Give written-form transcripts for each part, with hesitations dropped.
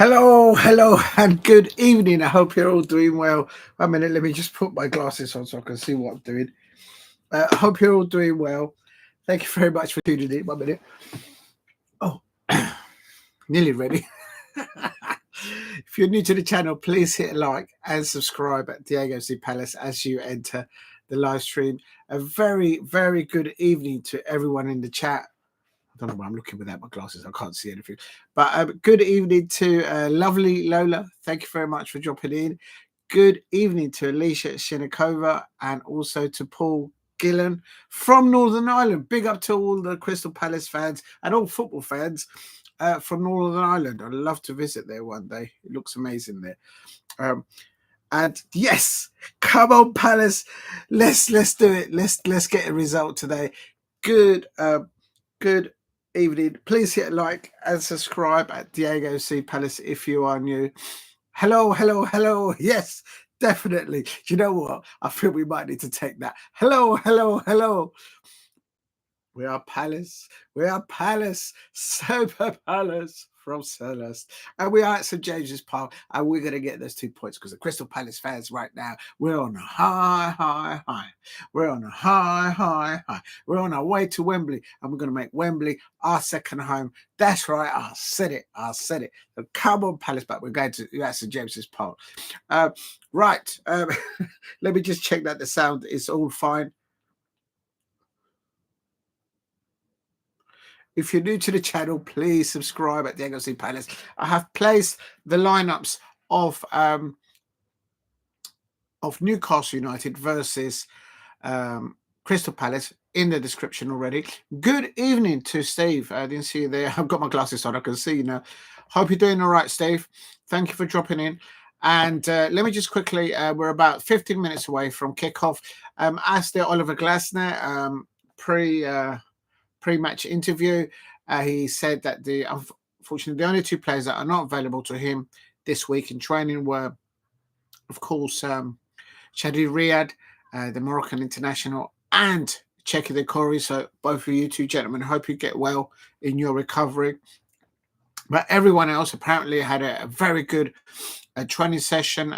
Hello, and good evening. I hope you're all doing well. 1 minute, let me just put my glasses on so I can see what I'm doing. I hope you're all doing well. Thank you very much for tuning in. 1 minute. Oh, nearly ready. If you're new to the channel, please hit like and subscribe at Diego C. Palace as you enter the live stream. A very, very good evening to everyone in the chat. I don't know why I'm looking without my glasses. I can't see anything. But good evening to lovely Lola. Thank you very much for dropping in. Good evening to Alicia Shinikova and also to Paul Gillen from Northern Ireland. Big up to all the Crystal Palace fans and all football fans from Northern Ireland. I'd love to visit there one day. It looks amazing there. And yes, come on, Palace. Let's do it. Let's get a result today. Good evening. Please hit like and subscribe at Diego C. Palace if you are new. Hello. Yes, definitely. Do you know what? I feel we might need to take that. Hello. We are Palace. Super Palace from Celeste. And we are at St. James's Park. And we're going to get those 2 points because the Crystal Palace fans right now, we're on a high. We're on a high. We're on our way to Wembley. And we're going to make Wembley our second home. That's right. I said it. So come on, Palace, but we're going to St. James's Park. Right. Let me just check that the sound is all fine. If you're new to the channel, please subscribe at Diego C. Palace. I have placed the lineups of Newcastle United versus Crystal Palace in the description already. Good evening to Steve. I didn't see you there. I've got my glasses on. I can see you now. Hope you're doing all right, Steve. Thank you for dropping in. And let me just quickly, we're about 15 minutes away from kickoff. As the Oliver Glasner pre-match interview, he said that unfortunately the only two players that are not available to him this week in training were, of course, Shadi Riyad, the Moroccan international, and Cheki Dekori. So both of you two gentlemen, hope you get well in your recovery. But everyone else apparently had a very good training session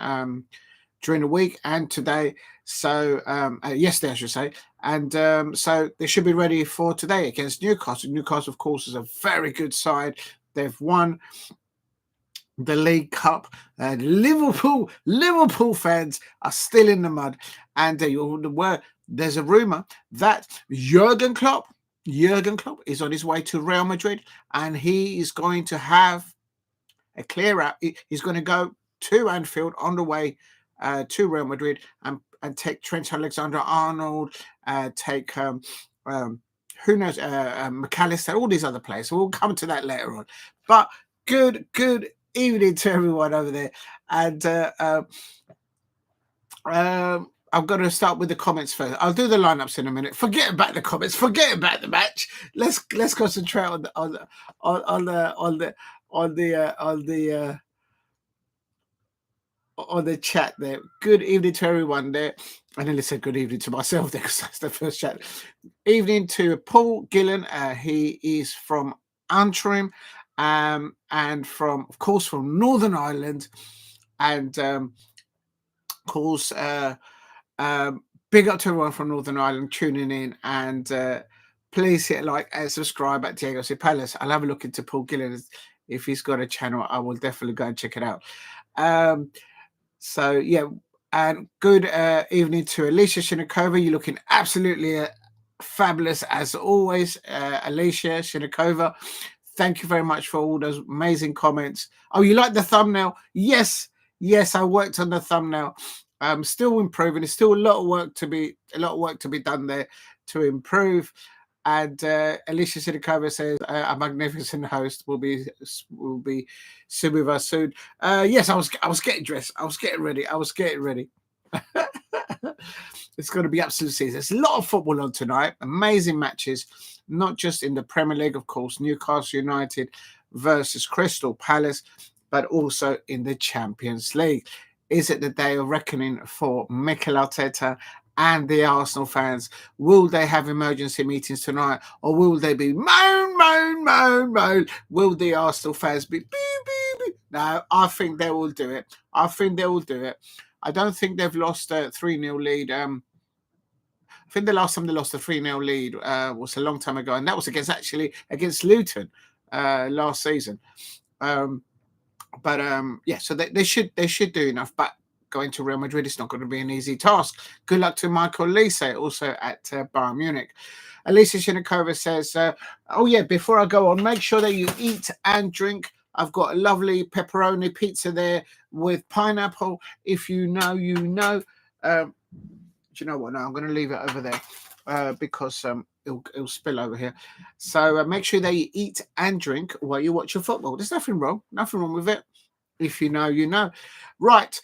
during the week and today. So yesterday, I should say. And so they should be ready for today against Newcastle. Newcastle, of course, is a very good side. They've won the League Cup. Liverpool fans are still in the mud. And there's a rumour that Jurgen Klopp is on his way to Real Madrid. And he is going to have a clear out. He's going to go to Anfield on the way to Real Madrid and take Trent Alexander-Arnold, take who knows, McAllister, all these other players. So we'll come to that later on. But good evening to everyone over there. And I'm going to start with the comments first. I'll do the lineups in a minute. Forget about the comments. Forget about the match. Let's concentrate on the chat there. Good evening to everyone there. I nearly said good evening to myself there because that's the first chat. Evening to Paul Gillen. He is from Antrim and from Northern Ireland. And of course, big up to everyone from Northern Ireland tuning in. And please hit like and subscribe at Diego C. Palace. I'll have a look into Paul Gillen. If he's got a channel, I will definitely go and check it out. So yeah, and good evening to Alicia Shinikova. You're looking absolutely fabulous as always, Alicia Shinikova. Thank you very much for all those amazing comments. Oh, you like the thumbnail? Yes, I worked on the thumbnail. I'm still improving. There's still a lot of work to be done there to improve. And Alicia Shinikova says a magnificent host will be soon with us soon. Yes, I was getting dressed. I was getting ready. It's going to be absolute season. There's a lot of football on tonight. Amazing matches, not just in the Premier League, of course, Newcastle United versus Crystal Palace, but also in the Champions League. Is it the day of reckoning for Mikel Arteta and the Arsenal fans? Will they have emergency meetings tonight, or will they be moan? Will the Arsenal fans be No, I think they will do it. I think they will do it. I don't think they've lost a 3-0 lead. I think the last time they lost a 3-0 lead was a long time ago, and that was against Luton last season. Yeah, so they should do enough. But going to Real Madrid is not going to be an easy task. Good luck to Michael Lise, also at Bayern Munich. Alicia Shinikova says, oh yeah, before I go on, make sure that you eat and drink. I've got a lovely pepperoni pizza there with pineapple. If you know, you know. Do you know what? No, I'm going to leave it over there because it'll spill over here. So make sure that you eat and drink while you watch your football. There's nothing wrong with it. If you know, you know. Right.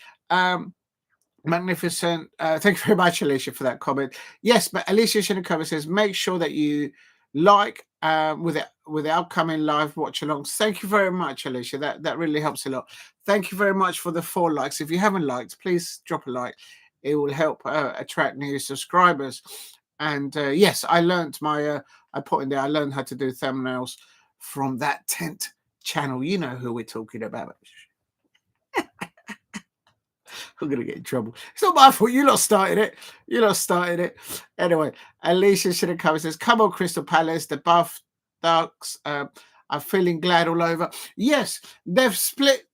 Magnificent. Thank you very much, Alicia, for that comment. Yes, but Alicia Shinikova says, make sure that you like with the upcoming live watch alongs. Thank you very much, Alicia. That really helps a lot. Thank you very much for the 4 likes. If you haven't liked, please drop a like. It will help attract new subscribers. And yes, I learned I put in there, I learned how to do thumbnails from that tent channel. You know who we're talking about. I'm going to get in trouble. It's not my fault. You lot started it. Anyway, Alicia Shinikova says, come on, Crystal Palace. The Buff Ducks are feeling glad all over. Yes, they've split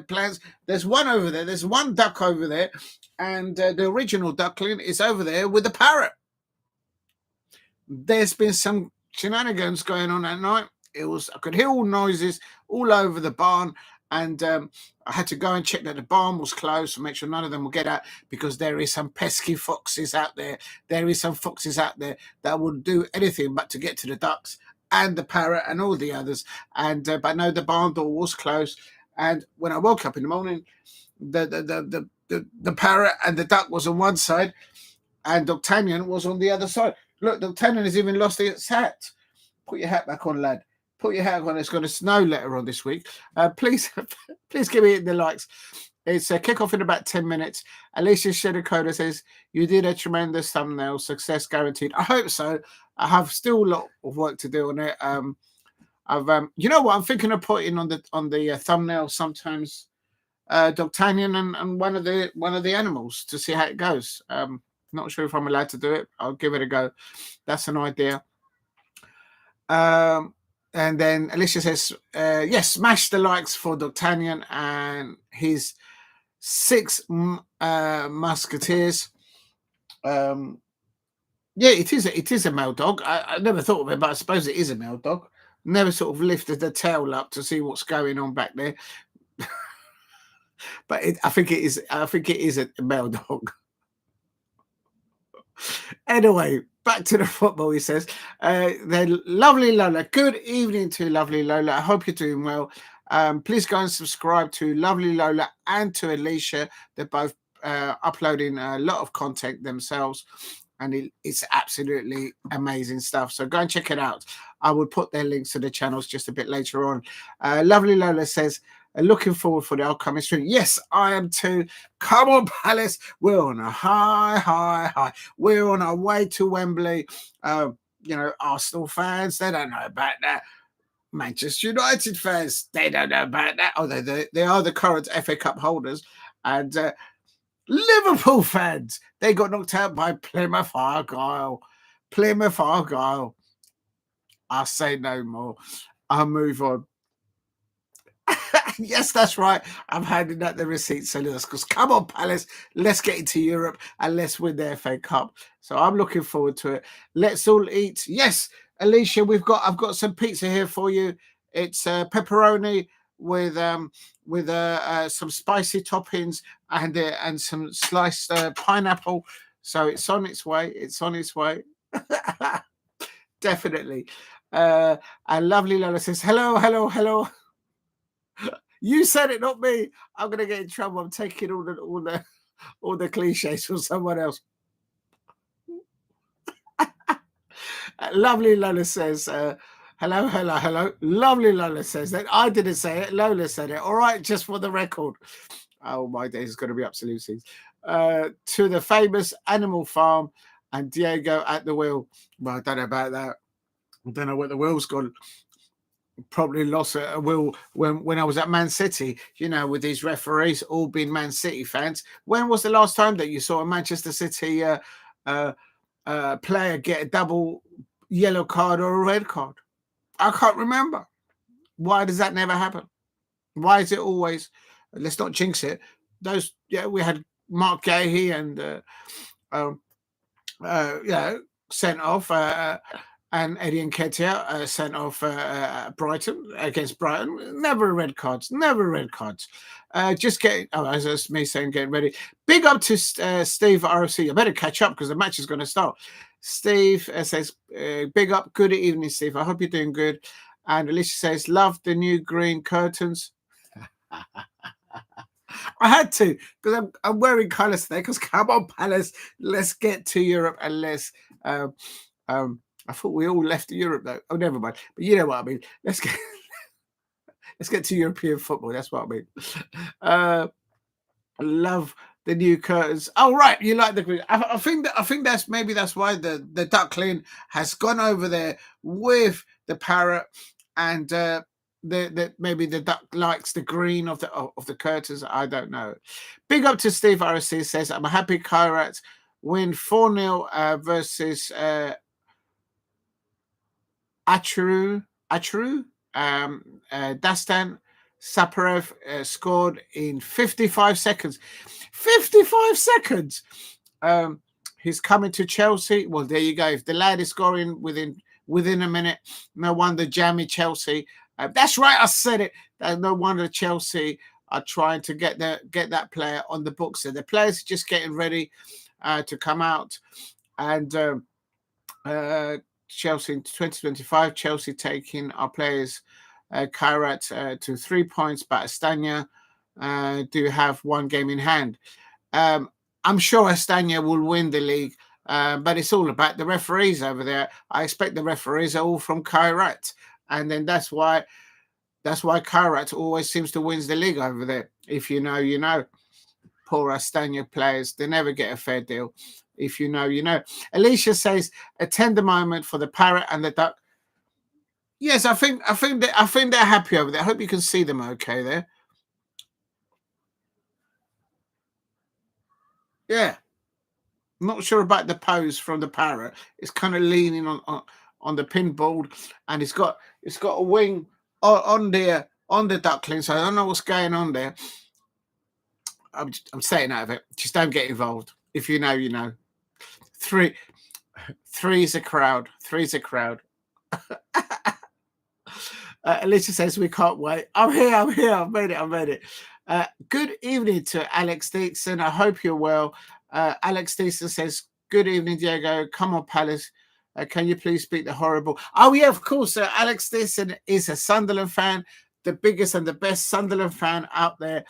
plans. There's one over there. There's one duck over there. And the original duckling is over there with the parrot. There's been some shenanigans going on that night. I could hear all noises all over the barn. And I had to go and check that the barn was closed and make sure none of them will get out, because there is some pesky foxes out there. There is some foxes out there that will do anything but to get to the ducks and the parrot and all the others. And but no, the barn door was closed. And when I woke up in the morning, the parrot and the duck was on one side, and D'Artagnan was on the other side. Look, D'Artagnan has even lost its hat. Put your hat back on, lad. Put your hat on. It's got a snow letter on this week. Please give me the likes. It's a kickoff in about 10 minutes. Alicia Shedakoda says, you did a tremendous thumbnail. Success guaranteed. I hope so. I have still a lot of work to do on it. You know what? I'm thinking of putting on the thumbnail sometimes D'Artagnan and one of the animals to see how it goes. Not sure if I'm allowed to do it. I'll give it a go. That's an idea. And then Alicia says, yes, smash the likes for D'Artagnan and his 6 musketeers. Yeah, it is a male dog. I never thought of it, but I suppose it is a male dog. Never sort of lifted the tail up to see what's going on back there. But I think it is a male dog. Anyway, back to the football, he says. They're lovely Lola. Good evening to lovely Lola. I hope you're doing well. Please go and subscribe to lovely Lola and to Alicia. They're both uploading a lot of content themselves, and it's absolutely amazing stuff. So go and check it out. I will put their links to the channels just a bit later on. Lovely Lola says, looking forward for the upcoming stream. Yes, I am too. Come on, Palace. We're on a high. We're on our way to Wembley. Arsenal fans, they don't know about that. Manchester United fans, they don't know about that. Although they are the current FA Cup holders. And Liverpool fans, they got knocked out by Plymouth Argyle. I say no more. I'll move on. Yes, that's right. I'm handing out the receipts, so because come on, Palace, let's get into Europe and let's win the FA Cup. So I'm looking forward to it. Let's all eat. Yes, Alicia, I've got some pizza here for you. It's pepperoni with some spicy toppings and some sliced pineapple. So it's on its way. Definitely. And lovely Lola says, hello. You said it, not me. I'm going to get in trouble. I'm taking all the cliches from someone else. Lovely Lola says, hello. Lovely Lola says that. I didn't say it. Lola said it. All right, just for the record. Oh, my days is going to be absolute scenes. To the famous Animal Farm and Diego at the wheel. Well, I don't know about that. I don't know what the wheel's gone. probably lost a will when I was at Man City, with these referees all being Man City fans. When was the last time that you saw a Manchester City player get a double yellow card or a red card? I can't remember. Why does that never happen? Why is it always, let's not jinx it, we had Mark Gahey and sent off, and Eddie Nketiah sent off Brighton against Brighton. Never red cards. Never red cards. Just getting. Oh, as me saying, getting ready. Big up to Steve ROC. I better catch up because the match is going to start. Steve says, "Big up. Good evening, Steve. I hope you're doing good." And Alicia says, "Love the new green curtains." I had to because I'm wearing colours today. Because come on, Palace, let's get to Europe and let's. I thought we all left Europe though. Oh, never mind. But you know what I mean. Let's get to European football. That's what I mean. I love the new curtains. Oh, right, you like the green. I think that's why the duckling has gone over there with the parrot, and maybe the duck likes the green of the curtains. I don't know. Big up to Steve RSC says, I'm a happy Kairat win 4-0 versus Achuru. Dastan Saparev scored in 55 seconds. 55 seconds. He's coming to Chelsea. Well, there you go. If the lad is scoring within a minute, no wonder Jammy Chelsea. That's right, I said it. No wonder Chelsea are trying to get that player on the books. So the players are just getting ready to come out. And Chelsea in 2025, Chelsea taking our players Kairat to 3 points, but Estadio do have one game in hand. I'm sure Estadio will win the league, but it's all about the referees over there. I expect the referees are all from Kairat, and then that's why Kairat always seems to win the league over there. If you know, you know. Poor Estadio players, they never get a fair deal. If you know, you know. Alicia says, a tender moment for the parrot and the duck. Yes, I think they're happy over there. I hope you can see them okay there. Yeah. Not sure about the pose from the parrot. It's kind of leaning on the pinboard, and it's got a wing on the duckling, so I don't know what's going on there. I'm staying out of it. Just don't get involved. If you know, you know. Three's a crowd. Three's a crowd. Alicia says we can't wait. I'm here. I've made it. Good evening to Alex Dixon. I hope you're well. Alex Dixon says, good evening, Diego. Come on, Palace. Can you please speak the horrible? Oh, yeah, of course. Alex Dixon is a Sunderland fan, the biggest and the best Sunderland fan out there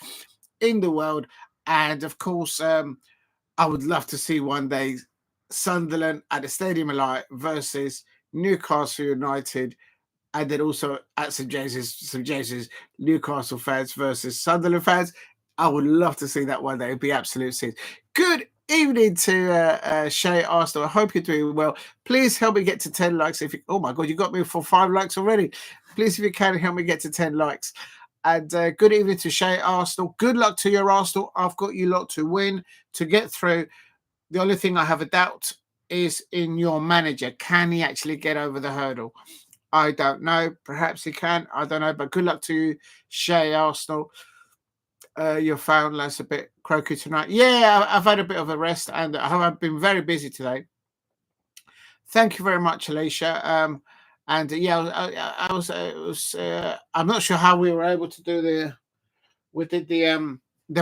in the world. And, of course, I would love to see one day Sunderland at the Stadium of Light versus Newcastle United. And then also at St. James's, Newcastle fans versus Sunderland fans. I would love to see that one day. It'd be absolute sin. Good evening to Shay Arsenal. I hope you're doing well. Please help me get to 10 likes. Oh my God, you got me for 5 likes already. Please, if you can, help me get to 10 likes. And good evening to Shay Arsenal. Good luck to your Arsenal. I've got you lot to win, to get through. The only thing I have a doubt is in your manager. Can he actually get over the hurdle? I don't know. Perhaps he can. I don't know. But good luck to you, Shay Arsenal. Your phone last a bit croaky tonight. Yeah, I've had a bit of a rest, and I've been very busy today. Thank you very much, Alicia. And yeah, I was. I'm not sure how we were able to do the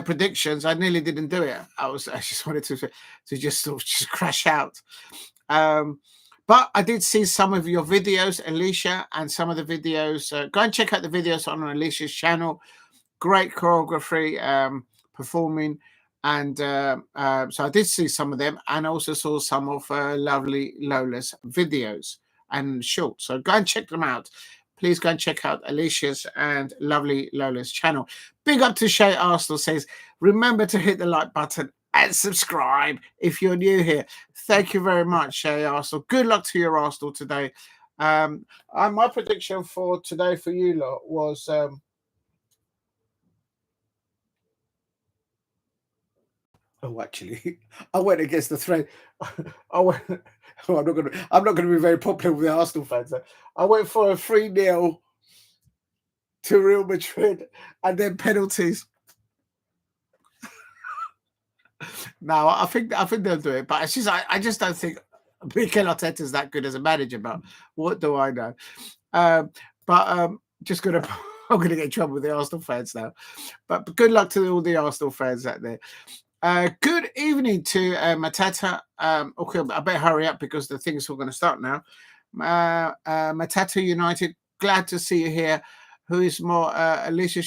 predictions. I nearly didn't do it. I just wanted to just sort of just crash out. But I did see some of your videos, Alicia, and some of the videos. Go and check out the videos on Alicia's channel. Great choreography, performing, and so I did see some of them, and also saw some of lovely Lola's videos and shorts. So go and check them out. Please go and check out Alicia's and lovely Lola's channel. Big up to Shay Arsenal says, remember to hit the like button and subscribe if you're new here. Thank you very much, Shay Arsenal. Good luck to your Arsenal today. My prediction for today for you lot was actually, I went against the thread. I went. Oh, I'm not gonna be very popular with the Arsenal fans. I went for a 3-0 to Real Madrid, and then penalties. No, I think they'll do it, but it's just I just don't think Mikel Arteta is that good as a manager. But what do I know? Just gonna I'm gonna get in trouble with the Arsenal fans now. But good luck to all the Arsenal fans out there. Good evening to Matata. Okay, I better hurry up because the things are going to start now. Matata United, glad to see you here. Who is more Alicia?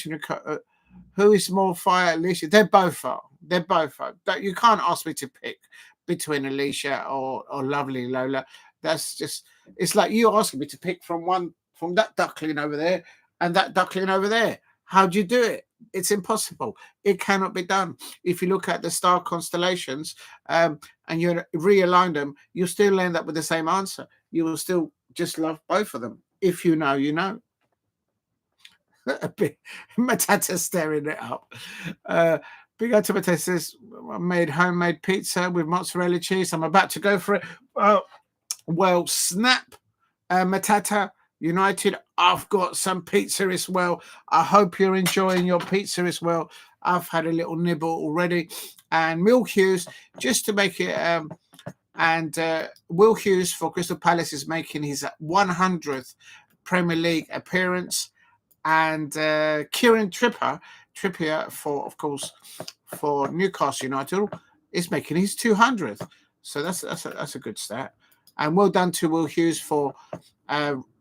Who is more fire, Alicia? They're both are. They're both are. You can't ask me to pick between Alicia or lovely Lola. That's just, it's like you asking me to pick from that duckling over there and that duckling over there. How'd you do it? It's impossible. It cannot be done. If you look at the star constellations and you realign them, you'll still end up with the same answer. You will still just love both of them. If you know, you know. Matata staring it up. Big up to Matata says, I made homemade pizza with mozzarella cheese. I'm about to go for it. Well, snap, Matata United. I've got some pizza as well. I hope you're enjoying your pizza as well. I've had a little nibble already. And Will Hughes, just to make it, Will Hughes for Crystal Palace is making his 100th Premier League appearance. And Kieran Trippier for, of course, for Newcastle United is making his 200th. So that's a good stat. And well done to Will Hughes for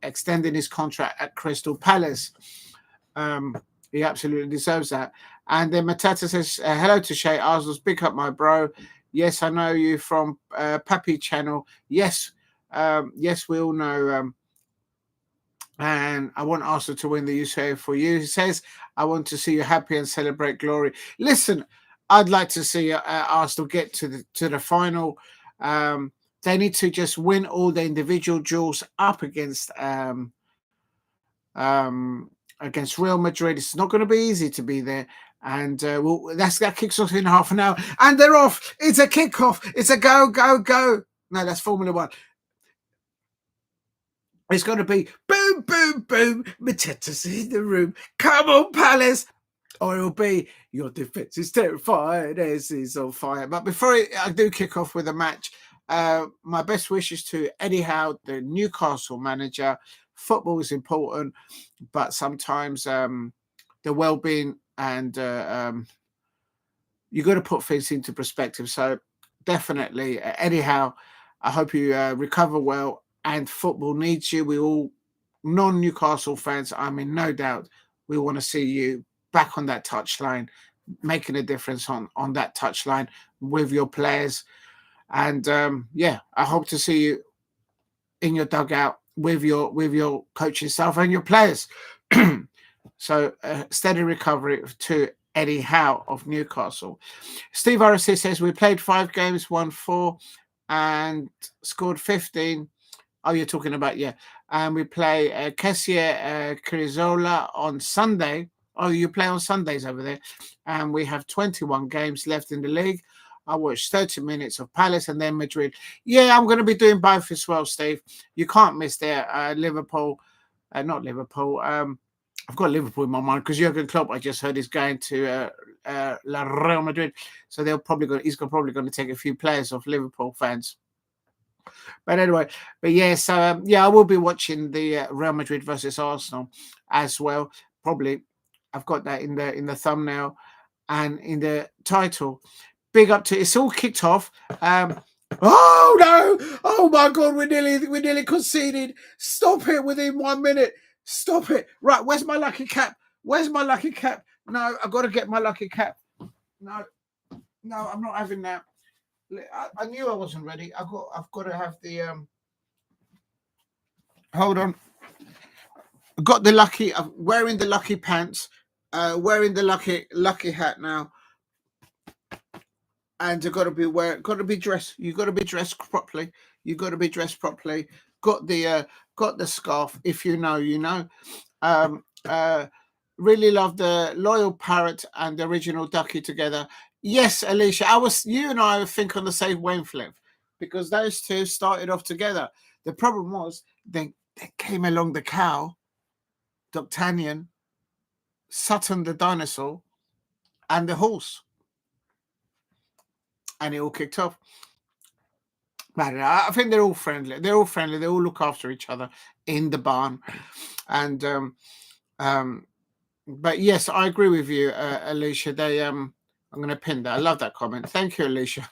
extending his contract at Crystal Palace. He absolutely deserves that. And then Matata says, hello to Shay Arsenal's. Big up, my bro. Yes, I know you from Pappy Channel. Yes, we all know. And I want Arsenal to win the UCL for you. He says, I want to see you happy and celebrate glory. Listen, I'd like to see Arsenal get to the final. They need to just win all the individual duels up against Real Madrid. It's not going to be easy to be there. And that kicks off in half an hour. And they're off. It's a kickoff. It's a go. No, that's Formula One. It's going to be boom, boom, boom. Mateta's in the room. Come on, Palace. Or it'll be your defense is terrified as is on fire. But before I do kick off with a match, my best wishes to Eddie Howe, the Newcastle manager. Football is important, but sometimes the well-being and you got to put things into perspective. So definitely, Eddie Howe, I hope you recover well. And football needs you. We all, non-Newcastle fans, I'm in no doubt, we want to see you back on that touchline, making a difference on that touchline with your players. And I hope to see you in your dugout with your coaching staff and your players. So steady recovery to Eddie Howe of Newcastle. Steve RSC says, we played 5 games, won 4 and scored 15. Oh, you're talking about, yeah. And we play Kessie Crizzola on Sunday. Oh, you play on Sundays over there. And we have 21 games left in the league. I watched 30 minutes of Palace and then Madrid. Yeah, I'm going to be doing both as well, Steve. You can't miss there. Liverpool, not Liverpool. I've got Liverpool in my mind because Jurgen Klopp, I just heard, is going to Real Madrid. So he's probably going to take a few players off Liverpool fans. But anyway, yes, I will be watching the Real Madrid versus Arsenal as well. Probably, I've got that in the thumbnail and in the title. Big up to it's all kicked off. Oh no! Oh my God, we nearly conceded. Stop it within 1 minute. Stop it! Right, where's my lucky cap? Where's my lucky cap? No, I've got to get my lucky cap. No, I'm not having that. I knew I wasn't ready. I've got to have the hold on. I've got the lucky. I'm wearing the lucky pants. Wearing the lucky hat now. And you've got to be dressed. You've got to be dressed properly. Got the got the scarf. If you know, you know. Um, really love the Loyal Parrot and the Original Ducky together. Yes, Alicia, you and I think on the same wavelength because those two started off together. The problem was they came along the cow, D'Artagnan, Sutton the dinosaur, and the horse, and it all kicked off. But I think they're all friendly. They're all friendly. They all look after each other in the barn, and but yes, I agree with you, Alicia. I'm going to pin that. I love that comment. Thank you, Alicia.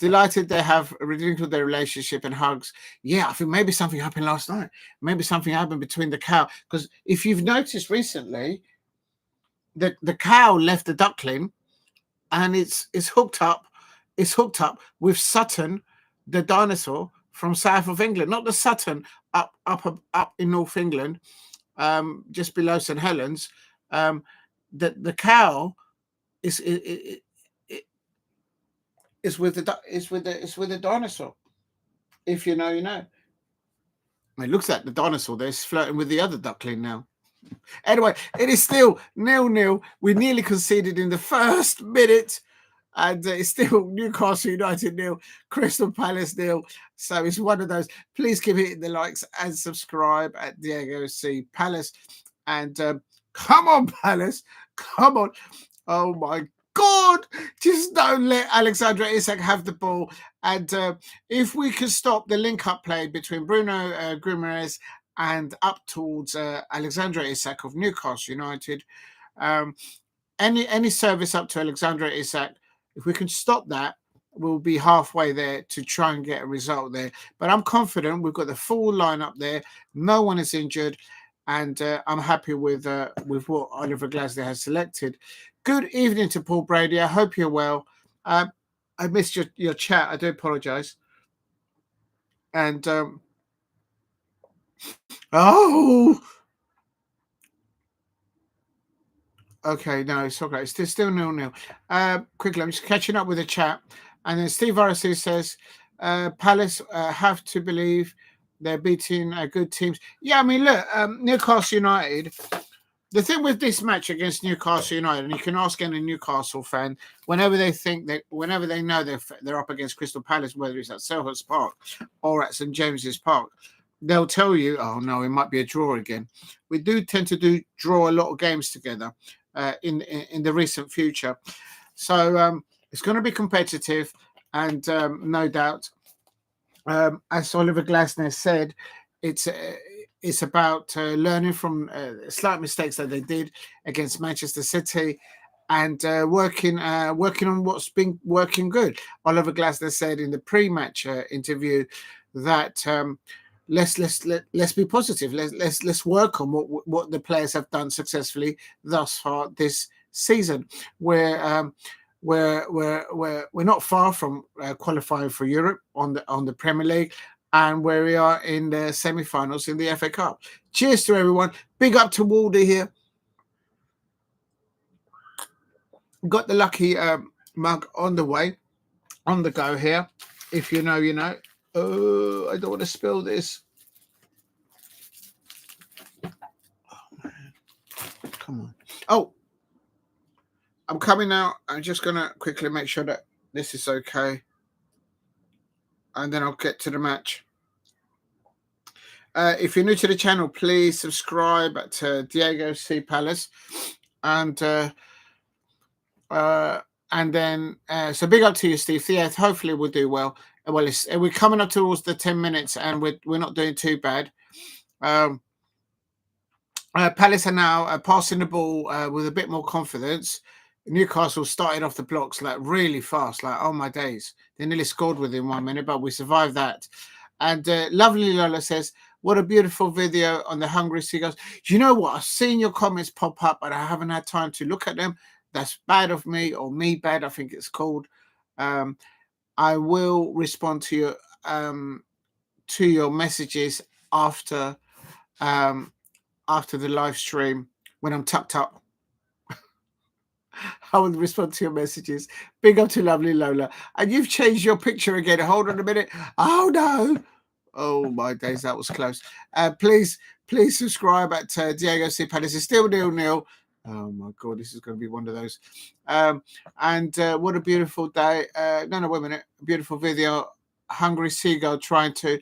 Delighted they have rekindled their relationship and hugs. Yeah, I think maybe something happened last night. Maybe something happened between the cow. Because if you've noticed recently, the cow left the duckling, and it's hooked up. It's hooked up with Sutton, the dinosaur from south of England, not the Sutton up in North England, just below St Helens. The cow is with the dinosaur. If you know, you know. It looks like the dinosaur there's flirting with the other duckling now. Anyway, it is still 0-0. We nearly conceded in the first minute, and it's still Newcastle United 0, Crystal Palace 0. So it's one of those. Please give it the likes and subscribe at Diego C Palace. And come on, Palace, come on! Oh my God, just don't let Alexandre Isak have the ball. And if we can stop the link-up play between Bruno Guimaraes and up towards Alexandre Isak of Newcastle United, any service up to Alexandre Isak, if we can stop that, we'll be halfway there to try and get a result there. But I'm confident we've got the full lineup there. No one is injured, and I'm happy with what Oliver Glasner has selected. Good evening to Paul Brady. I hope you're well. I missed your chat. I do apologise. And okay, no, it's okay. It's still 0-0. Quickly, I'm just catching up with the chat. And then Steve Arasi says, Palace have to believe they're beating good teams. Yeah, I mean, look, Newcastle United. The thing with this match against Newcastle United, and you can ask any Newcastle fan, whenever they know they're up against Crystal Palace, whether it's at Selhurst Park or at St James's Park, they'll tell you, "Oh no, it might be a draw again." We do tend to draw a lot of games together in the recent future, so it's going to be competitive, and no doubt, as Oliver Glasner said, it's about learning from slight mistakes that they did against Manchester City, and working on what's been working good. Oliver Glasner said in the pre-match interview that let's be positive. Let's work on what the players have done successfully thus far this season. We're not far from qualifying for Europe on the Premier League, and where we are in the semi-finals in the FA Cup. Cheers to everyone. Big up to Walder here. Got the lucky mug on the go here. If you know, you know. Oh, I don't want to spill this. Oh, man. Come on. Oh, I'm coming out. I'm just going to quickly make sure that this is okay. And then I'll get to the match. If you're new to the channel, please subscribe to Diego C Palace, and then so big up to you, Steve. Yeah, hopefully we'll do well. Well, we're coming up towards the 10 minutes, and we're not doing too bad. Palace are now passing the ball with a bit more confidence. Newcastle started off the blocks like really fast, like oh my days. They nearly scored within 1 minute, but we survived that. And lovely Lola says, what a beautiful video on the Hungry Seagulls. You know what? I've seen your comments pop up, but I haven't had time to look at them. That's bad of me, or me bad, I think it's called. I will respond to your messages after the live stream when I'm tucked up. I will respond to your messages. Big up to lovely Lola. And you've changed your picture again. Hold on a minute. Oh no. Oh my days, that was close. Please subscribe at Diego C. Palace. It's still 0-0. Oh my God, this is going to be one of those. And what a beautiful day. Wait a minute. Beautiful video. Hungry seagull trying to.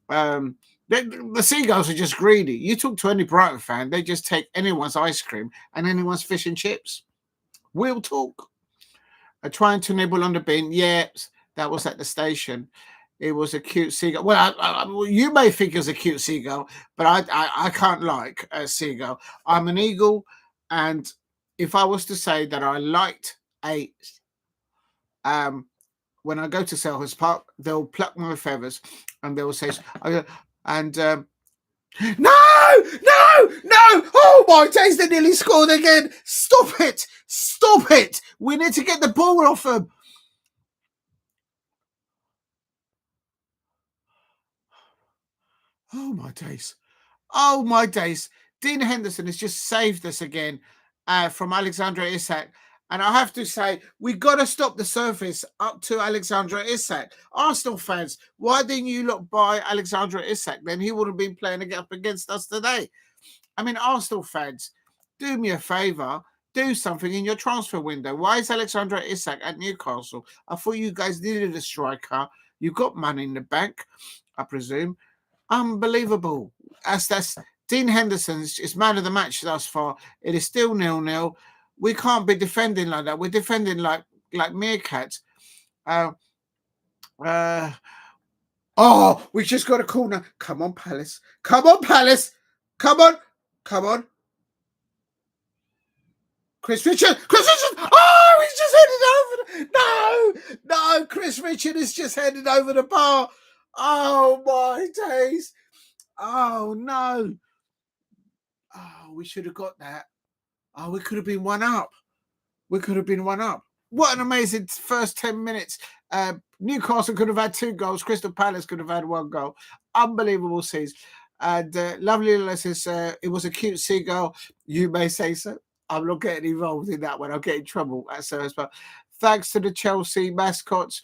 The seagulls are just greedy. You talk to any Brighton fan, they just take anyone's ice cream and anyone's fish and chips. We'll talk. Trying to nibble on the bin. Yes, that was at the station. It was a cute seagull. Well, you may think it was a cute seagull, but I can't like a seagull. I'm an eagle, and if I was to say that I liked a when I go to Selhurst Park, they'll pluck my feathers and they'll say, no! Oh my days, they nearly scored again. Stop it. We need to get the ball off them. Oh my days. Dean Henderson has just saved us again from Alexandra Isak. And I have to say, we got to stop the surface up to Alexandra Isak. Arsenal fans, why didn't you look by Alexandra Isak? Then he would have been playing up against us today. I mean, Arsenal fans, do me a favour. Do something in your transfer window. Why is Alexandra Isak at Newcastle? I thought you guys needed a striker. You've got money in the bank, I presume. Unbelievable. That's Dean Henderson is man of the match thus far. It is still 0-0. We can't be defending like that. We're defending like meerkats. We just got a corner. Come on, Palace. Come on. Chris Richard. Oh, he's just headed over. No. Chris Richard is just headed over the bar. Oh my days. Oh no. Oh, we should have got that. Oh, we could have been one up. What an amazing first 10 minutes. Newcastle could have had 2 goals. Crystal Palace could have had 1 goal. Unbelievable scenes. And lovely says, it was a cute seagull. You may say so. I'm not getting involved in that one. I'll get in trouble at service. But thanks to the Chelsea mascots.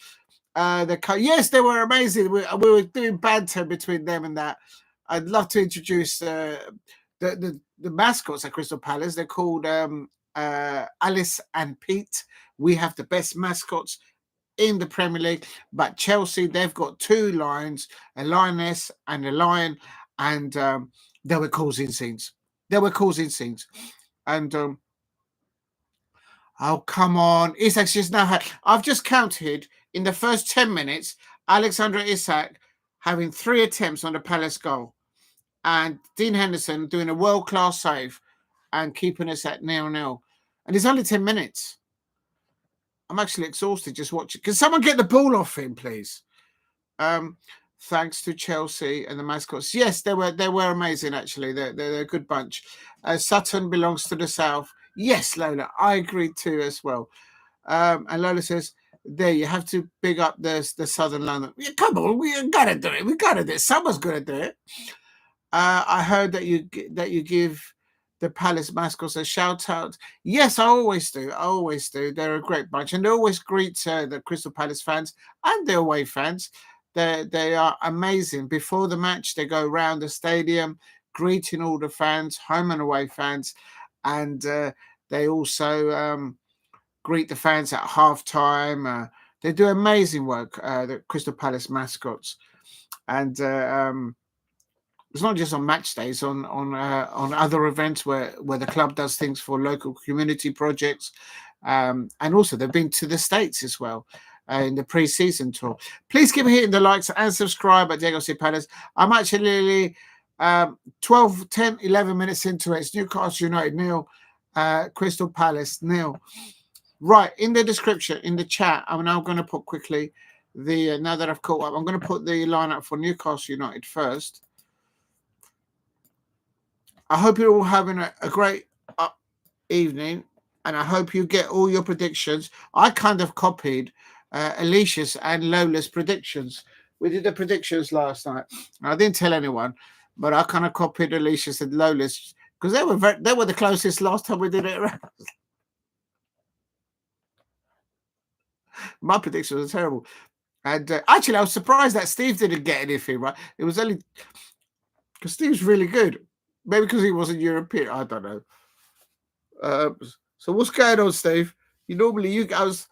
Yes, they were amazing. We were doing banter between them and that. I'd love to introduce the mascots at Crystal Palace. They're called Alice and Pete. We have the best mascots in the Premier League. But Chelsea, they've got 2 lions, a lioness and a lion, and they were causing scenes. And oh, come on. Isak's just now had... I've just counted in the first 10 minutes, Alexandra Isak having 3 attempts on the Palace goal. And Dean Henderson doing a world-class save and keeping us at 0-0. And it's only 10 minutes. I'm actually exhausted just watching. Can someone get the ball off him, please? Thanks to Chelsea and the mascots. Yes, they were amazing, actually. They're a good bunch. Sutton belongs to the south. Yes, Lola, I agree too as well. And Lola says, there, you have to big up the southern London. Yeah, come on, we got to do it. Someone's going to do it. I heard that you give the Palace mascots a shout out. Yes, I always do. They're a great bunch, and they always greet the Crystal Palace fans and the away fans. They are amazing. Before the match, they go around the stadium greeting all the fans, home and away fans, and they also greet the fans at half time. They do amazing work, the Crystal Palace mascots, and it's not just on match days, on other events where the club does things for local community projects, and also they've been to the States as well in the pre-season tour. Please keep hitting the likes and subscribe at Diego C. Palace. I'm actually 12, 10, 11 minutes into it. It's Newcastle United 0, Crystal Palace 0. Right, in the description, in the chat, I'm now going to put quickly now that I've caught up, I'm going to put the lineup for Newcastle United first. I hope you're all having a great evening, and I hope you get all your predictions. I kind of copied Alicia's and Lola's predictions. We did the predictions last night. I didn't tell anyone, but I kind of copied Alicia's and Lola's because they were the closest last time we did it around. My predictions are terrible. And actually, I was surprised that Steve didn't get anything right. It was only because Steve's really good. Maybe because he wasn't European. I don't know. So what's going on, Steve? I was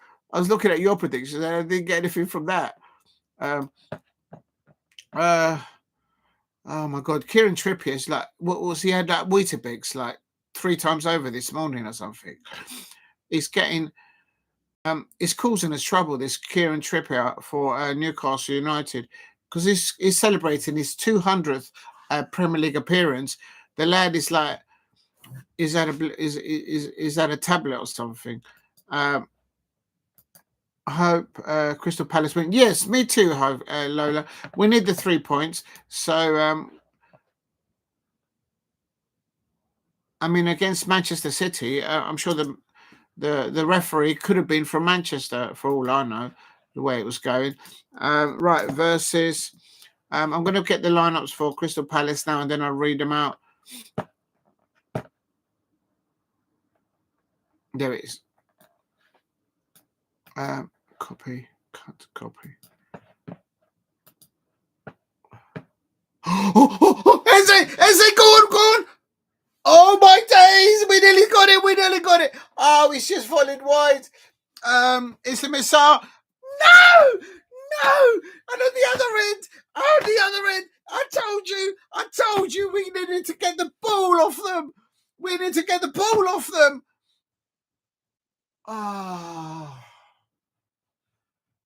looking at your predictions and I didn't get anything from that. Um, uh, oh my God, Kieran Trippier's like, what was he had that Weetabix like 3 times over this morning or something? He's getting, it's causing us trouble. This Kieran Trippier for Newcastle United because he's celebrating his 200th Premier League appearance. The lad is like, is that a tablet or something? I hope Crystal Palace win. Yes, me too, Lola. We need the 3 points. So, I mean, against Manchester City, I'm sure the referee could have been from Manchester, for all I know, the way it was going. Right, versus. I'm going to get the lineups for Crystal Palace now, and then I'll read them out. There it is. Copy, cut, copy. Is it gone? Oh my days! We nearly got it. Oh, it's just falling wide. It's the missile. No! And on the other end, I told you, we needed to get the ball off them. Oh.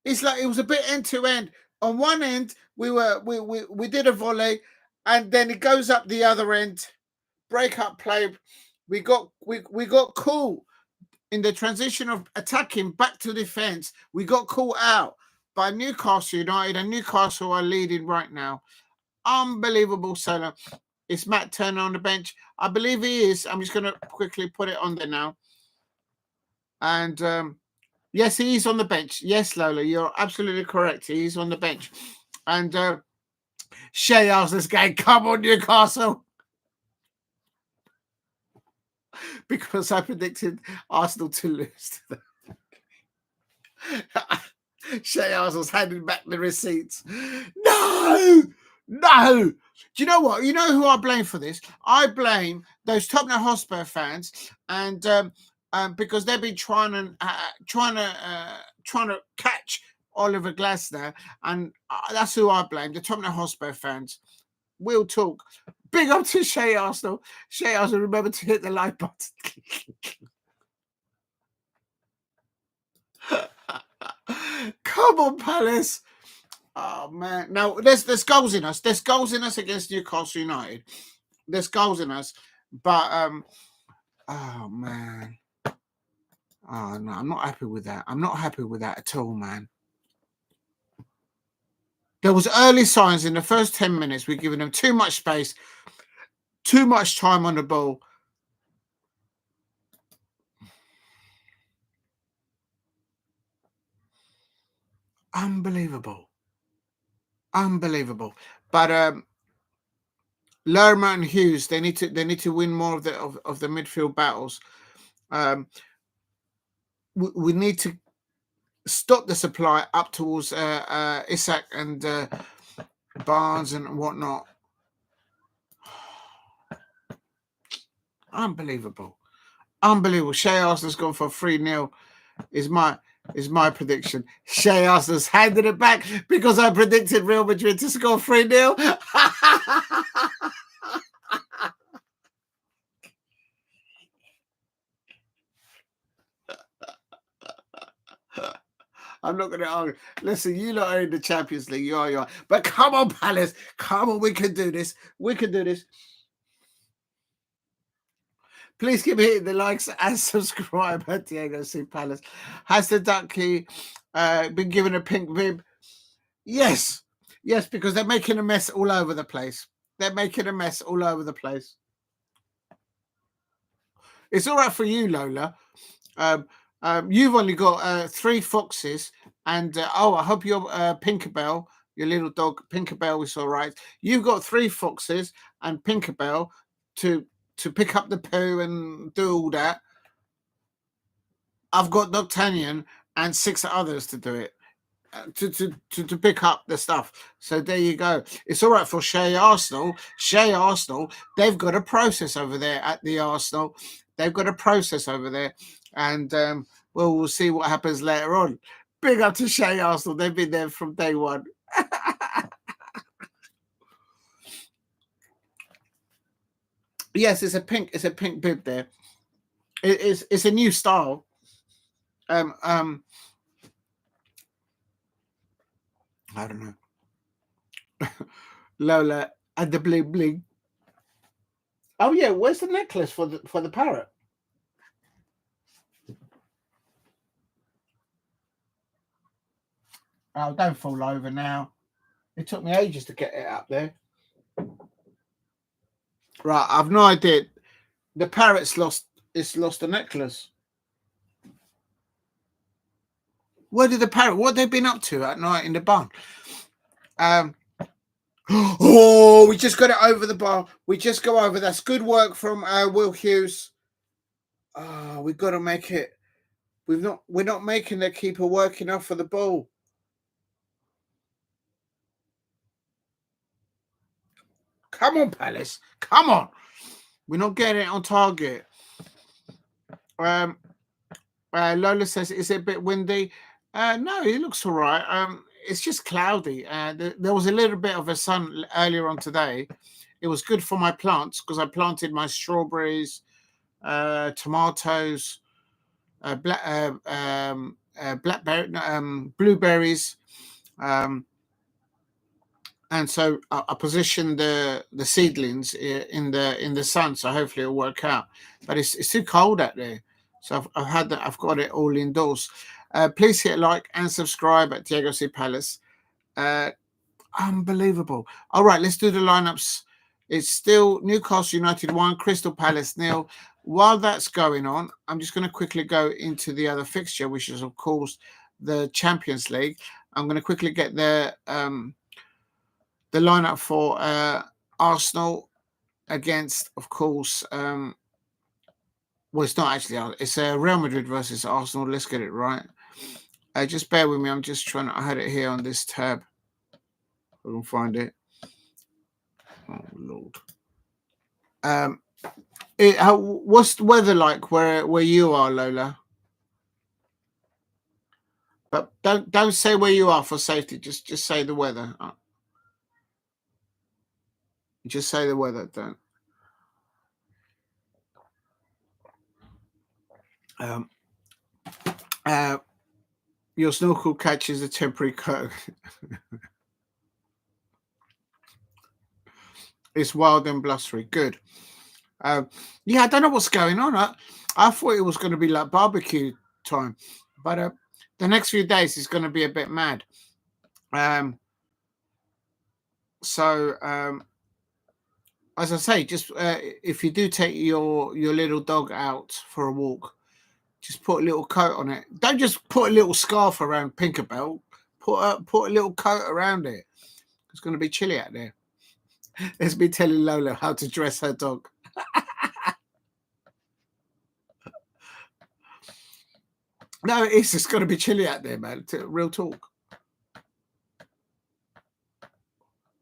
It's like it was a bit end to end. On one end, we did a volley, and then it goes up the other end. Break up play. We got cool in the transition of attacking back to defense. We got caught out by Newcastle United, and Newcastle are leading right now. Unbelievable, Salah. Is Matt Turner on the bench? I believe he is. I'm just going to quickly put it on there now. And yes, he is on the bench. Yes, Lola, you're absolutely correct. He's on the bench. And Shea Arsenal's going, come on, Newcastle. Because I predicted Arsenal to lose. Shea Arsenal's handing back the receipts. No. Do you know what? You know who I blame for this? I blame those Tottenham Hotspur fans, and because they've been trying to catch Oliver Glasner, and that's who I blame. The Tottenham Hotspur fans. We'll talk. Big up to Shea Arsenal. Shea Arsenal, remember to hit the like button. Come on, Palace. Oh, man. Now, there's goals in us. There's goals in us against Newcastle United. There's goals in us. But, oh, man. Oh, no, I'm not happy with that. I'm not happy with that at all, man. There was early signs in the first 10 minutes. We're giving them too much space, too much time on the ball. Unbelievable. But Lerma and Hughes, they need to win more of the midfield battles. We need to stop the supply up towards Isak and Barnes and whatnot. Unbelievable. Shea Arsenal's gone for 3-0 is my prediction. Shea Arsenal's handed it back because I predicted Real Madrid to score 3-0. I'm not going to argue. Listen, you lot are in the Champions League. You are. But come on, Palace. Come on, we can do this. Please keep hitting the likes and subscribe at Diego C. Palace. Has the Ducky been given a pink bib? Yes, because they're making a mess all over the place. It's all right for you, Lola. You've only got 3 foxes, and I hope your Pinkerbell, your little dog Pinkerbell, is all right. You've got 3 foxes and Pinkerbell to pick up the poo and do all that. I've got D'Artagnan and 6 others to do it. to pick up the stuff. So there you go. It's all right for Shea Arsenal. They've got a process over there at the Arsenal. They've got a process over there, and we'll see what happens later on. Big up to Shea Arsenal. They've been there from day one. Yes, it's a pink bib there. It's a new style. I don't know. Lola and the bling bling. Oh yeah, where's the necklace for the parrot? Oh, don't fall over now. It took me ages to get it up there. Right, I've no idea. The parrot's lost. It's lost the necklace. Where did the parrot? What they've been up to at night in the barn? Oh, we just got it over the bar. We just go over. That's good work from Will Hughes. Oh, we've got to make it. We're not making the keeper work enough for the ball. Come on, Palace. Come on. We're not getting it on target. Lola says, is it a bit windy? No, it looks all right. It's just cloudy. There was a little bit of a sun earlier on today. It was good for my plants because I planted my strawberries, tomatoes, blackberry, blueberries, and so I positioned the seedlings in the sun, so hopefully it'll work out. But it's too cold out there, so I've got it all indoors. Please hit like and subscribe at Diego C Palace. Unbelievable. All right, let's do the lineups. It's still Newcastle United 1, Crystal Palace 0. While that's going on, I'm just going to quickly go into the other fixture, which is, of course, the Champions League. I'm going to quickly get the lineup for Arsenal against, of course, well, it's not actually, it's Real Madrid versus Arsenal. Let's get it right. Just bear with me. I'm just trying to, I had it here on this tab. I can find it. Oh, Lord. What's the weather like where you are, Lola? But don't say where you are for safety. Just say the weather. Just say the weather. Don't. Your snorkel catches a temporary coat. It's wild and blustery. Good. Yeah, I don't know what's going on. I thought it was going to be like barbecue time, but the next few days is going to be a bit mad. So as I say, just if you do take your little dog out for a walk, just put a little coat on it. Don't just put a little scarf around Pinkerbell. Put a little coat around it. It's going to be chilly out there. Let's be telling Lola how to dress her dog. No, it's just going to be chilly out there, man. Real talk.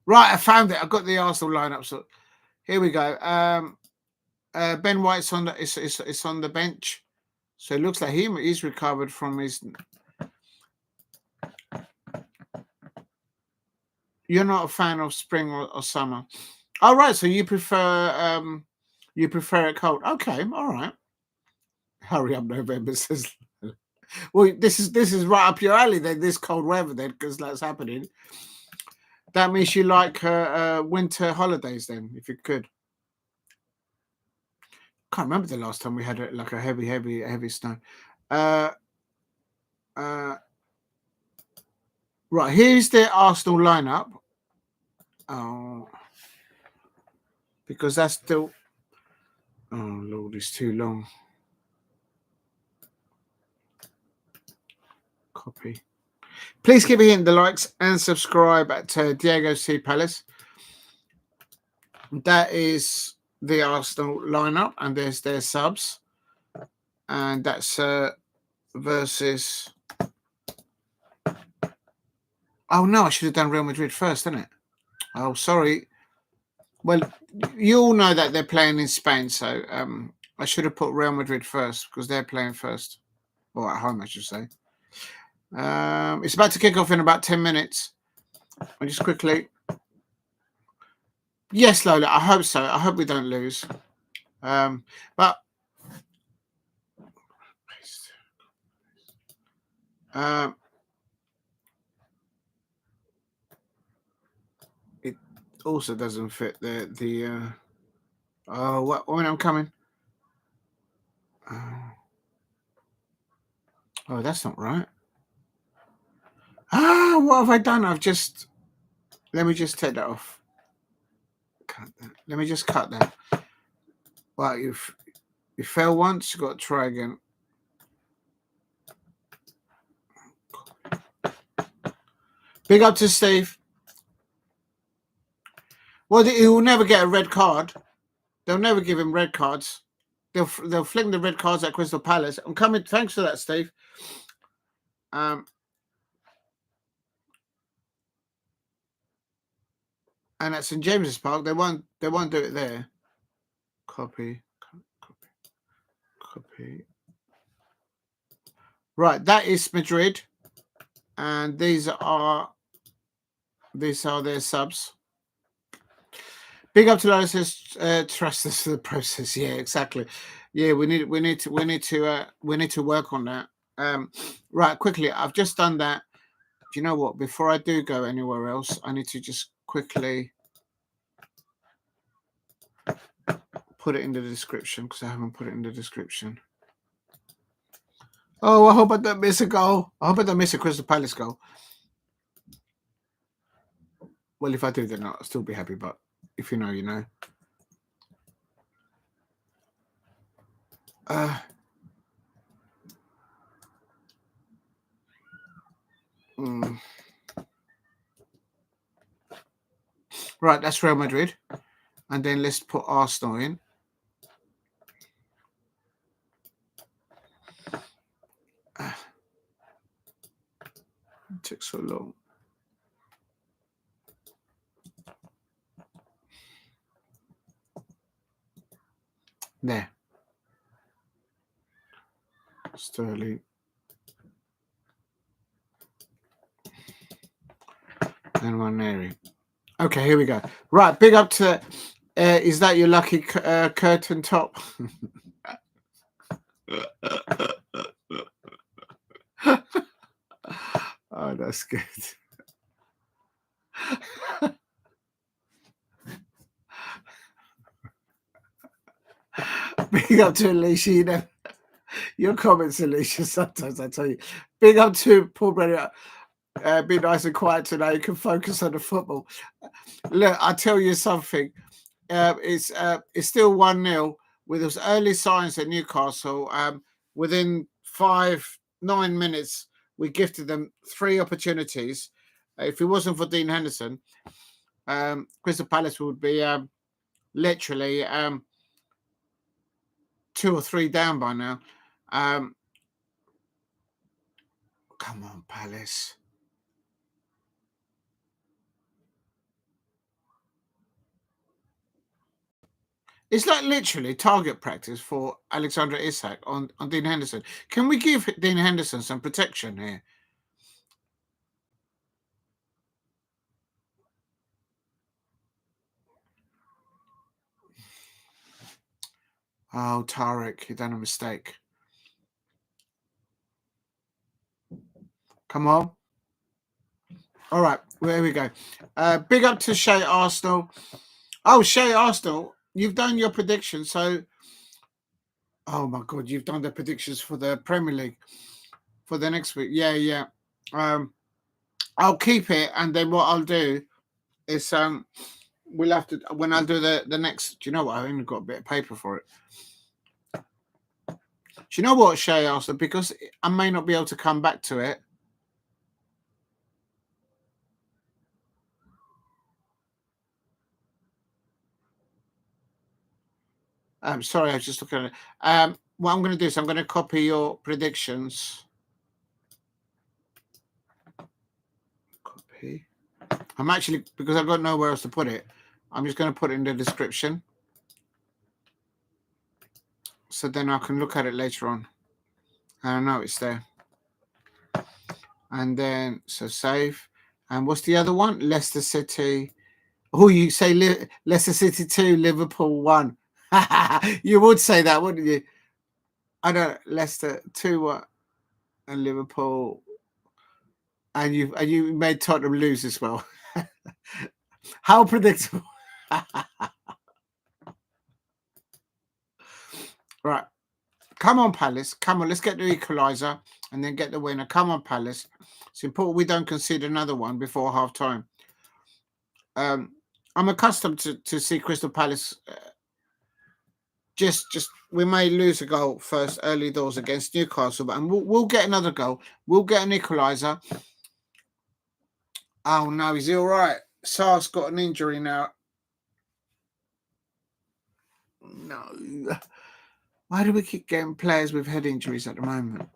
Right, I found it. I've got the Arsenal lineup. So here we go. Ben White's on the it's on the bench, so it looks like he's recovered from his. You're not a fan of spring or summer. All right, so you prefer it cold. Okay, all right. Hurry up, November says. Well, this is right up your alley then. This cold weather then, because that's happening. That means you like winter holidays then, if you could. Can't remember the last time we had like a heavy snow. Right, here's the Arsenal lineup. Oh, because that's still. Oh Lord, it's too long. Copy. Please keep hitting the likes and subscribe at Diego C Palace. That is the Arsenal lineup, and there's their subs, and that's versus Oh no, I should have done Real Madrid first, didn't it? Oh, sorry. Well, you all know that they're playing in Spain, so I should have put Real Madrid first because they're playing first, or at home, I should say. It's about to kick off in about 10 minutes. I just quickly. Yes, Lola, I hope so. I hope we don't lose. But it also doesn't fit the. Oh, what? When I'm coming. Oh, that's not right. Ah, what have I done? I've just. Let me just take that off. Cut that. Let me just cut that. Well, you fail once, you got to try again. Big up to Steve. Well, he will never get a red card. They'll never give him red cards. They'll fling the red cards at Crystal Palace. I'm coming. Thanks for that, Steve. And at St James's Park, they won't do it there. Copy. Right, that is Madrid, and these are their subs. Big up to those who trust us for the process. Yeah, exactly. Yeah, we need to work on that. Right, quickly. I've just done that. Do you know what? Before I do go anywhere else, I need to just quickly put it in the description because I haven't put it in the description. Oh, I hope I don't miss a goal. I hope I don't miss a Crystal Palace goal. Well, if I do, then I'll still be happy. But if you know, you know. Right, that's Real Madrid. And then let's put Arsenal in. It took so long. There. Sterling. And Ranieri. Okay, here we go. Right, big up to... is that your lucky curtain top? Oh, that's good. Big up to Alicia. You know, your comments, Alicia, sometimes I tell you. Big up to Paul Brenner. Be nice and quiet tonight. You can focus on the football. Look, I'll tell you something. It's still 1-0 with those early signs at Newcastle. Within 9 minutes, we gifted them 3 opportunities. If it wasn't for Dean Henderson, Crystal Palace would be literally 2 or 3 down by now. Come on, Palace. It's like literally target practice for Alexander Isak on Dean Henderson. Can we give Dean Henderson some protection here? Oh, Tarek, you done a mistake. Come on. All right, there we go. Big up to Shay Arsenal. Oh, Shay Arsenal, you've done your predictions. So, oh my God, you've done the predictions for the Premier League for the next week. Yeah. I'll keep it, and then what I'll do is we'll have to when I do the next. Do you know what? I've only got a bit of paper for it. Do you know what, Shay Arsenal? Because I may not be able to come back to it. I'm sorry, I was just looking at it. What I'm going to do is I'm going to copy your predictions. Copy. P. I'm actually, because I've got nowhere else to put it, I'm just going to put it in the description. So then I can look at it later on. I know it's there. And then, so save. And what's the other one? Leicester City. Oh, you say Leicester City 2, Liverpool 1. You would say that, wouldn't you? I don't. Leicester 2 and Liverpool. And you made Tottenham lose as well. How predictable. Right. Come on, Palace. Come on, let's get the equaliser and then get the winner. Come on, Palace. It's important we don't concede another one before half time. I'm accustomed to see Crystal Palace just we may lose a goal first early doors against Newcastle, but we'll get another goal. We'll get an equaliser. Oh no, is he all right? Schär's got an injury now. No. Why do we keep getting players with head injuries at the moment?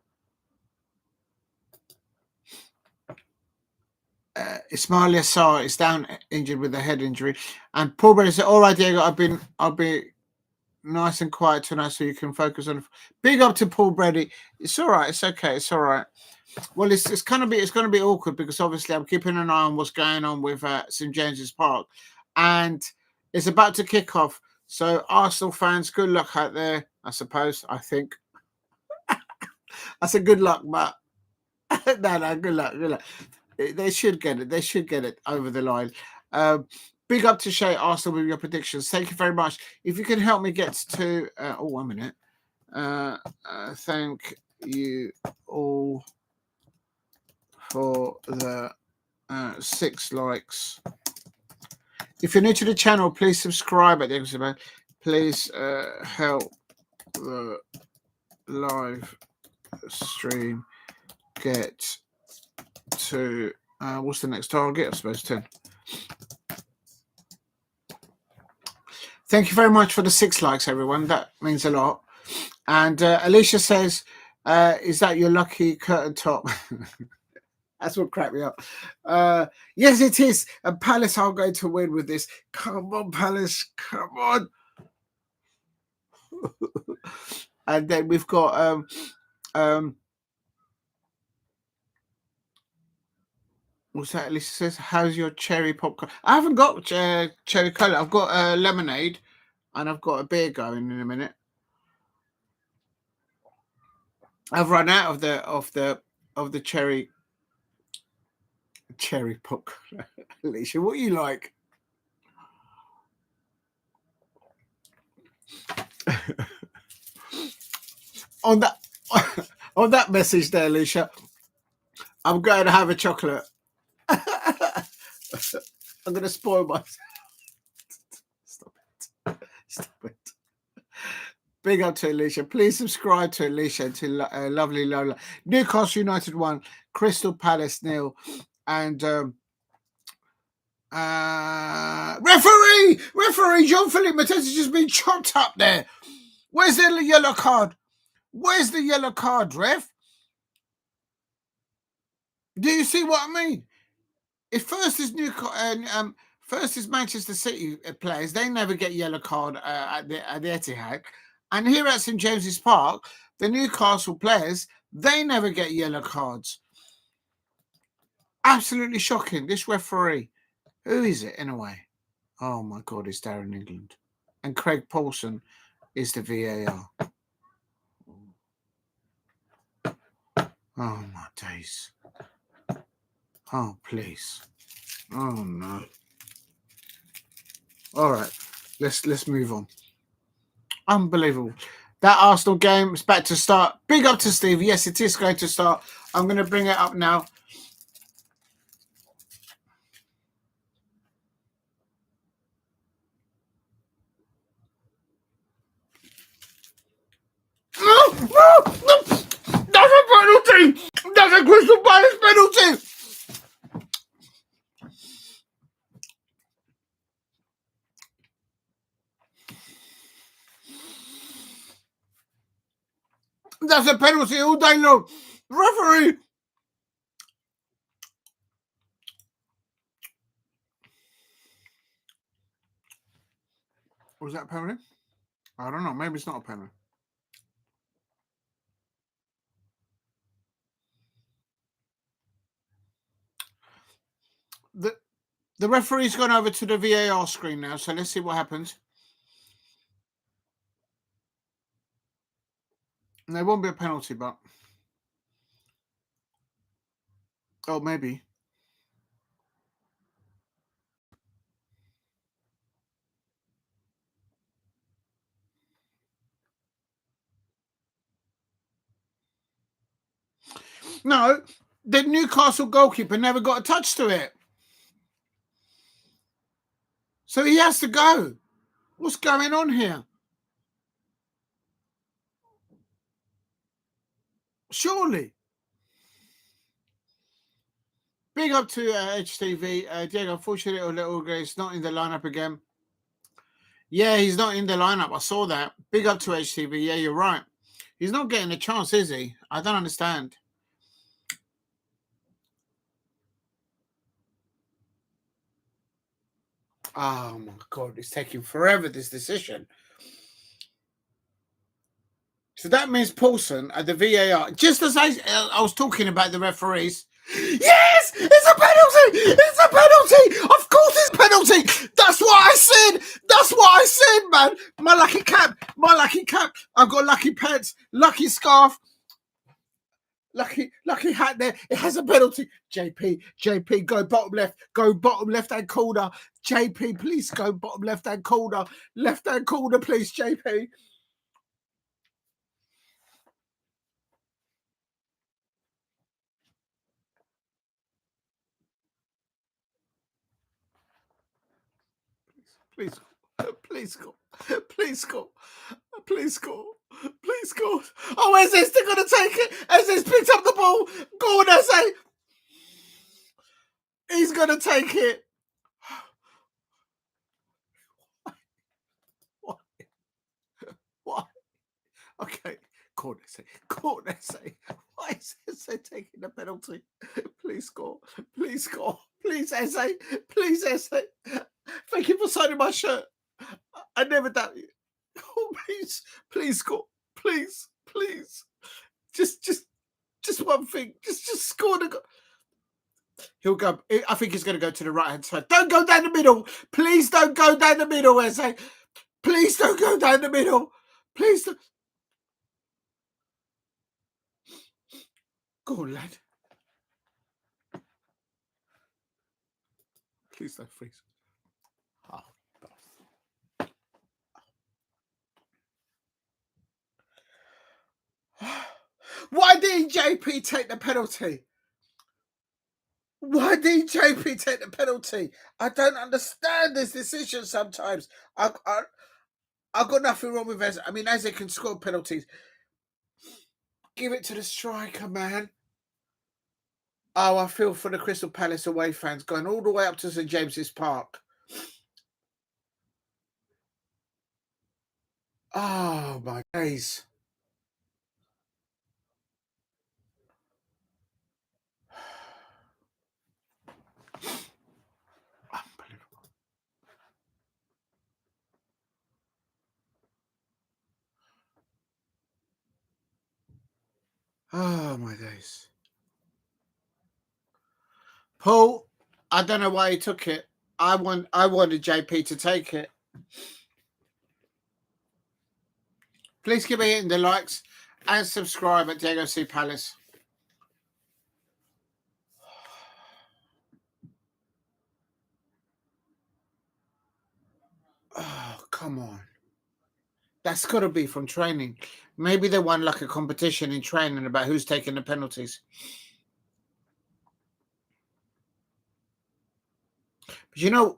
Ismail Sarr is down injured with a head injury, and Paul Brady said, "All right, Diego, I'll be nice and quiet tonight so you can focus on." Big up to Paul Brady. It's all right. It's okay. It's all right. Well, it's going to be awkward because obviously I'm keeping an eye on what's going on with St James's Park, and it's about to kick off. So Arsenal fans, good luck out there. I suppose. I think. I said good luck, but no, good luck. Good luck. They should get it. They should get it over the line. Big up to Shay Arsenal with your predictions. Thank you very much. If you can help me get to 1 minute. Thank you all for the 6 likes. If you're new to the channel, please subscribe at the end. Please help the live stream get to what's the next target? I suppose 10. Thank you very much for the 6 likes, everyone. That means a lot. And Alicia says, is that your lucky curtain top? That's what cracked me up. Yes, it is. And Palace are going to win with this. Come on, Palace. Come on. And then we've got what's that? Alicia says, how's your cherry popcorn? I haven't got cherry cola. I've got lemonade and I've got a beer going in a minute. I've run out of the cherry popcorn. Alicia, what you like? on that message there, Alicia, I'm going to have a chocolate. I'm going to spoil myself. Stop it. Big up to Alicia. Please subscribe to Alicia and to lovely Lola. Newcastle United 1, Crystal Palace 0, and referee Jean-Philippe Mateta's just been chopped up there. Where's the yellow card? Where's the yellow card, ref? Do you see what I mean? If first is Manchester City players, they never get yellow card at the Etihad, and here at St James's Park, the Newcastle players, they never get yellow cards. Absolutely shocking. This referee, who is it anyway? Oh my God, it's Darren England, and Craig Paulson is the VAR. Oh my days. Oh please. Oh no. All right, let's move on. Unbelievable. That Arsenal game is about to start. Big up to Steve. Yes, it is going to start. I'm going to bring it up now. No! That's a penalty! That's a Crystal Palace penalty! That's a penalty all day long. Referee! Was that a penalty? I don't know. Maybe it's not a penalty. The referee's gone over to the VAR screen now, so let's see what happens. And there won't be a penalty, but oh, maybe. No, the Newcastle goalkeeper never got a touch to it. So he has to go. What's going on here? Surely. Big up to HTV. Diego, unfortunately, Little Grace not in the lineup again. Yeah, he's not in the lineup. I saw that. Big up to HTV. Yeah, you're right. He's not getting a chance, is he? I don't understand. Oh, my God. It's taking forever, this decision. So that means Paulson at the VAR, just as I was talking about the referees. Yes, it's a penalty. It's a penalty. Of course, it's a penalty. That's what I said. That's what I said, man. My lucky cap. My lucky cap. I've got lucky pants, lucky scarf, lucky hat. There, it has a penalty. JP, go bottom left. Go bottom left hand corner. JP, please go bottom left hand corner. Left hand corner, please, JP. Please go. Please go. Please go. Please go. Oh, Eze's going to take it. Eze's picked up the ball. Go on, Eze. He's going to take it. Why? Okay. Go on, Eze. Go on, Eze. Why is Eze taking the penalty? Please go. Please go. Please, Eze. Please, Eze. Thank you for signing my shirt. I never doubt you. Oh, please go. Please. Just one thing. Just score the goal. He'll go. I think he's going to go to the right hand side. Don't go down the middle. Please don't go down the middle, Eze. Please don't go down the middle. Please don't. Go on, lad. Please don't freeze. Oh. Why didn't JP take the penalty? Why did JP take the penalty? I don't understand this decision sometimes. I've got nothing wrong with Eze. I mean, Eze can score penalties. Give it to the striker, man. Oh, I feel for the Crystal Palace away fans going all the way up to St James's Park. Oh, my days. Oh, my days. Paul, I don't know why he took it. I wanted JP to take it. Please keep hitting the likes and subscribe at Diego C. Palace. Oh, come on. That's got to be from training. Maybe they won like a competition in training about who's taking the penalties. But you know,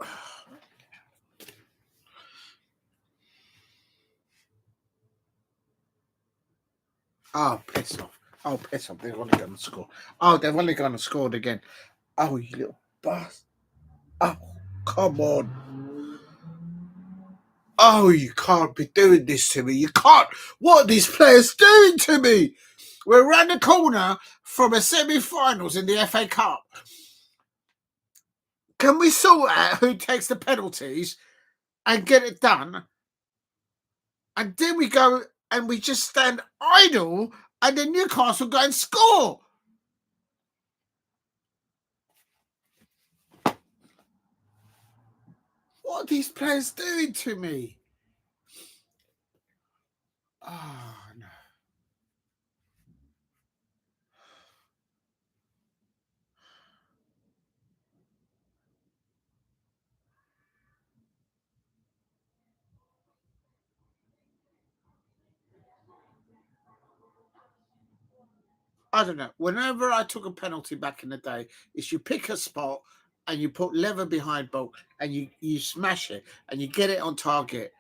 oh, piss off. Oh, piss off. They're only going to score. Oh, they've only going to score again. Oh, you little bastard. Oh, come on. Oh, you can't be doing this to me. You can't. What are these players doing to me? We're around the corner from a semi-finals in the FA Cup. Can we sort out who takes the penalties and get it done? And then we go and we just stand idle, and then Newcastle go and score. What are these players doing to me? Oh, no. I don't know. Whenever I took a penalty back in the day, is you pick a spot and you put lever behind ball and you smash it and you get it on target.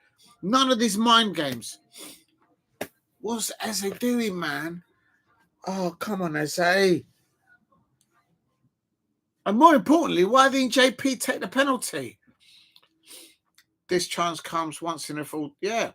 None of these mind games. What's Eze doing, man? Oh, come on, Eze. And more importantly, why didn't JP take the penalty? This chance comes once in a full. Yeah.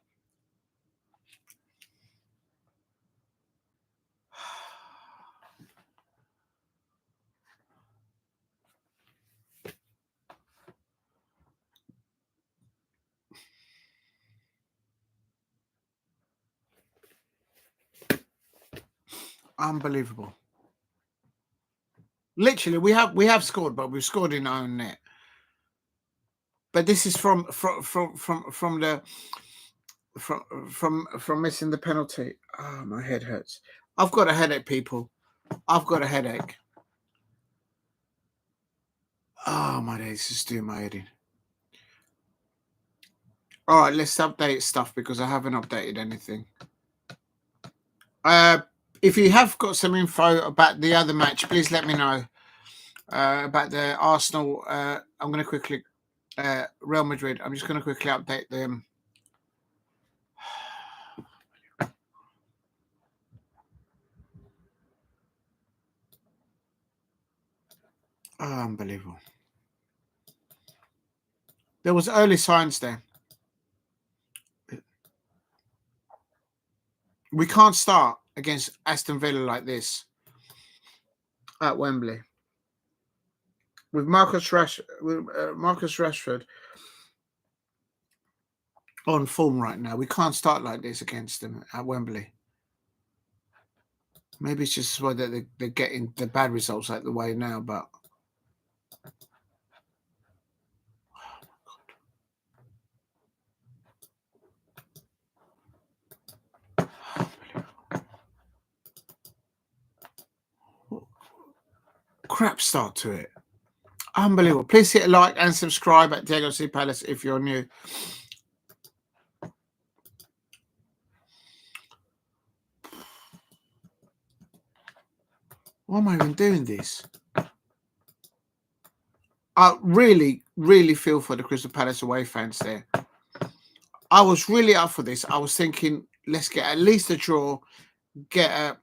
Unbelievable. Literally, we have scored, but we've scored in our own net. But this is from missing the penalty. Oh, my head hurts. I've got a headache, people. I've got a headache. Oh, my days, is doing my head in. All right, let's update stuff because I haven't updated anything. If you have got some info about the other match, please let me know. About the Arsenal. I'm going to quickly Real Madrid. I'm just going to quickly update them. Oh, unbelievable. There was early signs there. We can't start against Aston Villa like this at Wembley with Marcus Rashford on form right now. We can't start like this against them at Wembley. Maybe it's just why they're getting the bad results out the way now, but crap start to it. Unbelievable. Please hit a like and subscribe at Diego C. Palace if you're new. Why am I even doing this? I really, really feel for the Crystal Palace away fans there. I was really up for this. I was thinking, let's get at least a draw, get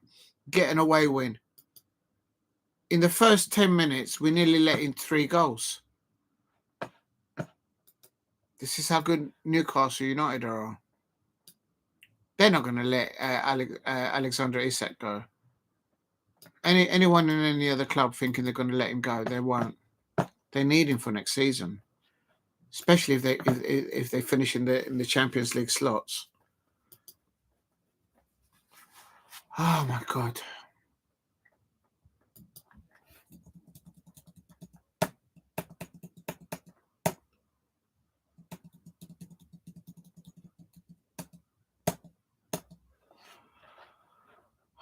an away win. In the first 10 minutes, we nearly let in 3 goals. This is how good Newcastle United are. They're not going to let Alexander Isak go. Anyone in any other club thinking they're going to let him go, they won't. They need him for next season, especially if they finish in the Champions League slots. Oh my God.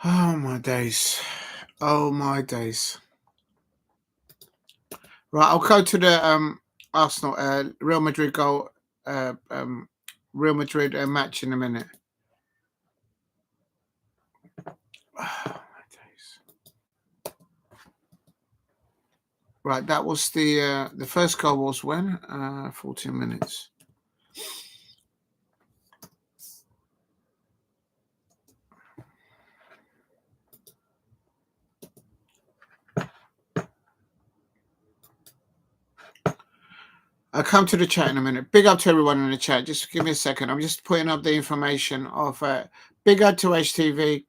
Oh my days. Oh my days. Right, I'll go to the Arsenal Real Madrid goal Real Madrid match in a minute. Oh my days. Right, that was the first goal was when? 14 minutes. I'll come to the chat in a minute. Big up to everyone in the chat. Just give me a second. I'm just putting up the information of big up to HTV.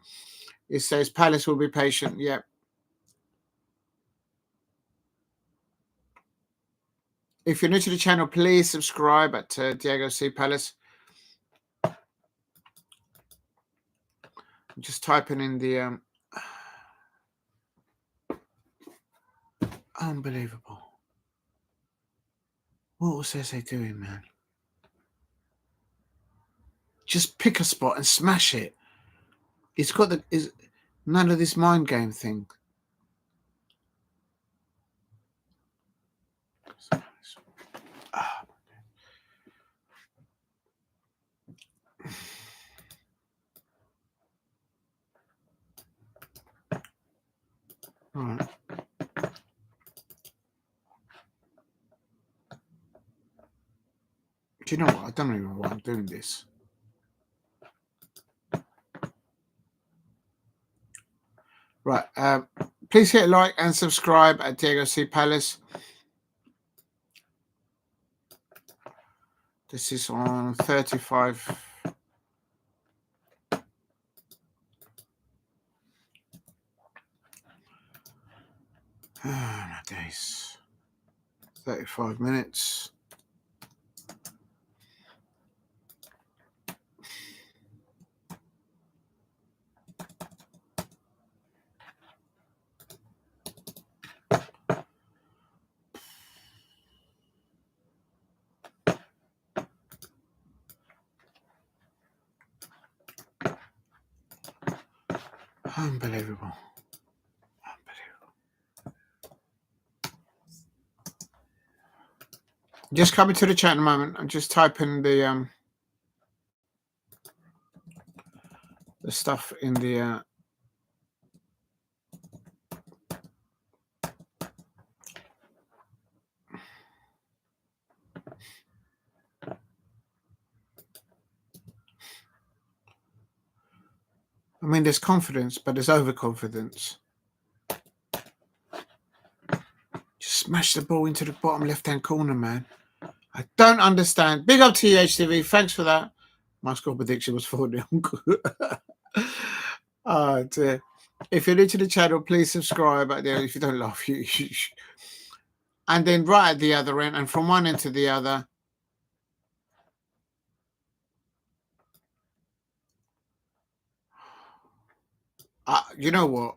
It says Palace will be patient. Yep. If you're new to the channel, please subscribe at Diego C. Palace. I'm just typing in the unbelievable. What was Eze doing, man? Just pick a spot and smash it. It's got none of this mind game thing. All right. Do you know what? I don't even know why I'm doing this. Right. Please hit like and subscribe at Diego C. Palace. This is on 35. Oh, my days. 35 minutes. Unbelievable. Just coming to the chat in a moment. I'm just typing the stuff in the I mean, there's confidence, but there's overconfidence. Just smash the ball into the bottom left-hand corner, man. I don't understand. Big up to you, HTV. Thanks for that. My score prediction was 4-0. Oh, dear. If you're new to the channel, please subscribe. If you don't laugh, you and then right at the other end, and from one end to the other. You know what?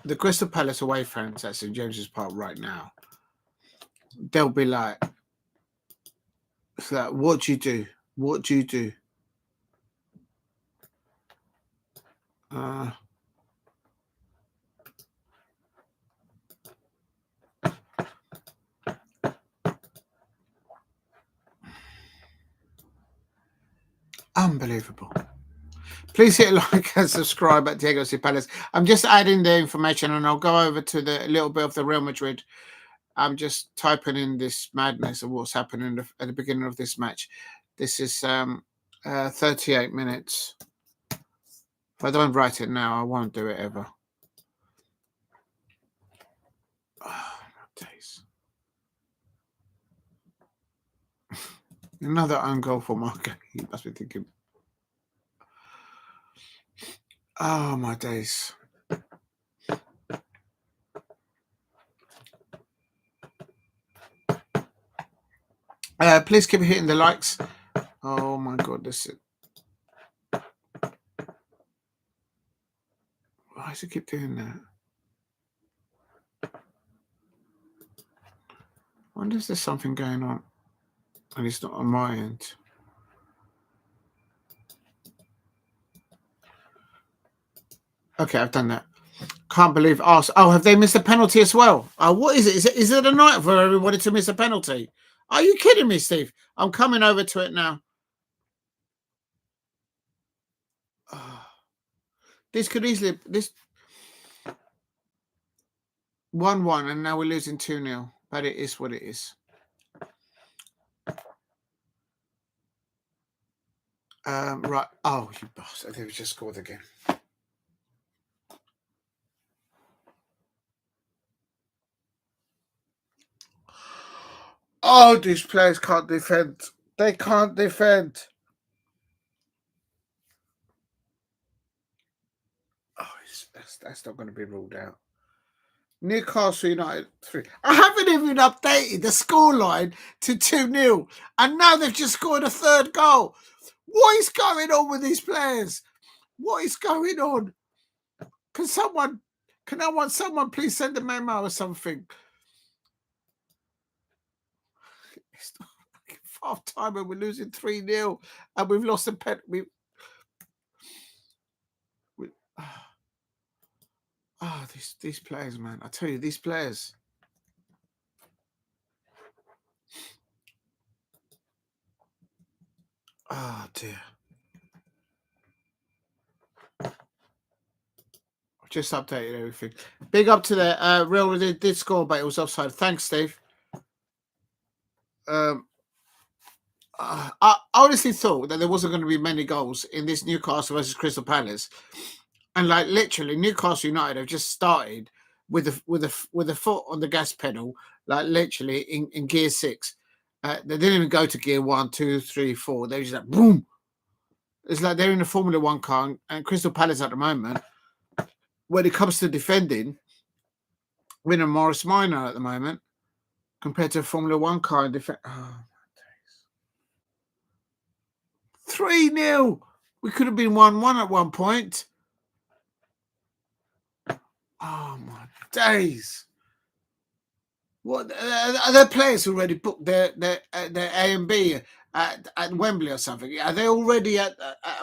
The Crystal Palace away fans at St James's Park right now, they'll be like, what do you do? What do you do? Unbelievable. Please hit like and subscribe at Diego C. Palace. I'm just adding the information and I'll go over to the little bit of the Real Madrid. I'm just typing in this madness of what's happening at the beginning of this match. This is 38 minutes. If I don't write it now, I won't do it ever. Oh, my days. Another own goal for Marco. He must be thinking, oh, my days. Please keep hitting the likes. Oh, my God. This is... Why does it keep doing that? I wonder if there's something going on and it's not on my end. Okay, I've done that. Can't believe us. Oh, have they missed a penalty as well? Oh, what is it? Is it a night for everybody to miss a penalty? Are you kidding me, Steve? I'm coming over to it now. Oh, this could easily... This 1-1 and now we're losing 2-0. But it is what it is. Right. Oh, you bastard. They've just scored again. Oh, these players can't defend. They can't defend. Oh, that's not going to be ruled out. Newcastle United 3. I haven't even updated the scoreline to 2-0. And now they've just scored a third goal. What is going on with these players? What is going on? Can I want someone please send a memo or something? It's not half time and we're losing 3-0 and we've lost a pen. These players, man. I tell you, these players. Oh dear. I've just updated everything. Big up to the Real Madrid did score, but it was offside. Thanks, Steve. I honestly thought that there wasn't going to be many goals in this Newcastle versus Crystal Palace, and like literally, Newcastle United have just started with a foot on the gas pedal, like literally in gear 6. They didn't even go to gear 1, 2, 3, 4. They were just like boom. It's like they're in a Formula 1 car, and Crystal Palace at the moment, when it comes to defending, we're in a Morris Minor at the moment compared to a Formula 1 car in defense. Oh, 3-0. We could have been 1-1 at one point. Oh my days! What are their players already booked their A and B at Wembley or something? Are they already at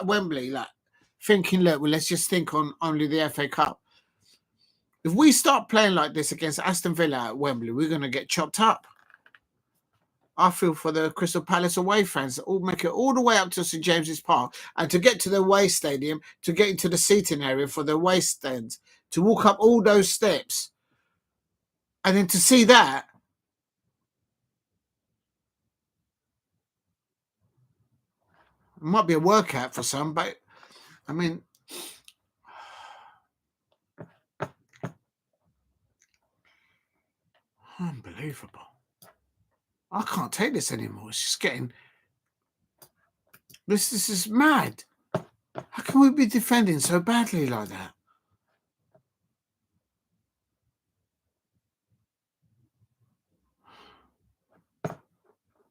Wembley, like thinking, look, well, let's just think on only the FA Cup? If we start playing like this against Aston Villa at Wembley, we're going to get chopped up. I feel for the Crystal Palace away fans that all make it all the way up to St James's Park and to get to the away stadium, to get into the seating area for the away stands, to walk up all those steps, and then to see that. It might be a workout for some, but I mean, unbelievable. I can't take this anymore. It's just getting... This is mad. How can we be defending so badly like that?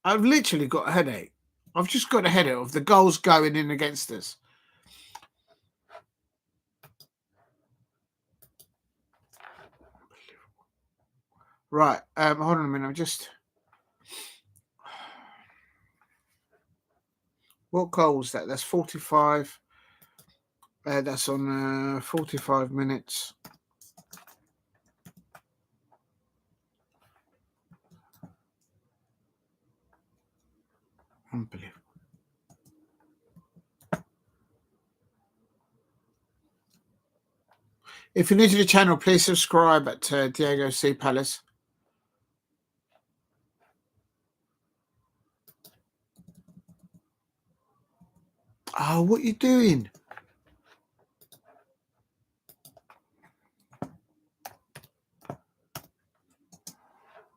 I've literally got a headache. I've just got a headache of the goals going in against us. Right. Hold on a minute. I'm just... What goals that? That's 45. That's on 45 minutes. Unbelievable. If you're new to the channel, please subscribe at Diego C. Palace. Oh, what are you doing?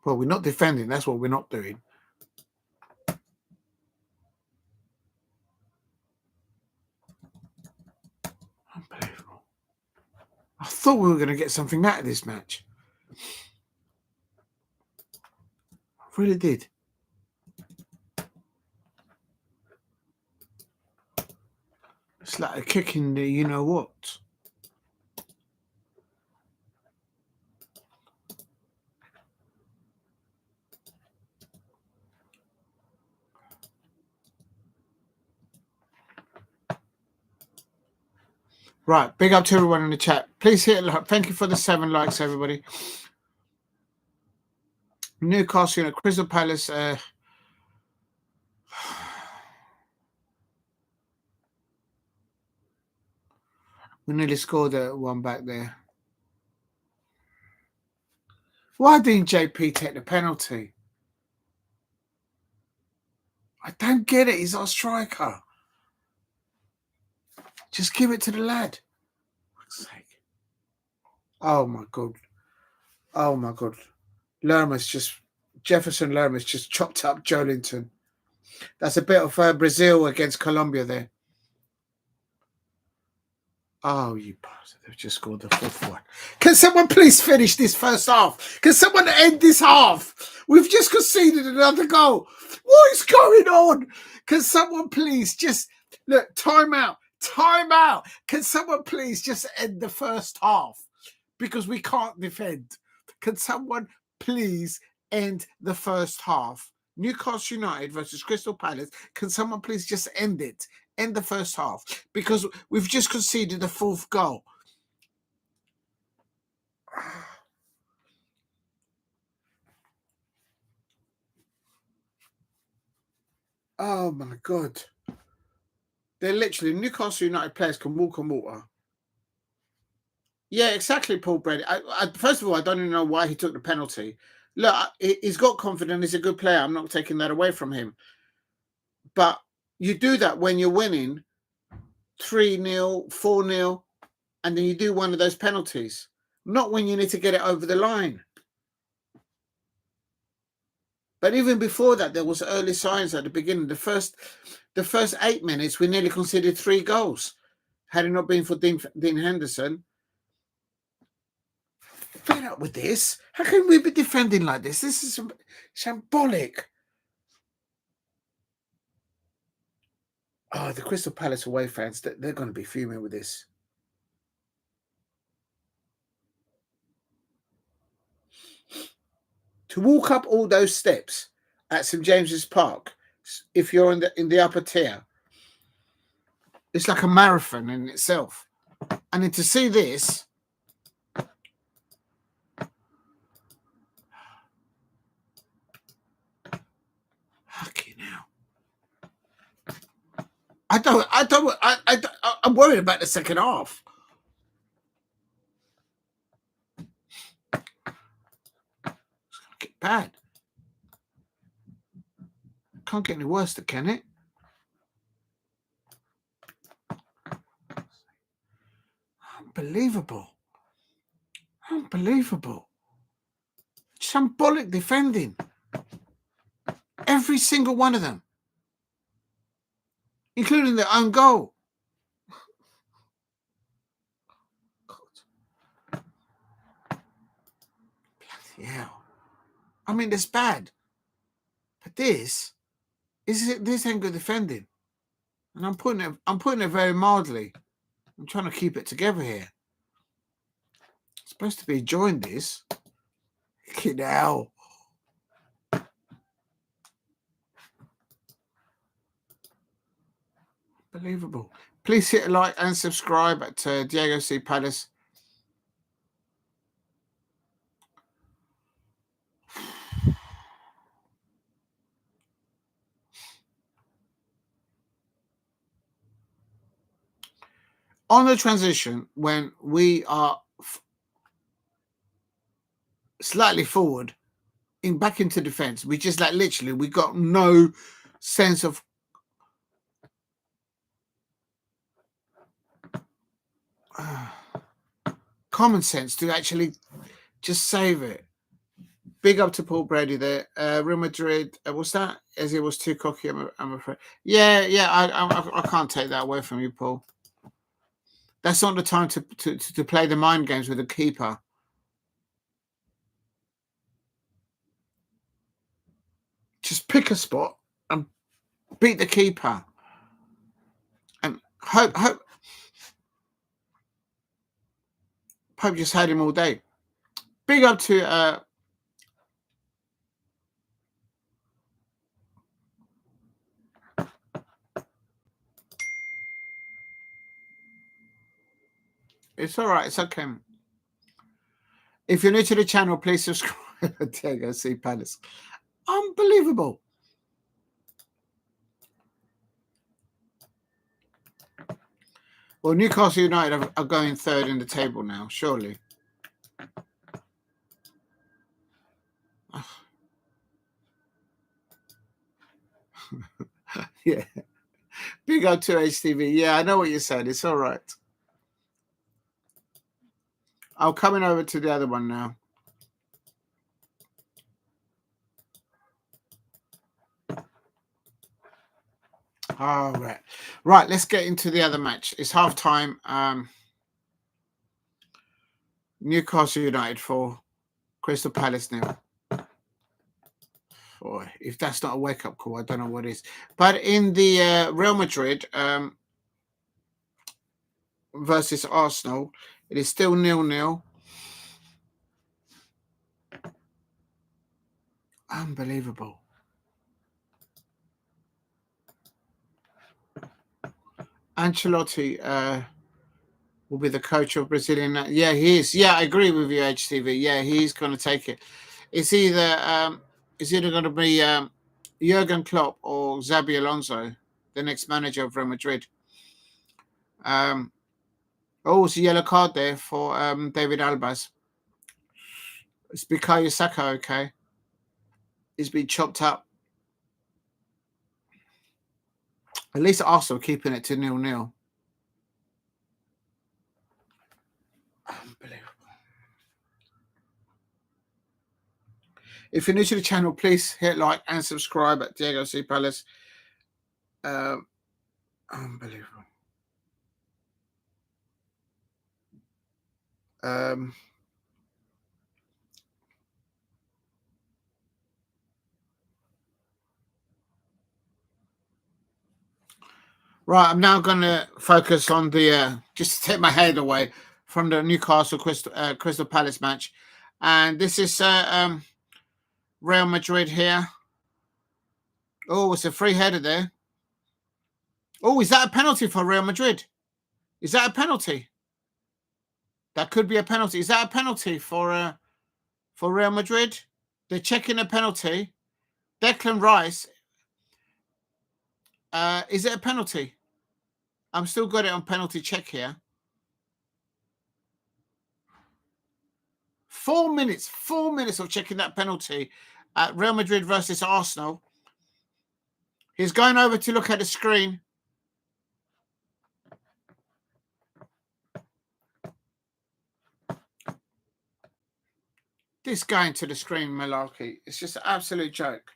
Well, we're not defending. That's what we're not doing. Unbelievable. I thought we were going to get something out of this match. I really did. It's like a kick in the you-know-what. Right, big up to everyone in the chat. Please hit like. Thank you for the 7 likes, everybody. Newcastle United, Crystal Palace. We nearly scored one back there. Why didn't JP take the penalty? I don't get it. He's our striker. Just give it to the lad. For fuck's sake. Oh my god. Oh my god. Jefferson Lerma's just chopped up Joelinton. That's a bit of Brazil against Colombia there. Oh, you bastard. They've just scored the 4th one. Can someone please finish this first half? Can someone end this half? We've just conceded another goal. What is going on? Can someone please just Look, time out. Time out. Can someone please just end the first half? Because we can't defend. Can someone please end the first half? Newcastle United versus Crystal Palace. Can someone please just end it? End the first half. Because we've just conceded the fourth goal. Oh my God. They're literally, Newcastle United players can walk on water. Yeah, exactly, Paul Brady. First of all, I don't even know why he took the penalty. Look, he's got confidence. He's a good player. I'm not taking that away from him. But you do that when you're winning 3-0, 4-0, and then you do one of those penalties. Not when you need to get it over the line. But even before that, there was early signs at the beginning. The first 8 minutes, we nearly conceded 3 goals. Had it not been for Dean Henderson. Fed up with this. How can we be defending like this? This is shambolic. Oh, the Crystal Palace away fans, they're going to be fuming with this. To walk up all those steps at St James's Park, if you're in the upper tier, it's like a marathon in itself. And then to see this, fucking hell. I'm worried about the second half. It's gonna get bad. Can't get any worse, can it? Unbelievable. Unbelievable. Shambolic defending. Every single one of them. Including their own goal. God. Bloody hell. I mean, it's bad. But this ain't good defending. And I'm putting it very mildly. I'm trying to keep it together here. It's supposed to be enjoying this. Fucking hell. Unbelievable. Please hit a like and subscribe at Diego C. Palace. On the transition, when we are slightly forward, back into defense, we just literally, we got no sense of common sense to actually just save it. Big up to Paul Brady there. Real Madrid, what's that? As he was too cocky, I'm afraid. Yeah, I can't take that away from you, Paul. That's not the time to play the mind games with the keeper. Just pick a spot and beat the keeper. And hope just had him all day. Big up to it's all right. It's okay. If you're new to the channel, please subscribe. Diego C. Palace. Unbelievable. Well, Newcastle United are going third in the table now, surely. Yeah. Big up to HTV. Yeah, I know what you said. It's all right. I'm coming over to the other one now. All right. Right, let's get into the other match. It's half time. Newcastle United 4, Crystal Palace 0. Boy, if that's not a wake-up call, I don't know what is. But in the Real Madrid versus Arsenal, it is still 0-0. Unbelievable. Ancelotti will be the coach of Brazilian. Yeah, he is. Yeah, I agree with you, HTV. Yeah, he's going to take it. It's either going to be Jurgen Klopp or Xabi Alonso, the next manager of Real Madrid. It's a yellow card there for David Albas. It's Bukayo Saka, okay. He's been chopped up. At least Arsenal keeping it to 0-0. Unbelievable. If you're new to the channel, please hit like and subscribe at Diego C. Palace. Unbelievable. Right, I'm now going to focus on the just to take my head away from the Newcastle Crystal Palace match, and this is Real Madrid here. Oh, it's a free header there. Oh, is that a penalty for Real Madrid? Is that a penalty? That could be a penalty. Is that a penalty for Real Madrid? They're checking a penalty. Declan Rice. Is it a penalty? I'm still got it on penalty check here. 4 minutes. 4 minutes of checking that penalty at Real Madrid versus Arsenal. He's going over to look at the screen. This going to the screen malarkey. It's just an absolute joke.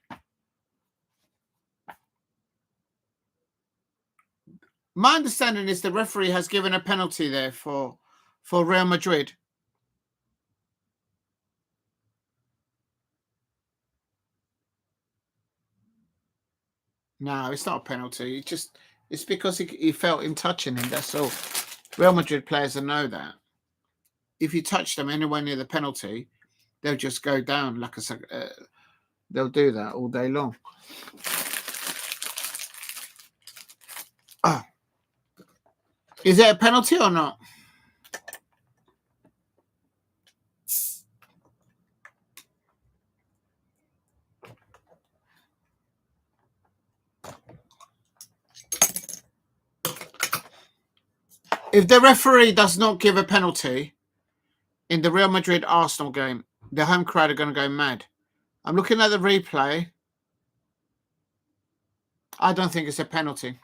My understanding is the referee has given a penalty there for Real Madrid. No, it's not a penalty. It's because he felt in touching him. That's all. Real Madrid players know that. If you touch them anywhere near the penalty, they'll just go down like a. They'll do that all day long. Oh. Is it a penalty or not? If the referee does not give a penalty in the Real Madrid-Arsenal game, the home crowd are going to go mad. I'm looking at the replay. I don't think it's a penalty.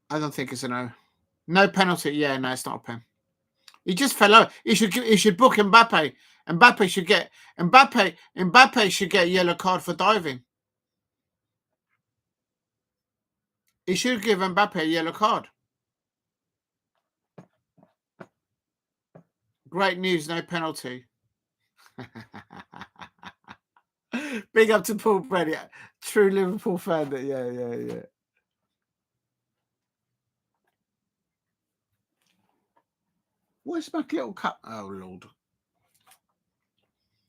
I don't think it's a no. No penalty. Yeah, no, it's not a pen. He just fell over. He should book Mbappe. Mbappe should get yellow card for diving. He should give Mbappe a yellow card. Great news, no penalty. Big up to Paul Brady, true Liverpool fan. Yeah. Where's my little cup? Oh, Lord.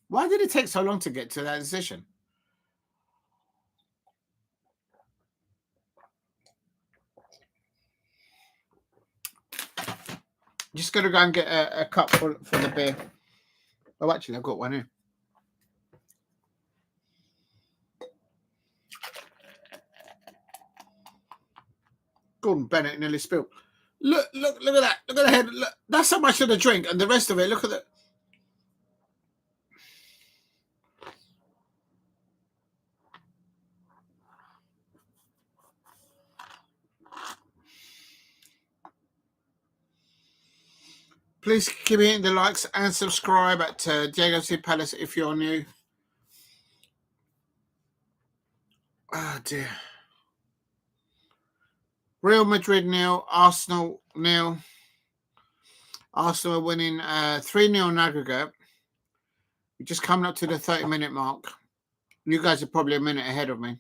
Why did it take so long to get to that decision? Just going to go and get a cup for the beer. Oh, actually, I've got one here. Gordon Bennett nearly spilled. Look at that. Look at the head. Look, that's how much of the drink, and the rest of it, look at that. Please keep hitting the likes and subscribe at Diego C. Palace if you're new. Oh, dear. Real Madrid 0, Arsenal 0. Arsenal are winning 3-0 in aggregate. We're just coming up to the 30-minute mark. You guys are probably a minute ahead of me.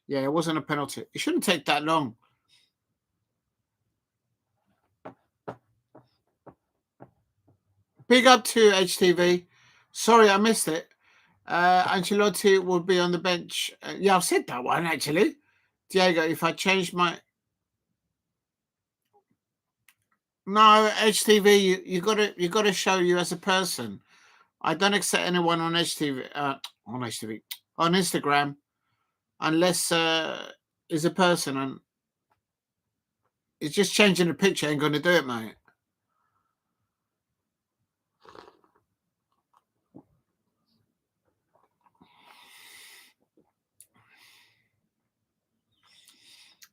Yeah, it wasn't a penalty. It shouldn't take that long. Big up to HTV. Sorry, I missed it. Ancelotti will be on the bench. Yeah, I've said that one actually. Diego, if I change my no HTV, you gotta show you as a person. I don't accept anyone on HTV on HTV on Instagram unless is a person, and it's just changing the picture ain't gonna do it, mate.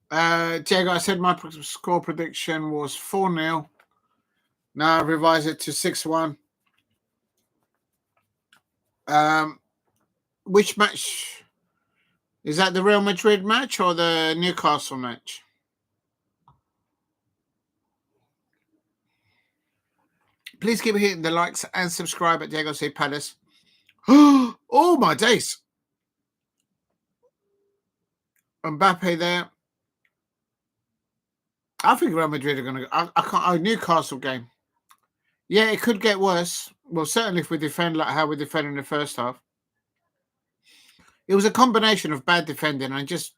Diego, I said my score prediction was 4-0. Now I revise it to 6-1. Which match is that? The Real Madrid match or the Newcastle match? Please keep hitting the likes and subscribe at Diego C. Palace. Oh my days. Mbappe there. I think Real Madrid are going to. I can't. Oh, Newcastle game. Yeah, it could get worse. Well, certainly if we defend like how we defended in the first half. It was a combination of bad defending and just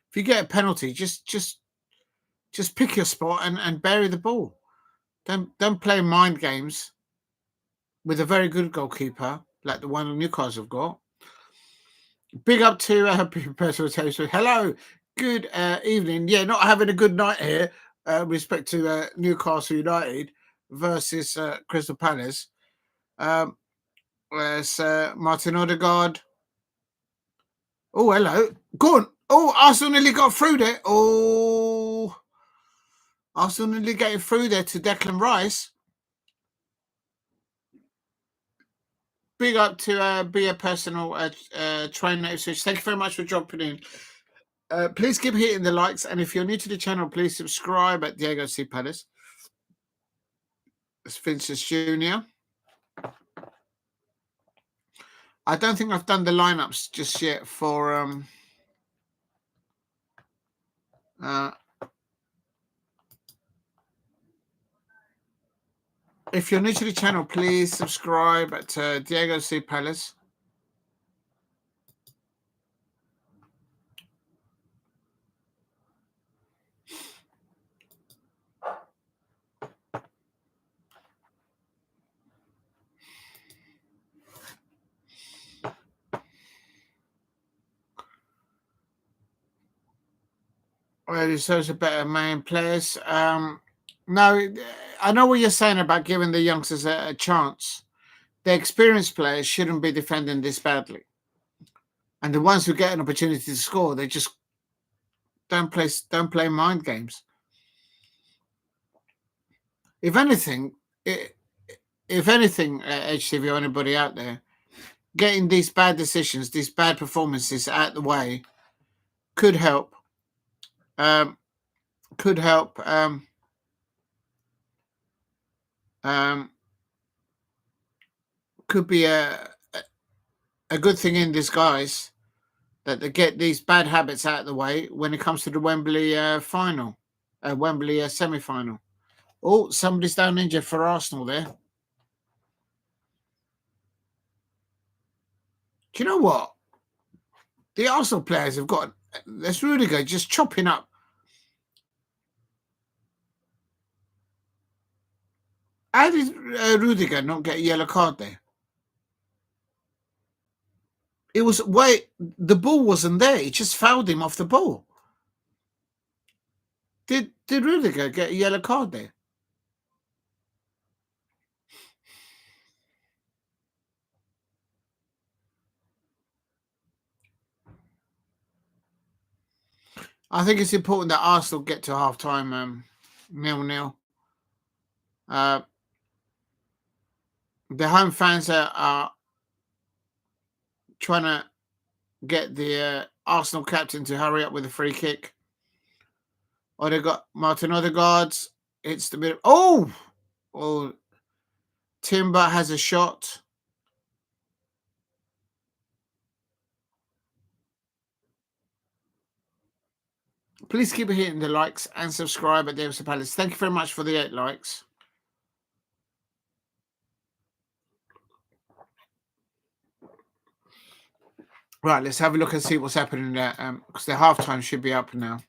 if you get a penalty, just pick your spot and bury the ball. Don't play mind games with a very good goalkeeper like the one Newcastle have got. Big up to personal taste. Hello, good evening. Yeah, not having a good night here. Respect to Newcastle United versus Crystal Palace. There's Martin Odegaard. Oh, hello. Go on. Oh, Arsenal nearly got through there. Oh, Arsenal nearly getting through there to Declan Rice. Big up to be a personal trainer. Thank you very much for dropping in. Please keep hitting the likes, and if you're new to the channel, please subscribe at Diego C. Palace. It's Vincent Jr. I don't think I've done the lineups just yet for if you're new to the channel, please subscribe at Diego C. Palace. Well, he shows a better main players. No, I know what you're saying about giving the youngsters a chance. The experienced players shouldn't be defending this badly, and the ones who get an opportunity to score, they just don't play mind games. If anything, HTV or anybody out there, getting these bad decisions, these bad performances out the way, could help. Could be a good thing in disguise that they get these bad habits out of the way when it comes to the Wembley final, Wembley semi-final. Oh, somebody's down injured for Arsenal there. Do you know what? The Arsenal players have got. There's Rudiger just chopping up. How did Rudiger not get a yellow card there? It was the ball wasn't there. He just fouled him off the ball. Did Rudiger get a yellow card there? I think it's important that Arsenal get to half-time 0-0. The home fans are trying to get the Arsenal captain to hurry up with a free kick. Or they got Martin Odegaard's. It's the middle. Oh, Timber has a shot. Please keep hitting the likes and subscribe at Davis Palace. Thank you very much for the 8 likes. Right, let's have a look and see what's happening there. Because the halftime should be up now.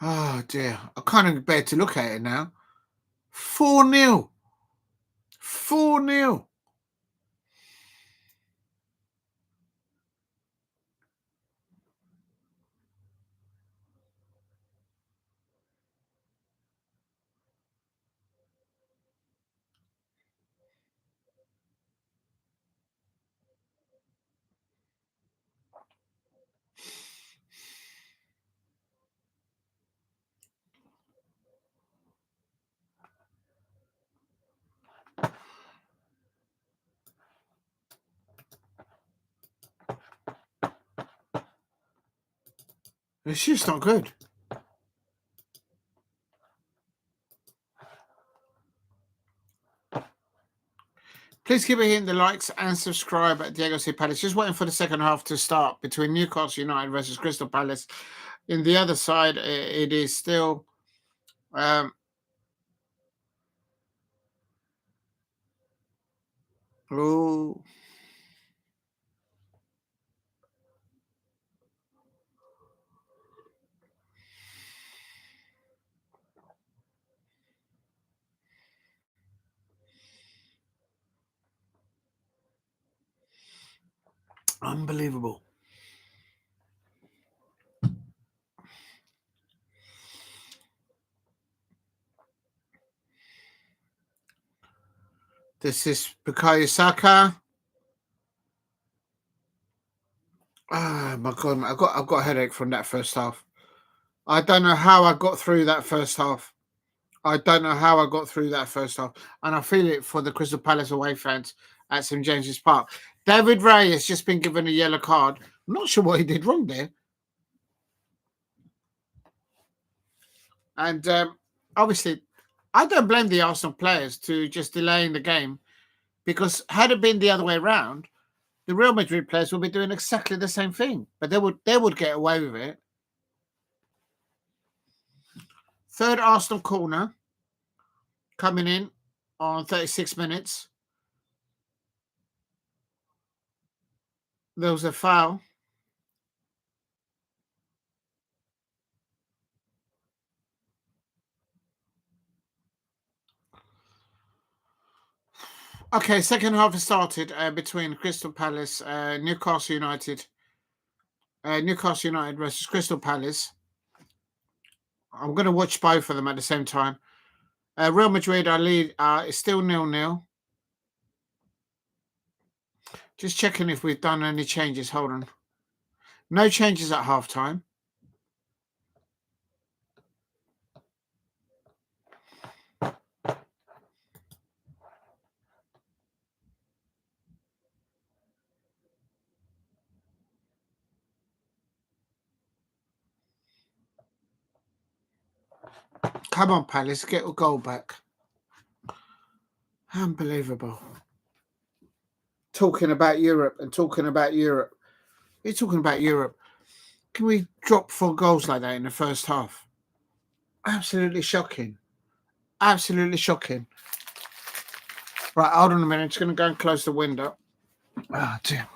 Oh dear, I can't even bear to look at it now. 4-0. 4-0. It's just not good. Please keep hitting the likes and subscribe at Diego C. Palace. Just waiting for the second half to start between Newcastle United versus Crystal Palace. In the other side, it is still oh, unbelievable. This is Bukayo Saka. Oh my god, I've got a headache from that first half. I don't know how I got through that first half. I don't know how I got through that first half. And I feel it for the Crystal Palace away fans at St James's Park. David Ray has just been given a yellow card. I'm not sure what he did wrong there. And obviously, I don't blame the Arsenal players to just delaying the game, because had it been the other way around, the Real Madrid players would be doing exactly the same thing, but they would get away with it. Third Arsenal corner coming in on 36 minutes. There was a foul. Okay, second half has started between Crystal Palace, Newcastle United. Newcastle United versus Crystal Palace. I'm going to watch both of them at the same time. Real Madrid are lead is still 0-0. Just checking if we've done any changes. Hold on. No changes at half time. Come on, Palace, get a goal back. Unbelievable. Talking about Europe and talking about Europe. You're talking about Europe. Can we drop 4 goals like that in the first half? Absolutely shocking. Absolutely shocking. Right, hold on a minute. I'm just going to go and close the window. Oh, dear.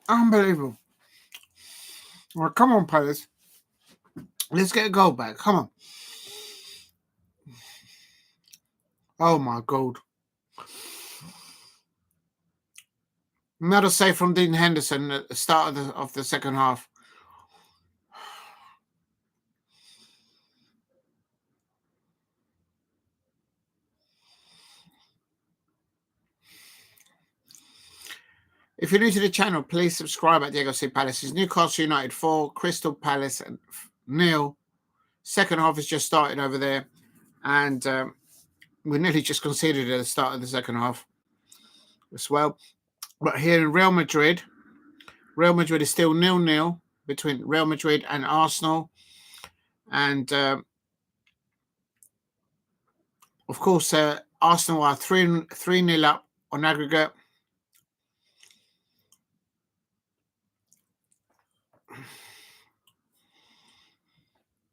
Unbelievable. Well, come on, Palace. Let's get a goal back. Come on. Oh, my God. Another save from Dean Henderson at the start of the second half. If you're new to the channel, please subscribe at Diego C. Palace's Newcastle United 4, Crystal Palace 0. Second half has just started over there, and we nearly just conceded at the start of the second half as well. But here in Real Madrid is still 0-0 between Real Madrid and Arsenal. And, of course, Arsenal are 3-0 up on aggregate.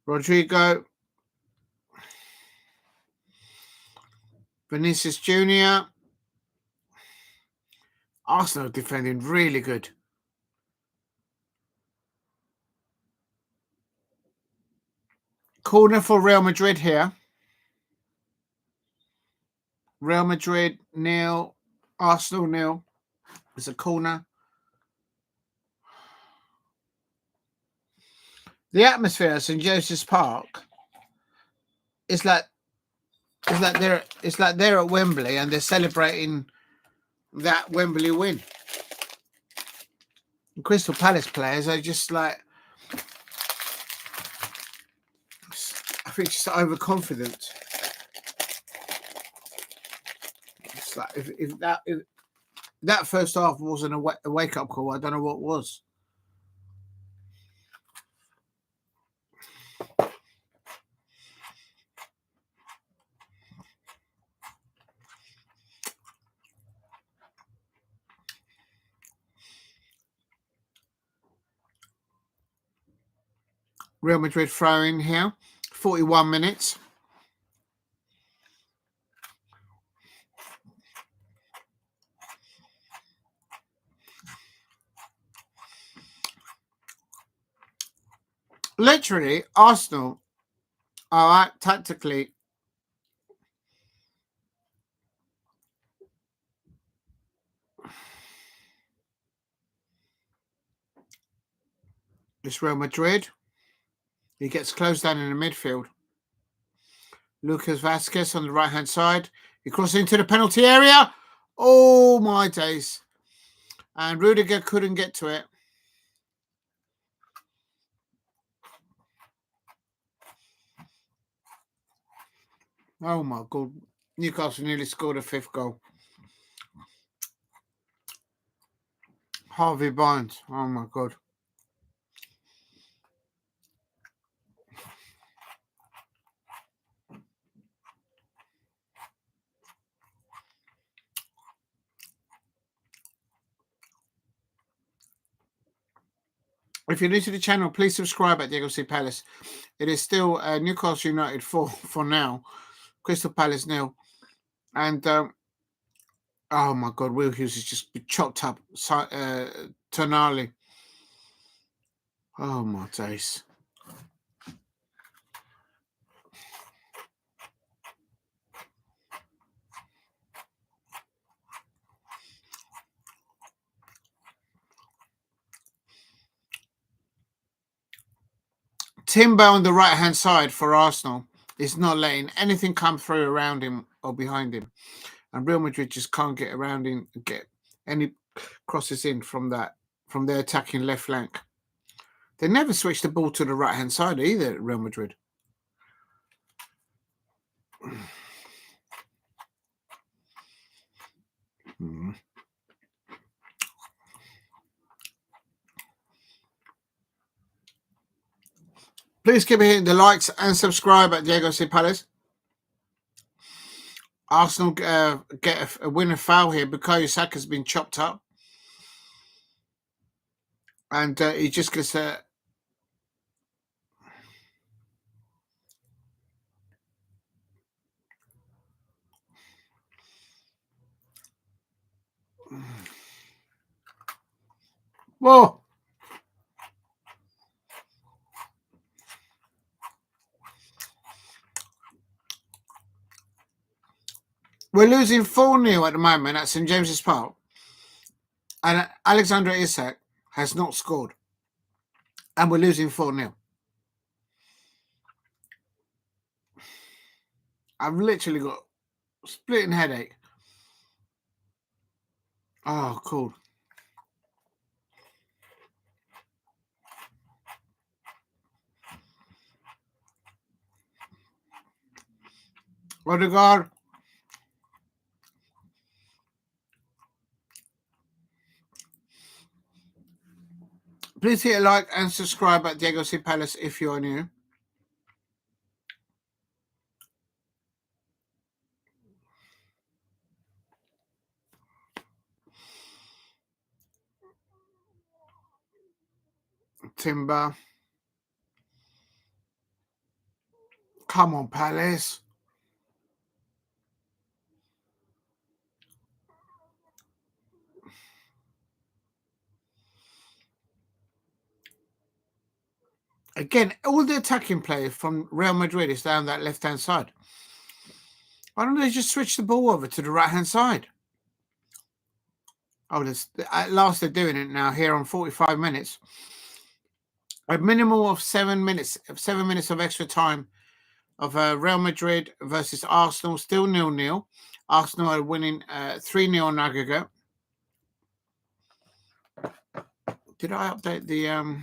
Rodrigo. Vinicius Jr. Arsenal defending really good. Corner for Real Madrid here. Real Madrid 0, Arsenal 0. It's a corner. The atmosphere at St Joseph's Park is like they're at Wembley and they're celebrating that Wembley win. The Crystal Palace players are just like, I think, just overconfident. It's like if that first half wasn't a wake up call, I don't know what was. Real Madrid throwing here, 41 minutes. Literally, Arsenal are tactically it's Real Madrid. He gets closed down in the midfield. Lucas Vazquez on the right-hand side. He crosses into the penalty area. Oh, my days. And Rudiger couldn't get to it. Oh, my God. Newcastle nearly scored a 5th goal. Harvey Barnes. Oh, my God. If you're new to the channel, please subscribe at Diego C. Palace. It is still Newcastle United 4 for now. Crystal Palace 0. And, oh, my God, Will Hughes has just been chopped up. Tonali. Oh, my days. Timber on the right-hand side for Arsenal is not letting anything come through around him or behind him. And Real Madrid just can't get around him, get any crosses in from their attacking left flank. They never switch the ball to the right-hand side either, Real Madrid. Please keep hitting the likes and subscribe at Diego C. Palace. Arsenal get a winner foul here. Bukayo Saka has been chopped up. And he just gets a... Whoa! We're losing 4-0 at the moment at St James's Park. And Alexander Isak has not scored. And we're losing 4-0. I've literally got a splitting headache. Oh, cool. Odegaard. Please hit a like and subscribe at Diego C. Palace if you are new. Timber. Come on, Palace. Again, all the attacking play from Real Madrid is down that left-hand side. Why don't they just switch the ball over to the right-hand side? Oh, at last they're doing it now here on 45 minutes. A minimum of 7 minutes of extra time of Real Madrid versus Arsenal, still 0-0. Arsenal are winning 3-0 on aggregate. Did I update the...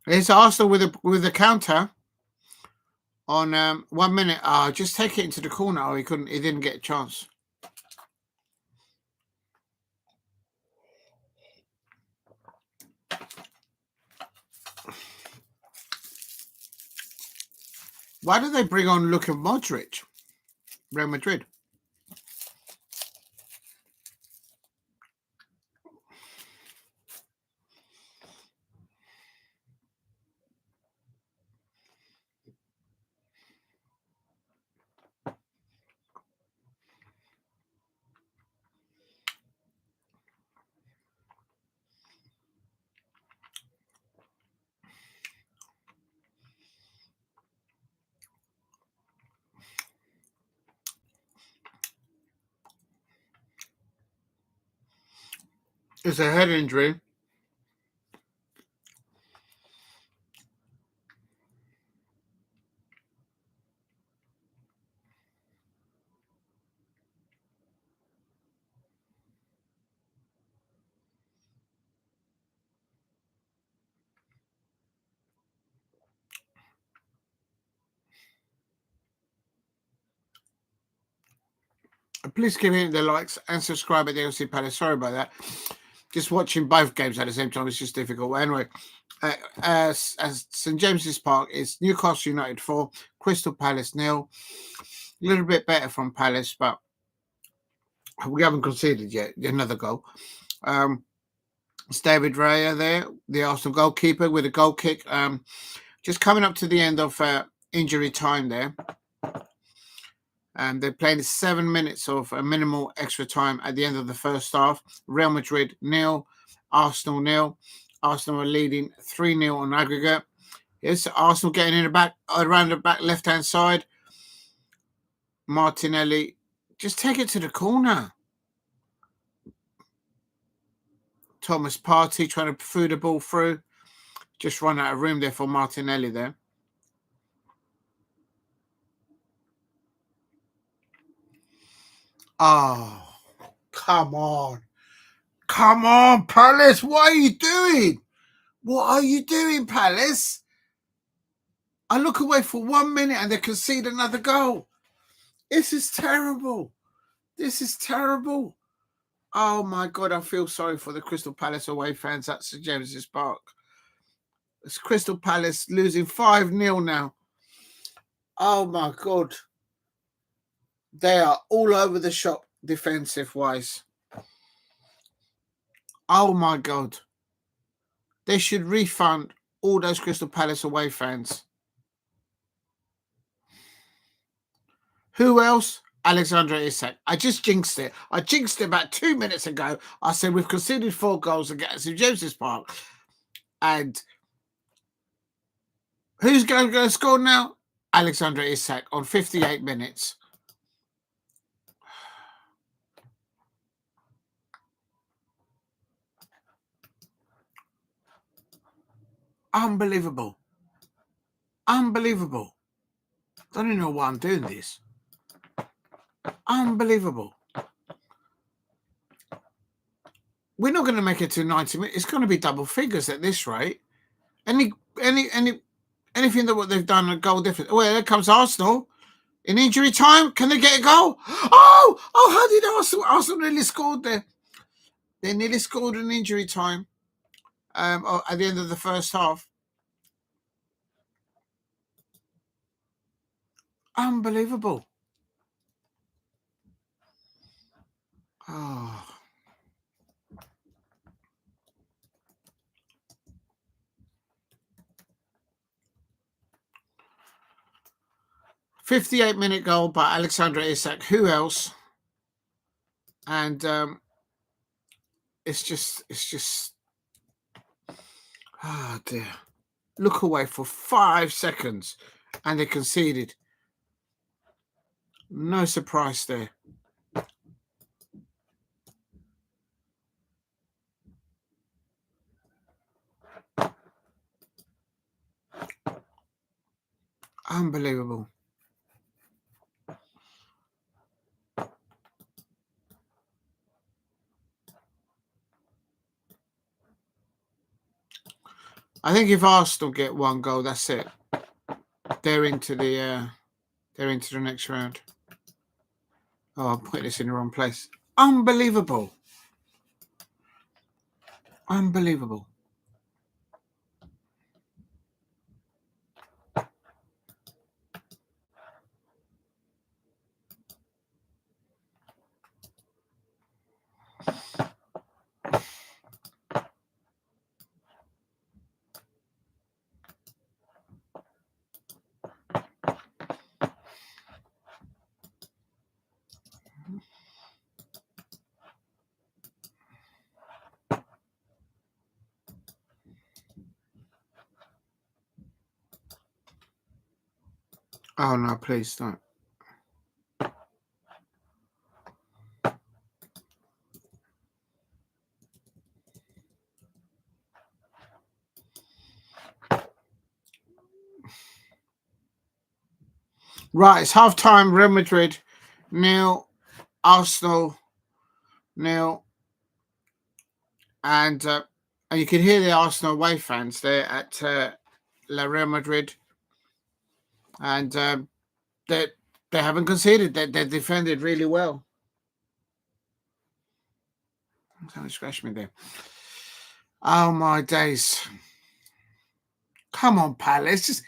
It's Arsenal with a counter on 1 minute. Just take it into the corner. Oh, he didn't get a chance. Why did they bring on Luka Modric? Real Madrid. It's a head injury. Please give me the likes and subscribe at the LC Palace. Sorry about that. Just watching both games at the same time is just difficult. Anyway, as St James's Park is Newcastle United 4, Crystal Palace 0. A little bit better from Palace, but we haven't conceded yet. Another goal. It's David Raya there, the Arsenal goalkeeper with a goal kick. Just coming up to the end of injury time there. They're playing 7 minutes of a minimal extra time at the end of the first half. Real Madrid 0, Arsenal 0. Arsenal are leading 3-0 on aggregate. Here's Arsenal getting in the back, around the back left-hand side. Martinelli, just take it to the corner. Thomas Partey trying to throw the ball through. Just run out of room there for Martinelli there. Oh, come on. Come on, Palace. What are you doing? What are you doing, Palace? I look away for 1 minute and they concede another goal. This is terrible. This is terrible. Oh, my God. I feel sorry for the Crystal Palace away fans at St James's Park. It's Crystal Palace losing 5-0 now. Oh, my God. They are all over the shop defensive-wise. Oh, my God. They should refund all those Crystal Palace away fans. Who else? Alexander Isak. I just jinxed it. I jinxed it about 2 minutes ago. I said we've conceded 4 goals against St James's Park. And who's going to score now? Alexander Isak on 58 minutes. Unbelievable. Unbelievable. I don't even know why I'm doing this. Unbelievable. We're not going to make it to 90 minutes. It's going to be double figures at this rate. Anything that what they've done a goal difference. Well, there comes Arsenal in injury time. Can they get a goal? Oh! How did Arsenal nearly scored there? They nearly scored in injury time. At the end of the first half. Unbelievable. Oh. "58-minute goal by Alexander Isak. Who else?" And it's just. Oh dear. Look away for 5 seconds, and they conceded. No surprise there. Unbelievable. I think if Arsenal get 1 goal, that's it. They're into the next round. Oh, I'm putting this in the wrong place. Unbelievable. Unbelievable. Oh no, please don't. Right, it's half time. Real Madrid 0, Arsenal 0, and you can hear the Arsenal away fans there at Real Madrid, and they haven't conceded. They defended really well. Somebody scratched me there. Oh my days! Come on, Palace, just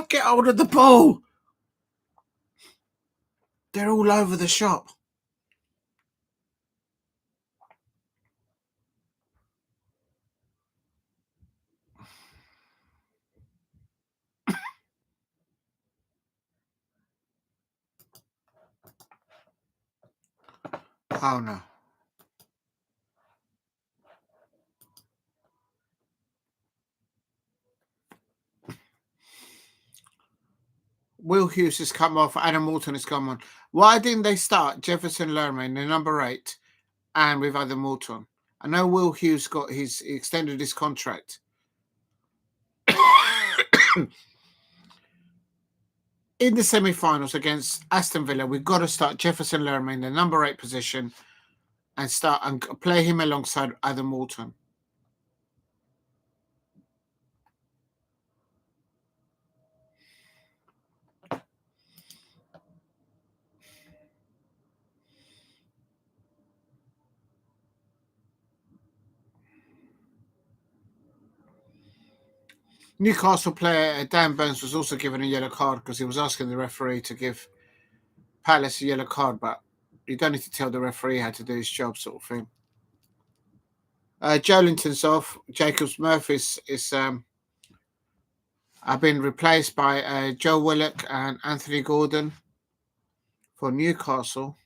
get hold of the ball. They're all over the shop. Oh no. Will Hughes has come off. Adam Moulton has come on. Why didn't they start Jefferson Lerman, the number 8, and with Adam Moulton? I know Will Hughes extended his contract. In the semi-finals against Aston Villa, we've got to start Jefferson Lerman in the number 8 position and start and play him alongside Adam Moulton. Newcastle player Dan Burns was also given a yellow card because he was asking the referee to give Palace a yellow card, but you don't need to tell the referee how to do his job, sort of thing. Joelinton's off. Jacobs Murphy's have been replaced by Joe Willock and Anthony Gordon for Newcastle.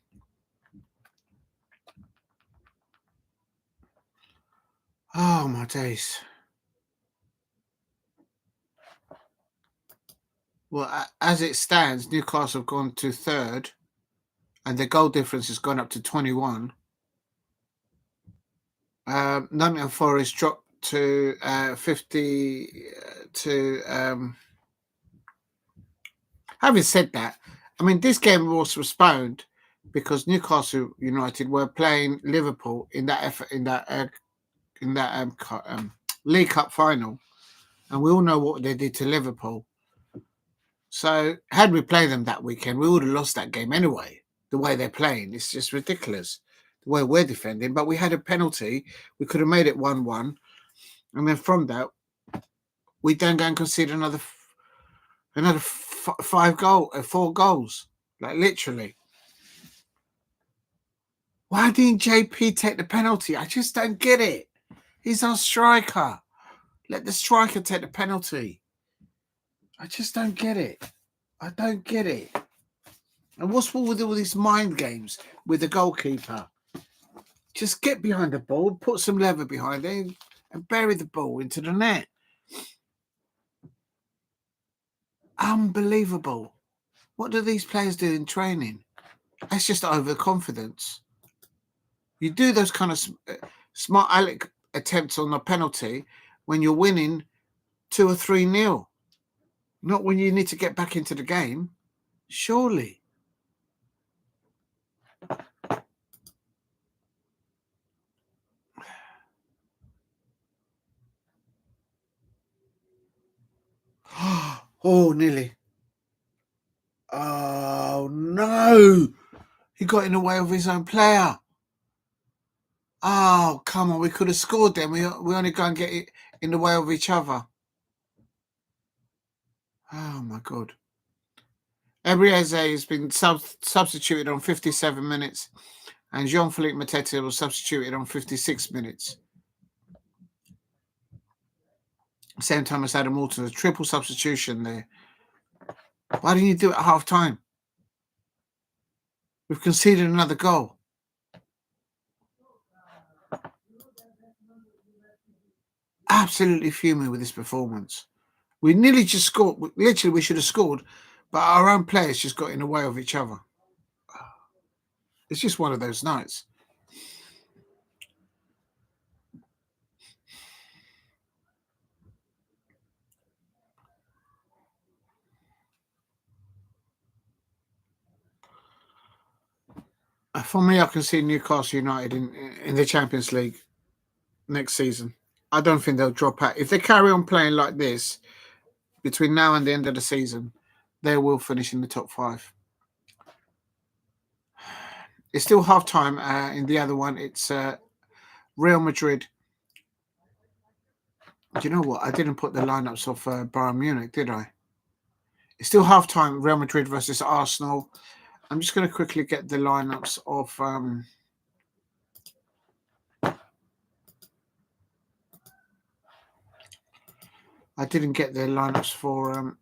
Oh my days. Well, as it stands, Newcastle have gone to 3rd, and the goal difference has gone up to 21. Nottingham Forest dropped to 50 to Having said that, I mean, this game was postponed because Newcastle United were playing Liverpool in that League Cup final, and we all know what they did to Liverpool. So had we played them that weekend, we would have lost that game anyway. The way they're playing, it's just ridiculous. The way we're defending, but we had a penalty. We could have made it 1-1, and then from that, we then go and concede another 4 goals, like literally. Why didn't JP take the penalty? I just don't get it. He's our striker. Let the striker take the penalty. I just don't get it. I don't get it. And what's wrong with all these mind games with the goalkeeper? Just get behind the ball, put some leather behind it, and bury the ball into the net. Unbelievable. What do these players do in training? That's just overconfidence. You do those kind of smart aleck attempts on a penalty when you're winning 2 or 3-0. Not when you need to get back into the game. Surely. Oh, nearly. Oh, no. He got in the way of his own player. Oh, come on. We could have scored then. We only go and get it in the way of each other. Oh, my God. Ebrieze has been substituted on 57 minutes, and Jean-Philippe Mateta was substituted on 56 minutes. Same time as Adam Alton, a triple substitution there. Why didn't you do it at half time? We've conceded another goal. Absolutely fuming with this performance. We nearly just scored. Literally, we should have scored, but our own players just got in the way of each other. It's just one of those nights. For me, I can see Newcastle United in the Champions League next season. I don't think they'll drop out. If they carry on playing like this between now and the end of the season, they will finish in the top 5. It's still half time in the other one. It's Real Madrid. Do you know what? I didn't put the lineups of Bayern Munich, did I? It's still half time. Real Madrid versus Arsenal. I'm just going to quickly get the lineups of. I didn't get the lineups for.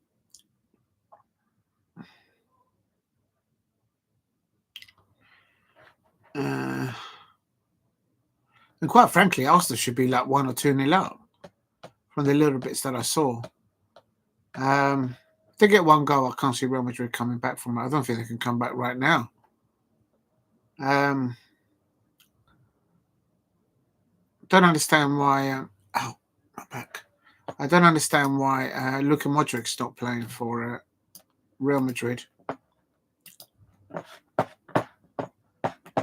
And quite frankly, Arsenal should be like 1 or 2-0 up from the little bits that I saw. If they get 1 goal, I can't see Real Madrid coming back from it. I don't think they can come back right now. Don't understand why. Oh, not back. I don't understand why Luka Modric's not playing for Real Madrid.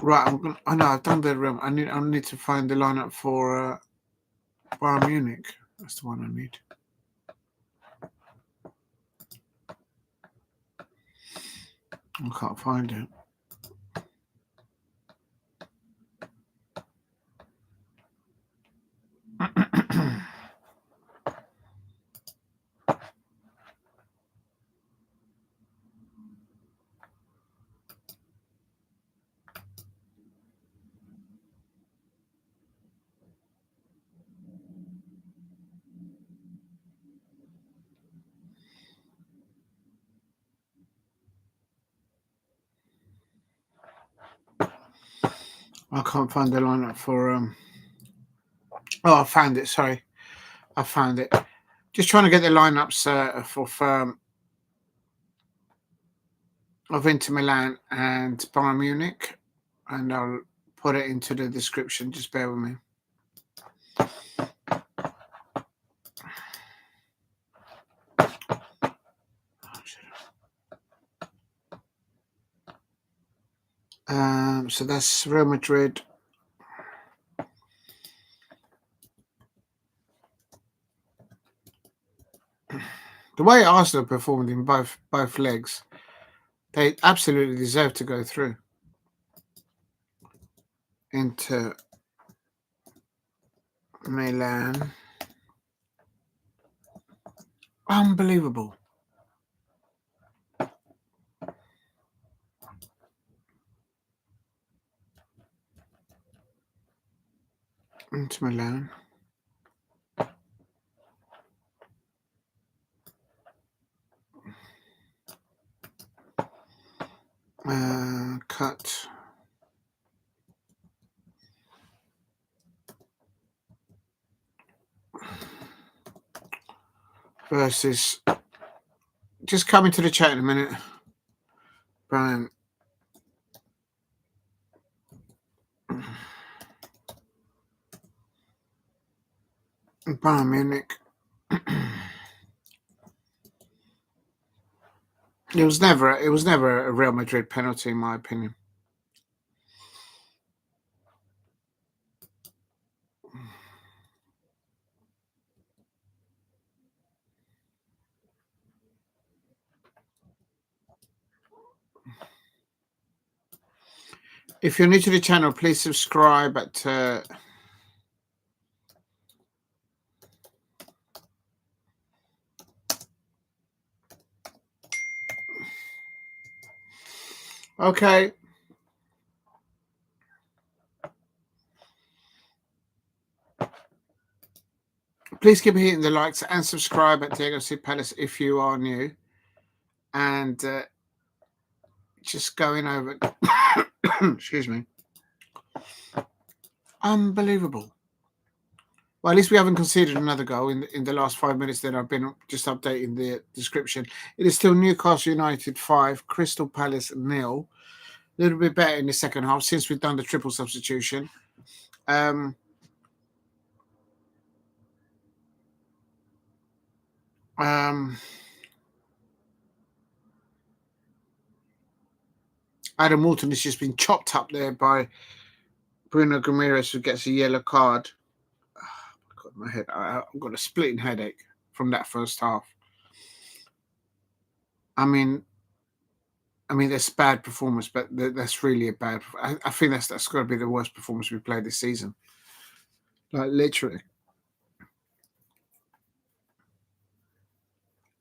Right, I know I've done the Real. I need to find the lineup for Bayern Munich. That's the one I need. I can't find it. I can't find the lineup for. Oh, I found it. Sorry, I found it. Just trying to get the lineups of Inter Milan and Bayern Munich, and I'll put it into the description. Just bear with me. So that's Real Madrid. The way Arsenal performed in both legs, they absolutely deserve to go through into Milan. Unbelievable. Into Milan. Cut. Versus. Just coming to the chat in a minute. Brian. Bayern Munich. It was never a Real Madrid penalty, in my opinion. If you're new to the channel, please subscribe at okay. Please keep hitting the likes and subscribe at Diego C. Palace if you are new. And just going over. Excuse me. Unbelievable. Well, at least we haven't conceded another goal in the last 5 minutes that I've been just updating the description. It is still Newcastle United 5, Crystal Palace 0. A little bit better in the second half since we've done the triple substitution. Adam Walton has just been chopped up there by Bruno Guimaraes, who gets a yellow card. Oh, God, my head. I've got a splitting headache from that first half. I mean, that's bad performance, but that's really a bad. I think that's got to be the worst performance we've played this season. Like literally.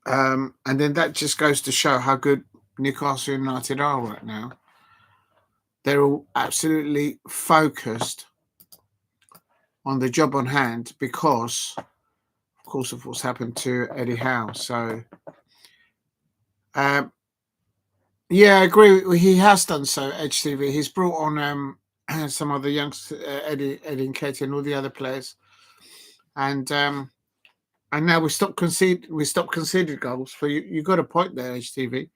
And then that just goes to show how good Newcastle United are right now. They're all absolutely focused on the job on hand because, of course, of what's happened to Eddie Howe. So, yeah, I agree. He has done so. HTV. He's brought on some of the youngsters, Eddie and Katie, and all the other players, and now we stopped conceded goals. For you, you got a point there, HTV.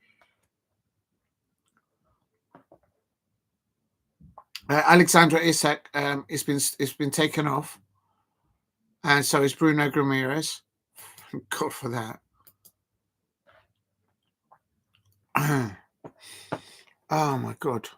Alexandra Isak, it's been taken off, and so is Bruno Guimaraes. Thank God for that. Oh my God.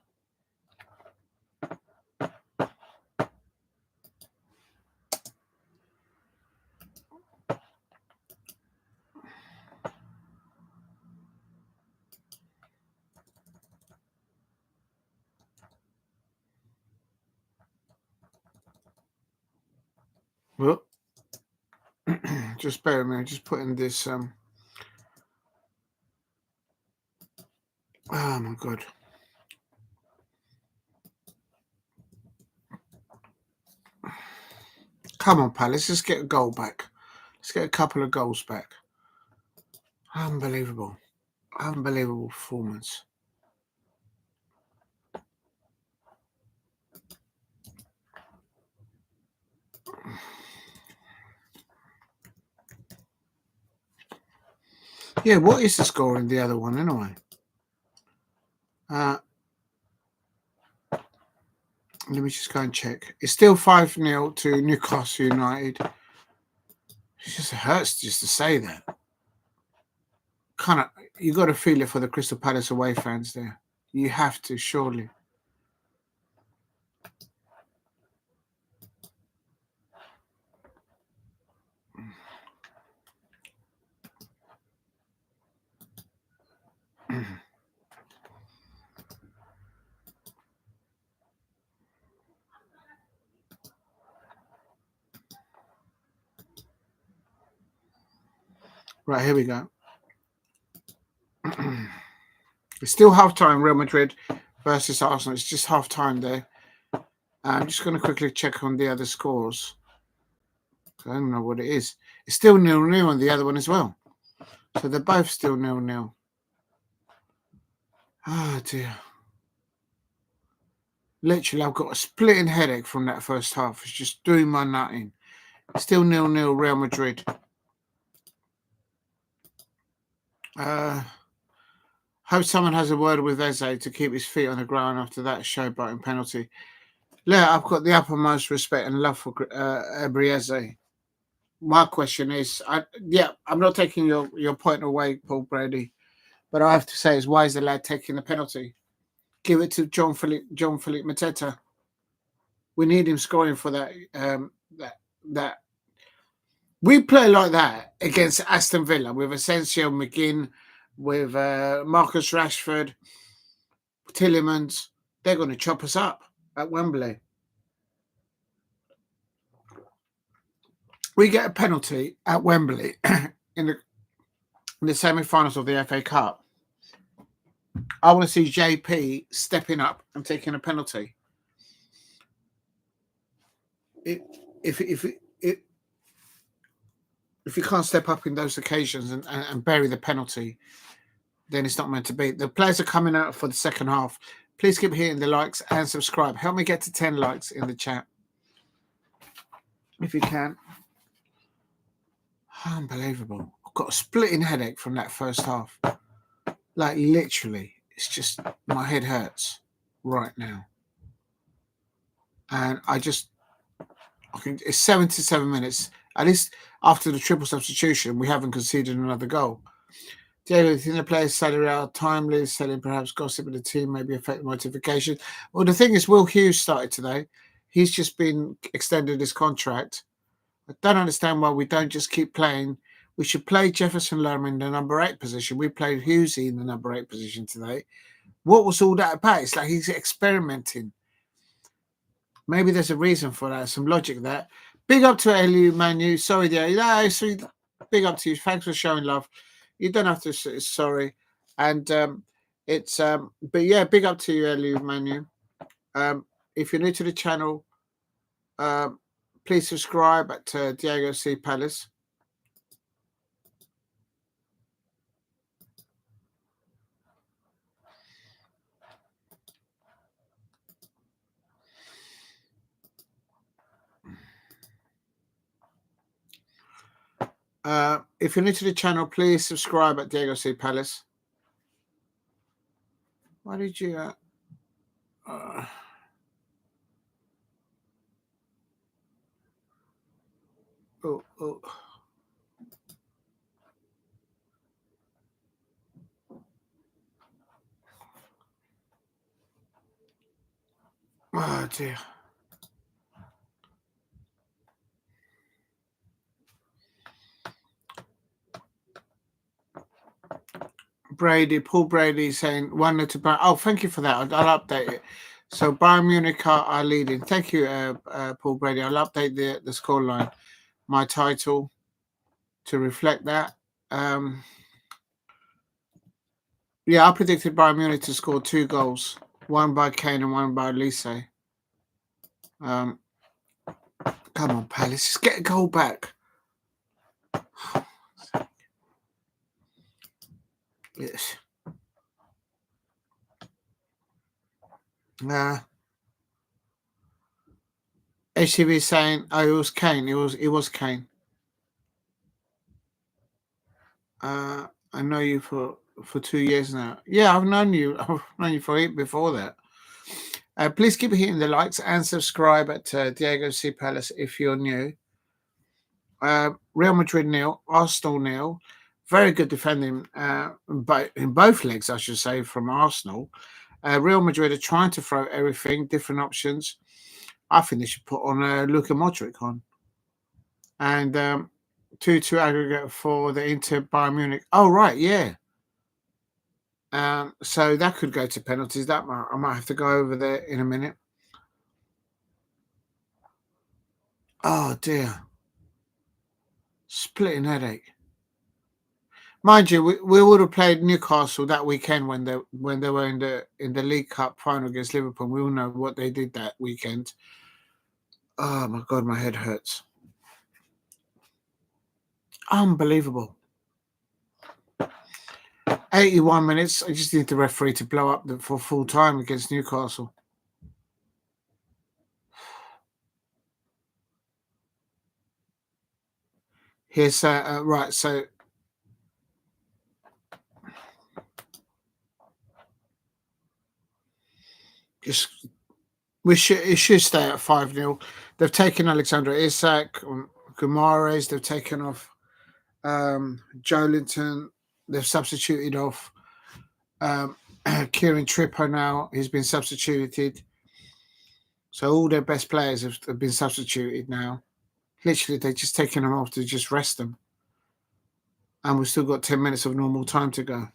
Well, just bear with me. I'm just putting this. Oh my God. Come on, Palace. Let's get a goal back. Let's get a couple of goals back. Unbelievable. Unbelievable performance. Yeah, what is the score in the other one anyway? Let me just go and check. It's still 5-0 to Newcastle United. It just hurts just to say that. You got to feel it for the Crystal Palace away fans there. You have to, surely. Right, here we go. It's still half-time, Real Madrid versus Arsenal. It's just half-time there. I'm just going to quickly check on the other scores. I don't know what it is. It's still 0-0 on the other one as well. So they're both still 0-0. Oh, dear. Literally, I've got a splitting headache from that first half. It's just doing my nutting. Still 0-0 Real Madrid. Hope someone has a word with Eze to keep his feet on the ground after that showboating penalty. Yeah, I've got the uppermost respect and love for Eze. My question is, I'm not taking your point away, Paul Brady, but I have to say is, why is the lad taking the penalty? Give it to John Philippe Mateta. We need him scoring for that. That we play like that against Aston Villa with Asensio, McGinn, with Marcus Rashford, Tillemans. They're going to chop us up at Wembley. We get a penalty at Wembley in the semi-finals of the FA Cup. I want to see JP stepping up and taking a penalty. If you can't step up in those occasions and bury the penalty, then it's not meant to be. The players are coming out for the second half. Please keep hitting the likes and subscribe. Help me get to 10 likes in the chat, if you can. Unbelievable. I've got a splitting headache from that first half. Like, literally, it's just, my head hurts right now. And it's 77 minutes. At least after the triple substitution, we haven't conceded another goal. Diego, you think the players' salary are timely, selling perhaps gossip of the team, maybe affect motivation? Well, the thing is, Will Hughes started today. He's just been extended his contract. I don't understand why we don't just keep playing. We should play Jefferson Lerma in the number 8 position. We played Hughesy in the number 8 position today. What was all that about? It's like he's experimenting. Maybe there's a reason for that, some logic there. Big up to Elu Manu. Sorry, dear. No, sorry. Big up to you. Thanks for showing love. You don't have to say sorry. And but yeah, big up to you, Elu Manu. If you're new to the channel, please subscribe at Diego C. Palace. If you're new to the channel, please subscribe at Diego C. Palace. Why did you... oh, oh. Oh, dear. Paul Brady saying 1-0 to Bayern. Oh, thank you for that. I'll update it. So Bayern Munich are leading. Thank you, Paul Brady. I'll update the scoreline, my title, to reflect that. Yeah, I predicted Bayern Munich to score 2 goals, one by Kane and one by Lise. Come on, Palace, just get a goal back. Yes. HTV saying, oh, it was Kane. It was Kane. I know you for 2 years now. Yeah, I've known you. I've known you for before that. Please keep hitting the likes and subscribe at Diego C. Palace if you're new. Real Madrid 0, Arsenal 0. Very good defending in both legs, I should say, from Arsenal. Real Madrid are trying to throw everything, different options. I think they should put on Luka Modric on. And 2-2 aggregate for the Inter Bayern Munich. Oh, right, yeah. So that could go to penalties. I might have to go over there in a minute. Oh, dear. Splitting headache. Mind you, we would have played Newcastle that weekend when they were in the League Cup final against Liverpool. We all know what they did that weekend. Oh my God, my head hurts. Unbelievable. 81 minutes. I just need the referee to blow up for full time against Newcastle. Here's right. So just it should stay at 5-0. They've taken Alexander Isak, Guimaraes. They've taken off Joelinton. They've substituted off Kieran Trippier now. He's been substituted. So all their best players have been substituted now. Literally, they're just taking them off to just rest them. And we've still got 10 minutes of normal time to go.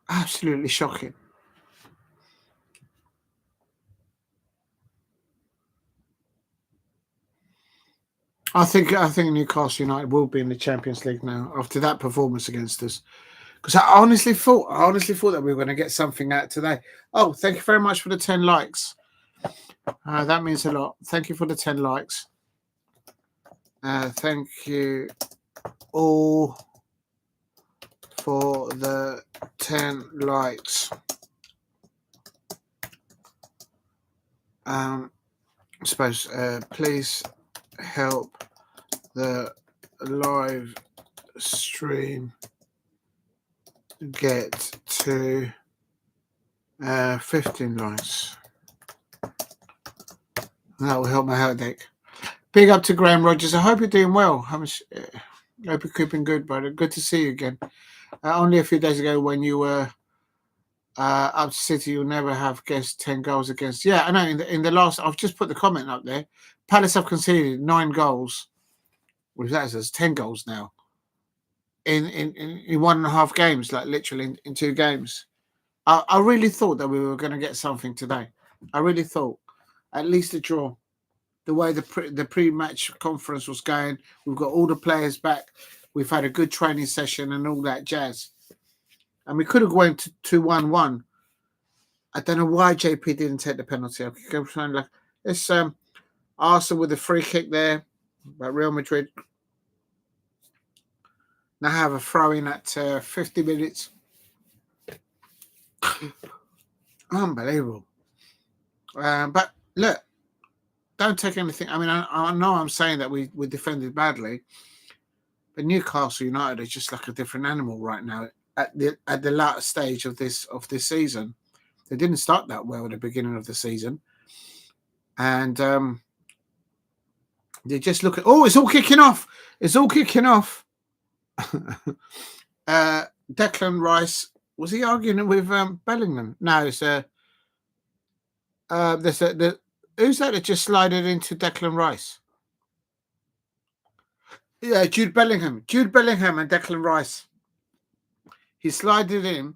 Absolutely shocking. I think Newcastle United will be in the Champions League now after that performance against us. Because I honestly thought that we were going to get something out today. Oh, thank you very much for the 10 likes. That means a lot. Thank you for the 10 likes. Thank you all for the 10 likes. I suppose please help the live stream get to 15 likes. That will help my headache. Big up to Graham Rogers. I hope you're doing well. I hope you're keeping good, brother. Good to see you again. Only a few days ago when you were up to City, you'll never have guessed 10 goals against. Yeah, I know. In the last, I've just put the comment up there. Palace have conceded 9 goals. With that says 10 goals now. In 1.5 games, like literally in 2 games. I really thought that we were going to get something today. I really thought. At least a draw. The way the pre-match conference was going, we've got all the players back. We've had a good training session and all that jazz. And we could have gone to 2-1-1. I don't know why JP didn't take the penalty. I keep saying like it's Arsenal with the free kick there, but Real Madrid now have a throw in at 50 minutes. Unbelievable. But look, don't take anything. I mean, I know I'm saying that we defended badly, but Newcastle United is just like a different animal right now at the latter stage of this season. They didn't start that well at the beginning of the season, and they just look at. Oh, it's all kicking off! It's all kicking off. Declan Rice, was he arguing with Bellingham? No, it's who's that just slided into Declan Rice? Yeah, Jude Bellingham and Declan Rice. He slided in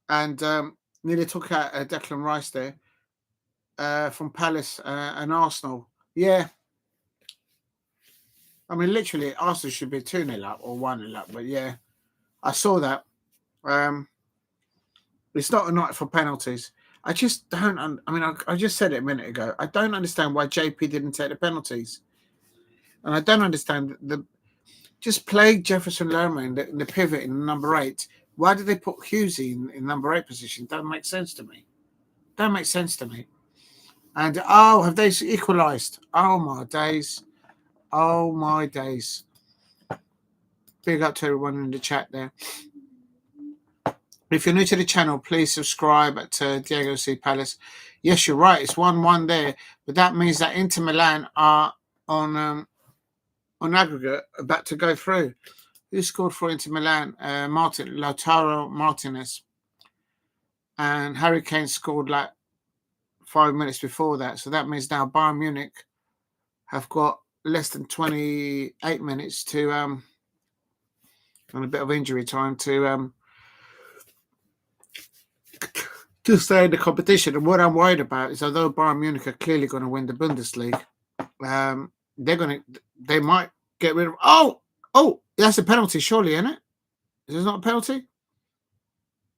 and nearly took out Declan Rice there from Palace and Arsenal. Yeah. I mean, literally, Arsenal should be 2-0 up or 1-0 up, but yeah, I saw that. It's not a night for penalties. I just don't. I mean, I just said it a minute ago. I don't understand why JP didn't take the penalties, and I don't understand just play Jefferson Lerma in the pivot in number 8. Why did they put Hughesy in number 8 position? Don't make sense to me. And have they equalised? Oh my days! Big up to everyone in the chat there. If you're new to the channel, please subscribe to Diego C. Palace. Yes, you're right. It's 1-1 there, but that means that Inter Milan are on aggregate about to go through. Who scored for Inter Milan? Lautaro Martinez. And Harry Kane scored like 5 minutes before that. So that means now Bayern Munich have got less than 28 minutes to on a bit of injury time to stay in the competition. And what I'm worried about is, although Bayern Munich are clearly going to win the Bundesliga, They might get rid of. Oh, that's a penalty, surely, isn't it? Is it not a penalty?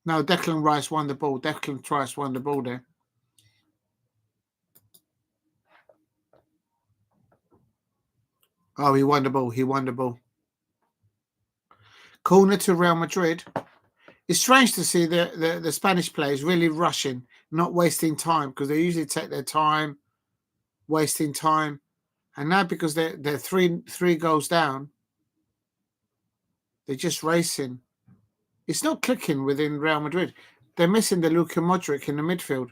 No, Declan Rice won the ball. Declan Rice won the ball there. Oh, he won the ball. He won the ball. Corner to Real Madrid. It's strange to see the Spanish players really rushing, not wasting time, because they usually take their time, wasting time. And now because they're three goals down, they're just racing. It's not clicking within Real Madrid. They're missing the Luka Modric in the midfield.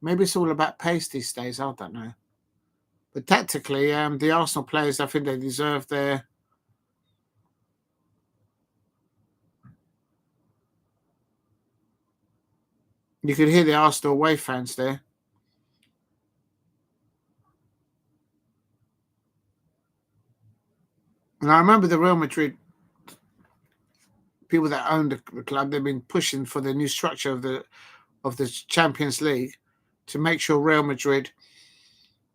Maybe it's all about pace these days. I don't know. But tactically, the Arsenal players, I think they deserve their. You could hear the Arsenal away fans there. And I remember the Real Madrid people that own the club. They've been pushing for the new structure of the Champions League to make sure Real Madrid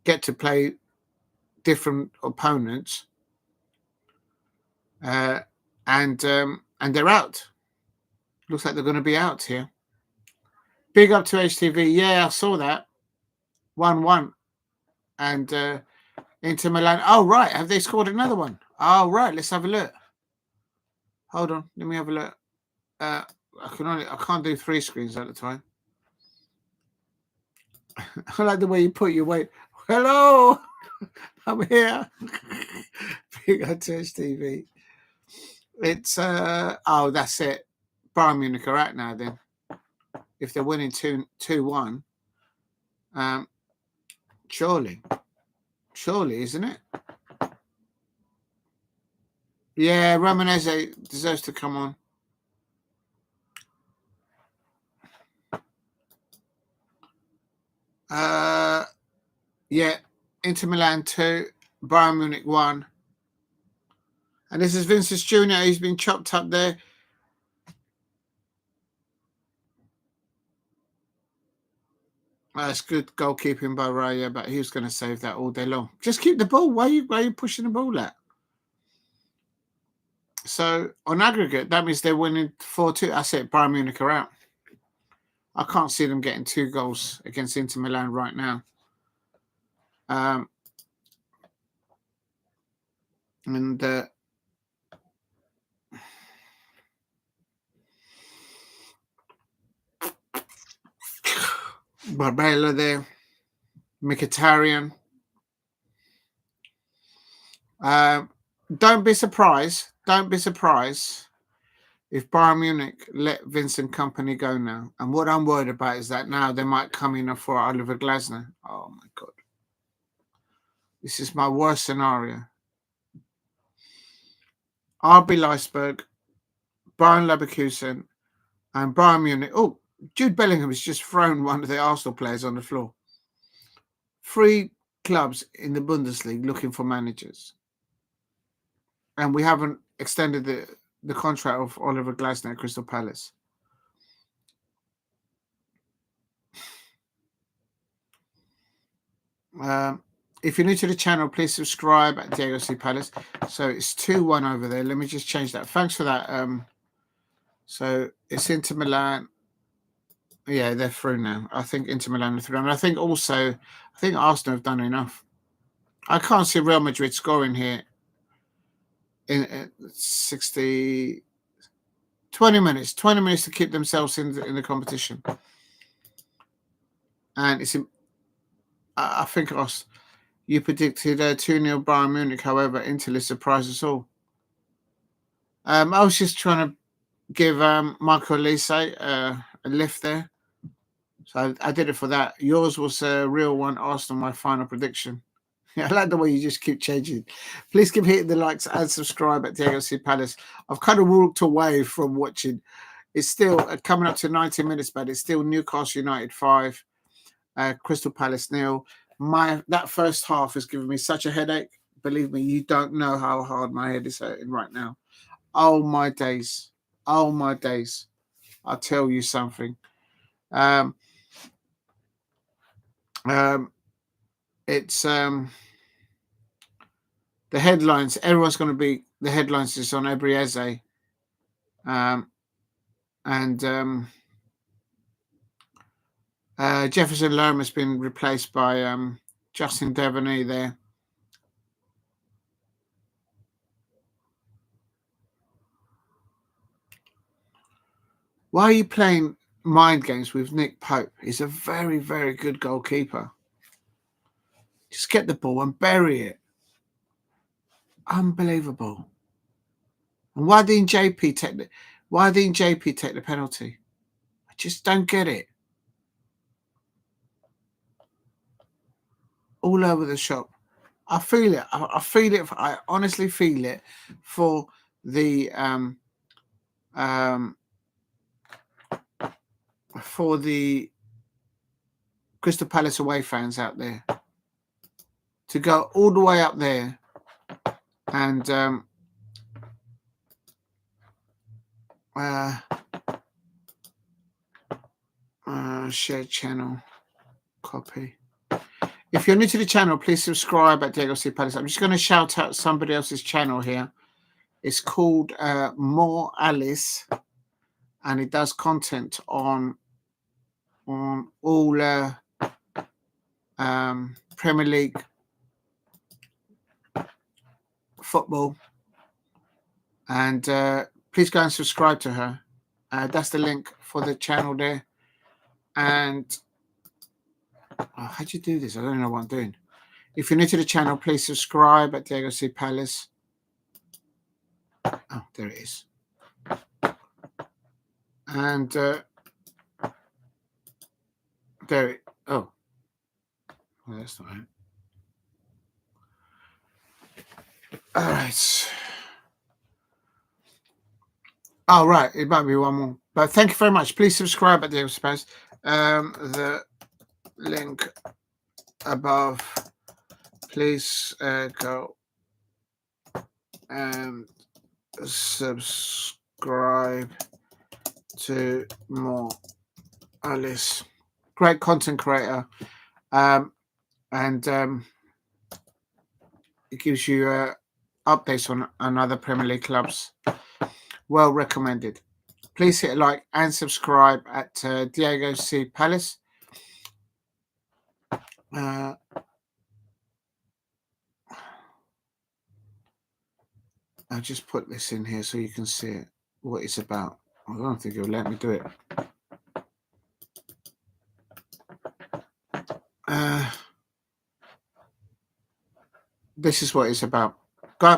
get to play different opponents, and they're out. Looks like they're going to be out here. Big up to HTV. Yeah, I saw that. 1-1. And Inter Milan. Oh, right. Have they scored another one? Oh, right. Let's have a look. Hold on. Let me have a look. I can't do 3 screens at a time. I like the way you put your weight. Hello. I'm here. Big up to HTV. It's oh, that's it. Bayern Munich are out now then. If they're winning 2-1, surely, isn't it? Yeah, Ramonese deserves to come on. Yeah, Inter Milan 2, Bayern Munich 1. And this is Vinicius Jr. He's been chopped up there. That's good goalkeeping by Raya, but he was going to save that all day long. Just keep the ball. Why are you pushing the ball at? So on aggregate, that means they're winning 4-2. That's it. Bayern Munich are out. I can't see them getting 2 goals against Inter Milan right now. And Barbella there, Mkhitaryan. Don't be surprised. Don't be surprised if Bayern Munich let Vincent Kompany go now. And what I'm worried about is that now they might come in for Oliver Glasner. Oh my God. This is my worst scenario. RB Leipzig, Bayern Leverkusen, and Bayern Munich. Oh, Jude Bellingham has just thrown one of the Arsenal players on the floor. 3 clubs in the Bundesliga looking for managers. And we haven't extended the contract of Oliver Glasner at Crystal Palace. If you're new to the channel, please subscribe at Diego C. Palace. So it's 2-1 over there. Let me just change that. Thanks for that. So it's Inter Milan. Yeah, they're through now. I think Inter Milan are through. And I think Arsenal have done enough. I can't see Real Madrid scoring here in 20 minutes to keep themselves in the competition. And I think you predicted 2-0 Bayern Munich. However, Inter surprised us all. I was just trying to give Marco Lise a lift there. So I did it for that. Yours was a real one. Arsenal, my final prediction. Yeah, I like the way you just keep changing. Please keep hitting the likes and subscribe at Diego C. Palace. I've kind of walked away from watching. It's still coming up to 90 minutes, but it's still Newcastle United 5, Crystal Palace 0. That first half has given me such a headache. Believe me, you don't know how hard my head is hurting right now. Oh my days. Oh my days. I'll tell you something. It's the headlines. Everyone's going to be the headlines is on Ebrieze, and Jefferson Lerma has been replaced by Justin Devaney there. Why are you playing mind games with Nick Pope? He's a very, very good goalkeeper. Just get the ball and bury it. Unbelievable. And why didn't JP take the penalty? I just don't get it. All over the shop. I feel it. I feel it. I honestly feel it for the Crystal Palace away fans out there to go all the way up there and share channel, copy. If you're new to the channel, please subscribe at Diego C. Palace. I'm just going to shout out somebody else's channel here. It's called More Alice, and it does content on all Premier League football. And please go and subscribe to her. That's the link for the channel there. And how do you do this? I don't know what I'm doing. If you're new to the channel, please subscribe at Diego C. Palace. Oh, there it is. And there it. Oh, well, that's not it. All right. Oh, right. It might be one more. But thank you very much. Please subscribe at Diego C. Palace. The link above. Please go and subscribe to More Alice. Great content creator. And it gives you updates on other Premier League clubs. Well recommended. Please hit a like and subscribe at Diego C. Palace. I'll just put this in here so you can see it, what it's about. I don't think it'll let me do it. This is what it's about.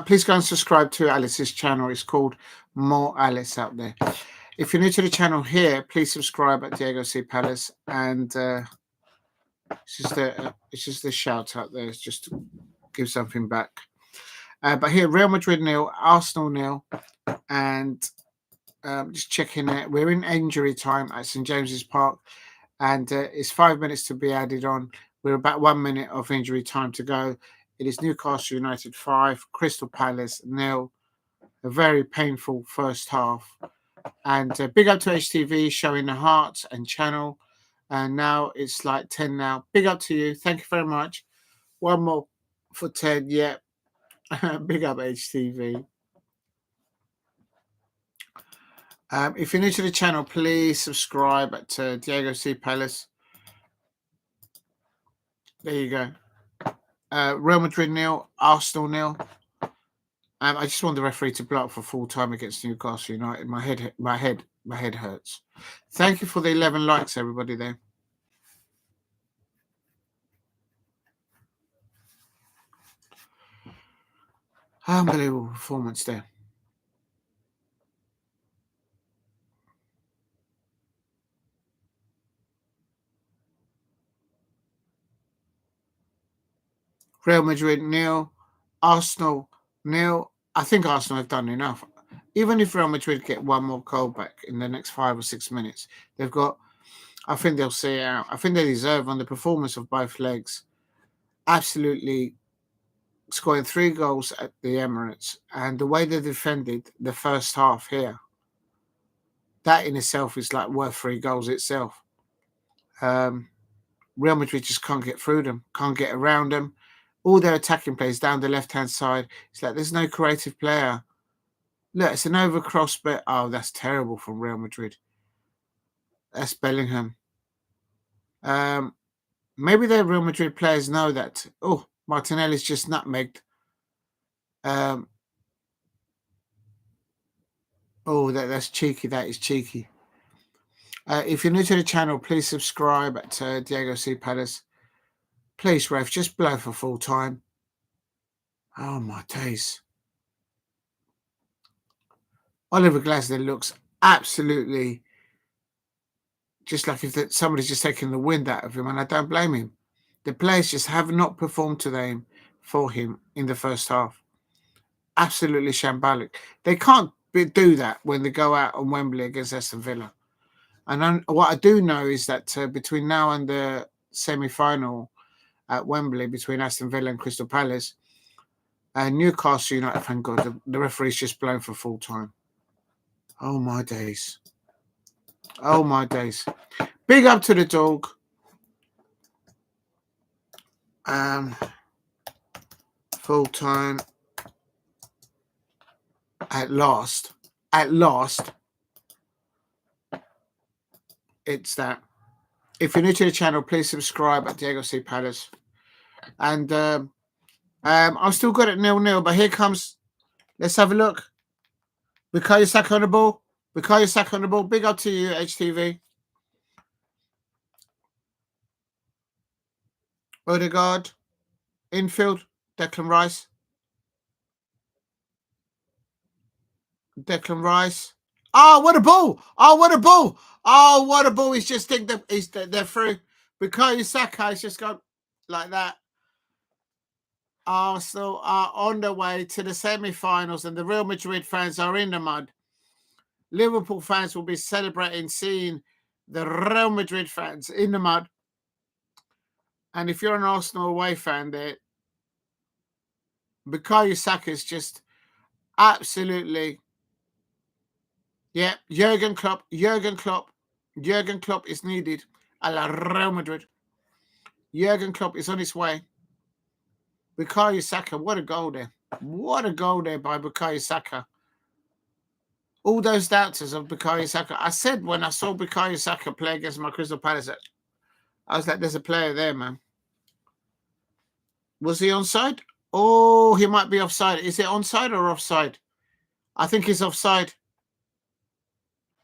Please go and subscribe to Alice's channel. It's called More Alice out there. If you're new to the channel here, please subscribe at Diego C. Palace. And it's just a shout out there. It's just to give something back. But here, Real Madrid 0, Arsenal 0, and just checking it. We're in injury time at St James's Park, and it's 5 minutes to be added on. We're about 1 minute of injury time to go. It is Newcastle United 5, Crystal Palace 0. A very painful first half. And big up to HTV showing the hearts and channel. And now it's like 10 now. Big up to you. Thank you very much. One more for 10. Yeah. Big up HTV. If you're new to the channel, please subscribe at Diego C. Palace. There you go. Real Madrid 0, Arsenal 0. I just want the referee to block for full time against Newcastle United. My head hurts. Thank you for the 11 likes, everybody there. Unbelievable performance there. Real Madrid 0, Arsenal 0. I think Arsenal have done enough. Even if Real Madrid get one more goal back in the next 5 or 6 minutes, they've got. I think they'll see out. I think they deserve on the performance of both legs. Absolutely scoring 3 goals at the Emirates, and the way they defended the first half here. That in itself is like worth 3 goals itself. Real Madrid just can't get through them, can't get around them. All their attacking players down the left-hand side. It's like there's no creative player. Look, it's an overcross, but oh, that's terrible from Real Madrid. That's Bellingham. Maybe the Real Madrid players know that. Oh, Martinelli's just nutmegged. Oh, that's cheeky. That is cheeky. If you're new to the channel, please subscribe at Diego C. Palace. Please, ref, just blow for full time. Oh, my days. Oliver Glasner looks absolutely just like if somebody's just taking the wind out of him, and I don't blame him. The players just have not performed for him in the first half. Absolutely shambolic. They can't do that when they go out on Wembley against Aston Villa. And what I do know is that between now and the semi-final at Wembley between Aston Villa and Crystal Palace, Newcastle United, thank God, the referee's just blown for full time. Oh, my days. Oh, my days. Big up to the dog. Full time. At last. It's that. If you're new to the channel, please subscribe at Diego C. Palace. And I'm still good at 0-0, but here comes. Let's have a look. Bukayo Saka on the ball. Bukayo Saka on the ball. Big up to you, HTV. Odegaard. Infield. Declan Rice. Oh, what a ball! Oh, what a ball! Oh, what a ball! He's just think that they're through. Bukayo Saka has just gone like that. Arsenal are on the way to the semi-finals, and the Real Madrid fans are in the mud. Liverpool fans will be celebrating seeing the Real Madrid fans in the mud. And if you're an Arsenal away fan, there, Bukayo Saka is just absolutely, yeah. Jurgen Klopp is needed a la Real Madrid. Jurgen Klopp is on his way. Bukayo Saka, what a goal there! What a goal there by Bukayo Saka. All those doubters of Bukayo Saka. I said when I saw Bukayo Saka play against my Crystal Palace, I was like, there's a player there, man. Was he onside? Oh, he might be offside. Is it onside or offside? I think he's offside.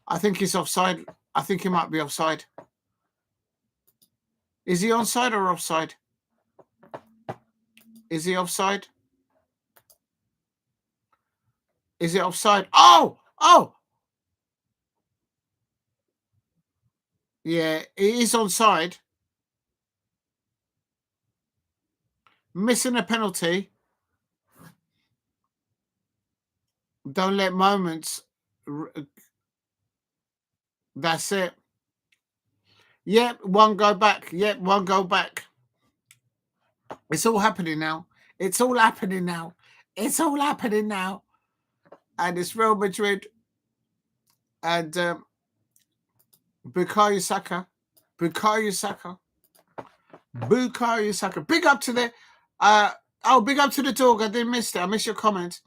I think he might be offside. Is he onside or offside? Is he offside? Is it offside? Oh! Yeah, he is onside. Missing a penalty. Don't let moments. That's it. Yep, one go back. It's all happening now. And it's Real Madrid and Bukayo Saka. Big up to the big up to the dog. I didn't miss it. I missed your comment.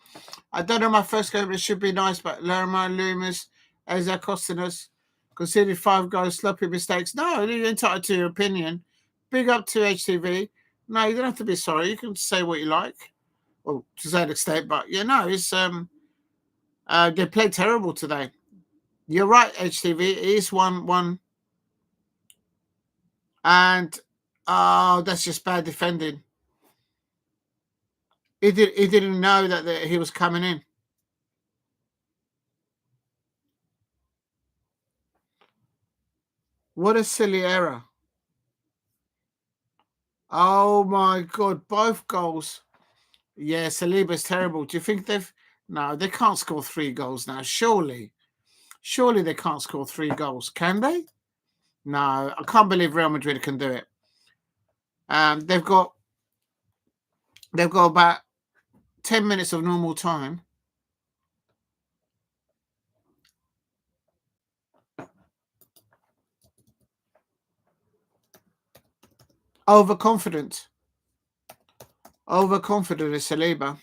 I don't know my first game, but it should be nice. But Lerma, Loomis, Eza costing us. Conceded 5 goals, sloppy mistakes. No, you're entitled to your opinion. Big up to HTV. No, you don't have to be sorry. You can say what you like. Well, to that extent, but it's they played terrible today. You're right, HTV. It is 1-1. And that's just bad defending. He didn't know that he was coming in. What a silly error. Oh my God, both goals. Yeah, Saliba's terrible. Do you think No, they can't score 3 goals now. Surely they can't score 3 goals. Can they? No, I can't believe Real Madrid can do it. They've got about 10 minutes of normal time. Overconfident. Overconfident is Saliba.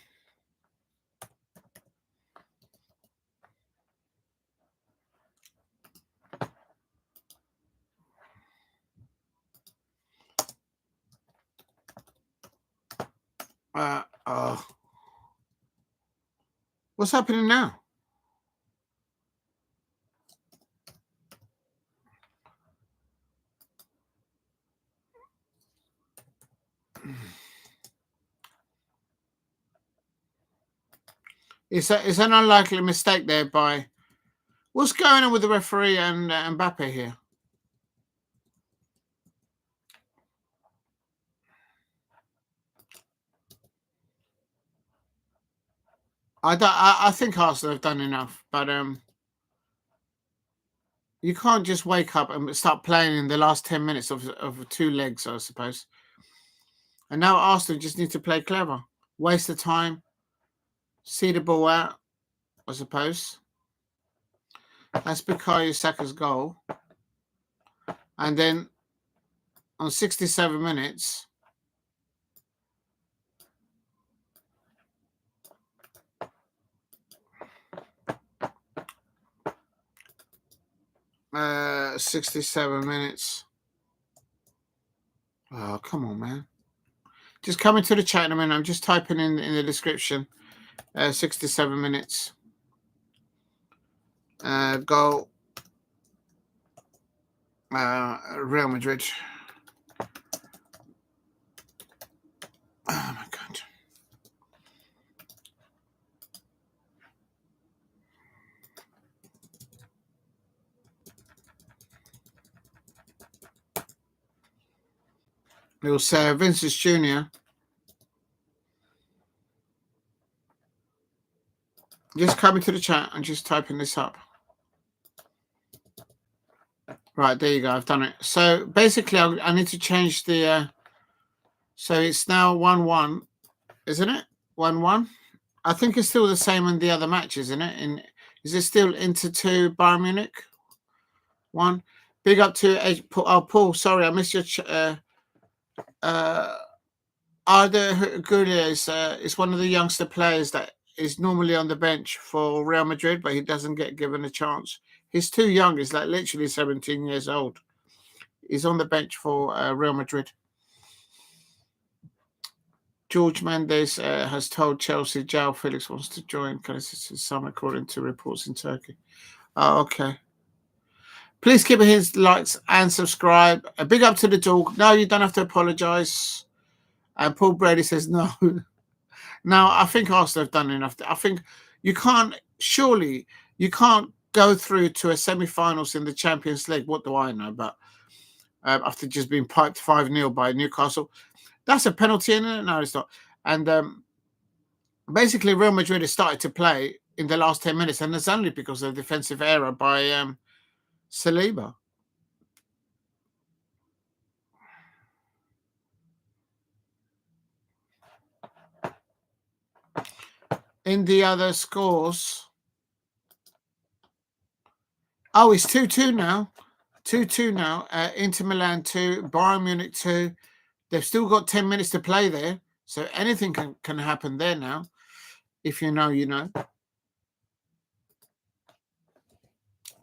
What's happening now? It's an unlikely mistake there by... What's going on with the referee and Mbappe here? I think Arsenal have done enough, but you can't just wake up and start playing in the last 10 minutes of two legs, I suppose. And now Arsenal just need to play clever, waste the time, see the ball out, I suppose. That's Bukayo Saka's goal. And then on 67 minutes, Oh, come on, man. Just come into the chat in a minute. I'm just typing in the description. 67 minutes. Goal. Real Madrid. Oh, my God. It was Vinicius Jr. Just coming to the chat and just typing this up. Right, there you go. I've done it. So basically, I need to change the... so it's now 1-1, isn't it? 1-1. I think it's still the same in the other match, isn't it? Is it still Inter 2, Bayern Munich 1? Big up to Paul. Sorry, I missed your... Arda Guimaraes is one of the youngster players that is normally on the bench for Real Madrid, but he doesn't get given a chance. He's too young. He's like literally 17 years old. He's on the bench for Real Madrid. George Mendes has told Chelsea João Felix wants to join some, according to reports in Turkey. Oh, okay. Please keep his likes and subscribe. A big up to the dog. No, you don't have to apologise. And Paul Brady says no. Now, I think Arsenal have done enough. I think you can't go through to a semi-finals in the Champions League. What do I know? But after just being piped 5-0 by Newcastle, that's a penalty, isn't it? No, it's not. And basically, Real Madrid has started to play in the last 10 minutes, and it's only because of a defensive error by Saliba. In the other scores, oh, it's 2-2 now. 2-2 now. Inter Milan 2, Bayern Munich 2. They've still got 10 minutes to play there, so anything can happen there now. If you know, you know.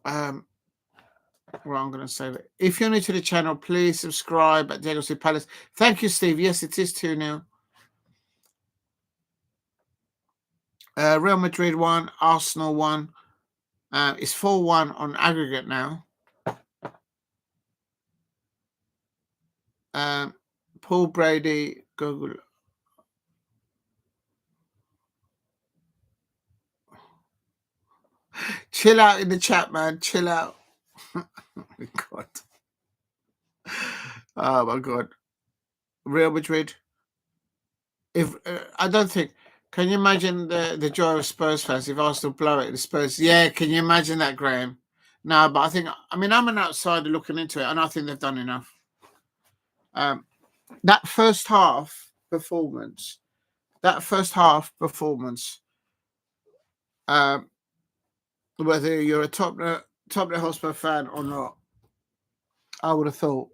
Well, I'm going to save it. If you're new to the channel, please subscribe at Diego Palace. Thank you, Steve. Yes, it is 2 now. Real Madrid 1, Arsenal 1. It's 4-1 on aggregate now. Paul Brady, Google. Chill out in the chat, man. Chill out. Oh, my God. Oh, my God. Real Madrid. If I don't think... Can you imagine the joy of Spurs fans if Arsenal blow it? The Spurs, yeah. Can you imagine that, Graham? No, but I'm an outsider looking into it, and I think they've done enough. That first half performance, whether you're a Tottenham Hotspur fan or not, I would have thought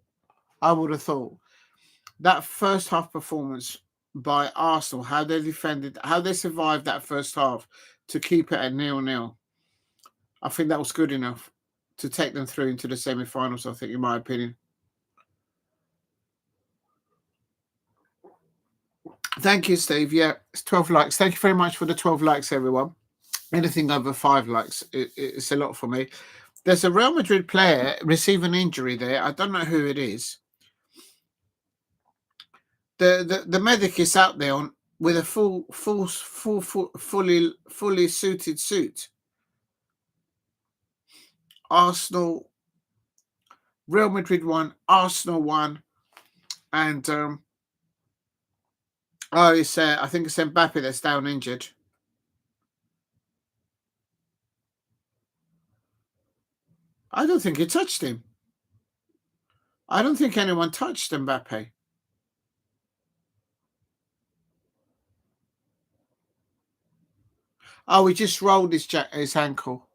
that first half performance by Arsenal, how they defended, how they survived that first half to keep it at 0-0. I think that was good enough to take them through into the semi-finals, I think, in my opinion. Thank you, Steve. Yeah, it's 12 likes. Thank you very much for the 12 likes, everyone. Anything over 5 likes, it's a lot for me. There's a Real Madrid player receiving injury there. I don't know who it is. The medic is out there with a fully suited suit. Arsenal, Real Madrid won, Arsenal won, and it's I think it's Mbappe that's down injured. I don't think he touched him. I don't think anyone touched Mbappe. Oh, he just rolled his ankle.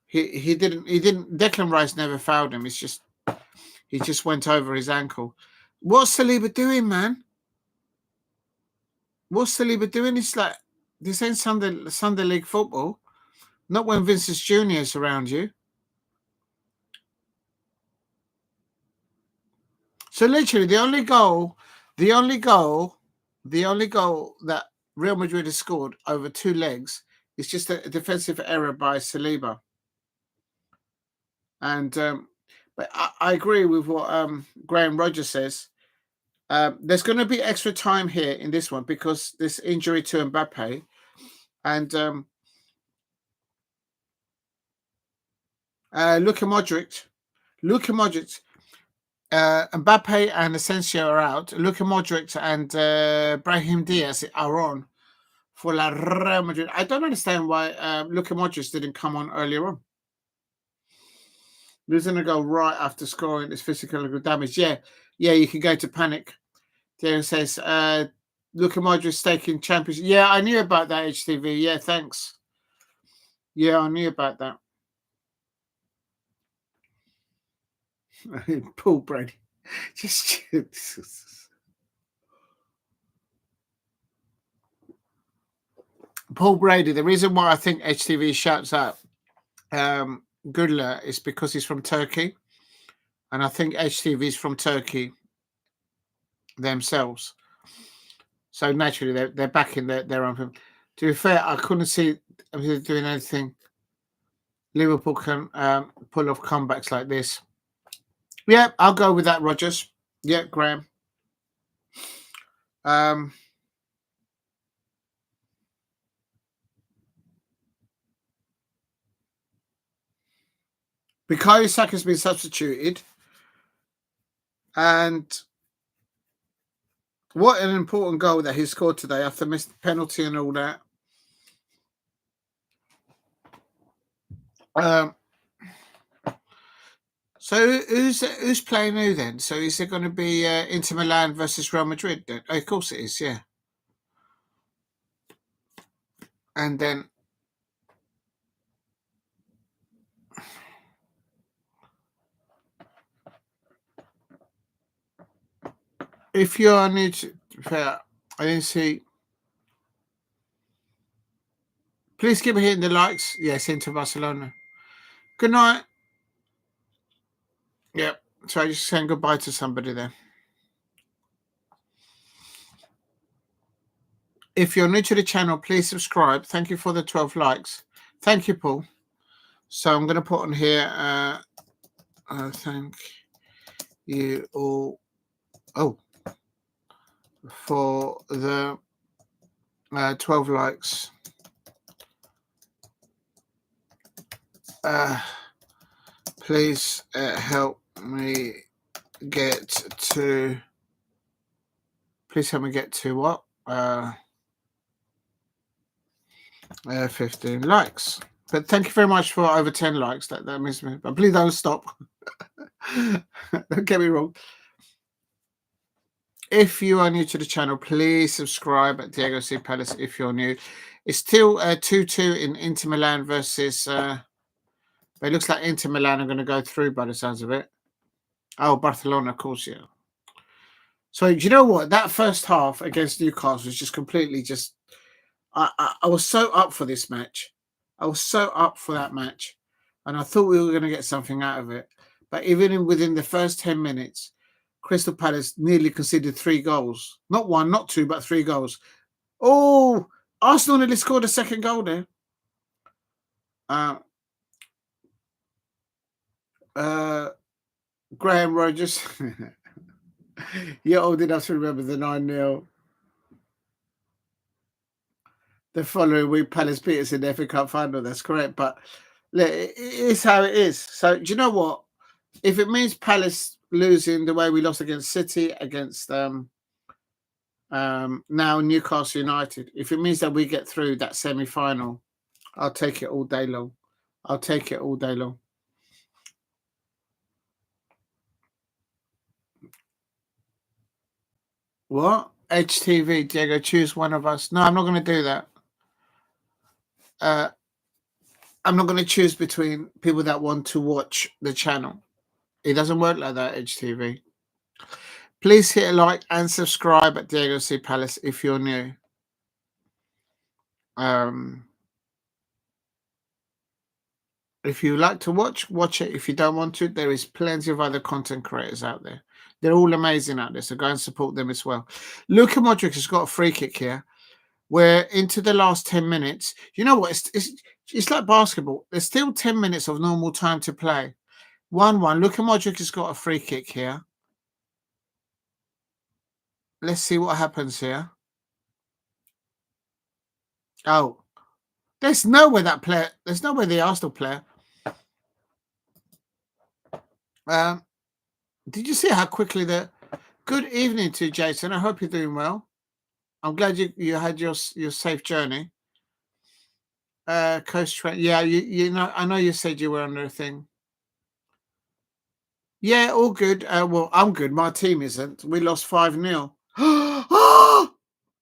He didn't. Declan Rice never fouled him. It's just he just went over his ankle. What's Saliba doing, man? What's Saliba doing? It's like this ain't Sunday league football. Not when Vinicius Junior is around you. So literally, the only goal that Real Madrid has scored over 2 legs is just a defensive error by Saliba. And but I agree with what Graham Rogers says. There's going to be extra time here in this one because this injury to Mbappe, and Luka Modric, Mbappe and Asensio are out. Luka Modric and Brahim Diaz are on for La Real Madrid. I don't understand why Luka Modric didn't come on earlier on. Losing a goal right after scoring is physical damage. Yeah, you can go to panic. There says, Luka Modric taking championship. Yeah, I knew about that, HTV. Yeah, thanks. Yeah, I knew about that. Paul Brady. Just Paul Brady. The reason why I think HTV shouts out Goodler is because he's from Turkey. And I think HTV is from Turkey themselves. So naturally, they're backing their own film. To be fair, I couldn't see them doing anything. Liverpool can pull off comebacks like this. Yeah, I'll go with that, Rogers. Yeah, Graham. Bukayo Saka has been substituted, and what an important goal that he scored today after missed the penalty and all that. So who's playing who then? So is it going to be Inter Milan versus Real Madrid? Then? Oh, of course it is, yeah. And then if you're new to, I didn't see. Please keep hitting the likes. Yes, Inter Barcelona. Good night. Yep. So I just saying goodbye to somebody there. If you're new to the channel, please subscribe. Thank you for the 12 likes. Thank you, Paul. So I'm going to put on here, thank you all for the 12 likes. Please help me get to what? 15 likes. But thank you very much for over 10 likes. That means me. But please don't stop. Don't get me wrong. If you are new to the channel, please subscribe at Diego C. Palace if you're new. It's still 2-2 in Inter Milan versus... it looks like Inter Milan are going to go through by the sounds of it. Oh, Barcelona, of course, yeah. So do you know what? That first half against Newcastle was just completely just. I was so up for this match. I was so up for that match, and I thought we were going to get something out of it. But within the first 10 minutes, Crystal Palace nearly conceded 3 goals. Not one, not two, but 3 goals. Oh, Arsenal nearly scored a second goal there. Graham Rogers. You're old enough to remember the 9-0. The following week, Palace beat us in the FA Cup final. That's correct. But look, it's how it is. So, do you know what? If it means Palace losing the way we lost against City, against now Newcastle United, if it means that we get through that semi-final, I'll take it all day long. I'll take it all day long. What? HTV, Diego, choose one of us. No, I'm not going to do that. I'm not going to choose between people that want to watch the channel. It doesn't work like that, HTV. Please hit a like and subscribe at Diego C. Palace if you're new. If you like to watch it. If you don't want to, there is plenty of other content creators out there. They're all amazing out there, so go and support them as well. Luka Modric has got a free kick here. We're into the last 10 minutes. You know what? It's like basketball. There's still 10 minutes of normal time to play. 1-1. Luka Modric has got a free kick here. Let's see what happens here. Oh, there's nowhere the Arsenal player. Did you see how quickly good evening to Jason. I hope you're doing well. I'm glad you had your safe journey. Coast train. Yeah, you know, I know you said you were under a thing. Yeah, all good. Well, I'm good. My team isn't. We lost 5-0.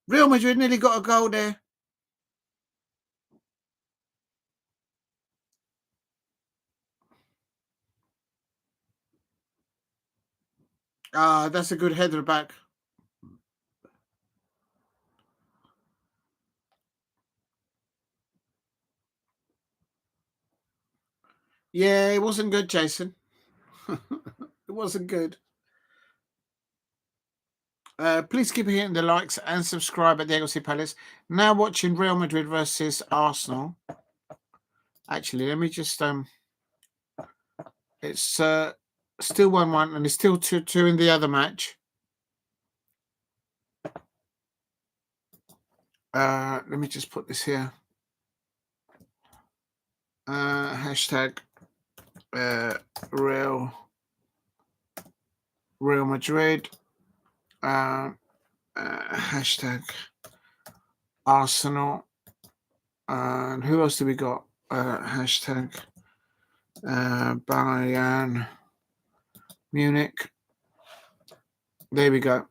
Real Madrid nearly got a goal there. That's a good header back. Yeah, it wasn't good, Jason. It wasn't good. Please keep hitting the likes and subscribe at Diego C. Palace. Now watching Real Madrid versus Arsenal. Actually, let me just it's still 1-1 and it's still 2-2 in the other match. Let me just put this here. Hashtag Real Madrid. Hashtag Arsenal. And who else do we got? Hashtag Bayern Munich. There we go.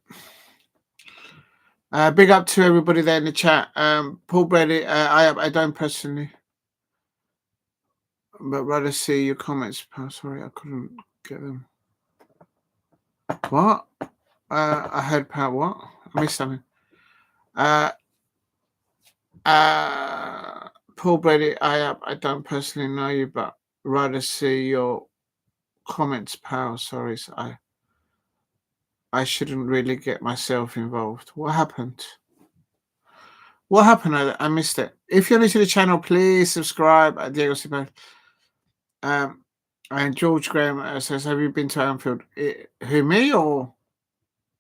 Big up to everybody there in the chat. Paul Brady, I don't personally, but rather see your comments. Oh, sorry, I couldn't get them. What? I heard Pat. What? I missed something. Paul Brady, I don't personally know you, but rather see your comments, pal. Sorry, so I shouldn't really get myself involved. What happened? What happened? I missed it. If you're new to the channel, please subscribe at Diego Super. And George Graham says, "Have you been to Anfield?" Who, me or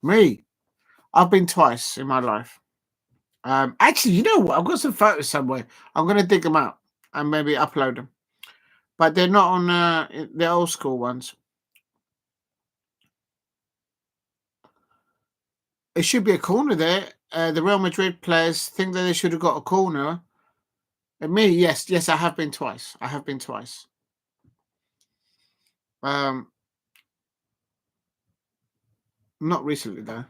me? I've been twice in my life. Actually, you know what? I've got some photos somewhere. I'm going to dig them out and maybe upload them. But they're not on the old school ones. It should be a corner there. The Real Madrid players think that they should have got a corner. And me, yes, I have been twice. Not recently though.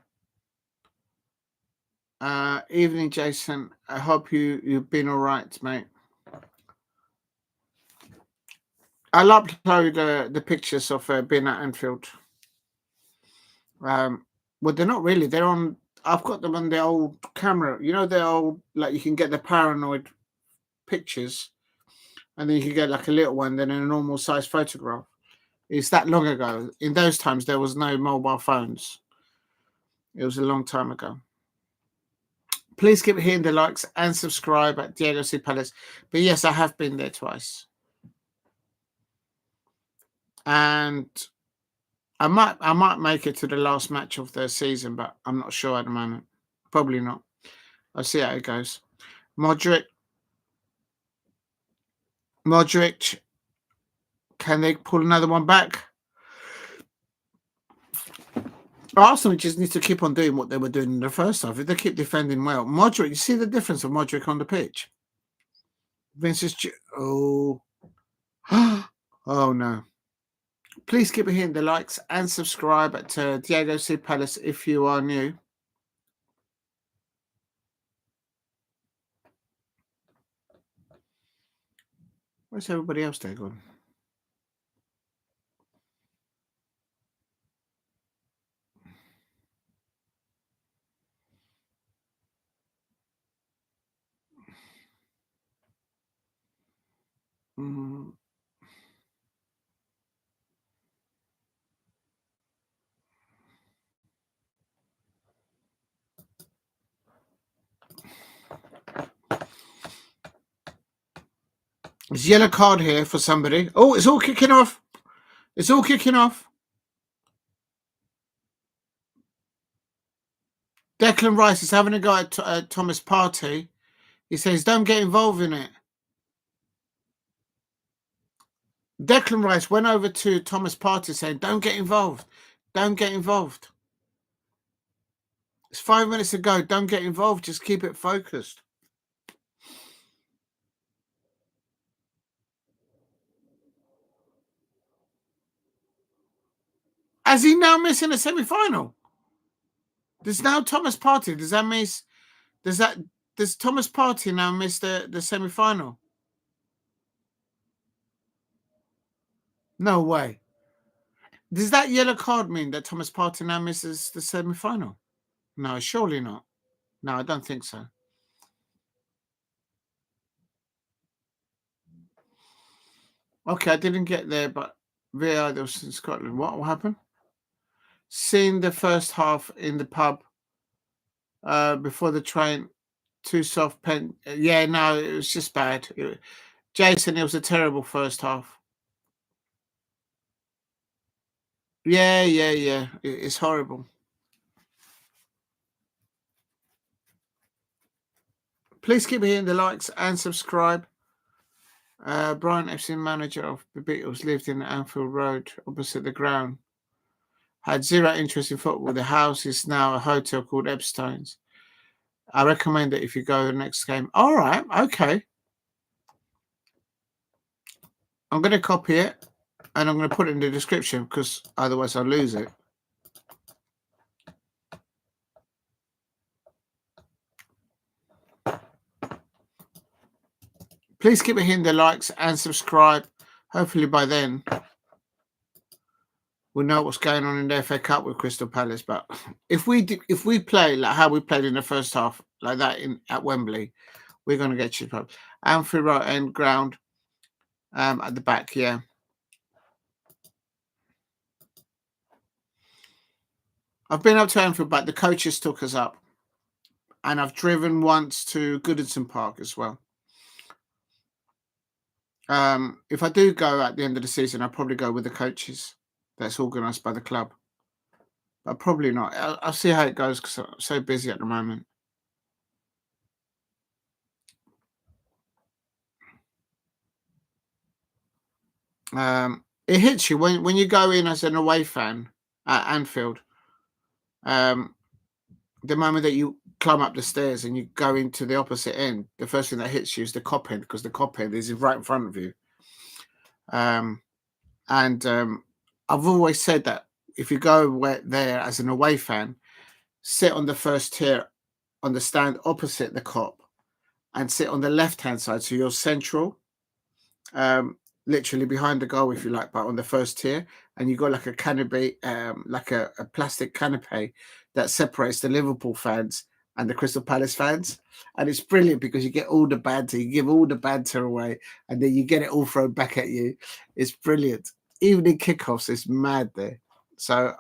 Evening, Jason. I hope you've been all right, mate. I'll upload the pictures of being at Anfield. Well, they're not really. They're on. I've got them on the old camera. You know, the old, like, you can get the paranoid pictures, and then you can get like a little one, then a normal size photograph. It's that long ago. In those times, there was no mobile phones. It was a long time ago. Please keep hitting the likes and subscribe at Diego C. Palace. But yes, I have been there twice. And I might make it to the last match of the season, but I'm not sure at the moment. Probably not. I'll see how it goes. Modric, can they pull another one back? Arsenal just need to keep on doing what they were doing in the first half. If they keep defending well, Modric, you see the difference of Modric on the pitch. Oh no. Please keep hitting the likes and subscribe at Diego C. Palace if you are new. Where's everybody else there gone? There's a yellow card here for somebody. Oh, it's all kicking off. It's all kicking off. Declan Rice is having a go at Thomas Partey. He says, don't get involved in it. Declan Rice went over to Thomas Partey saying, don't get involved. Don't get involved. It's 5 minutes ago. Don't get involved. Just keep it focused. Is he now missing a semi-final? There's now Thomas Partey. Does Thomas Partey now miss the semi-final? No way. Does that yellow card mean that Thomas Partey now misses the semi-final? No, surely not. No, I don't think so. Okay, I didn't get there, but VAR was in Scotland. What happened? Seeing the first half in the pub before the train, too soft pen. Yeah, no, it was just bad. Jason, it was a terrible first half. Yeah. It's horrible. Please keep hitting the likes and subscribe. Brian FC, manager of the Beatles, lived in Anfield Road opposite the ground. Had zero interest in football. The house is now a hotel called Epstein's. I recommend it if you go to the next game. All right, okay. I'm going to copy it and I'm going to put it in the description because otherwise I'll lose it. Please keep hitting the likes and subscribe. Hopefully by then we'll know what's going on in the FA Cup with Crystal Palace. But if we play like how we played in the first half, like that at Wembley, we're going to get chipped up. Anfield right end ground at the back, yeah. I've been up to Anfield, but the coaches took us up. And I've driven once to Goodison Park as well. If I do go at the end of the season, I'll probably go with the coaches. That's organised by the club. But probably not. I'll see how it goes because I'm so busy at the moment. It hits you when you go in as an away fan at Anfield. The moment that you climb up the stairs and you go into the opposite end, the first thing that hits you is the cop end because the cop end is right in front of you. I've always said that if you go there as an away fan, sit on the first tier on the stand opposite the cop and sit on the left-hand side. So you're central, literally behind the goal, if you like, but on the first tier. and you got like a canopy, like a plastic canopy that separates the Liverpool fans and the Crystal Palace fans. And it's brilliant because you get all the banter, you give all the banter away, and then you get it all thrown back at you. It's brilliant. Even in kickoffs, it's mad there. So,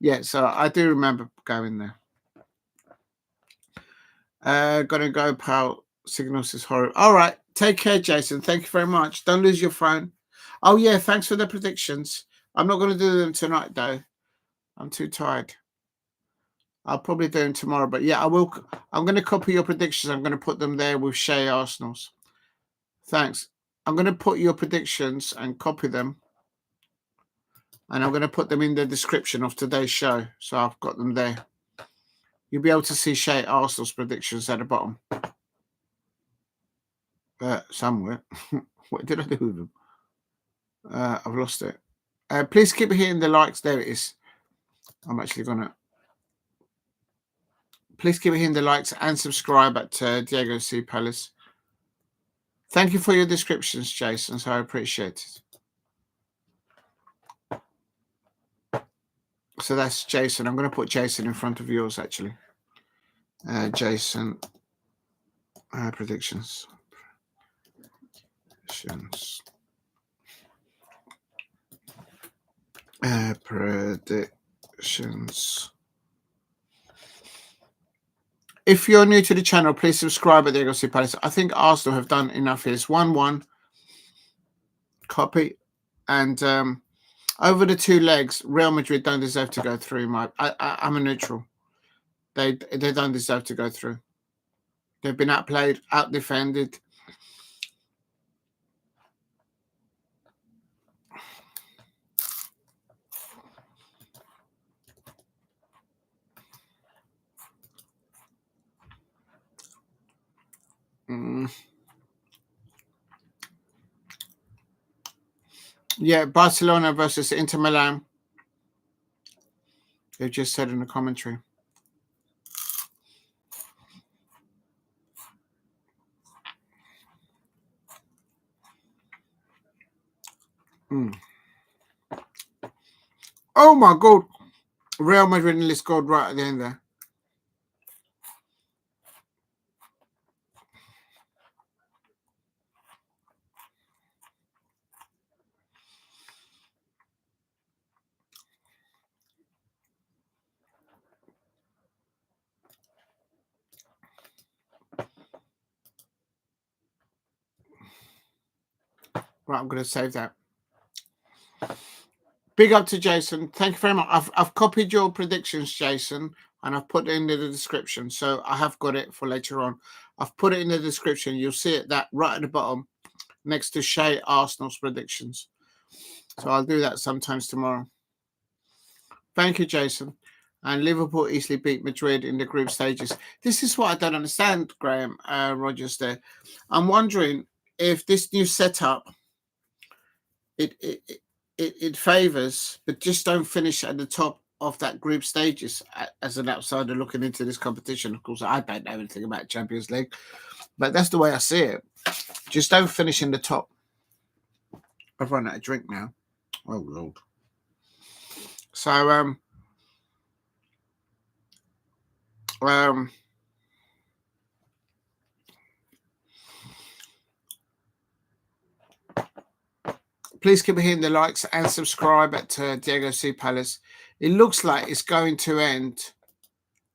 yeah, so I do remember going there. Gonna go, pal. Signals is horrible. All right, take care, Jason. Thank you very much. Don't lose your phone. Oh, yeah, thanks for the predictions. I'm not going to do them tonight, though. I'm too tired. I'll probably do them tomorrow, but yeah, I will. I'm going to copy your predictions. I'm going to put them there with Shea Arsenal's. Thanks. I'm going to put your predictions and copy them, and I'm going to put them in the description of today's show. So I've got them there. You'll be able to see Shea Arsenal's predictions at the bottom. Somewhere. What did I do with them? I've lost it. Please keep hitting the likes. There it is. I'm actually going to. Please keep hitting the likes and subscribe at Diego C. Palace. Thank you for your descriptions, Jason. So I appreciate it. So that's Jason. I'm going to put Jason in front of yours, actually. Jason. Predictions. Predictions. If you're new to the channel, please subscribe at Diego C. Palace. I think Arsenal have done enough here. It's 1-1. Copy. And over the two legs, Real Madrid don't deserve to go through. I'm a neutral. They don't deserve to go through. They've been outplayed, out-defended. Yeah, Barcelona versus Inter Milan. They've just said in the commentary. Oh my God. Real Madrid nearly scored right at the end there. Right, I'm going to save that. Big up to Jason. Thank you very much. I've copied your predictions, Jason, and I've put it in the description. So I have got it for later on. I've put it in the description. You'll see it that right at the bottom next to Shea Arsenal's predictions. So I'll do that sometimes tomorrow. Thank you, Jason. And Liverpool easily beat Madrid in the group stages. This is what I don't understand, Graham Rogers there. I'm wondering if this new setup, it favours, but just don't finish at the top of that group stages as an outsider looking into this competition. Of course, I don't know anything about Champions League, but that's the way I see it. Just don't finish in the top. I've run out of drink now. Oh, Lord. So, please keep hitting the likes and subscribe at Diego C. Palace. It looks like it's going to end.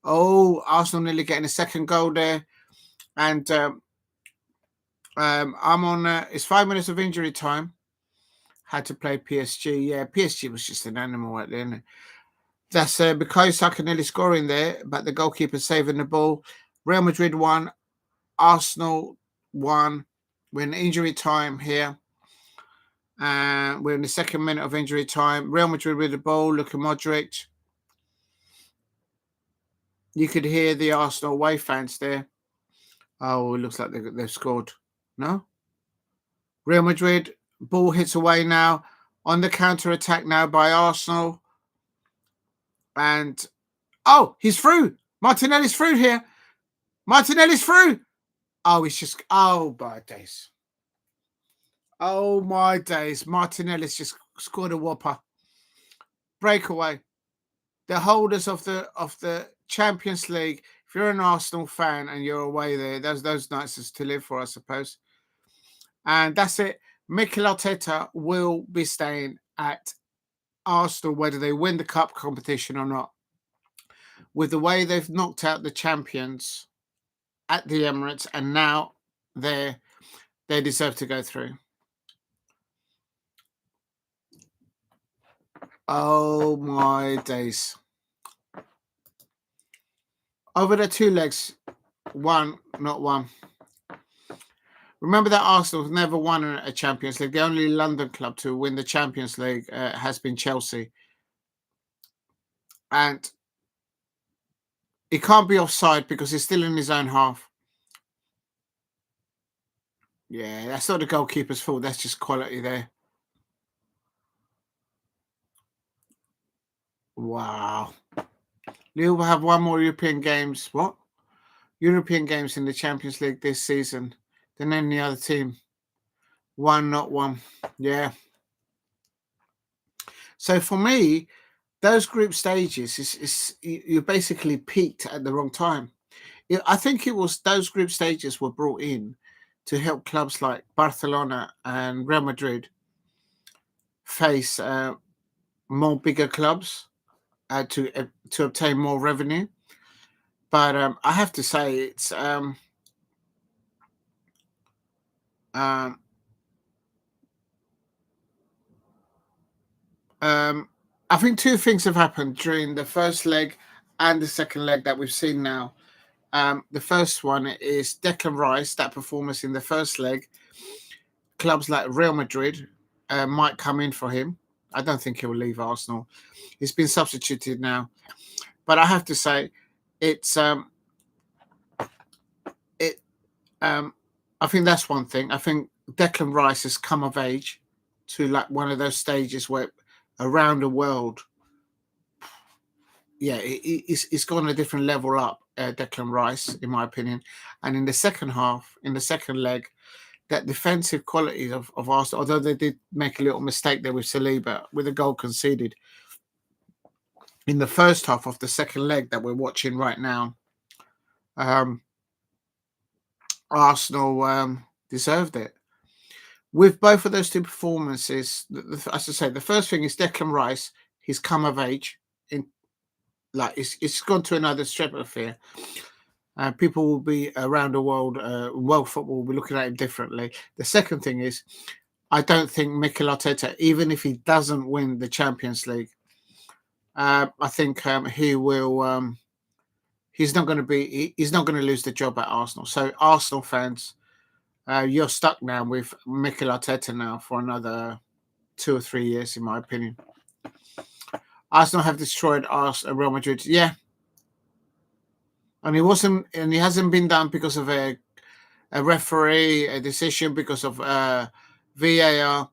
Oh, Arsenal nearly getting a second goal there. And I'm on, it's 5 minutes of injury time. Had to play PSG. Yeah, PSG was just an animal at the end. That's because Isak nearly scoring there, but the goalkeeper saving the ball. Real Madrid won. Arsenal won. We're in injury time here. We're in the second minute of injury time. Real Madrid with the ball. Look at Modric. You could hear the Arsenal away fans there. Oh, it looks like they've scored. No? Real Madrid, ball hits away now. On the counter-attack now by Arsenal. And, oh, he's through. Martinelli's through here. Martinelli's through. Oh, it's just, oh, my days. Oh, my days. Martinelli's just scored a whopper. breakaway. The holders of the Champions League. If you're an Arsenal fan and you're away there, those nights is to live for, I suppose. And that's it. Mikel Arteta will be staying at Arsenal, whether they win the cup competition or not. With the way they've knocked out the champions at the Emirates, and now they deserve to go through. Oh my days. Over the two legs, not one. Remember that Arsenal have never won a Champions League. The only London club to win the Champions League has been Chelsea. And he can't be offside because he's still in his own half. Yeah, that's not the goalkeeper's fault. That's just quality there. Wow. Liverpool have one more European games. What? European games in the Champions League this season than any other team. One, not one. Yeah. So for me, those group stages is you basically peaked at the wrong time. I think it was those group stages were brought in to help clubs like Barcelona and Real Madrid face more bigger clubs to obtain more revenue. But I have to say it's I think two things have happened during the first leg and the second leg that we've seen now. The first one is Declan Rice, that performance in the first leg. Clubs like Real Madrid might come in for him. I don't think he'll leave Arsenal. He's been substituted now. But I have to say, it's I think that's one thing. I think Declan Rice has come of age to like one of those stages where around the world, yeah, it's gone a different level up, Declan Rice, in my opinion. And in the second half, in the second leg, that defensive quality of Arsenal, although they did make a little mistake there with Saliba, with a goal conceded in the first half of the second leg that we're watching right now, Arsenal deserved it. With both of those two performances, as I say, the first thing is Declan Rice. He's come of age. It's gone to another stratosphere. People will be around the world, world football will be looking at him differently. The second thing is, I don't think Mikel Arteta, even if he doesn't win the Champions League, I think he will. He's not going to lose the job at Arsenal. So Arsenal fans, you're stuck now with Mikel Arteta now for another 2 or 3 years, in my opinion. Arsenal have destroyed Real Madrid. Yeah. And he hasn't been done because of a referee, a decision, because of VAR.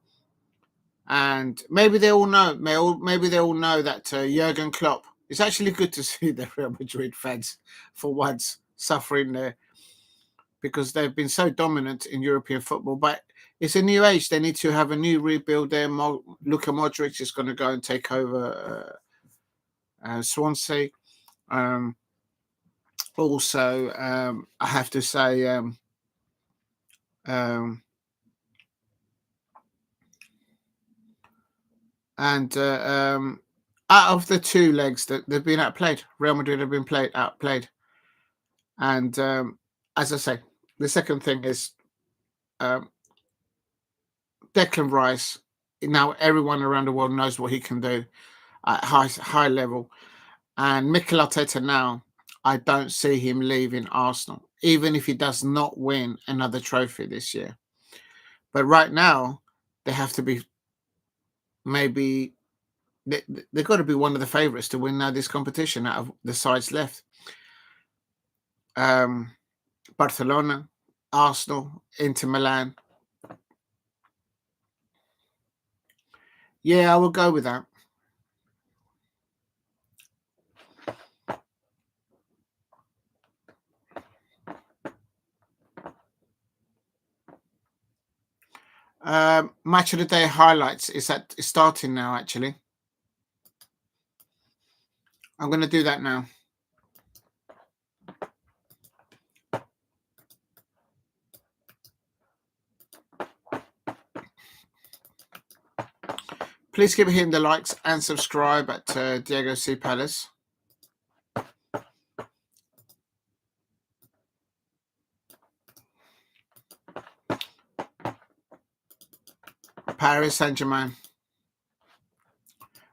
And maybe they all know. Maybe they all know that Jurgen Klopp. It's actually good to see the Real Madrid fans for once suffering there, because they've been so dominant in European football. But it's a new age. They need to have a new rebuild there. Luka Modric is going to go and take over Swansea. Also, I have to say, out of the two legs that they've been outplayed, Real Madrid have been outplayed. And as I say, the second thing is Declan Rice. Now everyone around the world knows what he can do at high level. And Mikel Arteta now, I don't see him leaving Arsenal, even if he does not win another trophy this year. But right now, they have to be maybe they've got to be one of the favourites to win now this competition out of the sides left. Barcelona, Arsenal, Inter Milan. Yeah, I will go with that. Match of the day highlights is starting now, actually. I'm going to do that now. Please keep hitting the likes and subscribe at Diego C. Palace. Paris Saint-Germain.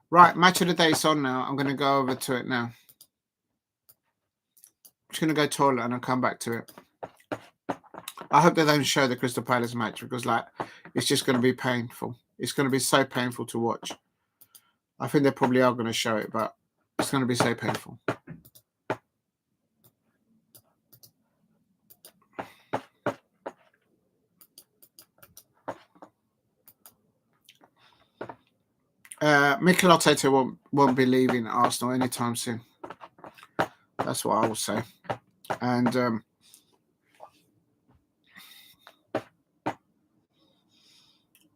Right, match of the day is on now. I'm going to go over to it now. I'm just going to go toilet and I'll come back to it. I hope they don't show the Crystal Palace match because, like, it's just going to be painful. It's going to be so painful to watch. I think they probably are going to show it, but it's going to be so painful. Mikel Arteta won't be leaving Arsenal anytime soon. That's what I will say. And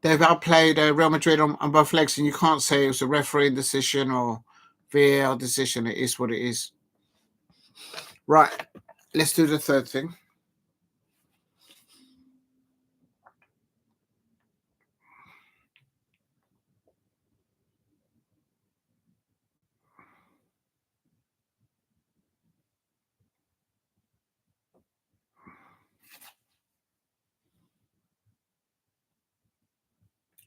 they've outplayed Real Madrid on both legs, and you can't say it was a refereeing decision or VAR decision. It is what it is. Right, let's do the third thing.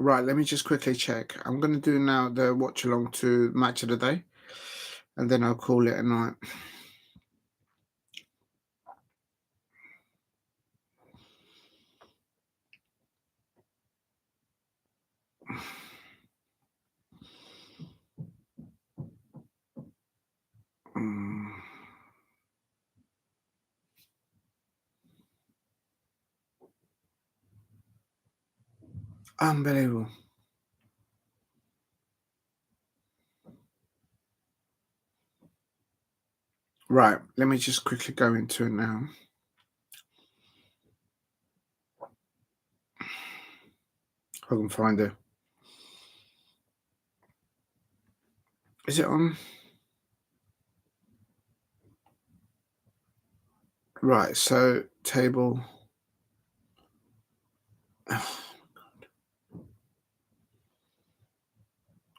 Right, let me just quickly check. I'm going to do now the watch along to match of the day, and then I'll call it a night. Unbelievable. Right, let me just quickly go into it now. I can find it. Is it on? Right, so table. Oh,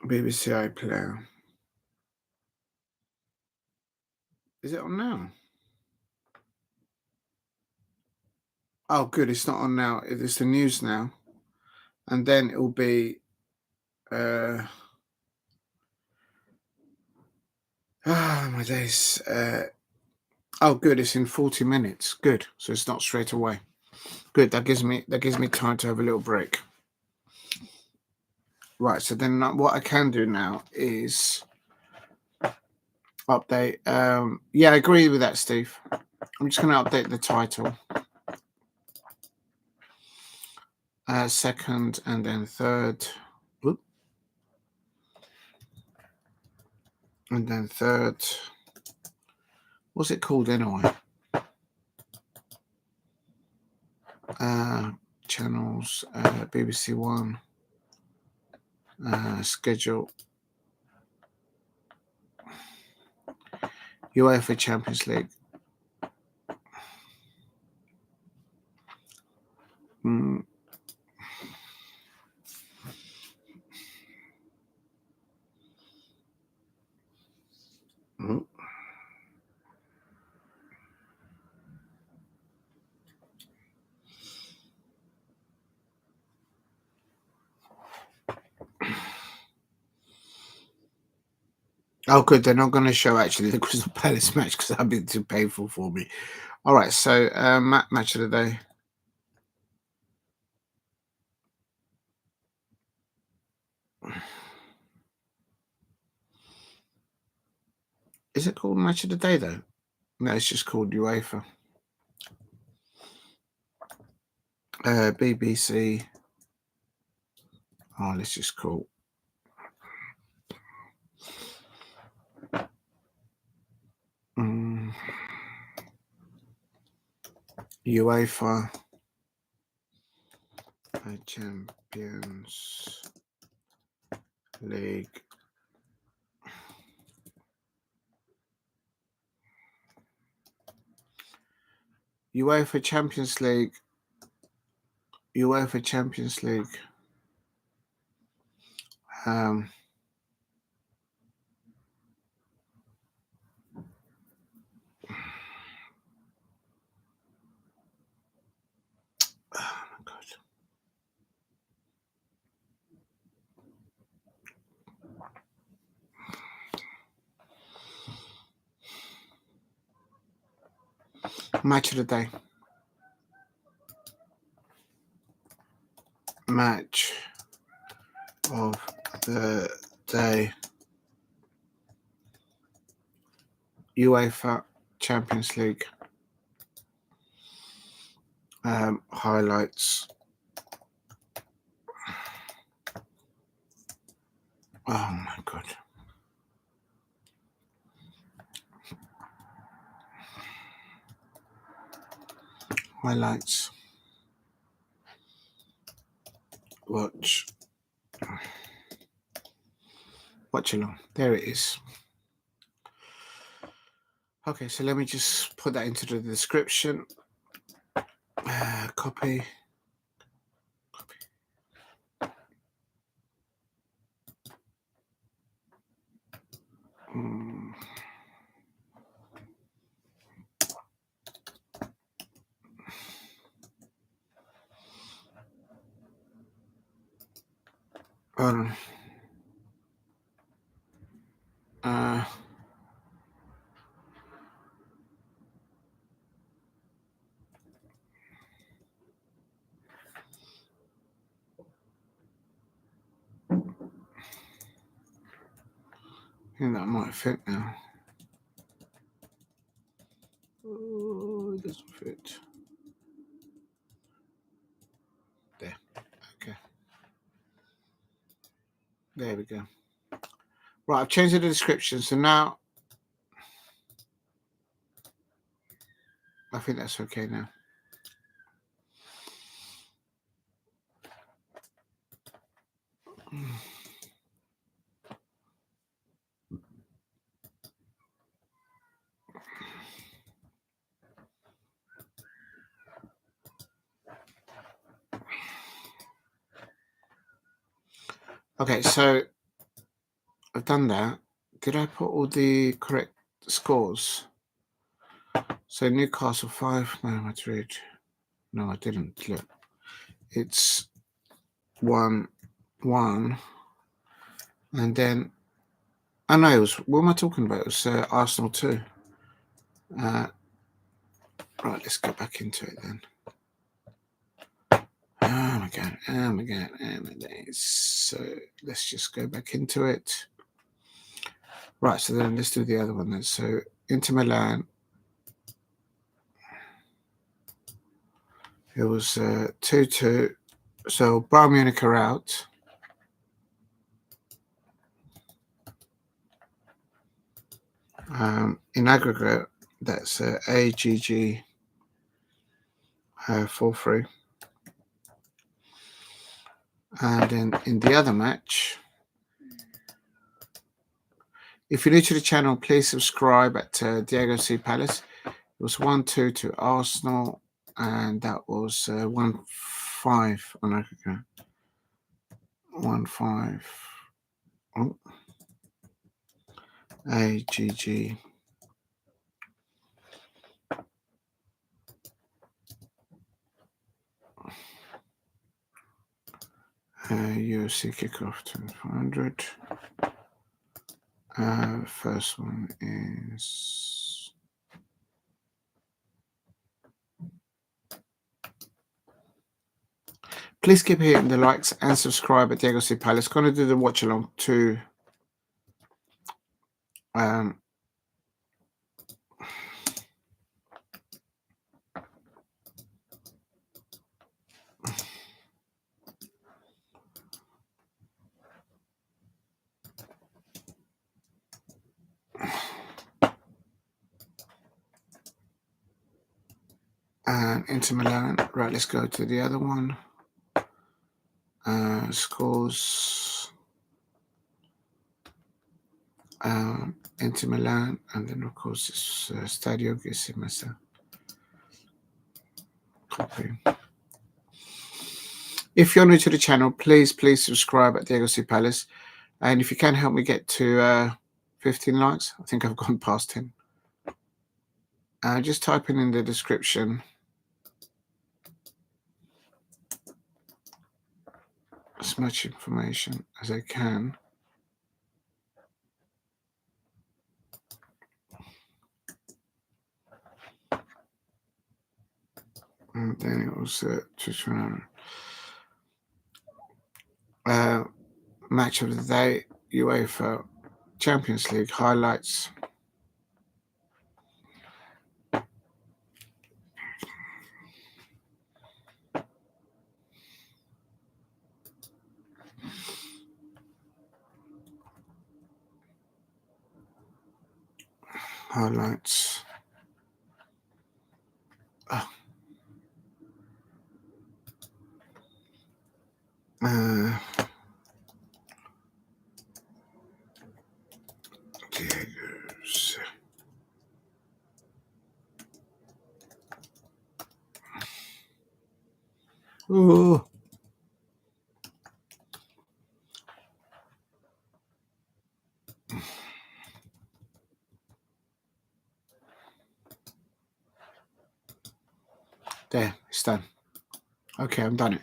BBC iPlayer. Is it on now? Oh, good. It's not on now. It's the news now. And then it will be... my days. Oh, good. It's in 40 minutes. Good. So it's not straight away. Good. That gives me time to have a little break. Right. So then what I can do now is update. Yeah, I agree with that, Steve. I'm just going to update the title. Second and then third. Whoop. And then third. What's it called anyway? Channels, BBC One, schedule, UEFA Champions League. Oh, good. They're not going to show actually the Crystal Palace match because that'd be too painful for me. All right. So, match of the day. Is it called match of the day though? No, it's just called UEFA. BBC. Oh, let's just call. UEFA Champions League UEFA Champions League. UEFA Champions League. Oh my God. Match of the day. Match of the day. UEFA Champions League. Highlights. Oh my God. Highlights. Watch along. There it is. Okay, so let me just put that into the description. Copy. Hold on. I think that might fit now. Oh, it doesn't fit. There. Okay. There we go. Right, I've changed the description, so now I think that's okay now. Okay, so I've done that. Did I put all the correct scores? So Newcastle 5, Madrid. No, I didn't. Look, it's 1-1, and then I know it was. What am I talking about? It was Arsenal 2. Right, let's go back into it then. Oh my god! So let's just go back into it. Right, so then let's do the other one then. So Inter Milan. It was 2-2. So Bayern Munich are out. In aggregate, that's AGG 4-3. And then in the other match, if you're new to the channel, please subscribe at Diego C. Palace. It was 1-2 to Arsenal, and that was 1-5 on aggregate. 1-5. Oh. AGG. UFC kickoff 2400. First one is please keep hitting the likes and subscribe at Diego C. Palace. Going to do the watch along to Inter Milan. Right, let's go to the other one. Scores. Inter Milan, and then of course it's Stadio Giuseppe. Copy. If you're new to the channel, please subscribe at Diego C. Palace. And if you can help me get to 15 likes, I think I've gone past 10. Just typing in the description as much information as I can. And then it was match of the day, UEFA Champions League highlights. Highlights. Oh. Diego's. Ooh. There, it's done. Okay, I'm done it.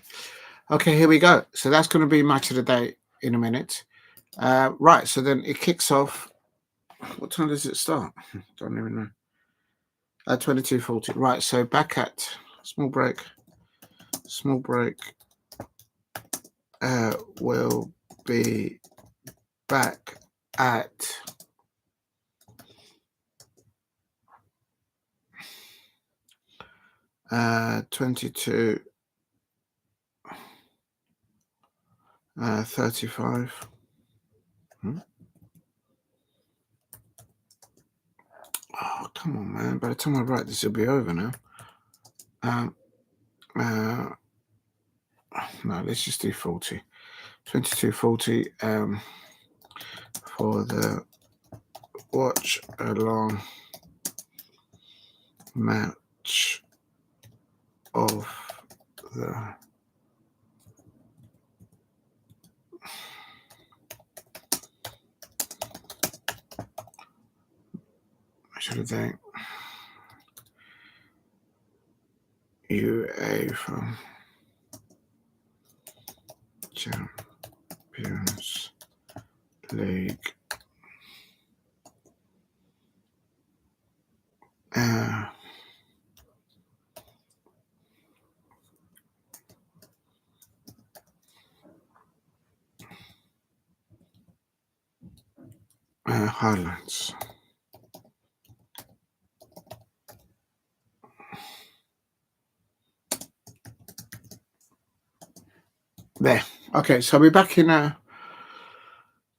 Okay, here we go. So that's going to be match of the day in a minute. Right, so then it kicks off. What time does it start? Don't even know. At 22:40. Right, so back at small break. Small break. Will be back at 22 35. Oh, come on, man. By the time I write this, it'll be over now. No, let's just do 40. 22:40 for the watch along match of the day UEFA Champions League highlights. There. Okay, so I'll be back in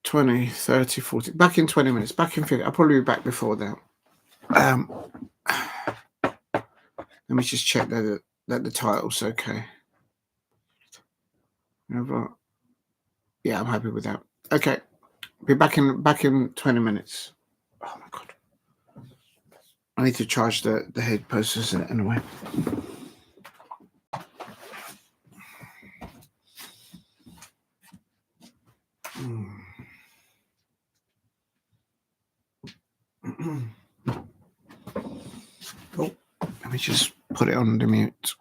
20, 30, 40. Back in 20 minutes. Back in 50. I'll probably be back before that. Let me just check that the title's okay. Yeah, I'm happy with that. Okay. Be back in 20 minutes. Oh my god. I need to charge the head processor anyway. Oh, let me just put it on the mute.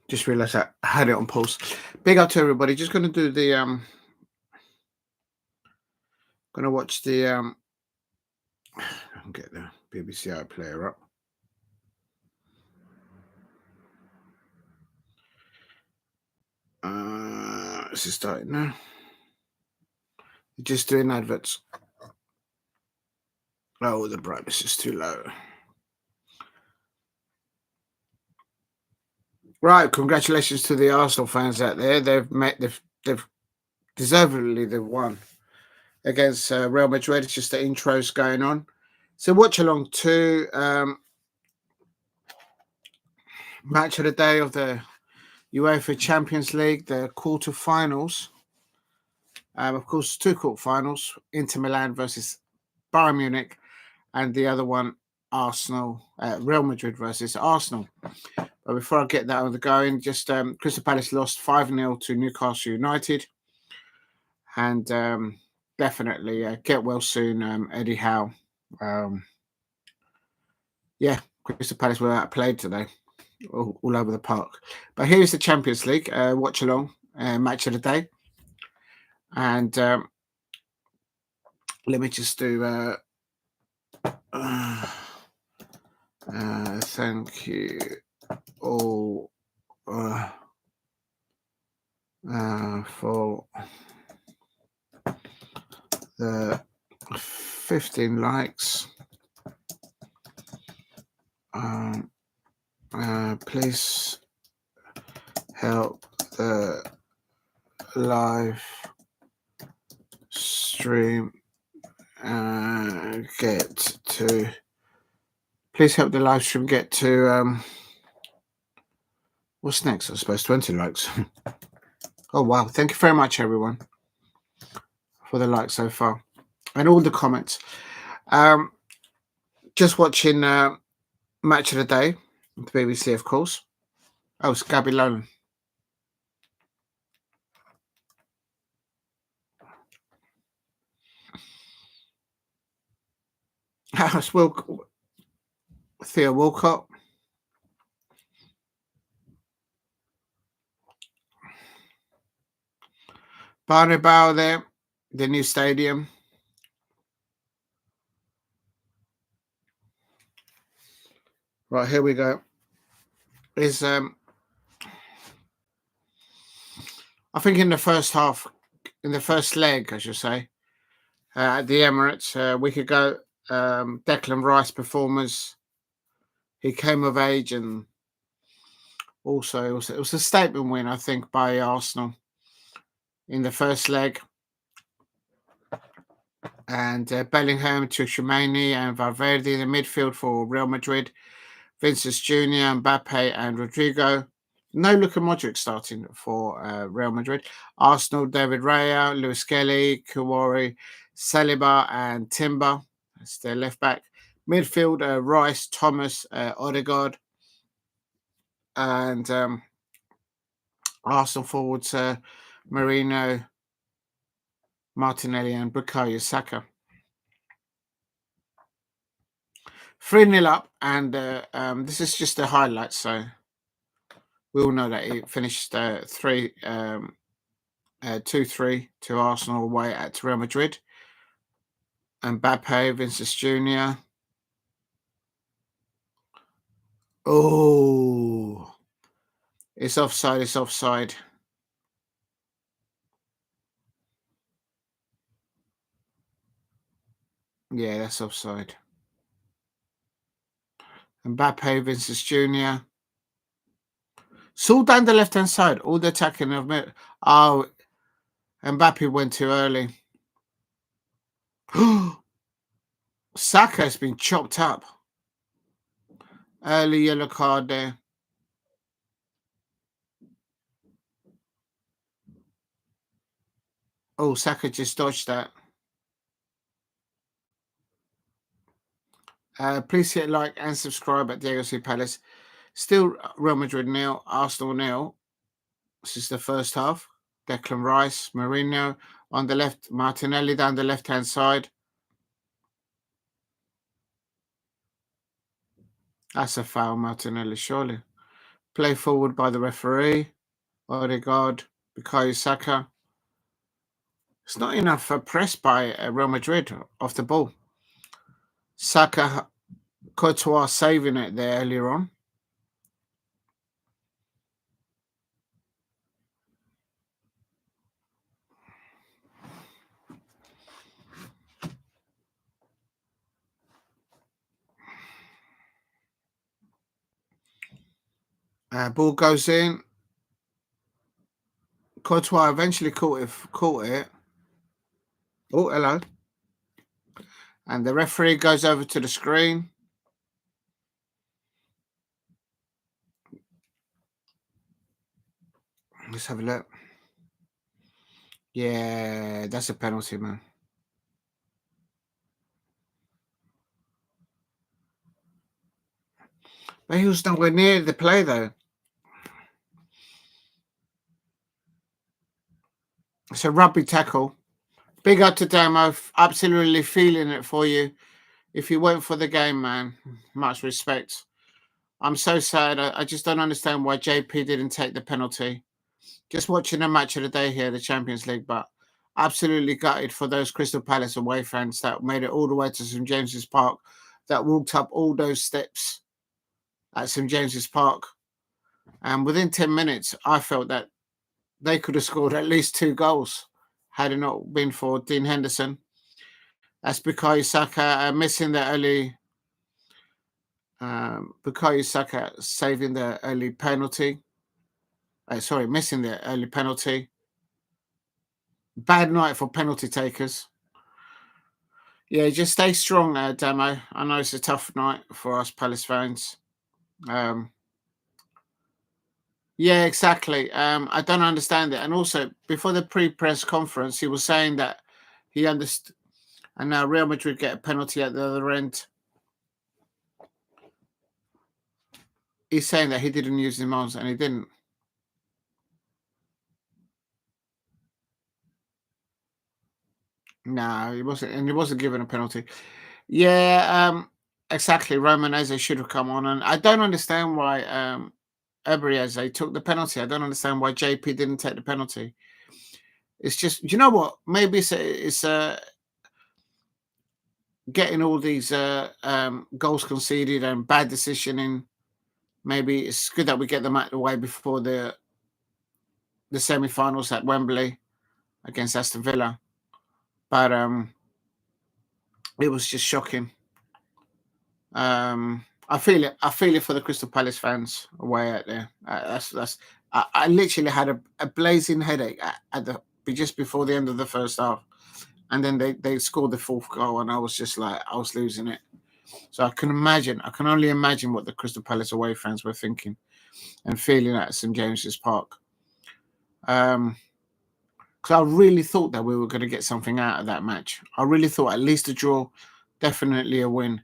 Just realised I had it on pause. Big up to everybody. Just going to do the going to watch the get the BBC iPlayer up. This is starting now. Just doing adverts. Oh, the brightness is too low. Right, congratulations to the Arsenal fans out there. They've deservedly they've won against Real Madrid. It's just the intros going on. So watch along to match of the day of the UEFA Champions League, the quarterfinals. Of course, two quarterfinals: Inter Milan versus Bayern Munich, and the other one, Real Madrid versus Arsenal. But before I get that on the going, just Crystal Palace lost 5-0 to Newcastle United. And definitely get well soon, Eddie Howe. Crystal Palace were outplayed today, all over the park. But here's the Champions League watch along match of the day. And let me just do thank you all for the 15 likes. Please help the live stream get to. Please help the live stream get to. What's next? I suppose 20 likes. Oh wow! Thank you very much, everyone, for the likes so far and all the comments. Just watching match of the day, the BBC, of course. Oh, it's Gabby Lolan. It's Theo Walcott. Bernabéu there, the new stadium. Right, here we go. Is I think in the first half, in the first leg, I should say, at the Emirates, a week ago, Declan Rice performers. He came of age, and also it was a statement win, I think, by Arsenal in the first leg. And Bellingham to Tchouaméni and Valverde in the midfield for Real Madrid. Vinicius Jr., Mbappe and Rodrigo. No Luka Modric starting for Real Madrid. Arsenal, David Raya, Lewis Kelly, Kouari, Saliba and Timber. That's their left back. Midfield, Rice, Thomas, Odegaard. And Arsenal forwards, Marino, Martinelli and Bukayo Saka. 3-0 up, and this is just the highlights, so we all know that it finished 2-3 to Arsenal away at Real Madrid. Mbappe, Vinicius Jr. Oh, it's offside, it's offside. Yeah, that's offside. Mbappe, Vinicius Jr. It's all down the left-hand side, all the attacking of it. Oh, Mbappe went too early. Saka has been chopped up. Early yellow card there. Oh, Saka just dodged that. Please hit like and subscribe at Diego C. Palace. Still Real Madrid 0, Arsenal 0. This is the first half. Declan Rice, Marino on the left, Martinelli down the left-hand side. That's a foul, Martinelli, surely. Play forward by the referee. Odegaard, Bukayo Saka. It's not enough press by Real Madrid off the ball. Saka, Courtois saving it there earlier on. Ball goes in. Courtois eventually caught it. Oh, hello. And the referee goes over to the screen. Let's have a look. Yeah, that's a penalty, man. But he was nowhere near the play, though. It's a rugby tackle. Big up to Damo. Absolutely feeling it for you. If you went for the game, man, much respect. I'm so sad. I just don't understand why JP didn't take the penalty. Just watching a match of the day here, the Champions League, but absolutely gutted for those Crystal Palace away fans that made it all the way to St James's Park, that walked up all those steps at St James's Park. And within 10 minutes, I felt that they could have scored at least 2 goals had it not been for Dean Henderson. That's Bukayo Saka missing the early. Bukayo Saka saving the early penalty. Missing the early penalty. Bad night for penalty takers. Yeah, just stay strong, Damo. I know it's a tough night for us Palace fans. Yeah, exactly. I don't understand it. And also, before the pre-press conference, he was saying that he understood, and now Real Madrid get a penalty at the other end. He's saying that he didn't use his arms, and he didn't. No, he wasn't, and he wasn't given a penalty. Yeah, exactly. Romanese should have come on, and I don't understand why Ebrieze took the penalty. I don't understand why JP didn't take the penalty. It's just, you know what? Maybe it's getting all these goals conceded and bad decisioning. Maybe it's good that we get them out of the way before the semi-finals at Wembley against Aston Villa. But it was just shocking. I feel it. I feel it for the Crystal Palace fans away out there. I literally had a blazing headache just before the end of the first half, and then they scored the 4th goal, and I was just like, I was losing it. So I can only imagine what the Crystal Palace away fans were thinking and feeling at St James's Park. Because I really thought that we were going to get something out of that match. I really thought at least a draw, definitely a win.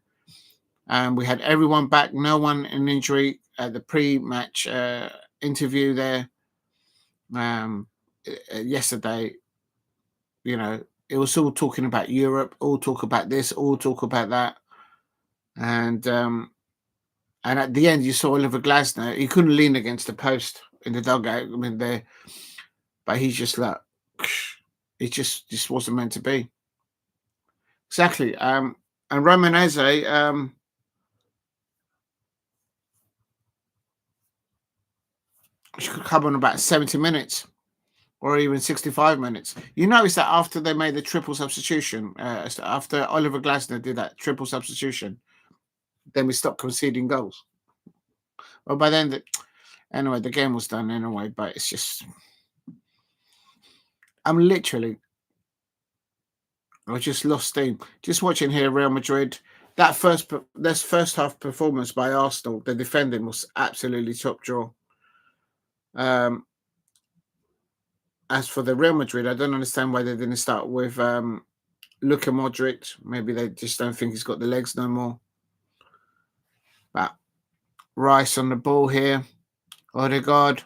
And we had everyone back, no one in injury at the pre-match interview there yesterday. You know, it was all talking about Europe, all talk about this, all talk about that. And at the end, you saw Oliver Glasner. He couldn't lean against the post in the dugout. I mean, but he's just like, it just wasn't meant to be. Exactly. And Romanese, she could come on about 70 minutes or even 65 minutes. You notice that after they made the triple substitution, after Oliver Glasner did that triple substitution, then we stopped conceding goals. Well, by then, anyway, the game was done anyway, but it's just, I just lost steam. Just watching here, Real Madrid, that first half performance by Arsenal, the defending was absolutely top draw. As for the Real Madrid, I don't understand why they didn't start with Luka Modric. Maybe they just don't think he's got the legs no more. But Rice on the ball here. Odegaard.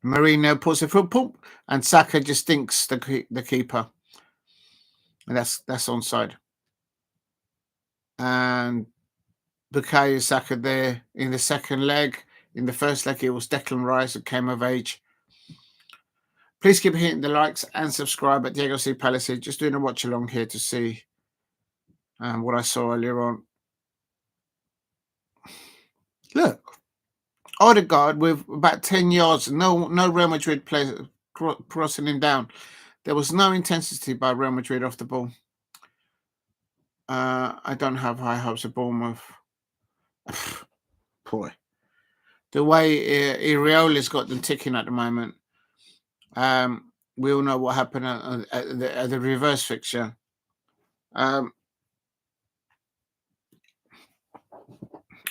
Marino puts it through, and Saka just stinks the keeper. And that's onside. And Bukayo Saka there in the second leg. In the first leg, it was Declan Rice who came of age. Please keep hitting the likes and subscribe at Diego C. Palace. Just doing a watch along here to see what I saw earlier on. Look, Odegaard with about 10 yards, no Real Madrid players crossing him down. There was no intensity by Real Madrid off the ball. I don't have high hopes of Bournemouth. Boy, the way Iraola's got them ticking at the moment. We all know what happened at the reverse fixture. I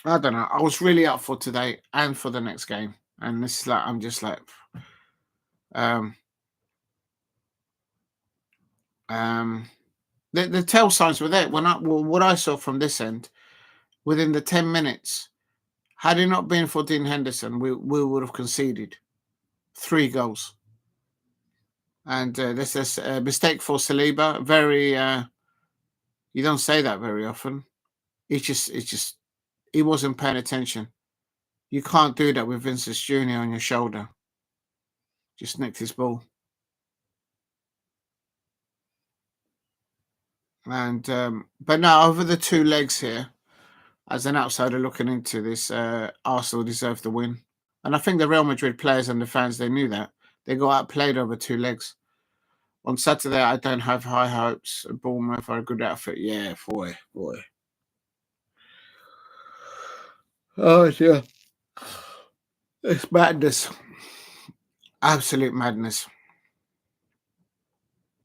don't know. I was really up for today and for the next game, and this is like I'm just like, the tell signs were there. What I saw from this end, within the 10 minutes, had it not been for Dean Henderson, we would have conceded 3 goals. And this is a mistake for Saliba. Very, you don't say that very often. He wasn't paying attention. You can't do that with Vinicius Jr. on your shoulder. Just nicked his ball. And but now over the 2 legs here, as an outsider looking into this, Arsenal deserved the win. And I think the Real Madrid players and the fans, they knew that. They got outplayed over 2 legs. On Saturday, I don't have high hopes. Bournemouth are a good outfit. Yeah, boy. Oh, yeah. It's madness. Absolute madness.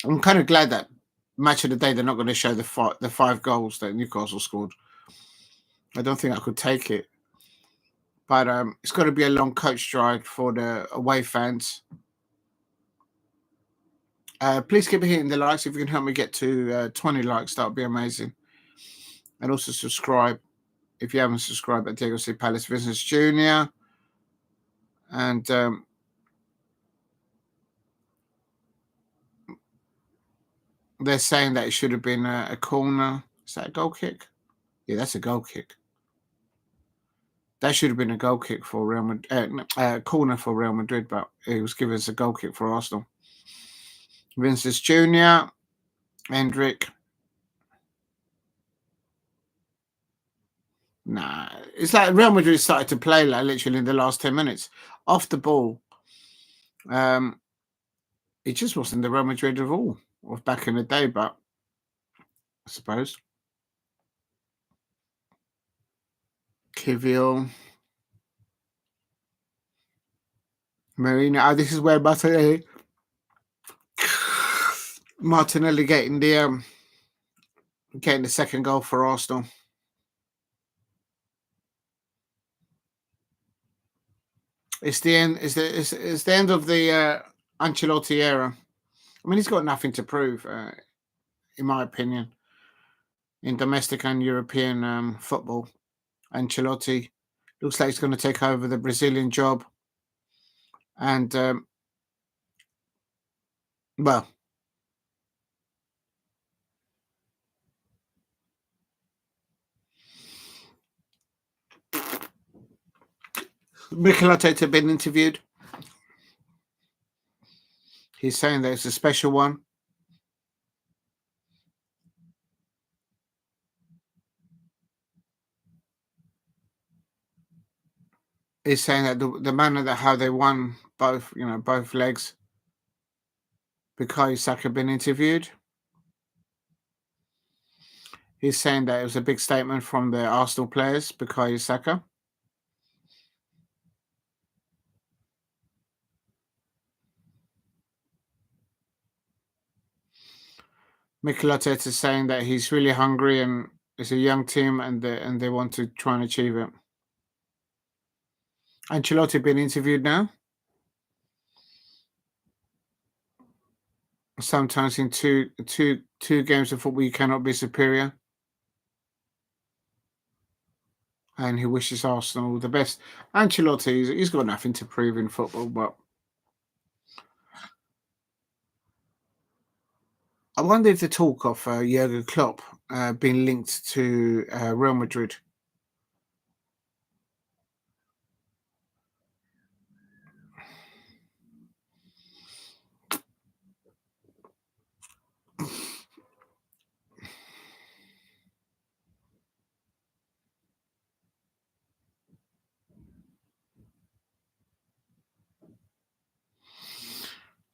I'm kind of glad that match of the day, they're not going to show the 5 goals that Newcastle scored. I don't think I could take it. But it's got to be a long coach drive for the away fans. Please keep hitting the likes. If you can help me get to 20 likes, that would be amazing. And also subscribe if you haven't subscribed at Diego C. Palace Business Jr. And they're saying that it should have been a corner. Is that a goal kick? Yeah, that's a goal kick. That should have been a goal kick for Real Madrid, corner for Real Madrid, but it was given as a goal kick for Arsenal. Vinicius Jr., Hendrick. Nah, it's like Real Madrid started to play like literally in the last 10 minutes. Off the ball, it just wasn't the Real Madrid of all of back in the day, but I suppose. Kivior. Marina. Oh, this is where Martinelli getting the second goal for Arsenal. It's the end. It's the end of the Ancelotti era. I mean, he's got nothing to prove, in my opinion, in domestic and European football. Ancelotti looks like he's going to take over the Brazilian job, and well. Mikel Arteta been interviewed. He's saying that it's a special one. He's saying that the manner that how they won both legs. Bukayo Saka been interviewed. He's saying that it was a big statement from the Arsenal players, Bukayo Saka. Mikel Arteta is saying that he's really hungry and it's a young team and they want to try and achieve it. Ancelotti been interviewed now. Sometimes in two games of football you cannot be superior. And he wishes Arsenal the best. Ancelotti, he's got nothing to prove in football, but I wonder if the talk of Jurgen Klopp being linked to Real Madrid.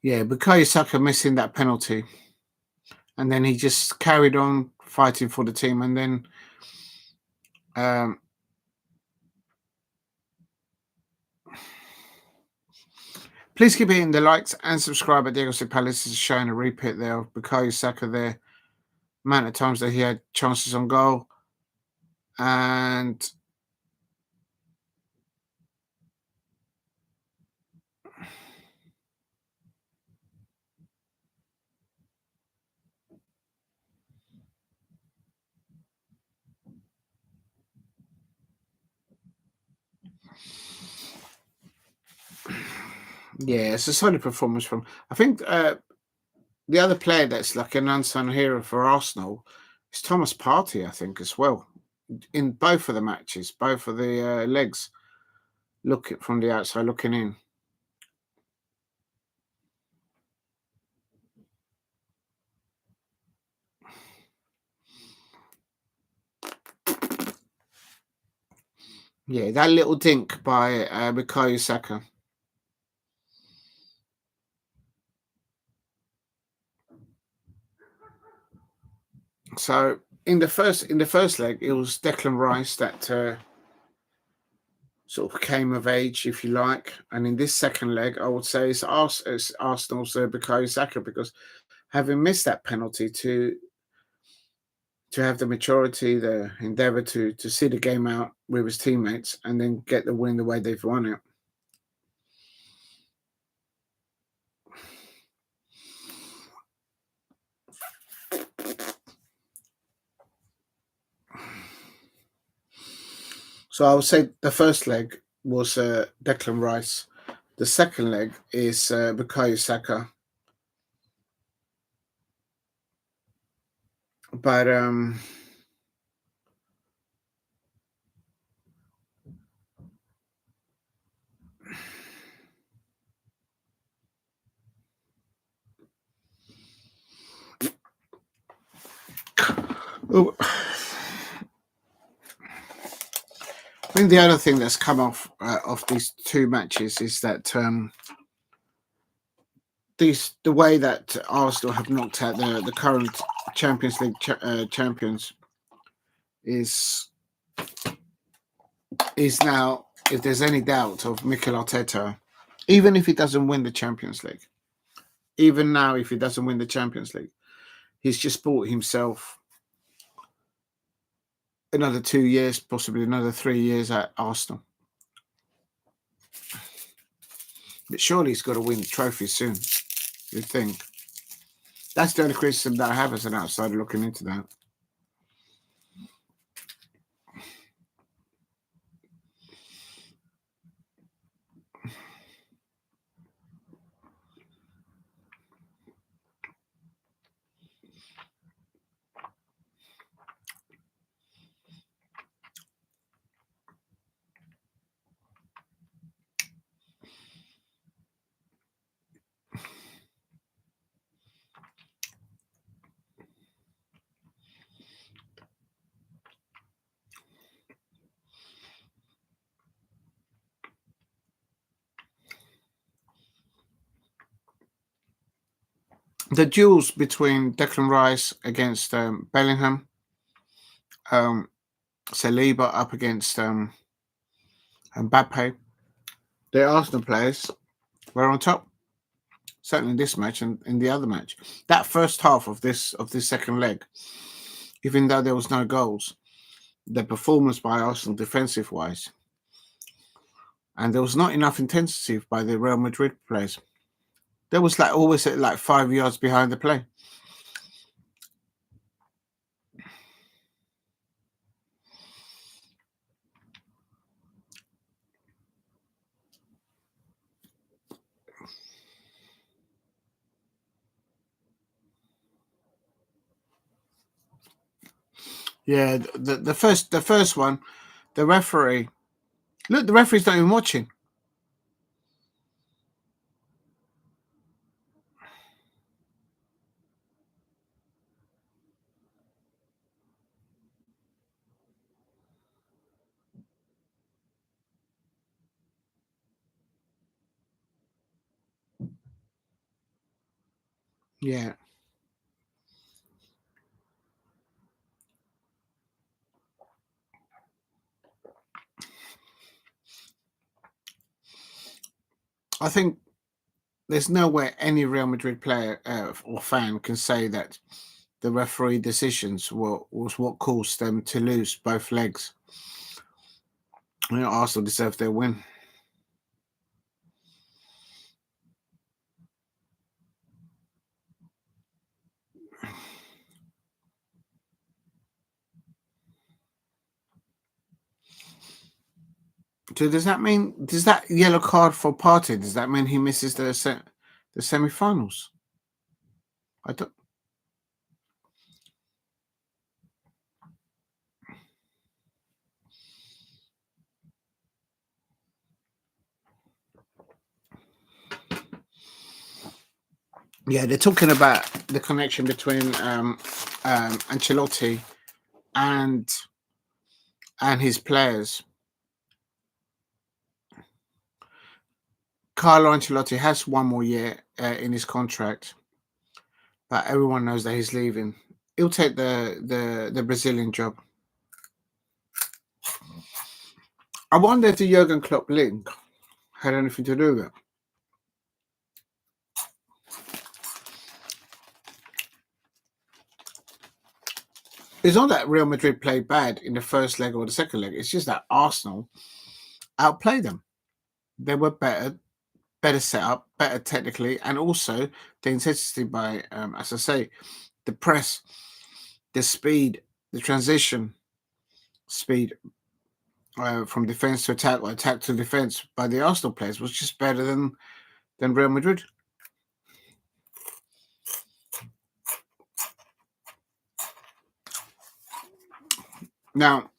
Yeah, Bukayo Saka missing that penalty, and then he just carried on fighting for the team, and then um, please keep hitting the likes and subscribe. At Diego Palace is showing a repeat there of Bukayo Saka there, amount of times that he had chances on goal, and yeah, it's a solid performance from. I think the other player that's like an unsung hero for Arsenal is Thomas Partey, I think, as well. In both of the matches, both of the legs, look from the outside looking in. Yeah, that little dink by Bukayo Saka. So in the first leg, it was Declan Rice that sort of came of age, if you like, and in this second leg, I would say it's Arsenal's Bukayo Saka, because having missed that penalty to have the maturity, the endeavour to see the game out with his teammates, and then get the win the way they've won it. So I would say the first leg was Declan Rice. The second leg is Bukayo Saka. But oh, I think the other thing that's come off these two matches is that the way that Arsenal have knocked out the current Champions League champions is now, if there's any doubt of Mikel Arteta, even if he doesn't win the Champions League, even now if he doesn't win the Champions League, he's just bought himself another 2 years, possibly another 3 years at Arsenal. But surely he's got to win the trophy soon, you'd think. That's the only criticism that I have as an outsider looking into that. The duels between Declan Rice against Bellingham, um, Saliba up against Mbappe, the Arsenal players were on top. Certainly in this match and in the other match. That first half of this second leg, even though there was no goals, the performance by Arsenal defensive wise, and there was not enough intensity by the Real Madrid players. There was like always at like 5 yards behind the play. Yeah, the first one, the referee. Look, the referee's not even watching. Yeah. I think there's nowhere any Real Madrid player or fan can say that the referee decisions was what caused them to lose both legs. Arsenal deserved their win. So does that yellow card for Partey? Does that mean he misses the semi-finals? I don't. Yeah, they're talking about the connection between Ancelotti and his players. Carlo Ancelotti has one more year in his contract, but everyone knows that he's leaving. He'll take the Brazilian job. I wonder if the Jurgen Klopp link had anything to do with it. It's not that Real Madrid played bad in the first leg or the second leg. It's just that Arsenal outplayed them. They were better set up, better technically, and also the intensity by, as I say, the press, the speed, the transition speed from defense to attack or attack to defense by the Arsenal players was just better than Real Madrid. Now,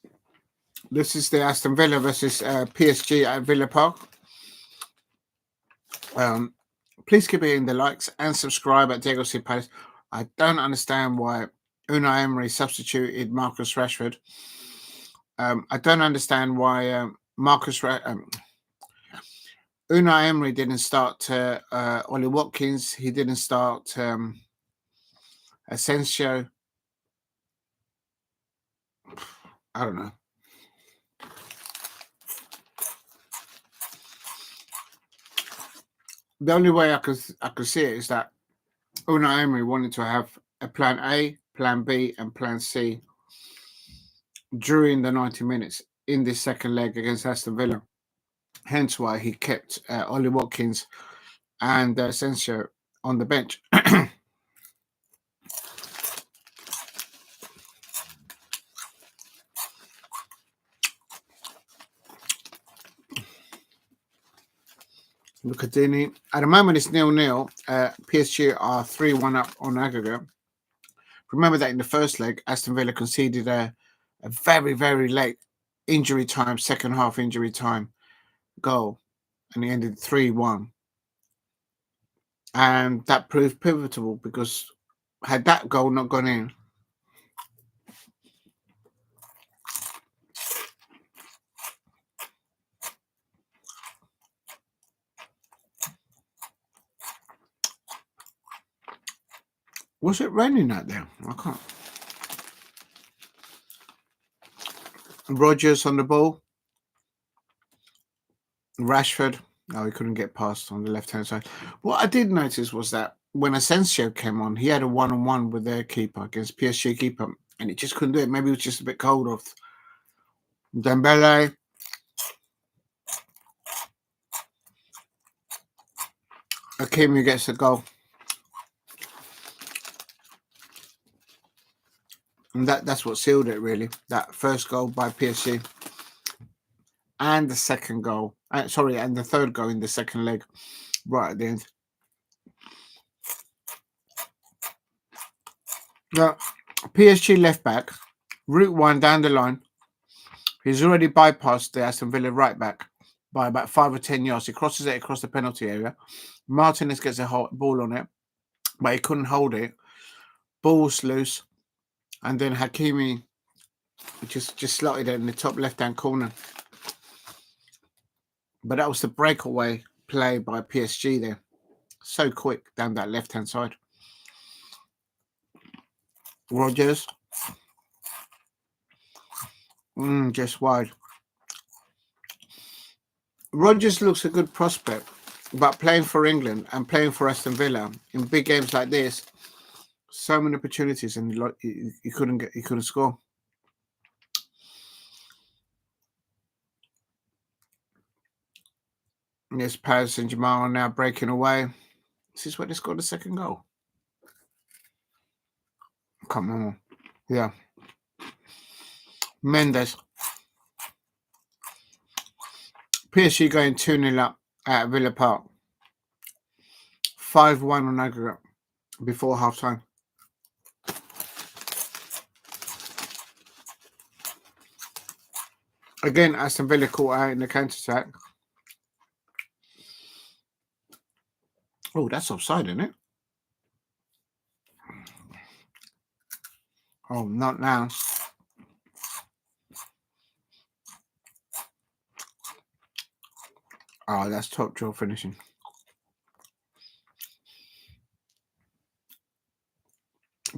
this is the Aston Villa versus PSG at Villa Park. Please keep hitting the likes and subscribe at Diego Palace. I don't understand why Unai Emery substituted Marcus Rashford. I don't understand why Unai Emery didn't start Ollie Watkins. He didn't start Asensio. I don't know. The only way I could see it is that Unai Emery wanted to have a plan A, plan B, and plan C during the 90 minutes in this second leg against Aston Villa. Hence why he kept Ollie Watkins and Asensio on the bench. Look at Dini. At the moment, it's 0-0. PSG are 3-1 up on aggregate. Remember that in the first leg, Aston Villa conceded a very, very late injury time, second half injury time goal, and it ended 3-1. And that proved pivotal because had that goal not gone in, was it raining out there? I can't. Rodgers on the ball. Rashford. Oh, he couldn't get past on the left-hand side. What I did notice was that when Asensio came on, he had a one-on-one with their keeper against PSG keeper, and he just couldn't do it. Maybe he was just a bit cold off. Dembele. Hakimi gets a goal. And that's what sealed it, really. That first goal by PSG. And the second goal. And the third goal in the second leg, right at the end. Now, PSG left back, route one down the line. He's already bypassed the Aston Villa right back by about 5 or 10 yards. He crosses it across the penalty area. Martinez gets a ball on it, but he couldn't hold it. Ball's loose. And then Hakimi just slotted it in the top left-hand corner. But that was the breakaway play by PSG there. So quick down that left-hand side. Rodgers. Just wide. Rodgers looks a good prospect, but playing for England and playing for Aston Villa in big games like this, so many opportunities, and he couldn't score. And there's Paris and Jamal now breaking away. This is where they scored the second goal. Come on, yeah. Mendes. PSG going 2-0 up at Villa Park. 5-1 on aggregate before half time. Again, Aston Villa caught out in the counter attack. Oh, that's offside, isn't it? Oh, not now. Oh, that's top draw finishing.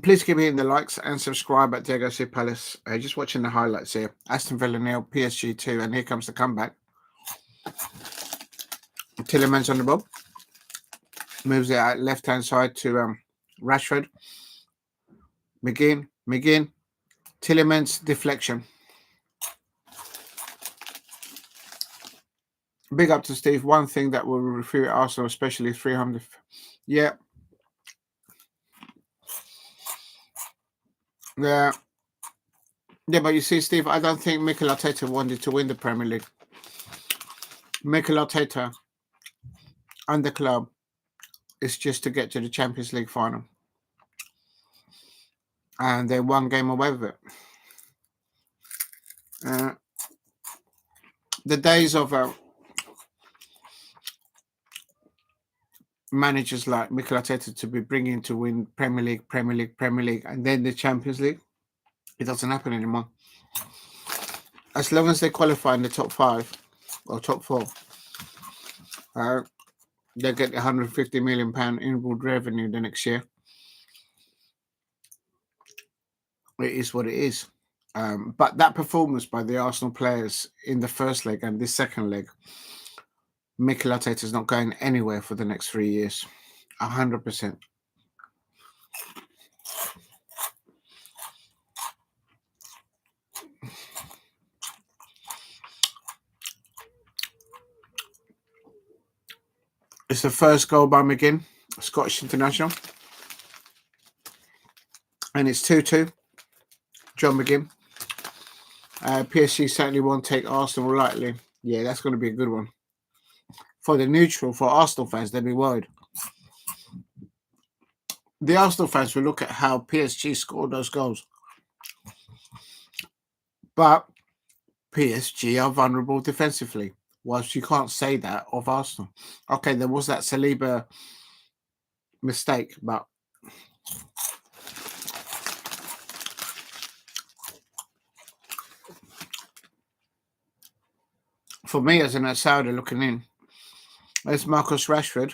Please keep hitting the likes and subscribe at Diego C. Palace. Just watching the highlights here. Aston Villa 0, PSG 2, and here comes the comeback. Tillemans on the ball. Moves it out left-hand side to Rashford. McGinn. Tillemans deflection. Big up to Steve. One thing that will refute Arsenal, especially 300. Yeah. Yeah. Yeah, but you see, Steve, I don't think Mikel Arteta wanted to win the Premier League. Mikel Arteta and the club is just to get to the Champions League final. And they're one game away with it. The days of managers like Mikel Arteta to be bringing to win Premier League, and then the Champions League, it doesn't happen anymore. As long as they qualify in the top 5 or top 4, they get £150 million inward revenue the next year. It is what it is. But that performance by the Arsenal players in the first leg and this second leg, Mikel Arteta is not going anywhere for the next 3 years. 100%. It's the first goal by McGinn, Scottish international. And it's 2-2. John McGinn. PSG certainly won't take Arsenal lightly. Yeah, that's going to be a good one. For the neutral, for Arsenal fans, they'll be worried. The Arsenal fans will look at how PSG scored those goals. But PSG are vulnerable defensively. Whilst you can't say that of Arsenal. Okay, there was that Saliba mistake, but for me as an outsider looking in, there's Marcus Rashford.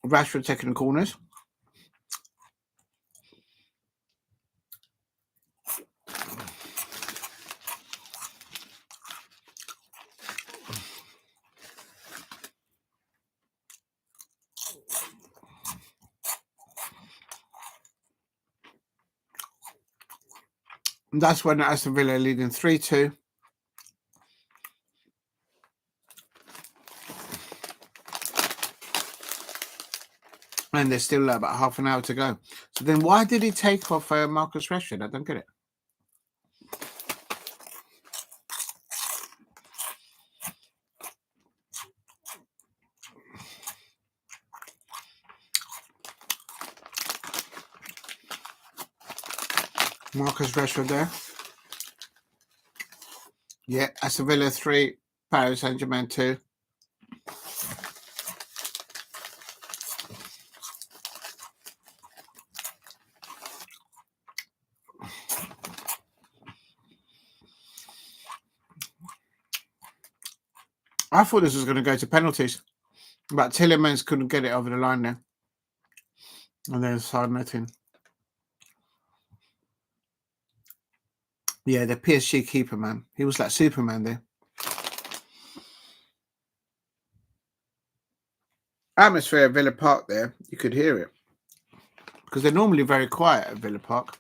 Rashford taking the corners. And that's when Aston Villa are leading 3-2. And there's still about half an hour to go. So then why did he take off Marcus Rashford? I don't get it. Marcus Rashford there. Yeah, Aston Villa 3, Paris Saint-Germain 2. I thought this was going to go to penalties, but Tillemans couldn't get it over the line there. And then side netting. Yeah, the PSG keeper, man. He was like Superman there. Atmosphere at Villa Park there, you could hear it. Because they're normally very quiet at Villa Park.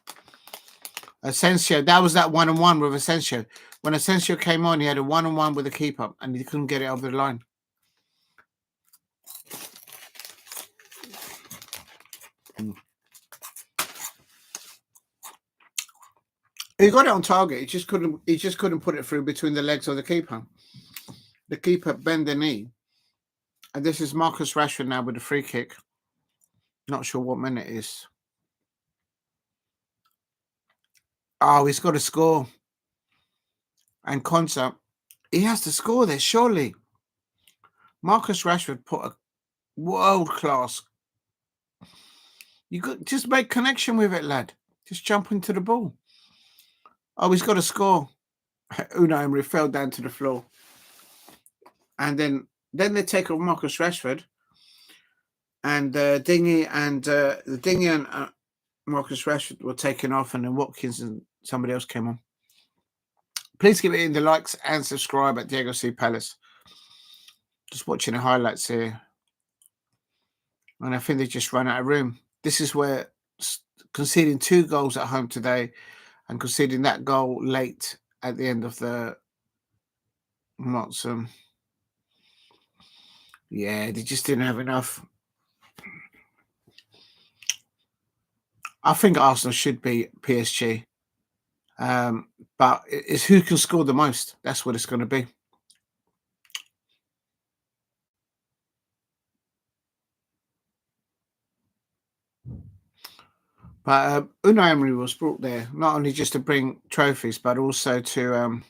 Asensio, that was that 1-on-1 with Asensio. When Asensio came on, he had a 1-on-1 with the keeper and he couldn't get it over the line. He got it on target. He just couldn't put it through between the legs of the keeper. The keeper bent the knee. And this is Marcus Rashford now with the free kick. Not sure what minute it is. Oh, he's got to score. And Konsa, he has to score there, surely. Marcus Rashford put a world class. You could just make connection with it, lad. Just jump into the ball. Oh, he's got to score. Unai Emery fell down to the floor. And then they take off Marcus Rashford. And Dingy and Marcus Rashford were taken off, and then Watkins and somebody else came on. Please give it in the likes and subscribe at Diego C. Palace. Just watching the highlights here. And I think they just run out of room. This is where conceding 2 goals at home today and conceding that goal late at the end of the Motsum. Yeah, they just didn't have enough. I think Arsenal should be PSG. But it's who can score the most. That's what it's going to be. But Unai Emery was brought there not only just to bring trophies, but also to end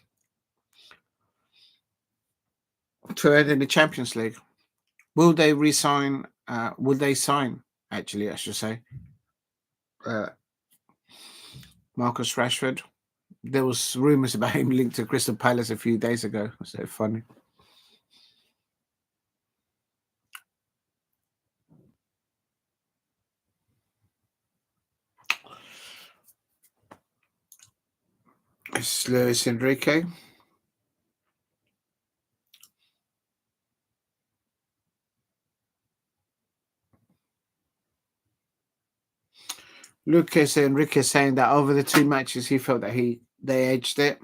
in the Champions League. Will they resign? Will they sign? Actually, I should say, Marcus Rashford. There was rumours about him linked to Crystal Palace a few days ago. So funny. It's Luis Enrique. Lucas Enrique saying that over the 2 matches, he felt that they edged it.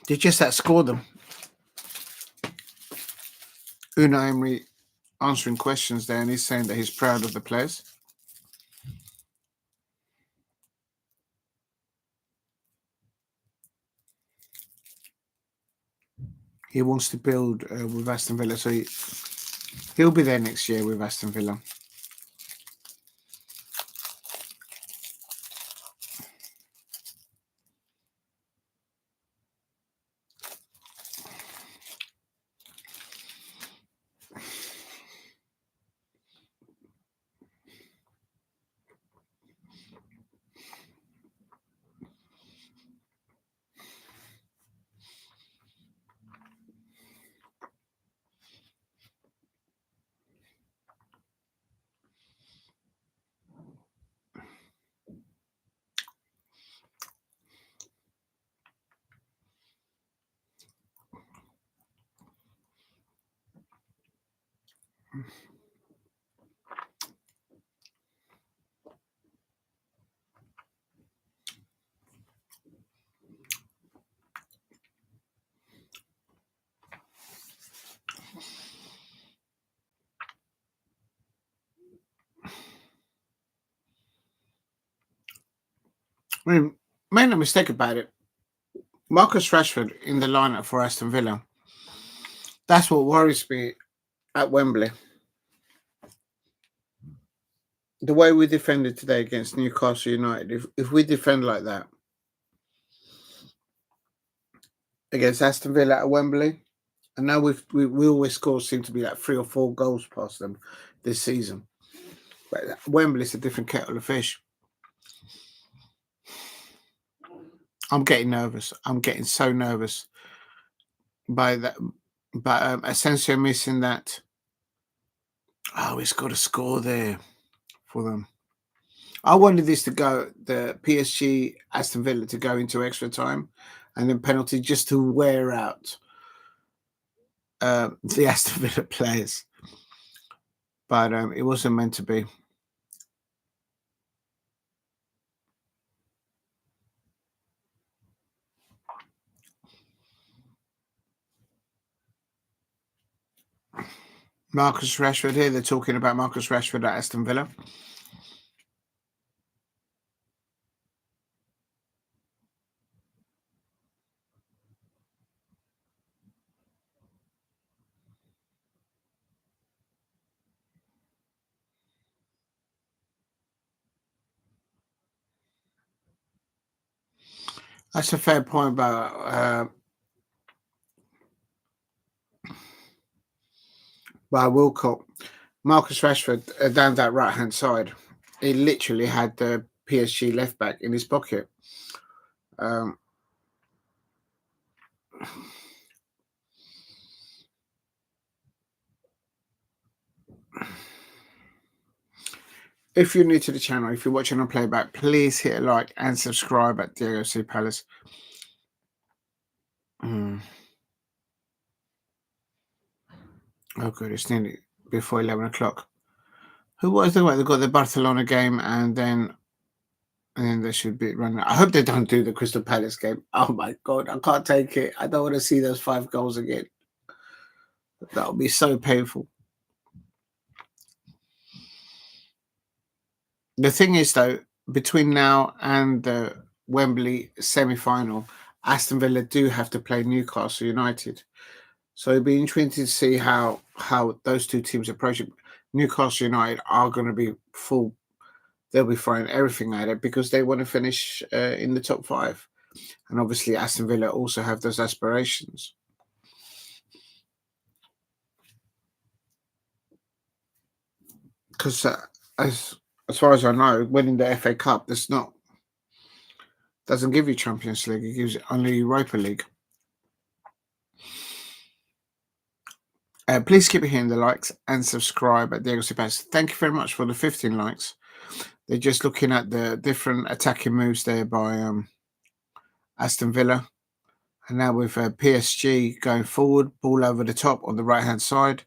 They just outscored them. Unai Emery answering questions there, and he's saying that he's proud of the players. He wants to build with Aston Villa, so he'll be there next year with Aston Villa. I mean, make no mistake about it. Marcus Rashford in the lineup for Aston Villa. That's what worries me at Wembley. The way we defended today against Newcastle United, if we defend like that against Aston Villa at Wembley, and now we always seem to be like 3 or 4 goals past them this season. But Wembley's a different kettle of fish. I'm getting nervous. I'm getting so nervous by that. But Asensio missing that Oh, he's got a score there for them. I wanted this to go, the PSG Aston Villa to go into extra time and then penalty just to wear out the Aston Villa players. But it wasn't meant to be. Marcus Rashford here. They're talking about Marcus Rashford at Aston Villa. That's a fair point about by Wilcock. Marcus Rashford down that right hand side. He literally had the PSG left back in his pocket. If you're new to the channel, if you're watching on playback, please hit a like and subscribe at Diego C Palace. Oh, good. It's nearly before 11 o'clock. Who was the way they got the Barcelona game and then they should be running. I hope they don't do the Crystal Palace game. Oh my God, I can't take it. I don't want to see those 5 goals again. That would be so painful. The thing is, though, between now and the Wembley semi-final, Aston Villa do have to play Newcastle United. So it'd be interesting to see how those two teams approach it. Newcastle United are going to be full. They'll be throwing everything at it because they want to finish in the top 5. And obviously Aston Villa also have those aspirations. Because as far as I know, winning the FA Cup doesn't give you Champions League. It gives you only Europa League. Please keep hitting the likes and subscribe at Diego Cepaz. Thank you very much for the 15 likes. They're just looking at the different attacking moves there by Aston Villa. And now with PSG going forward, ball over the top on the right-hand side.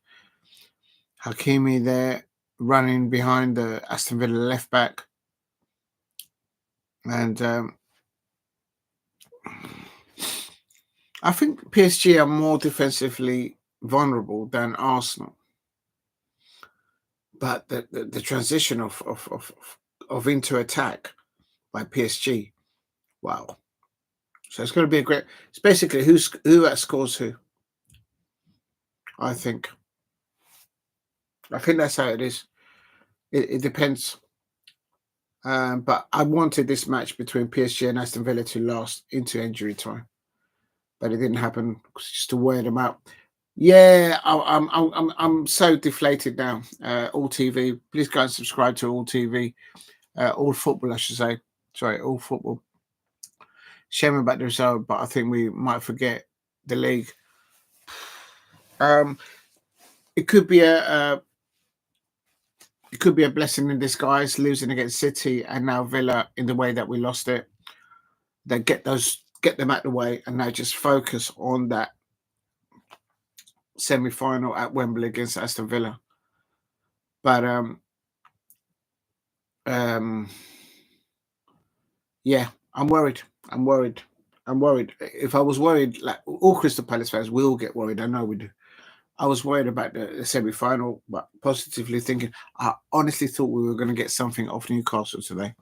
Hakimi there running behind the Aston Villa left back. And I think PSG are more defensively vulnerable than Arsenal. But the transition of into attack by PSG, wow. So it's going to be a great. It's basically who scores who. I think that's how it is. It depends. But I wanted this match between PSG and Aston Villa to last into injury time, but it didn't happen just to wear them out. Yeah, I'm so deflated now. All TV, please go and subscribe to All TV, All Football, I should say. Sorry, All Football. Shame about the result, but I think we might forget the league. It could be a blessing in disguise, losing against City and now Villa in the way that we lost it. They get them out the way, and now just focus on that semi-final at Wembley against Aston Villa. But yeah, I'm worried. If I was worried, like all Crystal Palace fans, we all get worried. I know we do. I was worried about the semi-final, but positively thinking, I honestly thought we were going to get something off Newcastle today.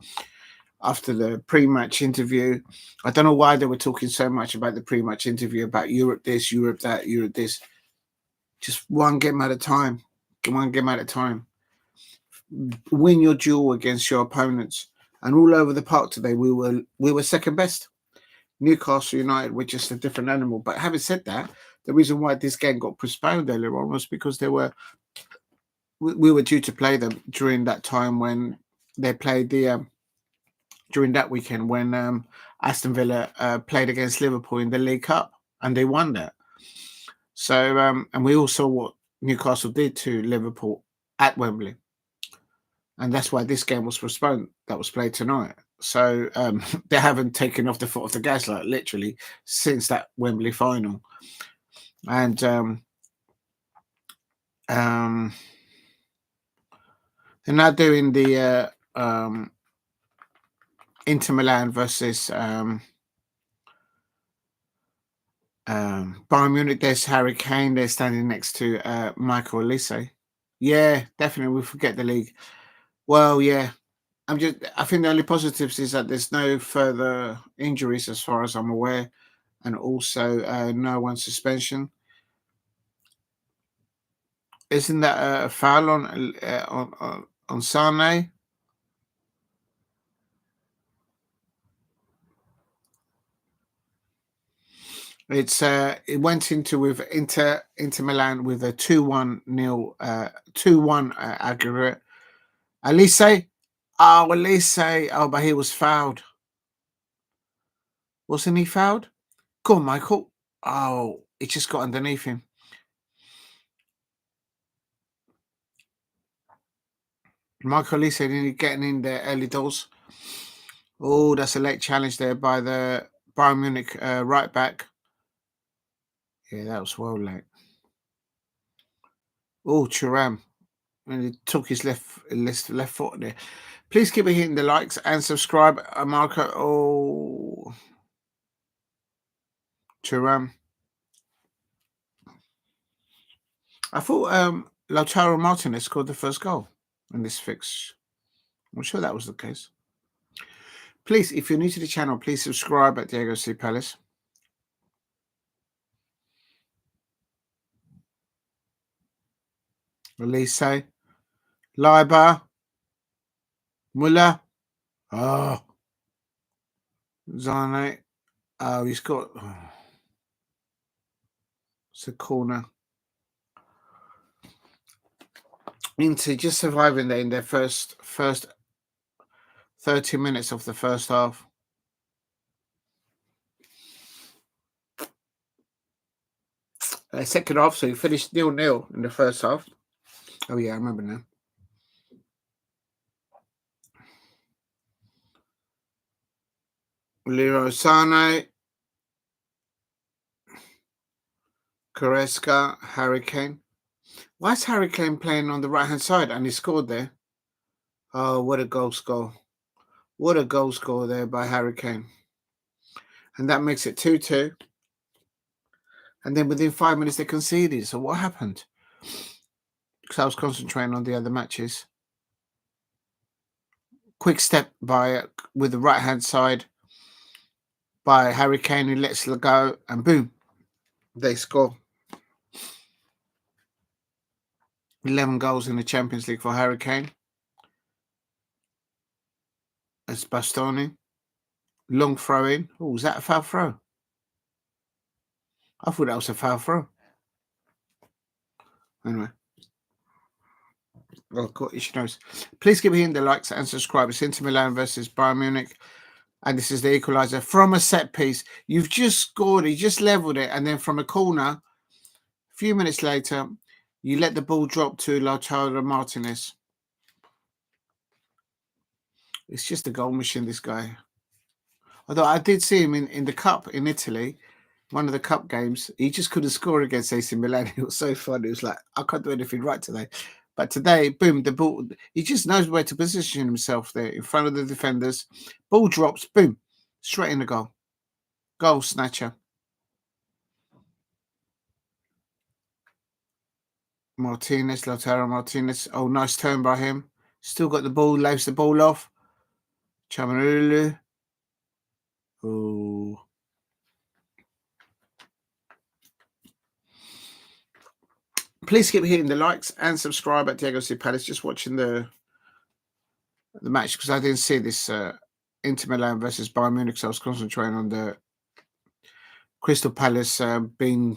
After the pre-match interview, I don't know why they were talking so much about the pre-match interview about Europe this, Europe that, Europe this. Just one game at a time. One game at a time. Win your duel against your opponents. And all over the park today, we were second best. Newcastle United were just a different animal. But having said that, the reason why this game got postponed earlier on was because we were due to play them during that time when they played during that weekend when Aston Villa played against Liverpool in the League Cup, and they won that. So and we all saw what Newcastle did to Liverpool at Wembley. And that's why this game was postponed. That was played tonight. So they haven't taken off the foot of the gas, like literally, since that Wembley final. And they're now doing the Inter Milan versus Bayern Munich. There's Harry Kane. They're standing next to Michael Olise. Yeah, definitely. We forget the league. Well, yeah. I think the only positives is that there's no further injuries as far as I'm aware, and also no one suspension. Isn't that a foul on Sane? It went into with Inter Milan with a 2-1 nil 2-1 aggregate. Olise, but he was fouled. Wasn't he fouled? Go on, Michael. Oh, it just got underneath him. Michael Olise getting in there early doors. Oh, that's a late challenge there by the Bayern Munich right back. Yeah, that was well late. Oh, Thuram. And he took his left foot there. Please keep hitting the likes and subscribe. Marco. Oh, Thuram. I thought Lautaro Martinez scored the first goal in this fix. I'm sure that was the case. Please, if you're new to the channel, please subscribe at Diego C. Palace. Olise. Leiber. Muller. Oh. Zane. Oh, he's got... Oh. It's a corner. Into just surviving there in their first 30 minutes of the first half. Second half, so he finished 0-0 in the first half. Oh yeah, I remember now. Leroy Sané, Goretzka, Harry Kane. Why is Harry Kane playing on the right-hand side and he scored there? Oh, what a goal score. What a goal score there by Harry Kane. And that makes it 2-2. And then within 5 minutes they conceded. So what happened? Because I was concentrating on the other matches. Quick step with the right-hand side by Harry Kane, who lets it go, and boom, they score. 11 goals in the Champions League for Harry Kane. As Bastoni. Long throw in. Oh, was that a foul throw? I thought that was a foul throw. Anyway. Oh, God, she knows. Please keep hitting the likes and subscribe. It's Inter Milan versus Bayern Munich. And this is the equaliser from a set piece. You've just scored. He just levelled it. And then from a corner, a few minutes later, you let the ball drop to Lautaro Martinez. It's just a goal machine, this guy. Although I did see him in the cup in Italy, one of the cup games. He just couldn't score against AC Milan. It was so fun. It was like, I can't do anything right today. But today, boom, the ball, he just knows where to position himself there in front of the defenders. Ball drops, boom, straight in the goal. Goal snatcher. Martinez, Lautaro Martinez. Oh, nice turn by him. Still got the ball, lays the ball off. Chamanulu. Oh. Please keep hitting the likes and subscribe at Diego C. Palace. Just watching the match because I didn't see this Inter Milan versus Bayern Munich, so I was concentrating on the Crystal Palace being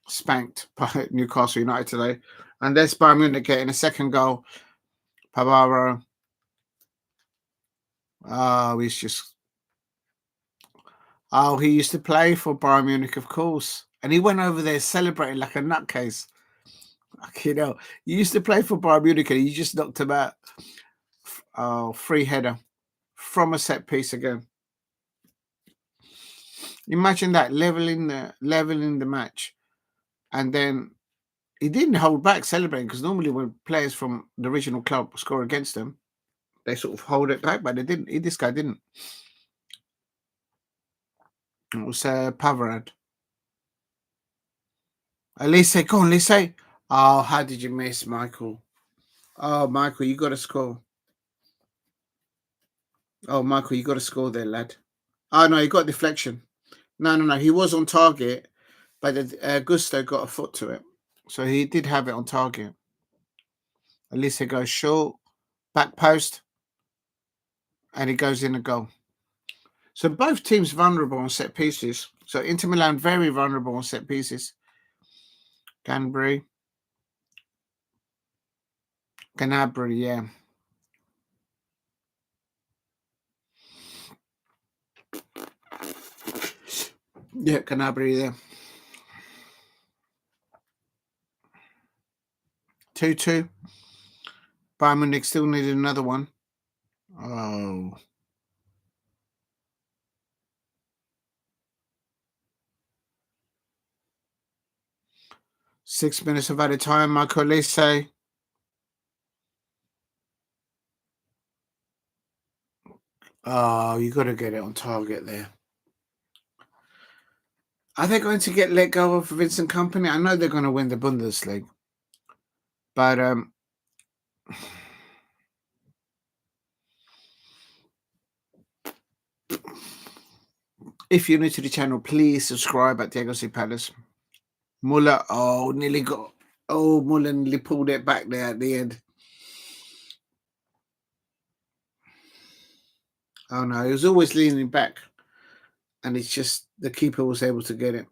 spanked by Newcastle United today. And there's Bayern Munich getting a second goal. Pavaro. Oh, he's just... Oh, he used to play for Bayern Munich, of course. And he went over there celebrating like a nutcase. You know, you used to play for Bayern Munich and you just knocked him out. Oh, free header from a set piece again. Imagine that leveling the match, and then he didn't hold back celebrating because normally when players from the original club score against them, they sort of hold it back, but they didn't. This guy didn't. It was Pavarad. Elise, go on, Elise. Oh, how did you miss, Michael? Oh, Michael, you got to score. Oh, Michael, you got to score there, lad. Oh, no, he got deflection. No. He was on target, but Gusto got a foot to it. So he did have it on target. Elise goes short, back post, and he goes in a goal. So both teams vulnerable on set pieces. So Inter Milan very vulnerable on set pieces. Canabria, yeah. Yeah, Canabria there. 2-2. Bayern Munich still needed another one. Oh. Six minutes of added time, Michael Elise. Oh, you got to get it on target there. Are they going to get let go of Vincent Company? I know they're going to win the Bundesliga, but if you're new to the channel, please subscribe at Diego C. Palace. Muller, Muller nearly pulled it back there at the end. Oh no, he was always leaning back, and it's just the keeper was able to get it.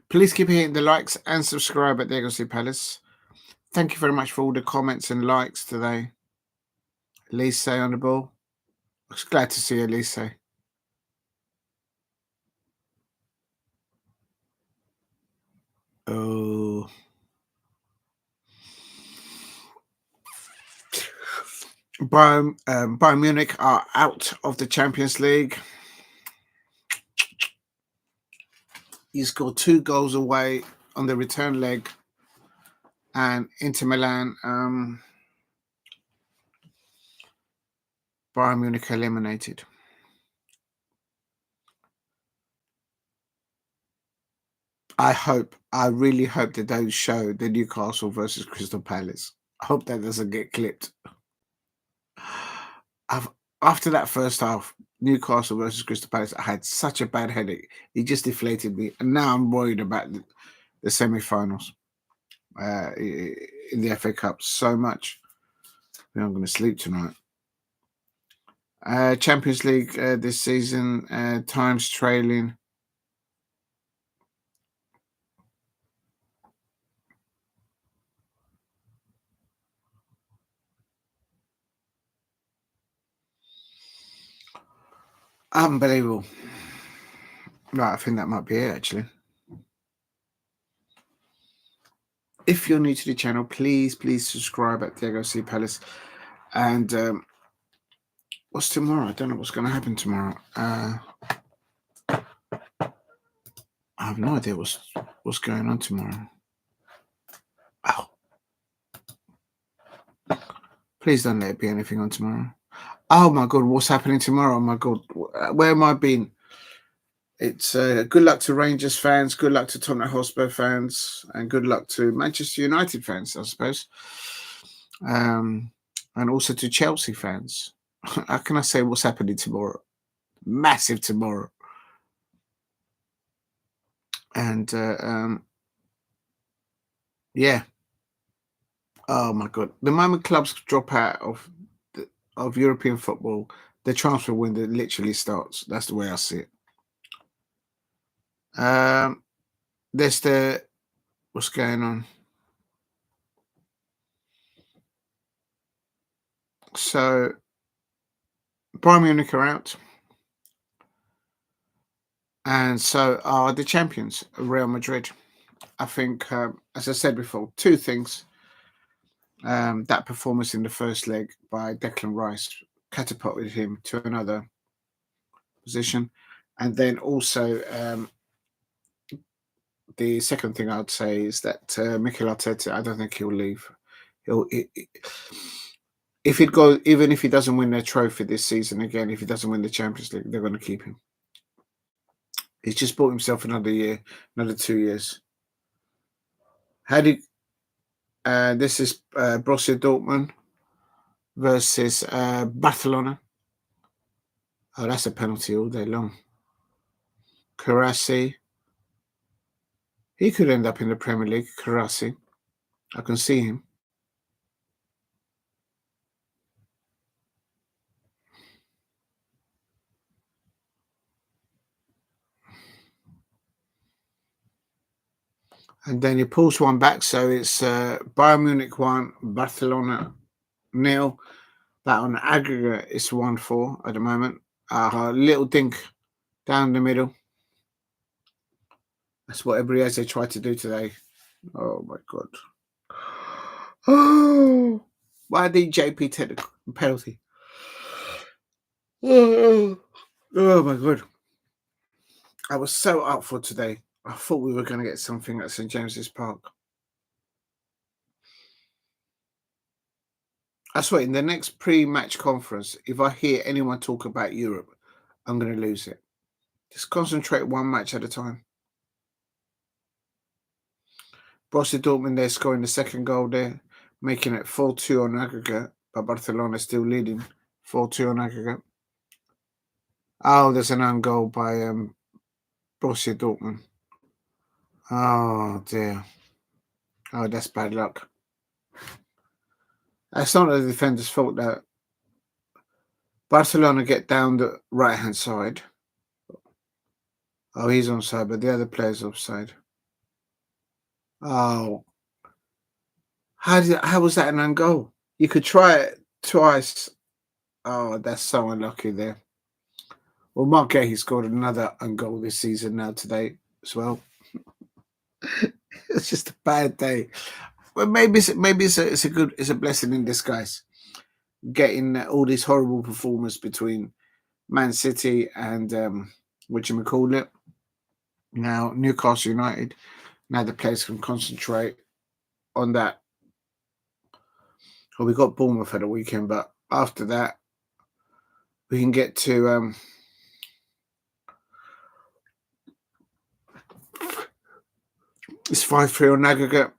Please keep hitting the likes and subscribe at Diego C. Palace. Thank you very much for all the comments and likes today. Elise on the ball. I was glad to see Elise. Oh. Bayern Munich are out of the Champions League. He scored 2 goals away on the return leg, and Inter Milan, Bayern Munich eliminated. I really hope they don't show the Newcastle versus Crystal Palace. I hope that doesn't get clipped. After that first half, Newcastle versus Crystal Palace, I had such a bad headache. It just deflated me, and now I'm worried about the semi-finals in the FA Cup so much. I'm going to sleep tonight. Champions League this season, times trailing. Unbelievable. Right, I think that might be it, actually. If you're new to the channel, please subscribe at Diego C. Palace. And what's tomorrow? I don't know what's going to happen tomorrow. I have no idea what's going on tomorrow. Oh. Please don't let it be anything on tomorrow. Oh my God, what's happening tomorrow? Oh my God, where am I been? It's good luck to Rangers fans, good luck to Tottenham Hotspur fans, and good luck to Manchester United fans, I suppose. And also to Chelsea fans. How can I say what's happening tomorrow? Massive tomorrow. And yeah. Oh my God. The moment clubs drop out of European football, the transfer window literally starts. That's the way I see it. There's what's going on. So Bayern Munich are out. And so are the champions, Real Madrid. I think, as I said before, two things. That performance in the first leg by Declan Rice catapulted him to another position. And then also, the second thing I'd say is that Mikel Arteta, I don't think he'll leave. If he'd go, even if he doesn't win their trophy this season again, if he doesn't win the Champions League, they're going to keep him. He's just bought himself another year, another 2 years. This is Borussia Dortmund versus Barcelona. Oh, that's a penalty all day long. Karasi. He could end up in the Premier League, Karasi. I can see him. And then he pulls one back, so it's Bayern Munich 1, Barcelona 0. That on aggregate is 1-4 at the moment. Little dink down the middle. That's what Ebrieze tried to do today. Oh my god. Oh, why did JP take the penalty? Oh my god. I was so up for today. I thought we were going to get something at St James's Park. I swear, in the next pre-match conference, if I hear anyone talk about Europe, I'm going to lose it. Just concentrate one match at a time. Borussia Dortmund, they're scoring the second goal there, making it 4-2 on aggregate, but Barcelona still leading 4-2 on aggregate. Oh, there's an own goal by Borussia Dortmund. Oh, dear. Oh, that's bad luck. That's not the defender's fault that Barcelona get down the right-hand side. Oh, he's onside, but the other player's offside. Oh. How was that an own goal? You could try it twice. Oh, that's so unlucky there. Well, Mark Gahey scored another own goal this season now today as well. It's just a bad day. Well, maybe it's a blessing in disguise. Getting all these horrible performers between Man City and whatchamacallit. Now Newcastle United. Now the players can concentrate on that. Well, we got Bournemouth at the weekend, but after that, we can get to it's 5-3 on aggregate.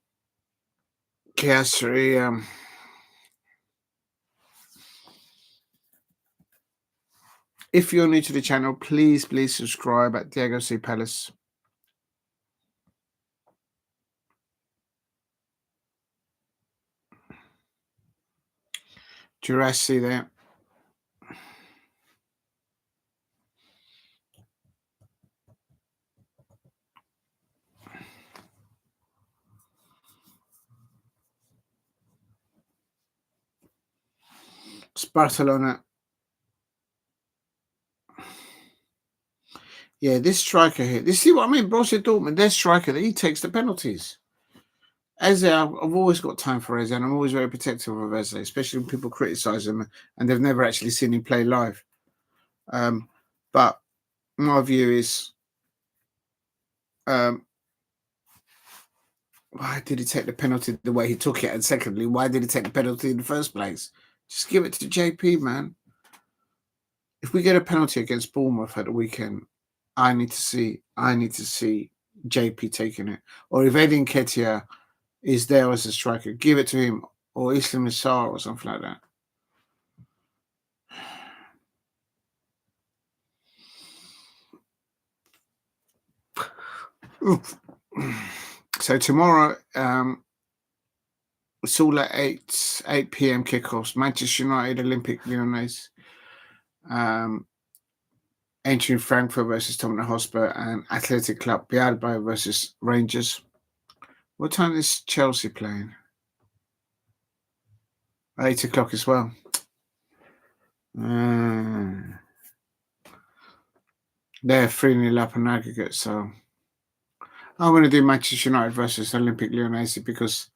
Chiasri, if you're new to the channel, please subscribe at Diego C. Palace. Jurassic there. It's Barcelona. Yeah, this striker here. You see what I mean? Borussia Dortmund, their striker, he takes the penalties. Eze, I've always got time for Eze, and I'm always very protective of Eze, especially when people criticise him and they've never actually seen him play live. But my view is, why did he take the penalty the way he took it? And secondly, why did he take the penalty in the first place? Just give it to JP, man. If we get a penalty against Bournemouth at the weekend, I need to see JP taking it. Or if Edin Nketiah is there as a striker, give it to him, or Islam Sarr or something like that. So tomorrow, Osula 8 p.m. kickoffs. Manchester United, Olympic Lyonnais, entering Frankfurt versus Tottenham Hotspur, and Athletic Club Bilbao versus Rangers. What time is Chelsea playing? 8 o'clock as well. They're 3-0 up on aggregate, so I'm going to do Manchester United versus Olympique Lyonnais because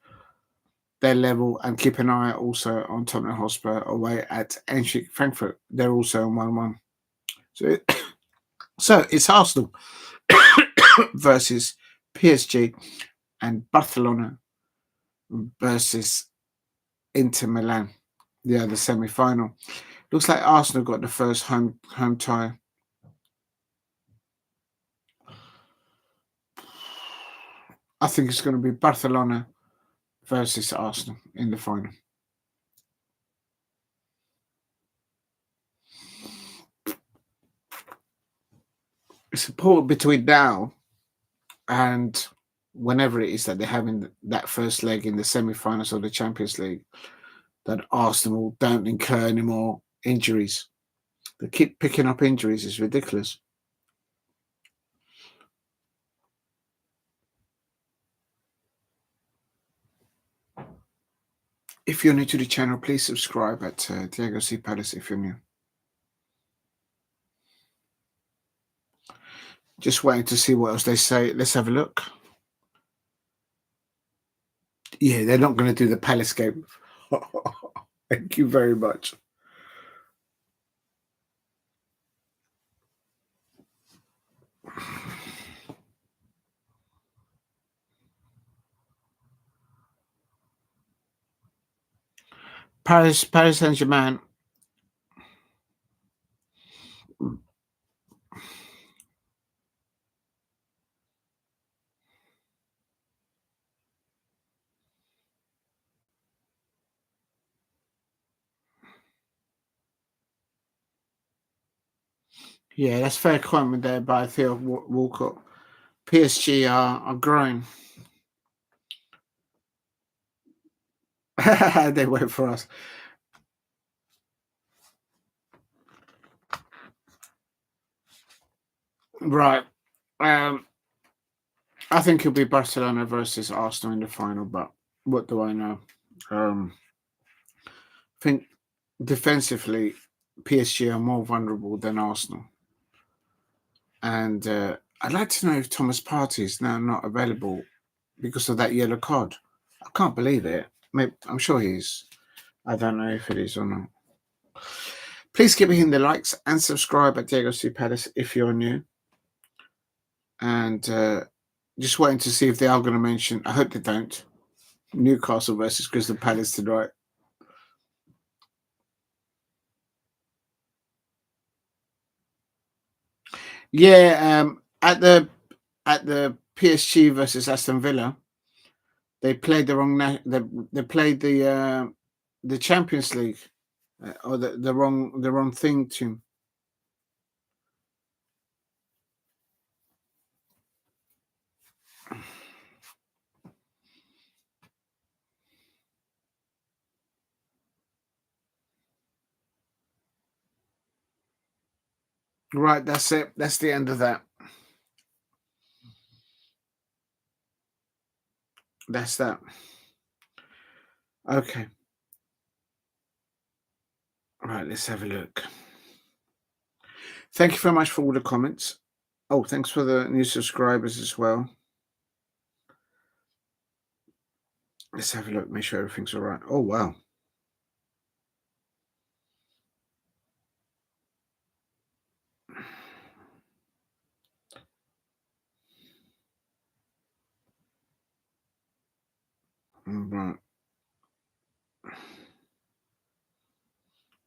they're level, and keep an eye also on Tottenham Hotspur away at Eintracht Frankfurt. They're also on 1-1. So, so it's Arsenal versus PSG and Barcelona versus Inter Milan. Yeah, the semi-final. Looks like Arsenal got the first home tie. I think it's going to be Barcelona versus Arsenal in the final. It's important between now and whenever it is that they're having that first leg in the semi-finals of the Champions League, that Arsenal don't incur any more injuries. They keep picking up injuries. It's ridiculous. If you're new to the channel, please subscribe at Diego C. Palace if you're new. Just waiting to see what else they say. Let's have a look. Yeah, they're not going to do the Palace game. Thank you very much. Paris Saint-Germain. Yeah, that's fair comment there by Theo Walcott. PSG are growing. They wait for us. Right. I think it'll be Barcelona versus Arsenal in the final, but what do I know? I think defensively, PSG are more vulnerable than Arsenal. And I'd like to know if Thomas Partey is now not available because of that yellow card. I can't believe it. Maybe, I'm sure he's. I don't know if it is or not. Please keep hitting the likes and subscribe at Diego C. Palace if you're new. And just waiting to see if they are going to mention. I hope they don't. Newcastle versus Crystal Palace tonight. Yeah, at the PSG versus Aston Villa, they played the wrong. They played the Champions League, or the wrong thing to. Right, that's it. That's the end of that. That's that. Okay. Right, let's have a look. Thank you very much for all the comments. Oh, thanks for the new subscribers as well. Let's have a look, make sure everything's all right. Oh, wow. Right.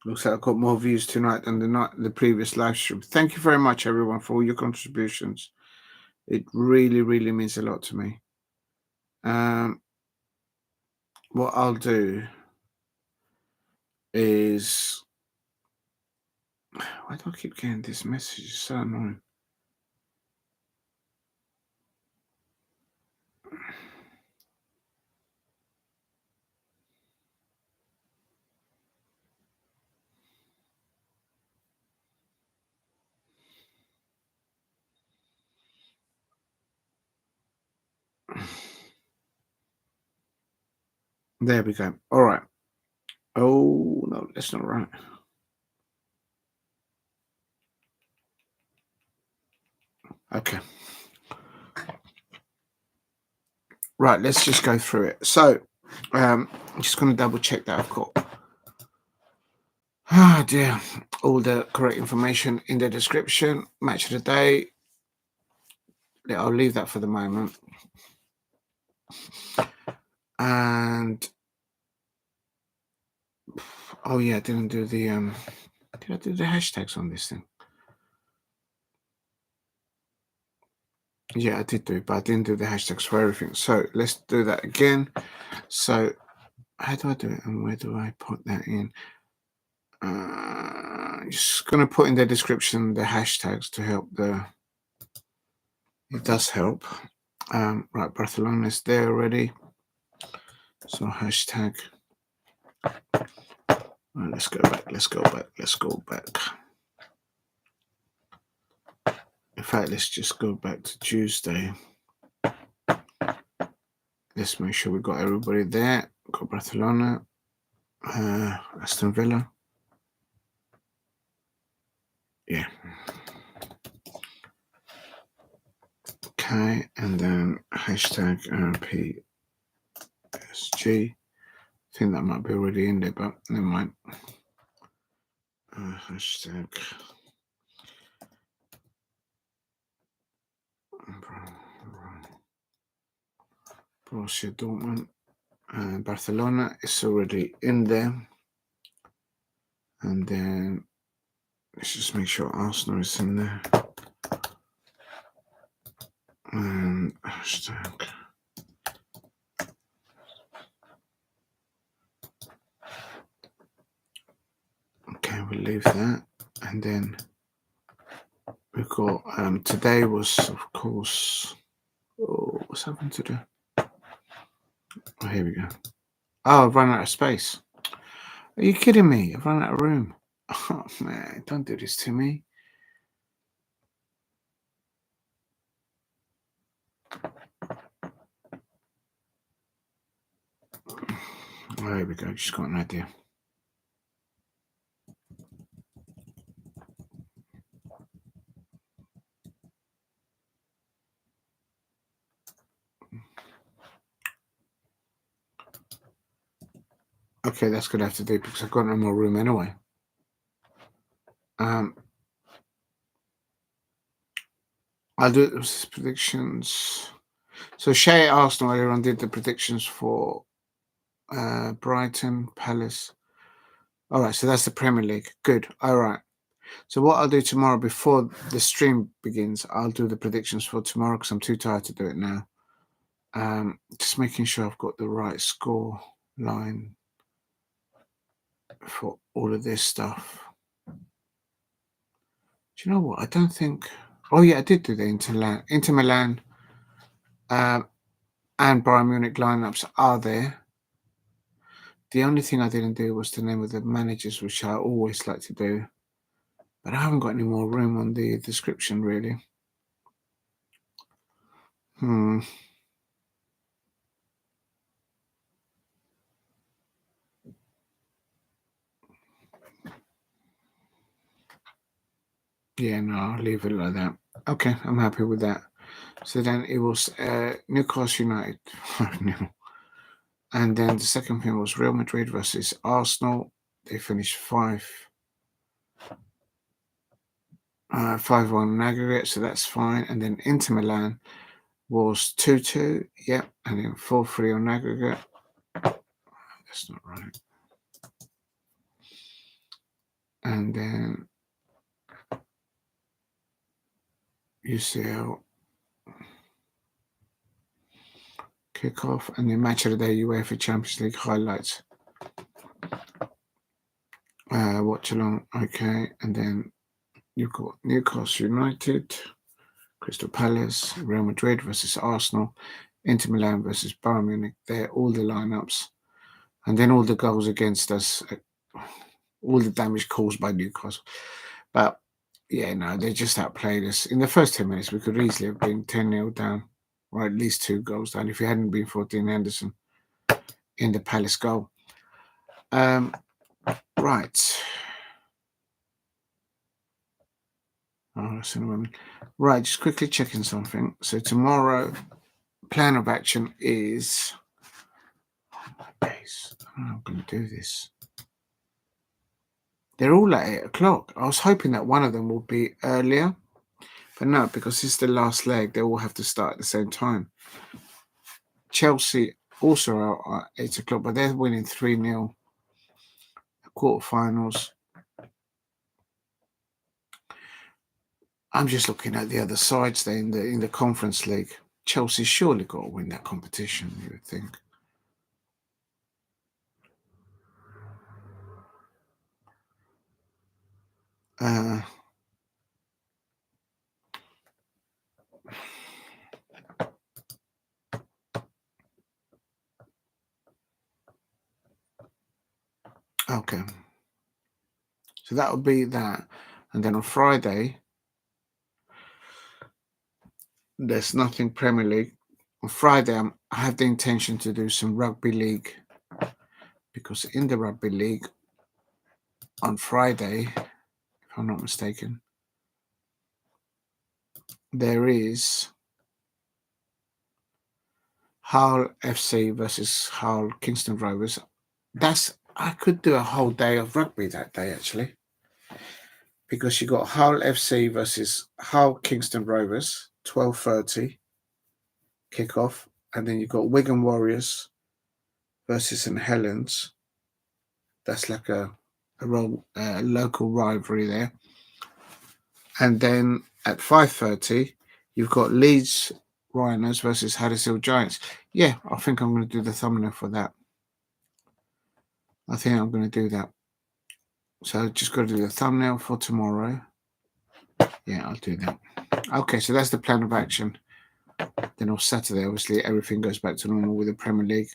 Looks like I've got more views tonight than the previous live stream. Thank you very much, everyone, for all your contributions. It really, really means a lot to me. What I'll do is... Why do I keep getting this message? It's so annoying. There we go. All right. Oh, no, that's not right. Okay. Right, let's just go through it. So, I'm just going to double check that I've got, oh dear, all the correct information in the description. Match of the day. Yeah, I'll leave that for the moment. And oh yeah, I didn't do the did I do the hashtags on this thing? Yeah, I did do, but I didn't do the hashtags for everything. So let's do that again. So how do I do it, and where do I put that in? Just gonna put in the description the hashtags to help the. It does help. Right, Barcelona is there already. So hashtag. Right, let's go back. Let's go back. Let's go back. In fact, let's just go back to Tuesday. Let's make sure we got everybody there. Got Barcelona, Aston Villa. Yeah. Okay, and then hashtag PSG. I think that might be already in there, but never mind. Hashtag Borussia Dortmund. Barcelona is already in there. And then let's just make sure Arsenal is in there. And hashtag. Okay, we'll leave that. And then we've got today was, of course, what's happened today? Oh, here we go. Oh, I've run out of space. Are you kidding me? I've run out of room. Oh, man, don't do this to me. Oh, there we go. Just got an idea. Okay, that's going to have to do because I've got no more room anyway. I'll do predictions. So Shay Arsenal earlier on did the predictions for Brighton, Palace. All right, so that's the Premier League. Good. All right. So what I'll do tomorrow before the stream begins, I'll do the predictions for tomorrow because I'm too tired to do it now. Just making sure I've got the right score line for all of this stuff. Do you know what? I don't think. Oh yeah, I did do the Inter Milan, and Bayern Munich lineups are there. The only thing I didn't do was the name of the managers, which I always like to do. But I haven't got any more room on the description, really. Yeah, no, I'll leave it like that. Okay, I'm happy with that. So then it was Newcastle United. And then the second thing was Real Madrid versus Arsenal. They finished 5-1 in aggregate, so that's fine. And then Inter Milan was 2-2, yeah, and then 4-3 on aggregate. That's not right. And then UCL kickoff, and then match of the day UEFA Champions League highlights. Watch along, okay, and then you've got Newcastle United, Crystal Palace, Real Madrid versus Arsenal, Inter Milan versus Bayern Munich. They're all the lineups, and then all the goals against us, all the damage caused by Newcastle. But yeah, no, they just outplayed us. In the first 10 minutes, we could easily have been 10-0 down, or at least 2 goals down, if it hadn't been for Dean Henderson in the Palace goal. Right. Right, just quickly checking something. So tomorrow, plan of action is. Oh my days! I don't know how I'm going to do this. They're all at 8 o'clock. I was hoping that one of them will be earlier, but no, because it's the last leg. They all have to start at the same time. Chelsea also are at 8 o'clock, but they're winning 3-0. Quarterfinals. I'm just looking at the other sides there in the Conference League. Chelsea surely got to win that competition, you would think. Okay. So that would be that. And then on Friday, there's nothing Premier League. On Friday, I have the intention to do some rugby league, because in the rugby league on Friday, if I'm not mistaken, there is Hull FC versus Hull Kingston Rovers. I could do a whole day of rugby that day, actually, because you got Hull FC versus Hull Kingston Rovers, 12:30 kickoff, and then you've got Wigan Warriors versus St Helens. That's like a local rivalry there. And then at 5:30, you've got Leeds Rhinos versus Huddersfield Giants. Yeah, I think I'm going to do the thumbnail for that. I think I'm going to do that. So just got to do the thumbnail for tomorrow. Yeah, I'll do that. Okay, so that's the plan of action. Then on Saturday, obviously, everything goes back to normal with the Premier League.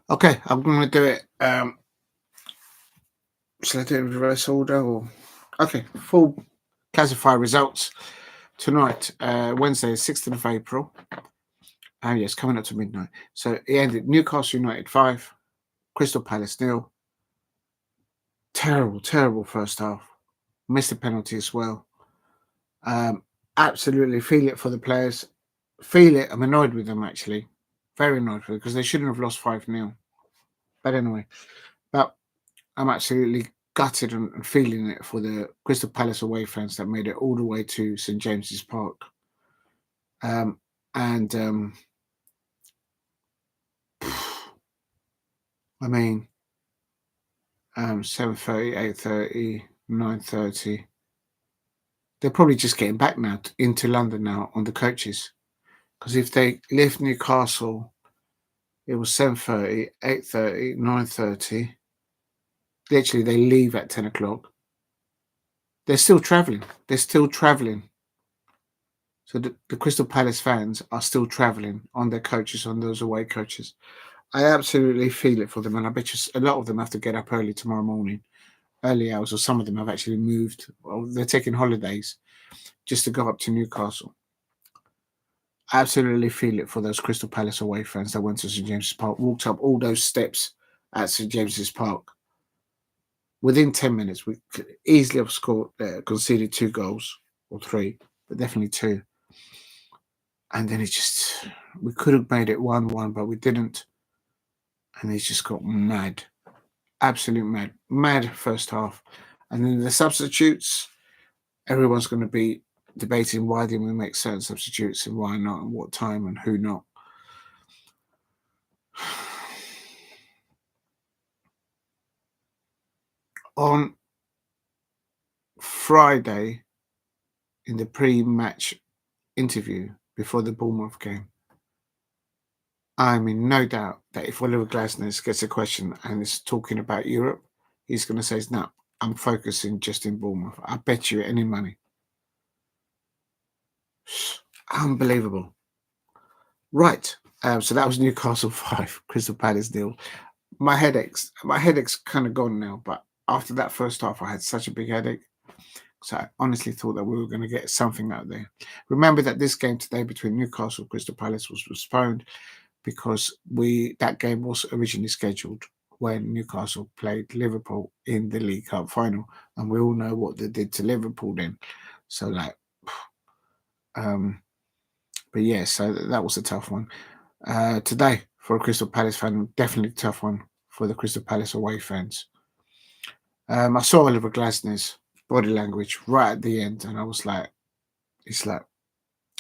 Okay, I'm going to do it. Shall I do it in reverse order? Or okay, full classify results tonight, Wednesday, 16th of April. Yes, coming up to midnight. So it ended Newcastle United 5, Crystal Palace 0. Terrible first half. Missed a penalty as well. Absolutely feel it for the players. Feel it. I'm annoyed with them, actually. Very annoyed with them, because they shouldn't have lost 5-0. But anyway, but I'm absolutely gutted and feeling it for the Crystal Palace away fans that made it all the way to St James's Park. I mean, 7:30, 8:30, 9:30. They're probably just getting back now into London now on the coaches. Because if they left Newcastle, it was 7:30, 8:30, 9:30. Literally, they leave at 10 o'clock. They're still travelling. So the Crystal Palace fans are still travelling on their coaches, on those away coaches. I absolutely feel it for them. And I bet you a lot of them have to get up early tomorrow morning, early hours, or some of them have actually moved. Well, they're taking holidays just to go up to Newcastle. I absolutely feel it for those Crystal Palace away fans that went to St James's Park, walked up all those steps at St James's Park. Within 10 minutes, we could easily have conceded 2 goals or 3, but definitely 2. And then we could have made it 1-1, but we didn't. And it just got mad. Absolute mad. Mad first half. And then the substitutes, everyone's going to be debating why didn't we make certain substitutes and why not and what time and who not. On Friday, in the pre-match interview before the Bournemouth game, I'm in no doubt that if Oliver Glasner gets a question and is talking about Europe, he's going to say, no, I'm focusing just in Bournemouth. I bet you any money. Unbelievable. Right. So that was Newcastle 5, Crystal Palace 0. My headache's kind of gone now, but after that first half, I had such a big headache. So I honestly thought that we were going to get something out there. Remember that this game today between Newcastle and Crystal Palace was postponed because that game was originally scheduled when Newcastle played Liverpool in the League Cup final, and we all know what they did to Liverpool then. So like, but yeah, so that was a tough one. Today for a Crystal Palace fan, definitely a tough one for the Crystal Palace away fans. I saw Oliver Glasner's body language right at the end, and I was like, it's like,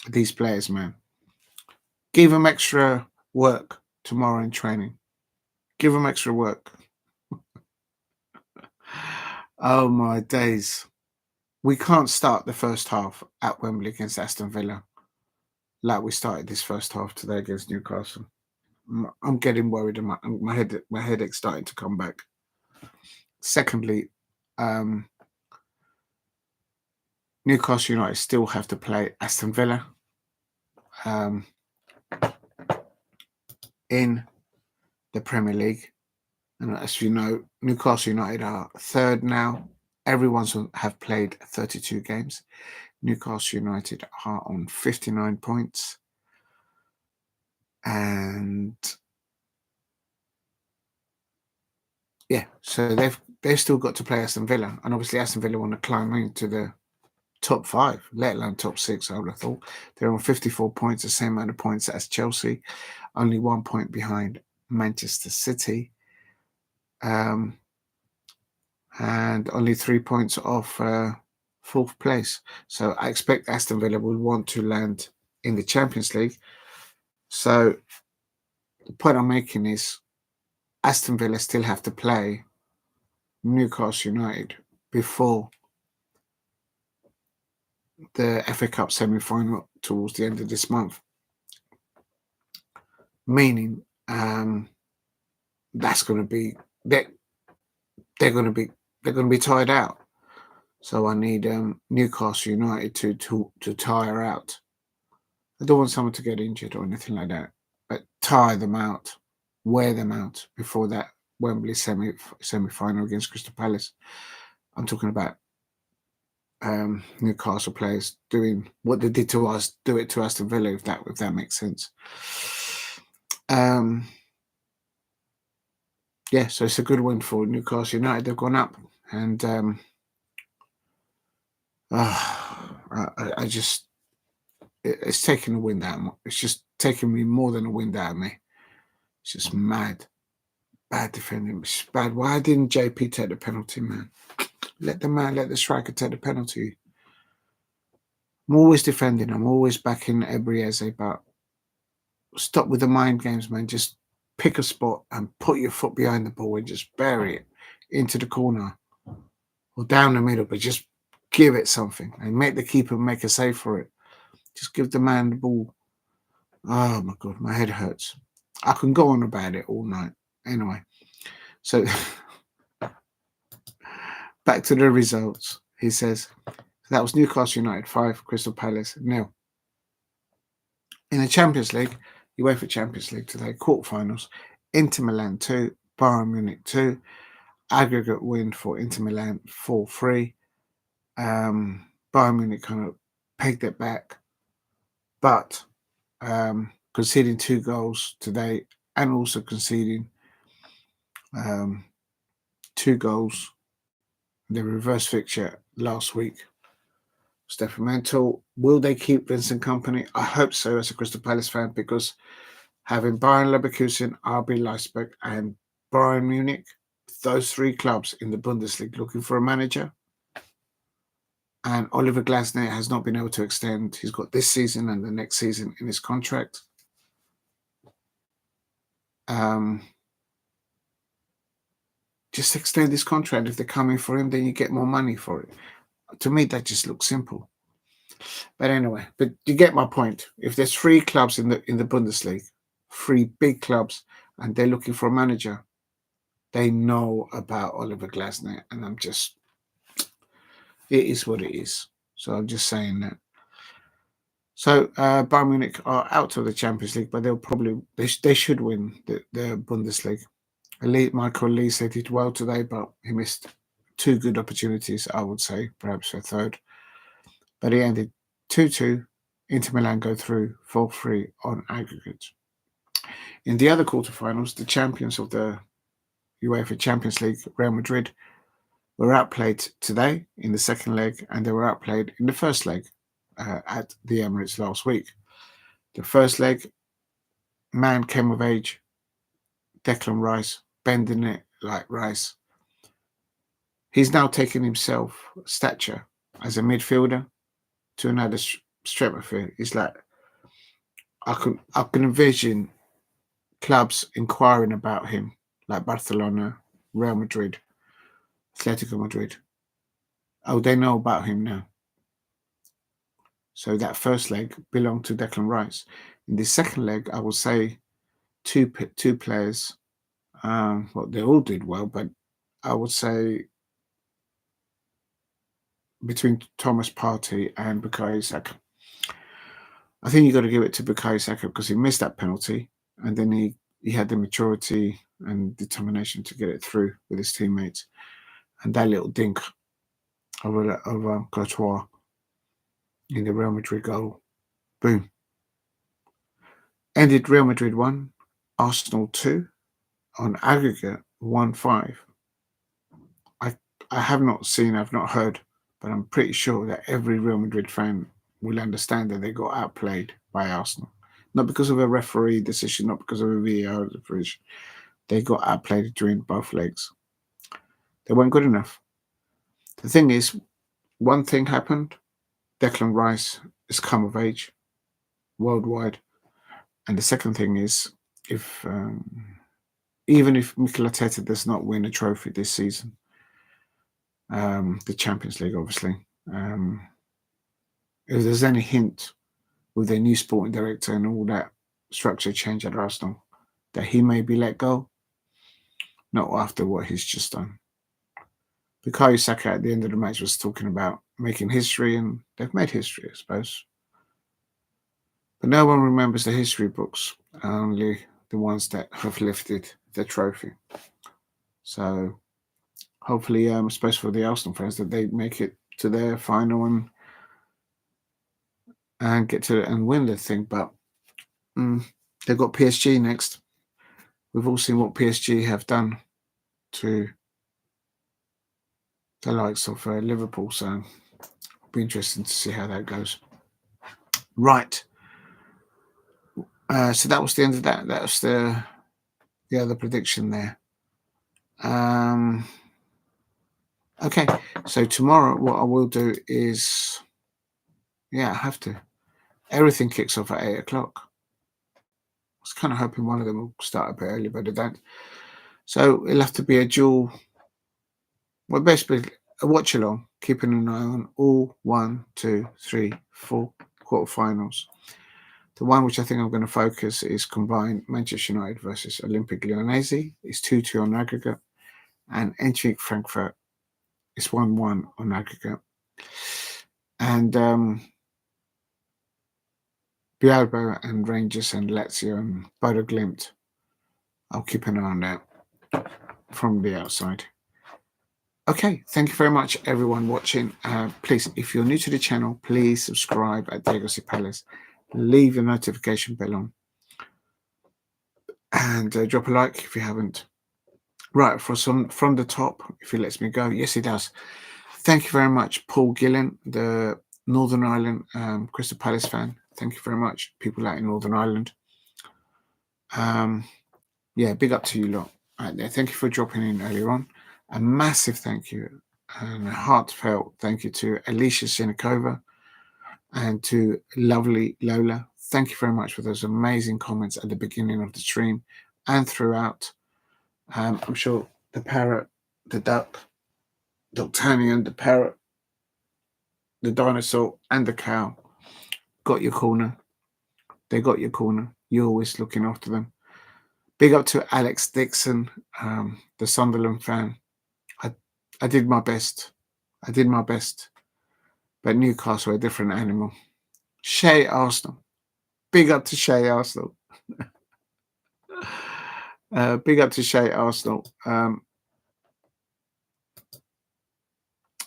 these players, man, give them extra work tomorrow in training. Give them extra work. Oh my days. We can't start the first half at Wembley against Aston Villa like we started this first half today against Newcastle. I'm getting worried, and my headache's starting to come back. Secondly, Newcastle United still have to play Aston Villa in the Premier League. And as you know, Newcastle United are third now. Everyone's have played 32 games. Newcastle United are on 59 points. And yeah, so they've still got to play Aston Villa. And obviously Aston Villa want to climb into the top 5, let alone top 6, I would have thought. They're on 54 points, the same amount of points as Chelsea, only 1 point behind Manchester City, and only 3 points off 4th place. So I expect Aston Villa will want to land in the Champions League. So the point I'm making is Aston Villa still have to play Newcastle United before the FA Cup semi-final towards the end of this month, meaning that's going to be they're going to be tired out. So I need Newcastle United to tire out. I don't want someone to get injured or anything like that, but tire them out, wear them out before that Wembley semi-final against Crystal Palace. I'm talking about Newcastle players doing what they did to us, do it to Aston Villa, if that makes sense. Yeah, so it's a good win for Newcastle United. They've gone up, and I just, it's taking the wind out of me. It's just taking me more than a wind out of me. It's just mad. Bad defending. It's bad. Why didn't JP take the penalty, man? Let the striker take the penalty. I'm always defending. I'm always backing Ebrieze, but stop with the mind games, man. Just pick a spot and put your foot behind the ball and just bury it into the corner or down the middle, but just give it something and make the keeper make a save for it. Just give the man the ball. Oh my God, my head hurts. I can go on about it all night. Anyway, so back to the results. He says that was Newcastle United 5, Crystal Palace 0. In the Champions League, UEFA Champions League today, quarterfinals, Inter Milan 2, Bayern Munich 2. Aggregate win for Inter Milan 4-3. Bayern Munich kind of pegged it back, but conceding 2 goals today and also conceding 2 goals in the reverse fixture last week. Livramento, will they keep Vincent Kompany? I hope so as a Crystal Palace fan, because having Bayern Leverkusen, RB Leipzig and Bayern Munich, those 3 clubs in the Bundesliga looking for a manager, and Oliver Glasner has not been able to extend. He's got this season and the next season in his contract. Just extend his contract. If they're coming for him, then you get more money for it. To me, that just looks simple. But anyway, but you get my point. If there's 3 clubs in the Bundesliga, 3 big clubs, and they're looking for a manager, they know about Oliver Glasner, and it is what it is. So I'm just saying that. So Bayern Munich are out of the Champions League, but they should win the Bundesliga. Michael Lee said he did well today, but he missed 2 good opportunities, I would say, perhaps a third. But he ended 2-2. Inter Milan go through 4-3 on aggregate. In the other quarterfinals, the champions of the UEFA Champions League, Real Madrid, were outplayed today in the second leg, and they were outplayed in the first leg at the Emirates last week. The first leg, man came of age, Declan Rice, bending it like rice. He's now taken himself stature as a midfielder to another stratosphere. It's like I can envision clubs inquiring about him, like Barcelona, Real Madrid, Atletico Madrid. Oh, they know about him now. So that first leg belonged to Declan Rice. In the second leg, I will say two players. Well, they all did well, but I would say between Thomas Partey and Bukayo Saka. I think you got to give it to Bukayo Saka because he missed that penalty, and then he had the maturity and determination to get it through with his teammates. And that little dink over Krafth in the Real Madrid goal, boom. Ended Real Madrid 1, Arsenal 2, on aggregate 1-5. I have not seen, I've not heard, but I'm pretty sure that every Real Madrid fan will understand that they got outplayed by Arsenal. Not because of a referee decision, not because of a VAR decision. They got outplayed during both legs. They weren't good enough. The thing is, one thing happened. Declan Rice has come of age worldwide. And the second thing is, even if Mikel Arteta does not win a trophy this season, the Champions League, obviously, if there's any hint with their new sporting director and all that structure change at Arsenal that he may be let go, not after what he's just done. Bukayo Saka at the end of the match was talking about making history, and they've made history, I suppose. But no one remembers the history books, only the ones that have lifted the trophy. So hopefully, I suppose for the Arsenal fans, that they make it to their final and get to it and win the thing. But they've got PSG next. We've all seen what PSG have done to the likes of Liverpool. So it'll be interesting to see how that goes. Right. So that was the end of that. That was the other prediction there. Okay, so tomorrow what I will do is, I have to. Everything kicks off at 8 o'clock. I was kind of hoping one of them will start a bit early, but it don't. So it'll have to be a dual, well, basically a watch along, keeping an eye on all 1, 2, 3, 4 quarterfinals. The one which I think I'm going to focus is combined Manchester United versus Olympique Lyonnais. It's 2-2 on aggregate, and Eintracht Frankfurt is 1-1 on aggregate. And Bilbao and Rangers and Lazio and Bodo Glimt, I'll keep an eye on that from the outside. Okay, thank you very much, everyone watching. Please, if you're new to the channel, please subscribe at Diego C. Palace. Leave your notification bell on. And drop a like if you haven't. Right, from the top, if he lets me go. Yes, he does. Thank you very much, Paul Gillen, the Northern Ireland Crystal Palace fan. Thank you very much, people out in Northern Ireland. Big up to you lot out there. Thank you for dropping in earlier on. A massive thank you and a heartfelt thank you to Alicia Sinikova and to lovely Lola. Thank you very much for those amazing comments at the beginning of the stream and throughout. I'm sure the parrot, the duck, Doctanian, the parrot, the dinosaur, and the cow got your corner. They got your corner. You're always looking after them. Big up to Alex Dixon, the Sunderland fan. I did my best. But Newcastle are a different animal. Shay Arsenal. Big up to Shay Arsenal. Big up to Shay Arsenal.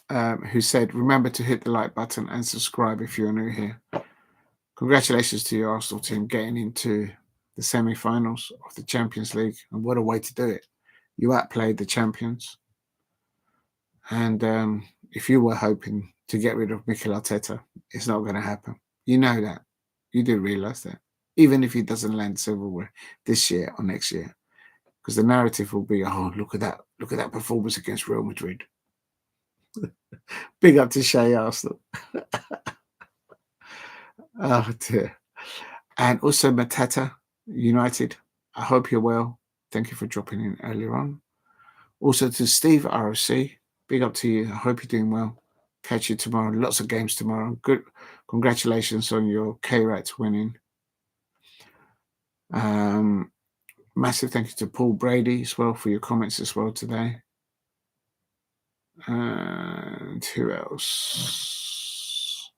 Who said, remember to hit the like button and subscribe if you're new here. Congratulations to your Arsenal team getting into the semi-finals of the Champions League, and what a way to do it. You outplayed the champions. And if you were hoping to get rid of Mikel Arteta, it's not going to happen. You know that. You do realise that. Even if he doesn't land silverware this year or next year. Because the narrative will be, oh, look at that performance against Real Madrid. Big up to Shay Arsenal. Oh dear. And also Matata United. I hope you're well. Thank you for dropping in earlier on. Also to Steve ROC. Big up to you. I hope you're doing well. Catch you tomorrow. Lots of games tomorrow. Good. Congratulations on your K-Rats winning. Massive thank you to Paul Brady as well for your comments as well today. And who else?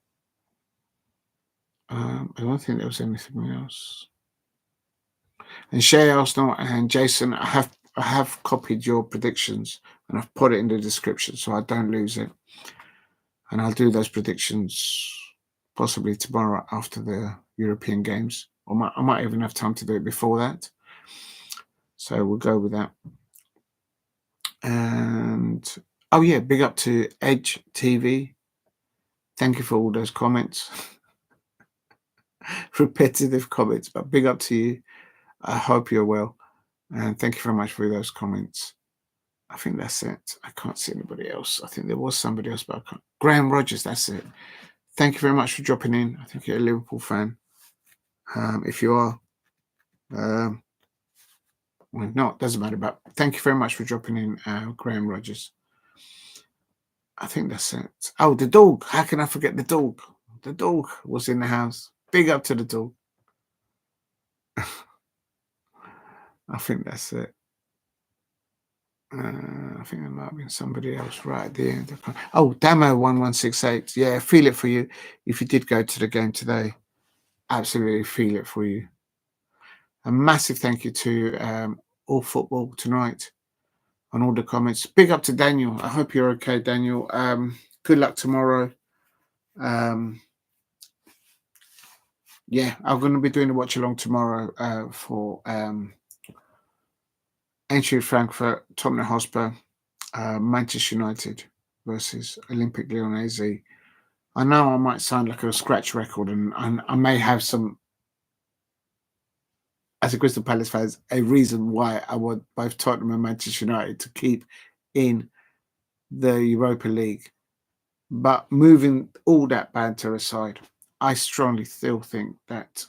I don't think there was anything else. And Shay Arsenal and Jason, I have copied your predictions and I've put it in the description so I don't lose it. And I'll do those predictions possibly tomorrow after the European games. Or I might even have time to do it before that. So we'll go with that. And oh yeah, big up to Edge TV. Thank you for all those comments. Repetitive comments, but big up to you. I hope you're well. And thank you very much for those comments. I think that's it. I can't see anybody else. I think there was somebody else, but I can't. Graham Rogers, that's it. Thank you very much for dropping in. I think you're a Liverpool fan. If you are, well, not, doesn't matter, but thank you very much for dropping in, Graham Rogers. I think that's it. Oh, the dog. How can I forget the dog? The dog was in the house. Big up to the dog. I think that's it. I think there might have been somebody else right at the end. Oh, Damo1168. Yeah, feel it for you. If you did go to the game today, absolutely feel it for you. A massive thank you to All Football tonight on all the comments. Big up to Daniel. I hope you're okay, Daniel. Good luck tomorrow. Yeah, I'm going to be doing a watch along tomorrow for Eintracht Frankfurt, Tottenham Hotspur, Manchester United versus Olympic Lyonnais. I know I might sound like a scratch record, and I may have some, as a Crystal Palace fan, a reason why I want both Tottenham and Manchester United to keep in the Europa League. But moving all that banter aside, I strongly still think that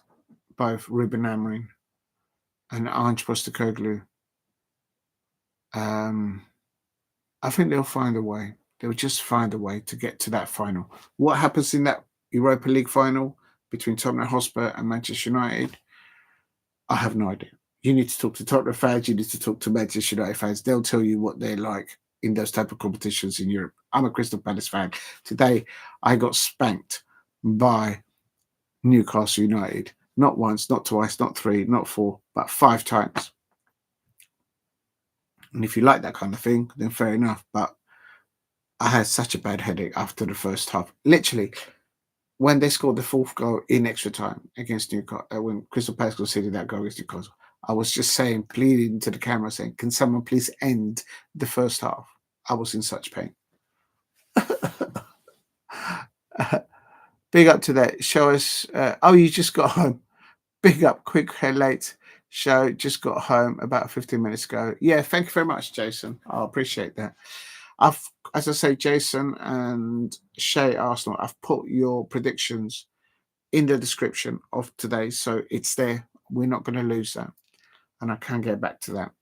both Ruben Amorim and Ange Postecoglou, I think they'll find a way. They'll just find a way to get to that final. What happens in that Europa League final between Tottenham Hotspur and Manchester United, I have no idea. You need to talk to Tottenham fans. You need to talk to Manchester United fans. They'll tell you what they're like in those type of competitions in Europe. I'm a Crystal Palace fan. Today, I got spanked by Newcastle United. Not once, not twice, not three, not four, but 5 times. And if you like that kind of thing, then fair enough. But I had such a bad headache after the first half. Literally, when they scored the 4th goal in extra time against Newcastle, when Crystal Palace conceded that goal against Newcastle, I was just saying, pleading to the camera, saying, can someone please end the first half? I was in such pain. Big up to that. Show us. Oh, you just got home. Big up. Quick late show. Just got home about 15 minutes ago. Yeah, thank you very much, Jason. I appreciate that. As I say, Jason and Shay Arsenal, I've put your predictions in the description of today, so it's there. We're not going to lose that, and I can get back to that.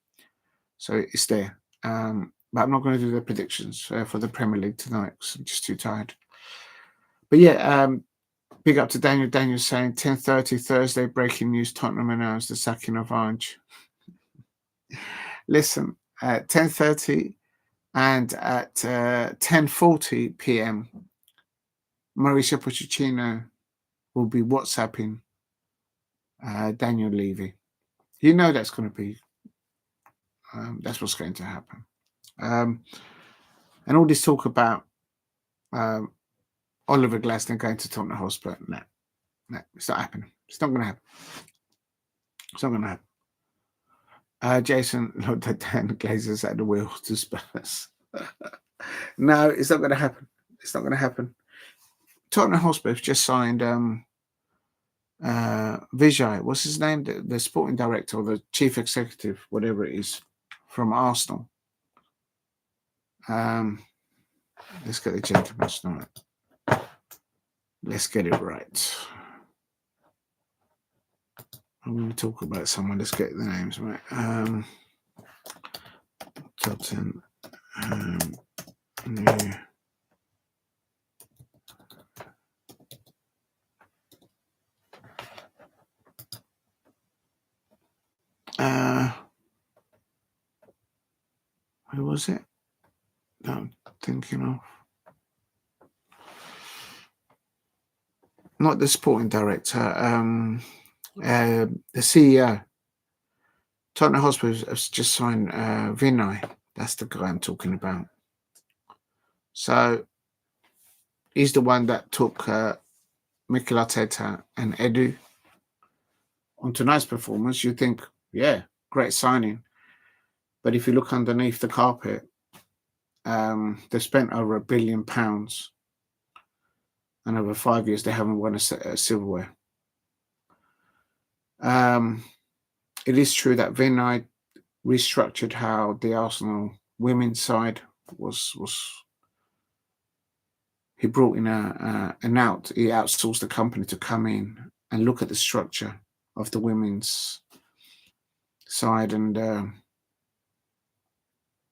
So it's there. But I'm not going to do the predictions for the Premier League tonight because I'm just too tired. But yeah, big up to Daniel. Daniel saying 10:30 Thursday, breaking news, Tottenham announced the sacking of Ange. Listen, at 10:30 and at 10:40 p.m., Mauricio Pochettino will be WhatsApping Daniel Levy. You know that's going to be, that's what's going to happen. And all this talk about Oliver Glasner going to Tottenham Hotspur, no, it's not happening. It's not going to happen. It's not going to Jason, look, that Dan Glazers at the wheel to Spurs. No, it's not going to happen. It's not going to happen. Tottenham Hotspur just signed Vijay. What's his name? The sporting director or the chief executive, whatever it is, from Arsenal. Let's get the gentleman's note. Let's get it right. I'm going to talk about someone. Let's get the names right. Tottenham. New. Who was it? No, I'm thinking of. Not the sporting director. The CEO. Tottenham Hotspur has just signed Vinay. That's the guy I'm talking about. So he's the one that took Mikel Arteta and Edu on tonight's performance. You think, yeah, great signing. But if you look underneath the carpet, they've spent over £1 billion. And over 5 years, they haven't won a silverware. It is true that Vinay restructured how the Arsenal women's side was. He brought in he outsourced the company to come in and look at the structure of the women's side and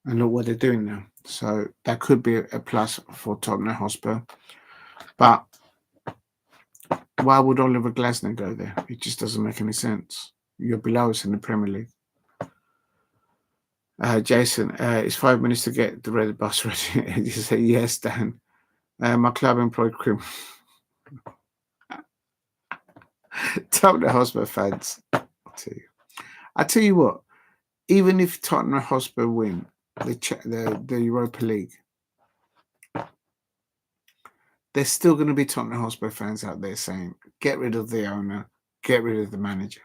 look what they're doing now. So that could be a plus for Tottenham Hotspur. But why would Oliver Glasner go there? It just doesn't make any sense. You're below us in the Premier League. Jason, it's 5 minutes to get the red bus ready. You say, yes, Dan. My club employed criminal. Tottenham Hotspur fans. I tell you what, even if Tottenham Hotspur win the Europa League, there's still going to be Tottenham Hotspur fans out there saying, get rid of the owner, get rid of the manager.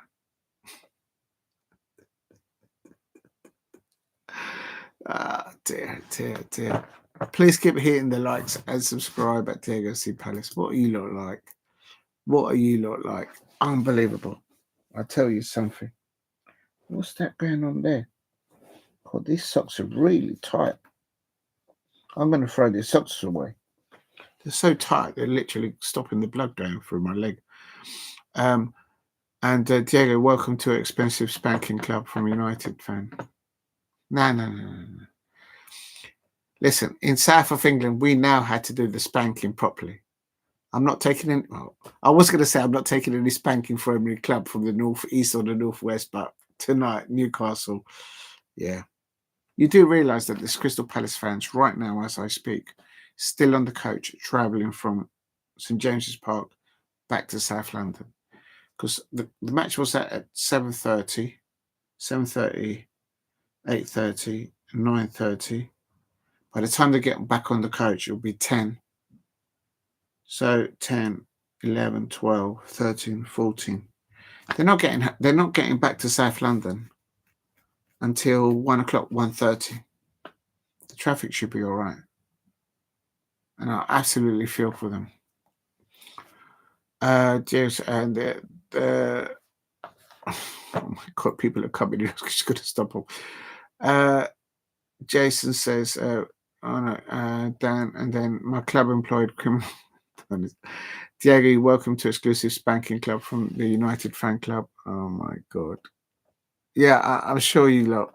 Dear. Please keep hitting the likes and subscribe at Diego C. Palace. What are you lot like? What are you lot like? Unbelievable. I'll tell you something. What's that going on there? God, these socks are really tight. I'm going to throw these socks away. They're so tight, they're literally stopping the blood going through my leg. And Diego, welcome to an expensive spanking club from United fan. No. Listen, in south of England, we now had to do the spanking properly. I'm not taking any. Well, I was going to say I'm not taking any spanking from any club from the northeast or the northwest, but tonight, Newcastle, yeah. You do realise that there's Crystal Palace fans right now, as I speak, still on the coach, travelling from St James's Park back to South London, because the match was at 7:30, 8:30, 9:30. By the time they get back on the coach, it'll be 10. So 10, 11, 12, 13, 14. They're not getting back to South London until 1 o'clock, 1:30. The traffic should be all right. And I absolutely feel for them. James, and oh my God, people are coming. I'm just going to stop them. Jason says, Dan, and then my club employed criminal. Diego, welcome to exclusive spanking club from the United fan club. Oh my God. Yeah, I'm sure you lot.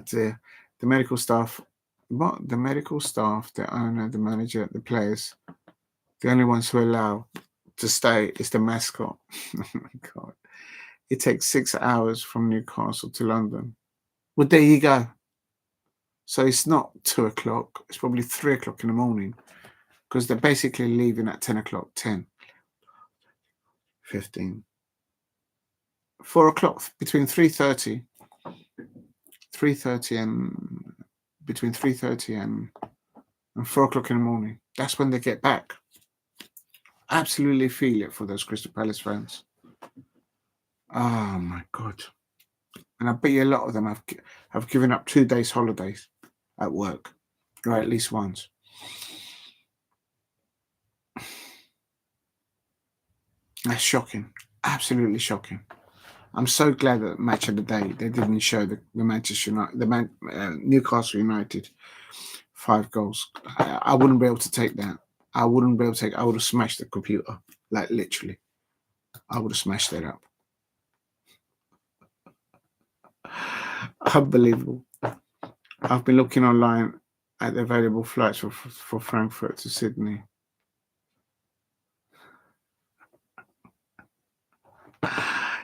Dear. The medical staff, what? The medical staff, the owner, the manager, the players, the only ones who allow to stay is the mascot. Oh my God. It takes 6 hours from Newcastle to London. Well, there you go. So it's not 2 o'clock. It's probably 3 o'clock in the morning, because they're basically leaving at 10 o'clock, 10, 15, 4 o'clock, between 3:30 and between 3:30 and 4 o'clock in the morning. That's when they get back. Absolutely feel it for those Crystal Palace fans. Oh my God. And I bet you a lot of them have given up 2 days holidays at work, or at least once. That's shocking. Absolutely shocking. I'm so glad that match of the day they didn't show the Manchester United, Newcastle United 5 goals. I wouldn't be able to take that. I wouldn't be able to take. I would have smashed the computer, like literally. I would have smashed it up. Unbelievable. I've been looking online at the available flights for Frankfurt to Sydney.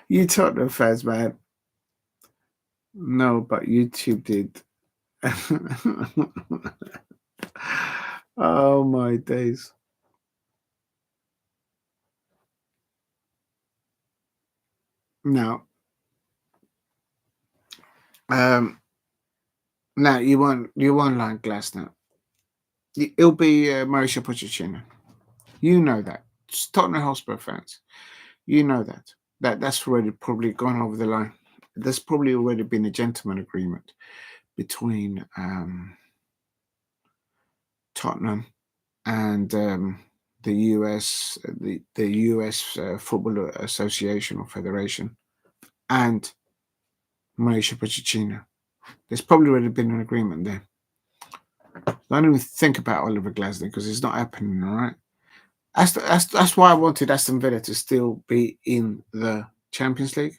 You Tottenham fans, man. No, but YouTube did. Oh my days. Now, now you won't like Glasner. It'll be Mauricio Pochettino. You know that. It's Tottenham Hotspur fans. You know that. That's already probably gone over the line. There's probably already been a gentleman agreement between Tottenham and the US, the US Football Association or Federation, and Mauricio Pochettino. There's probably already been an agreement there. Don't even think about Oliver Glasner because it's not happening. All right. That's why I wanted Aston Villa to still be in the Champions League,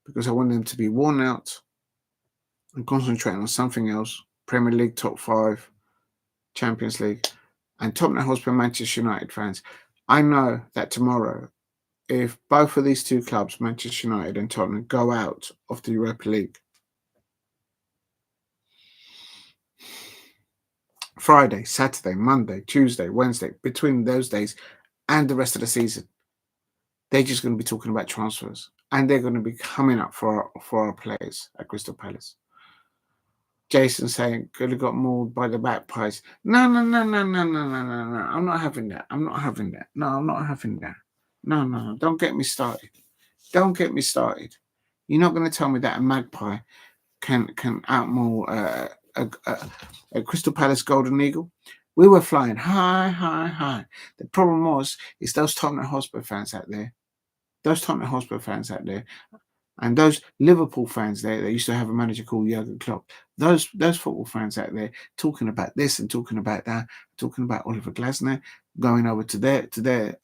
because I want them to be worn out and concentrate on something else. Premier League top 5, Champions League, and Tottenham Hotspur, Manchester United fans. I know that tomorrow, if both of these two clubs, Manchester United and Tottenham, go out of the Europa League, Friday, Saturday, Monday, Tuesday, Wednesday, between those days and the rest of the season, they're just going to be talking about transfers, and they're going to be coming up for our players at Crystal Palace. Jason saying could have got mauled by the Magpies. No. I'm not having that. I'm not having that. No, I'm not having that. No. Don't get me started. Don't get me started. You're not going to tell me that a Magpie can outmaul a Crystal Palace Golden Eagle. We were flying high. The problem is those Tottenham Hotspur fans out there. And those Liverpool fans there, they used to have a manager called Jurgen Klopp. Those football fans out there talking about this and talking about that, talking about Oliver Glasner going over to their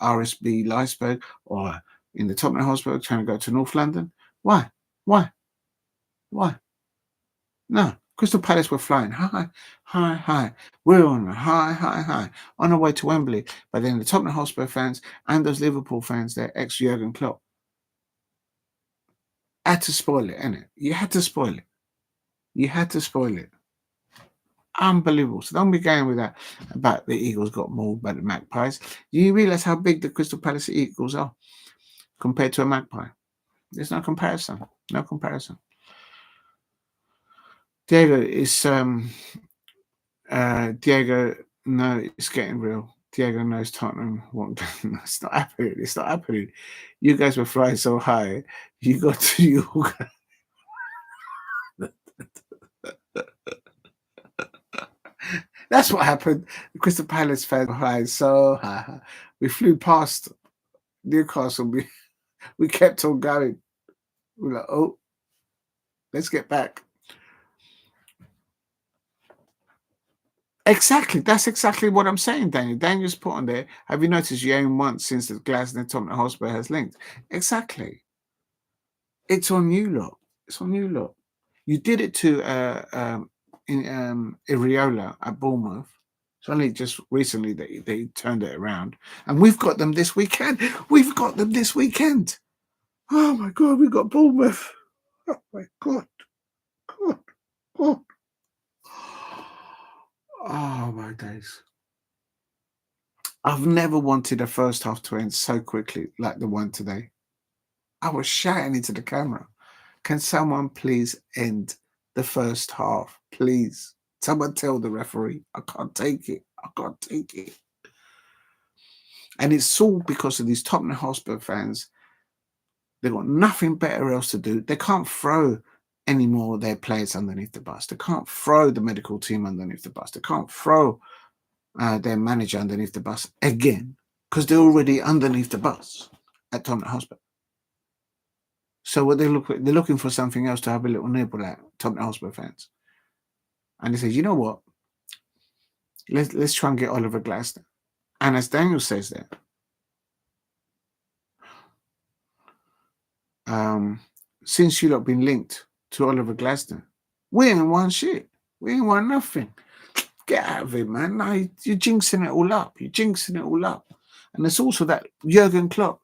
RSB Leipzig or in the Tottenham Hotspur trying to go to North London. Why? No. Crystal Palace were flying high. We're on a high on our way to Wembley. But then the Tottenham Hotspur fans and those Liverpool fans there, ex-Jurgen Klopp, had to spoil it, innit? You had to spoil it. Unbelievable. So don't be going with that about the Eagles got mauled by the Magpies. Do you realise how big the Crystal Palace Eagles are compared to a Magpie? There's no comparison. Diego is Diego. No, it's getting real. Diego knows Tottenham won't. It's not happening. You guys were flying so high. You got to you. That's what happened. The Crystal Palace fans were flying so high. We flew past Newcastle. We kept on going. We're like, oh, let's get back. Exactly. That's exactly what I'm saying, Daniel. Daniel's put on there. Have you noticed you ain't once since the Glasner Tottenham Hotspur has linked? Exactly. It's on you lot. You did it to Iriola at Bournemouth. It's only just recently that they turned it around. And we've got them this weekend. Oh my God, we got Bournemouth. Oh my God. Oh my days. I've never wanted a first half to end so quickly like the one today. I was shouting into the camera. Can someone please end the first half? Please. Someone tell the referee. I can't take it. And it's all because of these Tottenham Hotspur fans They've got nothing better else to do. They can't throw any more of their players underneath the bus. They can't throw the medical team underneath the bus. They can't throw their manager underneath the bus again, because they're already underneath the bus at Tottenham Hotspur. So what they're looking for something else to have a little nibble at, Tottenham Hotspur fans. And they say, you know what? Let's try and get Oliver Glasner. And as Daniel says there, since you've been linked to Oliver Glasner, we ain't won shit. We ain't won nothing. Get out of it, man. No, you're jinxing it all up. You're jinxing it all up. And there's also that Jurgen Klopp.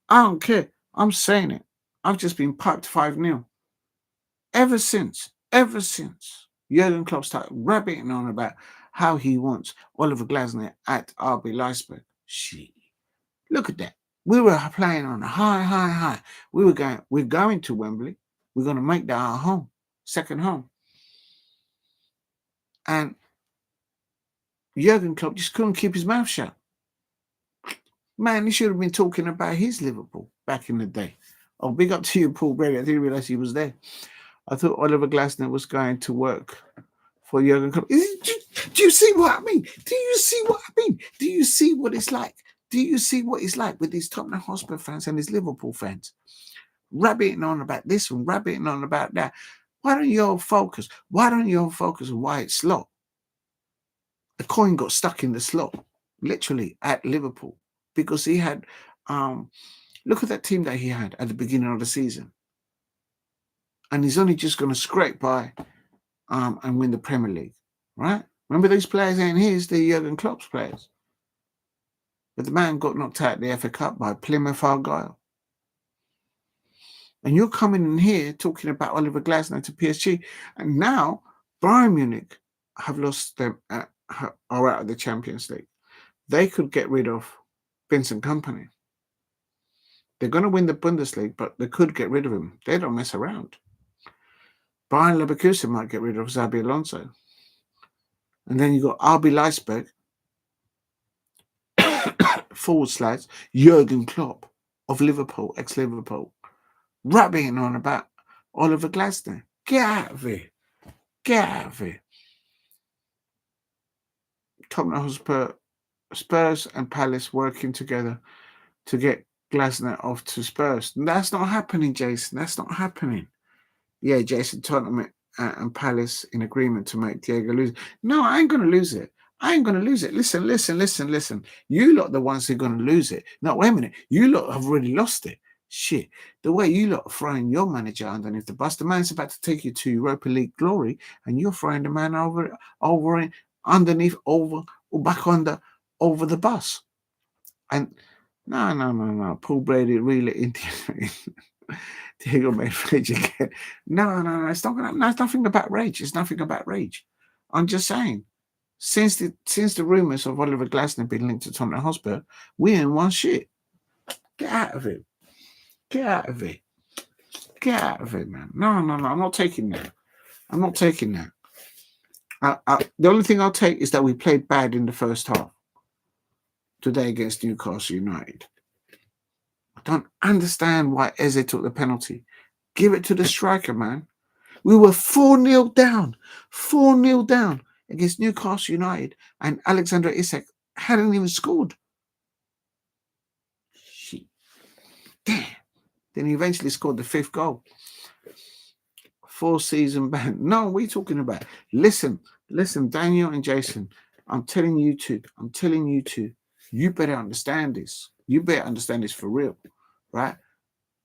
I don't care. I'm saying it. I've just been piped 5-0. Ever since Jurgen Klopp started rabbiting on about how he wants Oliver Glasner at RB Leipzig. Shit. Look at that. We were playing on a high. We're going to Wembley. We're going to make that our home, second home. And Jurgen Klopp just couldn't keep his mouth shut. Man, he should have been talking about his Liverpool back in the day. Oh, big up to you, Paul Brady. I didn't realize he was there. I thought Oliver Glasner was going to work for Jurgen Klopp. Do you see what I mean? Do you see what I mean? Do you see what it's like? Do you see what it's like with these Tottenham Hotspur fans and these Liverpool fans? Rabbiting on about this and rabbiting on about that. Why don't you all focus? Why don't you all focus on why it's slot? The coin got stuck in the slot, literally, at Liverpool. Because he had, look at that team that he had at the beginning of the season. And he's only just going to scrape by and win the Premier League, right? Remember, these players ain't his, they're Jurgen Klopp's players. But the man got knocked out of the FA Cup by Plymouth Argyle. And you're coming in here talking about Oliver Glasner to PSG. And now Bayern Munich have lost them, are out of the Champions League. They could get rid of Vincent Kompany. They're going to win the Bundesliga, but they could get rid of him. They don't mess around. Bayern Leverkusen might get rid of Xabi Alonso. And then you've got RB Leipzig / Jurgen Klopp of Liverpool, ex-Liverpool, rabbiting on about Oliver Glasner. Get out of here. Get out of here. Tottenham Hotspur, Spurs and Palace working together to get Glasner off to Spurs. That's not happening, Jason. That's not happening. Yeah, Jason, Tottenham and Palace in agreement to make Diego lose. No, I ain't going to lose it. I ain't going to lose it. Listen. You lot are the ones who are going to lose it. No, wait a minute. You lot have already lost it. Shit. The way you lot are throwing your manager underneath the bus, the man's about to take you to Europa League glory, and you're throwing the man over underneath, over the bus. And no. Paul Brady really Diego made rage again. No. It's nothing about rage. It's nothing about rage. I'm just saying. Since the rumours of Oliver Glasner being linked to Tottenham Hotspur, we ain't won shit. Get out of it. Get out of it. Get out of it, man. No. I'm not taking that. The only thing I'll take is that we played bad in the first half today against Newcastle United. I don't understand why Eze took the penalty. Give it to the striker, man. We were 4-0 down. 4-0 down against Newcastle United, and Alexander Isak hadn't even scored. Shit. Damn. Then he eventually scored the 5th goal. 4-season ban. No, what are you talking about? Listen, Daniel and Jason, I'm telling you two, you better understand this. You better understand this for real, right?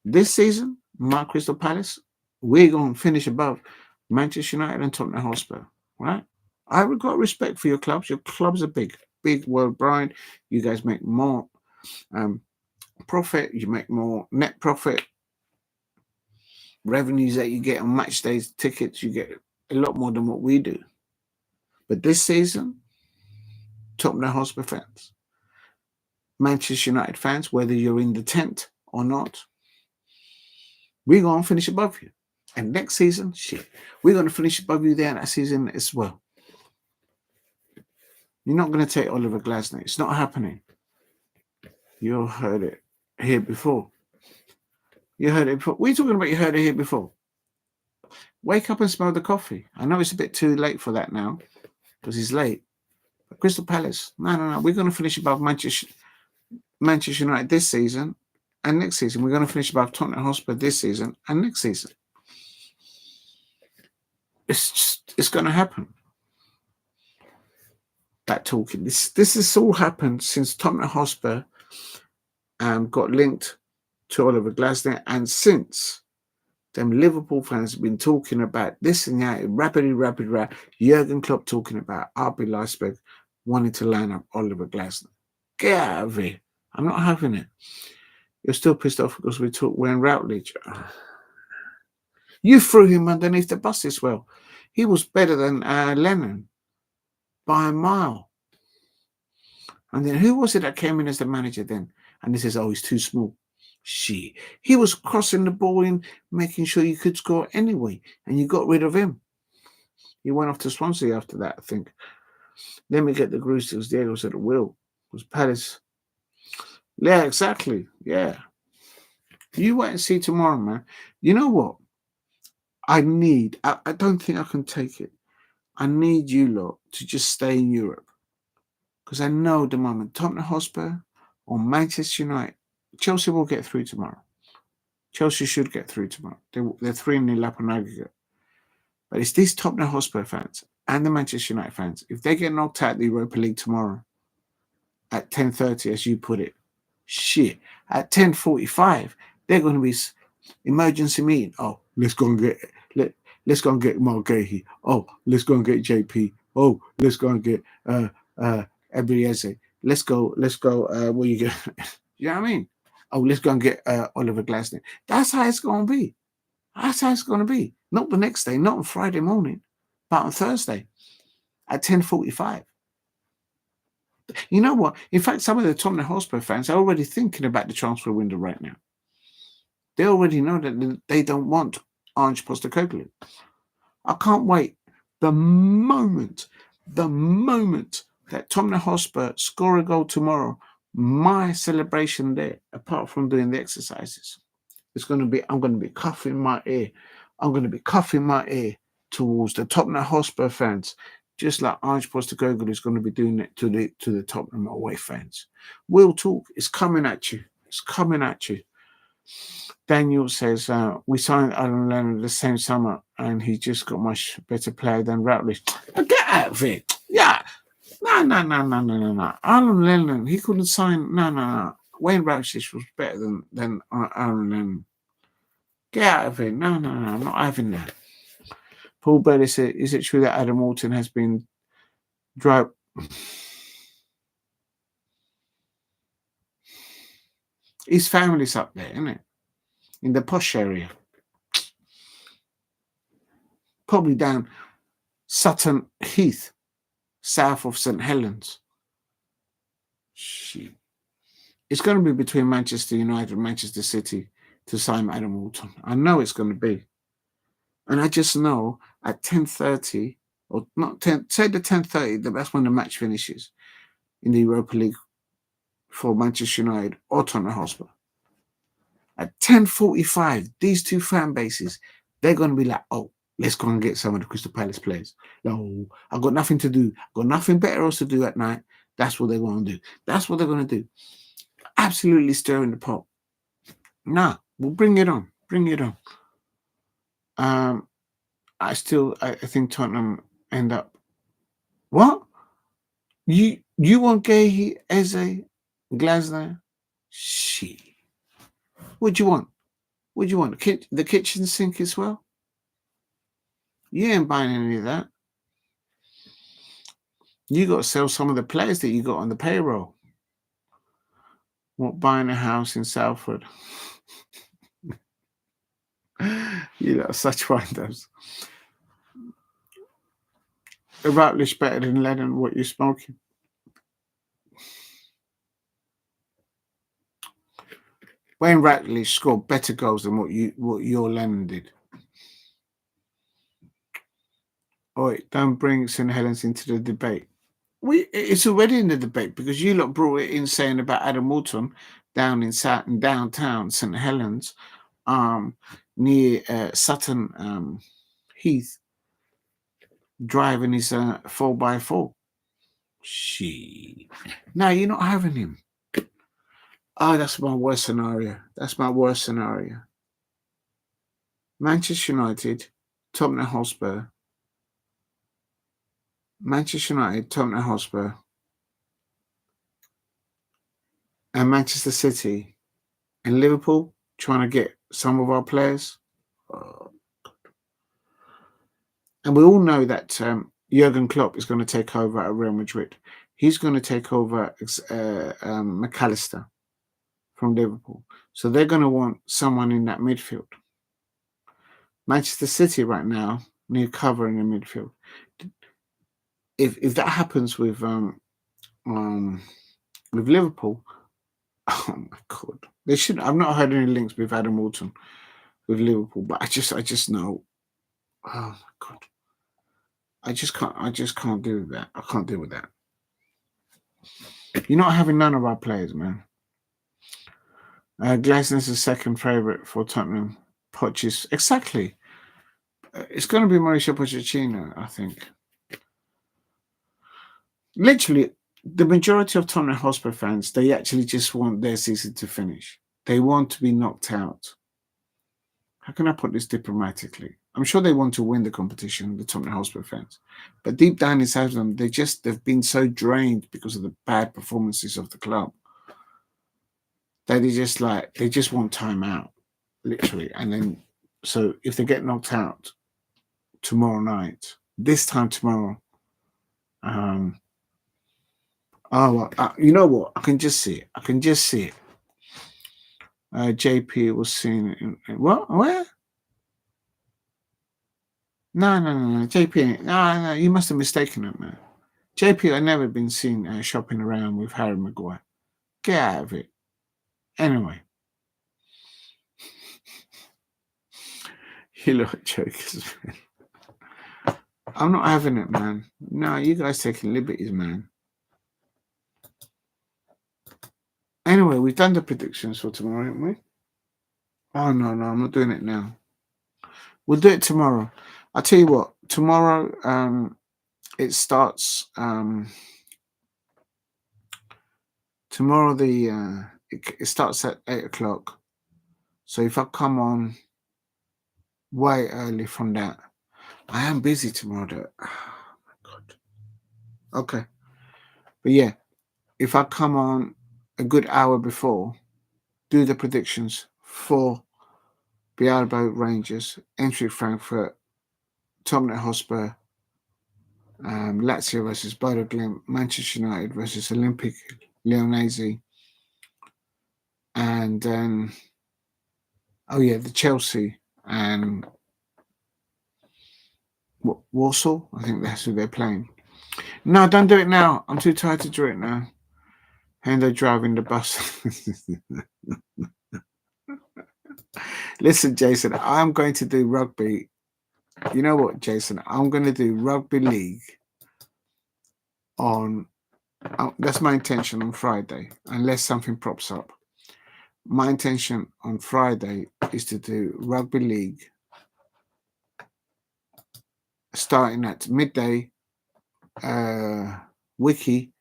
This season, my Crystal Palace, we're going to finish above Manchester United and Tottenham Hotspur, right? I've got respect for your clubs. Your clubs are big world brand. You guys make more profit. You make more net profit. Revenues that you get on match days, tickets, you get a lot more than what we do. But this season, Tottenham Hotspur fans, Manchester United fans, whether you're in the tent or not, we're going to finish above you. And next season, we're going to finish above you there that season as well. You're not going to take Oliver Glasner. It's not happening. You all heard it here before. You heard it before. What are you talking about? You heard it here before. Wake up and smell the coffee. I know it's a bit too late for that now because he's late. But Crystal Palace, no. We're going to finish above Manchester United this season and next season. We're going to finish above Tottenham Hotspur this season and next season. It's going to happen. That talking. This has all happened since Tottenham Hotspur got linked to Oliver Glasner, and since them Liverpool fans have been talking about this and that, rapidly. Jurgen Klopp talking about RB Leipzig wanting to line up Oliver Glasner. Get out of here. I'm not having it. You're still pissed off because we're in Routledge. You threw him underneath the bus as well. He was better than Lennon by a mile. And then who was it that came in as the manager then? And he says, oh, he's too small. He was crossing the ball in, making sure you could score anyway, and you got rid of him. He went off to Swansea after that, I think. Then we get the Gruesels. Diego said it will. It was Palace. Yeah, exactly. Yeah. You wait and see tomorrow, man. You know what? I don't think I can take it. I need you lot to just stay in Europe. Because I know the moment Tottenham Hotspur or Manchester United, Chelsea will get through tomorrow. Chelsea should get through tomorrow. They're 3-0 up on aggregate. But it's these Tottenham Hotspur fans and the Manchester United fans. If they get knocked out of the Europa League tomorrow at 10:30, as you put it, at 10:45, they're going to be emergency meeting. Oh, let's go and get Margehi. Oh, let's go and get JP. Oh, let's go and get Ebrieze. Let's go. Where you go? You know what I mean? Oh, let's go and get Oliver Glasner. That's how it's going to be. That's how it's going to be. Not the next day, not on Friday morning, but on Thursday at 10:45. You know what? In fact, some of the Tottenham Hotspur fans are already thinking about the transfer window right now. They already know that they don't want Ange Postecoglou. I can't wait. The moment that Tottenham Hotspur score a goal tomorrow, my celebration there, apart from doing the exercises, I'm going to be cuffing my ear. I'm going to be cuffing my ear towards the Tottenham Hotspur fans, just like Ange Postecoglou is going to be doing it to the Tottenham away fans. We'll talk. It's coming at you. It's coming at you. Daniel says, we signed Alan Lennon the same summer and he just got much better player than Routledge. Get out of it. Yeah. No. Alan Lennon, he couldn't sign. No. Wayne Routledge was better than Alan Lennon. Get out of it. No. I'm not having that. Paul Bailey said, is it true that Adam Walton has been dry? His family's up there, isn't it? In the posh area. Probably down Sutton Heath, south of St. Helens. Shit. It's going to be between Manchester United and Manchester City to sign Adam Walton. I know it's going to be. And I just know at 10:30, or not 10, say the 10:30, that's when the match finishes in the Europa League for Manchester United or Tottenham Hotspur. At 10:45, these two fan bases, they're going to be like, oh, let's go and get some of the Crystal Palace players. No, I've got nothing to do. I've got nothing better else to do at night. That's what they're going to do. That's what they're going to do. Absolutely stirring the pot. Nah, we'll bring it on. Bring it on. I think Tottenham end up. What? You want Guehi, Eze, Glasner? Shit. What do you want? What do you want? The kitchen sink as well? You ain't buying any of that. You got to sell some of the players that you got on the payroll. What, buying a house in Salford? You know, such wonders. A Routledge better than Lennon, what you smoking? Wayne Routledge scored better goals than what your Lennon did. Oh, don't bring St. Helens into the debate. It's already in the debate because you lot brought it in saying about Adam Walton down in downtown St. Helens near Sutton Heath, driving his 4x4. She. No, you're not having him. Oh, that's my worst scenario. That's my worst scenario. Manchester United, Tottenham Hotspur. Manchester United, Tottenham Hotspur. And Manchester City and Liverpool trying to get some of our players. And we all know that Jurgen Klopp is going to take over at Real Madrid. He's going to take over McAllister from Liverpool. So they're going to want someone in that midfield. Manchester City right now need cover in the midfield. If that happens with Liverpool, oh my God, they should. I've not heard any links with Adam Walton with Liverpool, but I just know. Oh my God, I just can't deal with that. I can't deal with that. You're not having none of our players, man. Glasner's the second favourite for Tottenham. Poch exactly. It's going to be Mauricio Pochettino, I think. Literally, the majority of Tottenham Hotspur fans, they actually just want their season to finish. They want to be knocked out. How can I put this diplomatically? I'm sure they want to win the competition, the Tottenham Hotspur fans. But deep down inside them, they've been so drained because of the bad performances of the club that they just want time out, literally. And then, so if they get knocked out tomorrow night, this time tomorrow, you know what? I can just see it. JP was seen in what? Where? No. JP, no. You must have mistaken it, man. JP had never been seen shopping around with Harry Maguire. Get out of it. Anyway. You look jokers, man. I'm not having it, man. No, you guys taking liberties, man. Anyway, we've done the predictions for tomorrow, haven't we? Oh, no, I'm not doing it now. We'll do it tomorrow. I'll tell you what, tomorrow it starts tomorrow it starts at 8 o'clock. So if I come on way early from that, I am busy tomorrow though. Oh my God. Okay. But yeah, if I come on a good hour before, do the predictions for Bernabéu Rangers, entry Frankfurt, Tottenham Hotspur, Lazio versus Bodo Glimt, Manchester United versus Olympic Lyonnais, and then the Chelsea and Warsaw. I think that's who they're playing. No, don't do it now. I'm too tired to do it now. Hendo driving the bus. Listen, Jason, I'm going to do rugby. You know what, Jason? I'm going to do rugby league on. That's my intention on Friday, unless something props up. My intention on Friday is to do rugby league starting at midday. Wiki.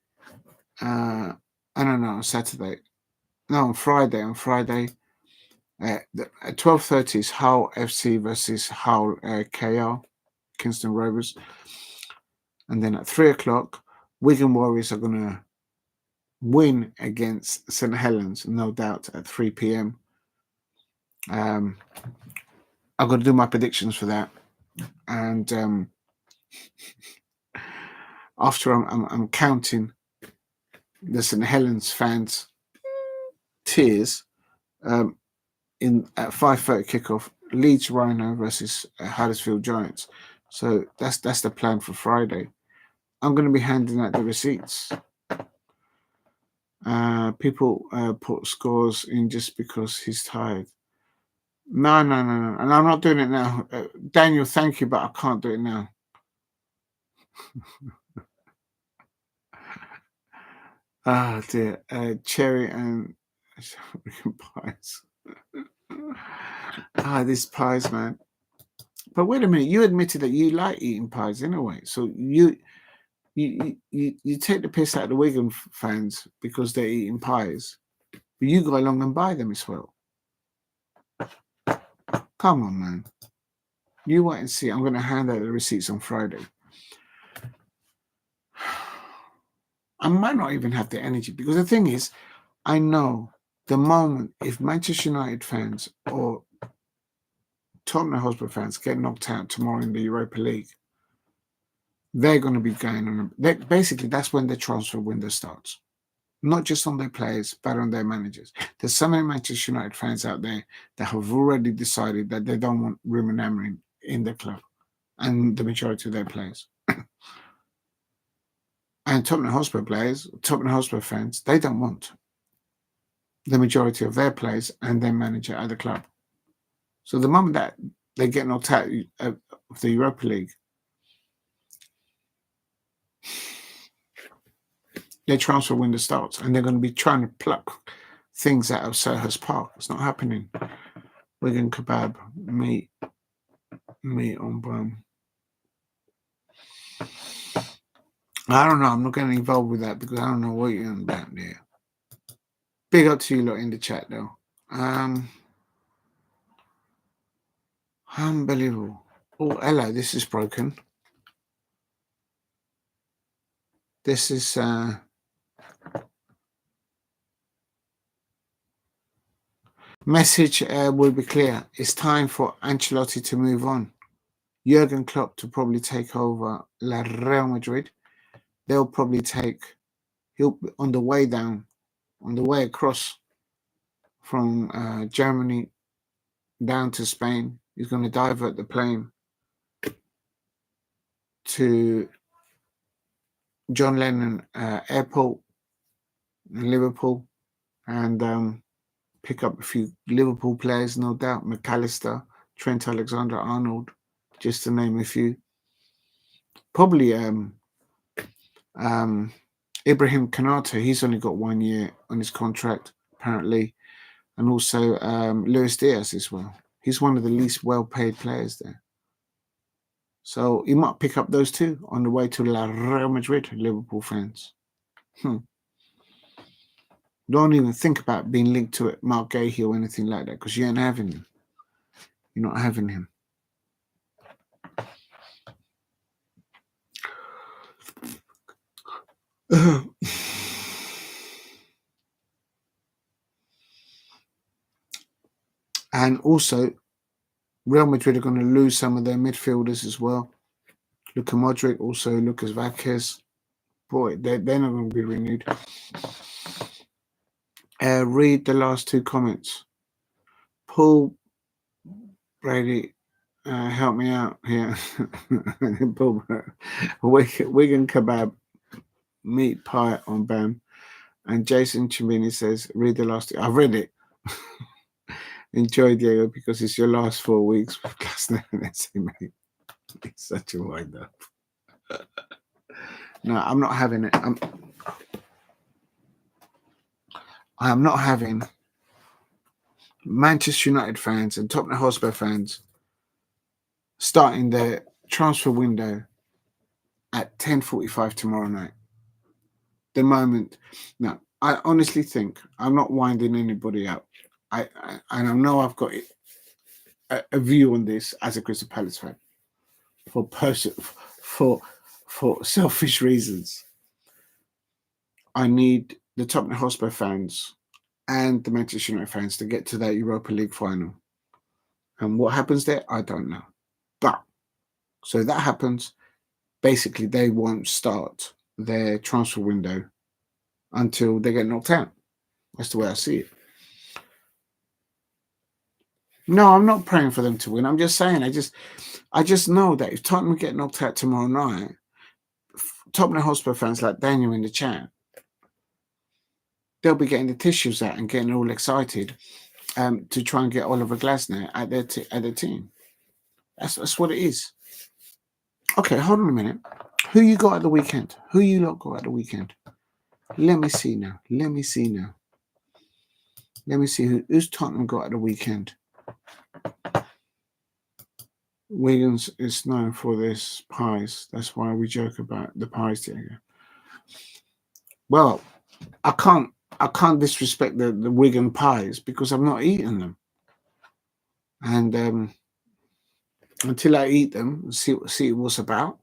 I don't know, on Saturday. No, on Friday. At 12:30 is Hull FC versus Hull KR, Kingston Rovers. And then at 3 o'clock, Wigan Warriors are going to win against St Helens, no doubt, at 3 p.m. I've got to do my predictions for that. And after I'm counting the St Helens fans' tears, in at 5:30 kickoff, Leeds Rhino versus Huddersfield Giants. So that's the plan for Friday. I'm going to be handing out the receipts. People put scores in just because he's tired. No. And I'm not doing it now. Daniel, thank you, but I can't do it now. Ah, dear. Cherry and pies. This pies, man. But wait a minute, you admitted that you like eating pies anyway. So you take the piss out of the Wigan fans because they're eating pies, but you go along and buy them as well. Come on, man. You wait and see. I'm going to hand out the receipts on Friday. I might not even have the energy, because the thing is, I know the moment if Manchester United fans or Tottenham Hotspur fans get knocked out tomorrow in the Europa League, they're going to be going on. Basically, that's when the transfer window starts. Not just on their players, but on their managers. There's so many Manchester United fans out there that have already decided that they don't want Ruben Amorim in the club, and the majority of their players. And Tottenham Hotspur players, Tottenham Hotspur fans, they don't want the majority of their players and their manager at the club. So the moment that they get knocked out of the Europa League, their transfer window starts, and they're going to be trying to pluck things out of Selhurst Park. It's not happening. Wigan kebab, meat on bun. I don't know. I'm not getting involved with that because I don't know what you're on about there. Big up to you lot in the chat, though. Unbelievable. Oh, hello. This is broken. This is message will be clear. It's time for Ancelotti to move on. Jurgen Klopp to probably take over Real Madrid. He'll on the way across from Germany down to Spain, he's going to divert the plane to John Lennon Airport in Liverpool and pick up a few Liverpool players, no doubt. McAllister, Trent Alexander-Arnold, just to name a few. Probably Ibrahim Konate, he's only got 1 year on his contract, apparently. And also Luis Diaz as well. He's one of the least well-paid players there. So he might pick up those two on the way to Real Madrid, Liverpool fans. Don't even think about being linked to it, Mark Gahey or anything like that, because you ain't having him. You're not having him. And also, Real Madrid are going to lose some of their midfielders as well. Luka Modric, also Lucas Vázquez. Boy, they're not going to be renewed. Read the last two comments. Paul Brady, help me out here. Wigan kebab, meat pie on Bam. And Jason Chimini says, read the last two. I've read it. Enjoy, Diego, because it's your last 4 weeks with Glasner and mate. It's such a wind up. No, I'm not having it. I'm not having Manchester United fans and Tottenham Hotspur fans starting their transfer window at 10:45 tomorrow night. The moment. No, I honestly think, I'm not winding anybody up. I know I've got a view on this as a Crystal Palace fan for selfish reasons. I need the Tottenham Hotspur fans and the Manchester United fans to get to that Europa League final. And what happens there, I don't know. But so that happens, basically they won't start their transfer window until they get knocked out. That's the way I see it. No, I'm not praying for them to win. I'm just saying, I just know that if Tottenham get knocked out tomorrow night, Tottenham Hotspur fans like Daniel in the chat, they'll be getting the tissues out and getting all excited to try and get Oliver Glasner at their team. That's what it is. Okay, hold on a minute. Who you got at the weekend? Who you lot got at the weekend? Let me see now. Let me see who's Tottenham got at the weekend. Wigan's is known for this pies. That's why we joke about the pies, Diego. Well, I can't disrespect the Wigan pies because I'm not eating them. And until I eat them and see what's about.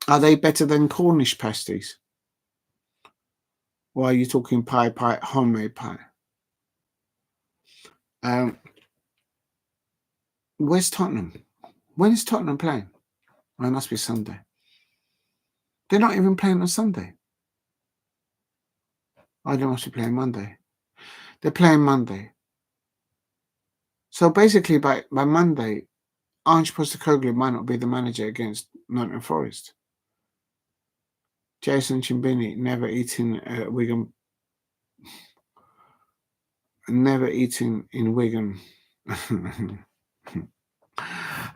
Are they better than Cornish pasties? Or are you talking pie, homemade pie? Where's Tottenham? When is Tottenham playing? Oh, it must be Sunday. They're not even playing on Sunday. Oh, they must be playing Monday. They're playing Monday. So basically, by Monday, Ange Postecoglou might not be the manager against Nottingham Forest. Jason Chimbini never eating Wigan. Never eating in Wigan.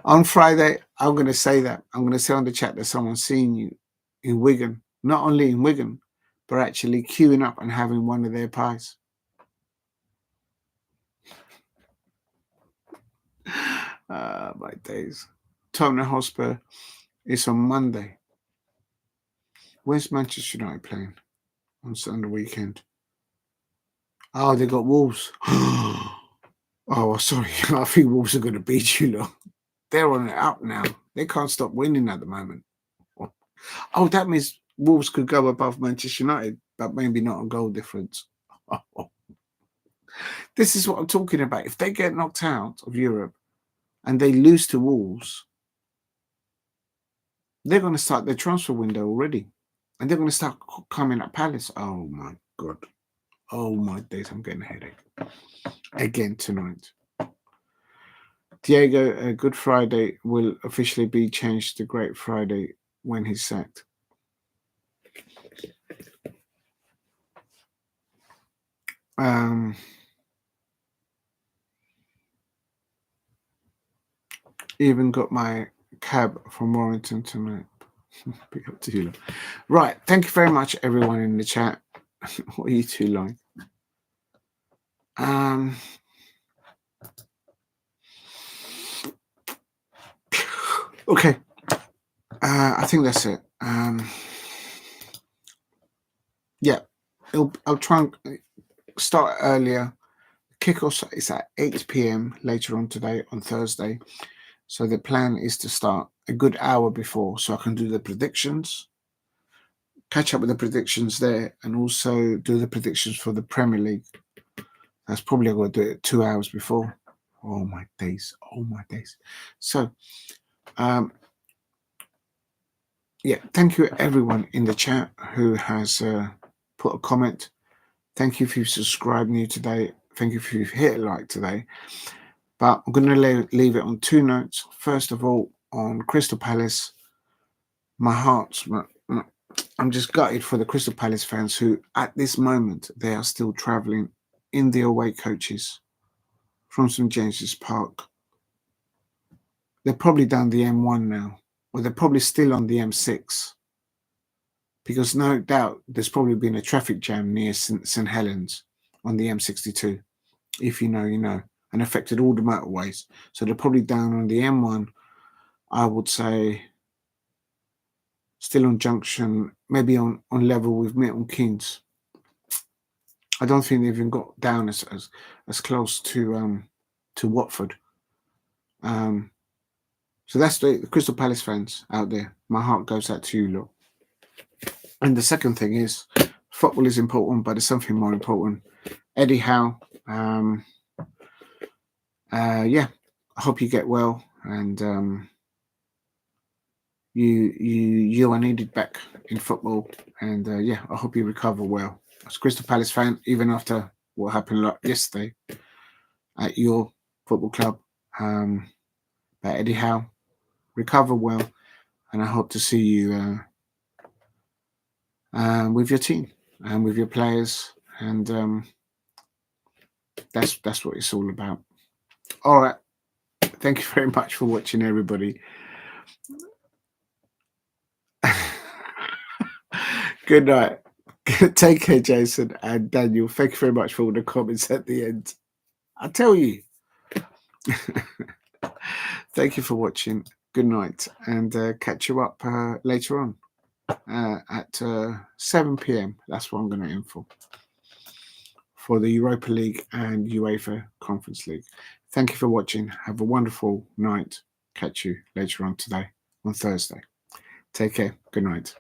On Friday, I'm going to say that. I'm going to say on the chat that someone's seen you in Wigan. Not only in Wigan, but actually queuing up and having one of their pies. My days. Tottenham Hotspur is on Monday. Where's Manchester United playing on Sunday weekend? Oh, they got Wolves. Oh, sorry. I think Wolves are going to beat you, lot. They're on it up now. They can't stop winning at the moment. Oh, that means Wolves could go above Manchester United, but maybe not a goal difference. This is what I'm talking about. If they get knocked out of Europe and they lose to Wolves, they're going to start their transfer window already. And they're going to start coming at Palace. Oh, my God. Oh, my days. I'm getting a headache. Again tonight. Diego, Good Friday will officially be changed to Great Friday when he's sacked. Even got my cab from Warrington tonight. Pick up to you. Right. Thank you very much, everyone in the chat. What are you two like? Okay. I think that's it. Yeah. I'll try and start earlier. Kickoff is at 8 p.m. later on today, on Thursday. So the plan is to start a good hour before so I can do the predictions, catch up with the predictions there, and also do the predictions for the Premier League. That's probably going to do it 2 hours before. Oh, my days. Oh, my days. So, yeah, thank you everyone in the chat who has put a comment. Thank you if you've subscribed new today. Thank you if you've hit a like today. But I'm going to leave it on two notes. First of all, on Crystal Palace, I'm just gutted for the Crystal Palace fans who, at this moment, they are still travelling in the away coaches from St James's Park. They're probably down the M1 now, or they're probably still on the M6, because no doubt there's probably been a traffic jam near St Helens on the M62. If you know, you know, and affected all the motorways. So they're probably down on the M1, I would say, still on junction, maybe on level with Milton Keynes. I don't think they've even got down as close to Watford. So that's the Crystal Palace fans out there. My heart goes out to you, lot. And the second thing is, football is important, but there's something more important. Eddie Howe, yeah, I hope you get well, and you are needed back in football, and yeah, I hope you recover well. As a Crystal Palace fan, even after what happened yesterday at your football club, but Eddie Howe, recover well, and I hope to see you with your team and with your players, and that's what it's all about. All right, thank you very much for watching, everybody. Good night. Take care, Jason and Daniel. Thank you very much for all the comments at the end. I tell you. Thank you for watching. Good night, and catch you up later on at 7 p.m. That's what I'm going to aim for the Europa League and UEFA Conference League. Thank you for watching. Have a wonderful night. Catch you later on today on Thursday. Take care. Good night.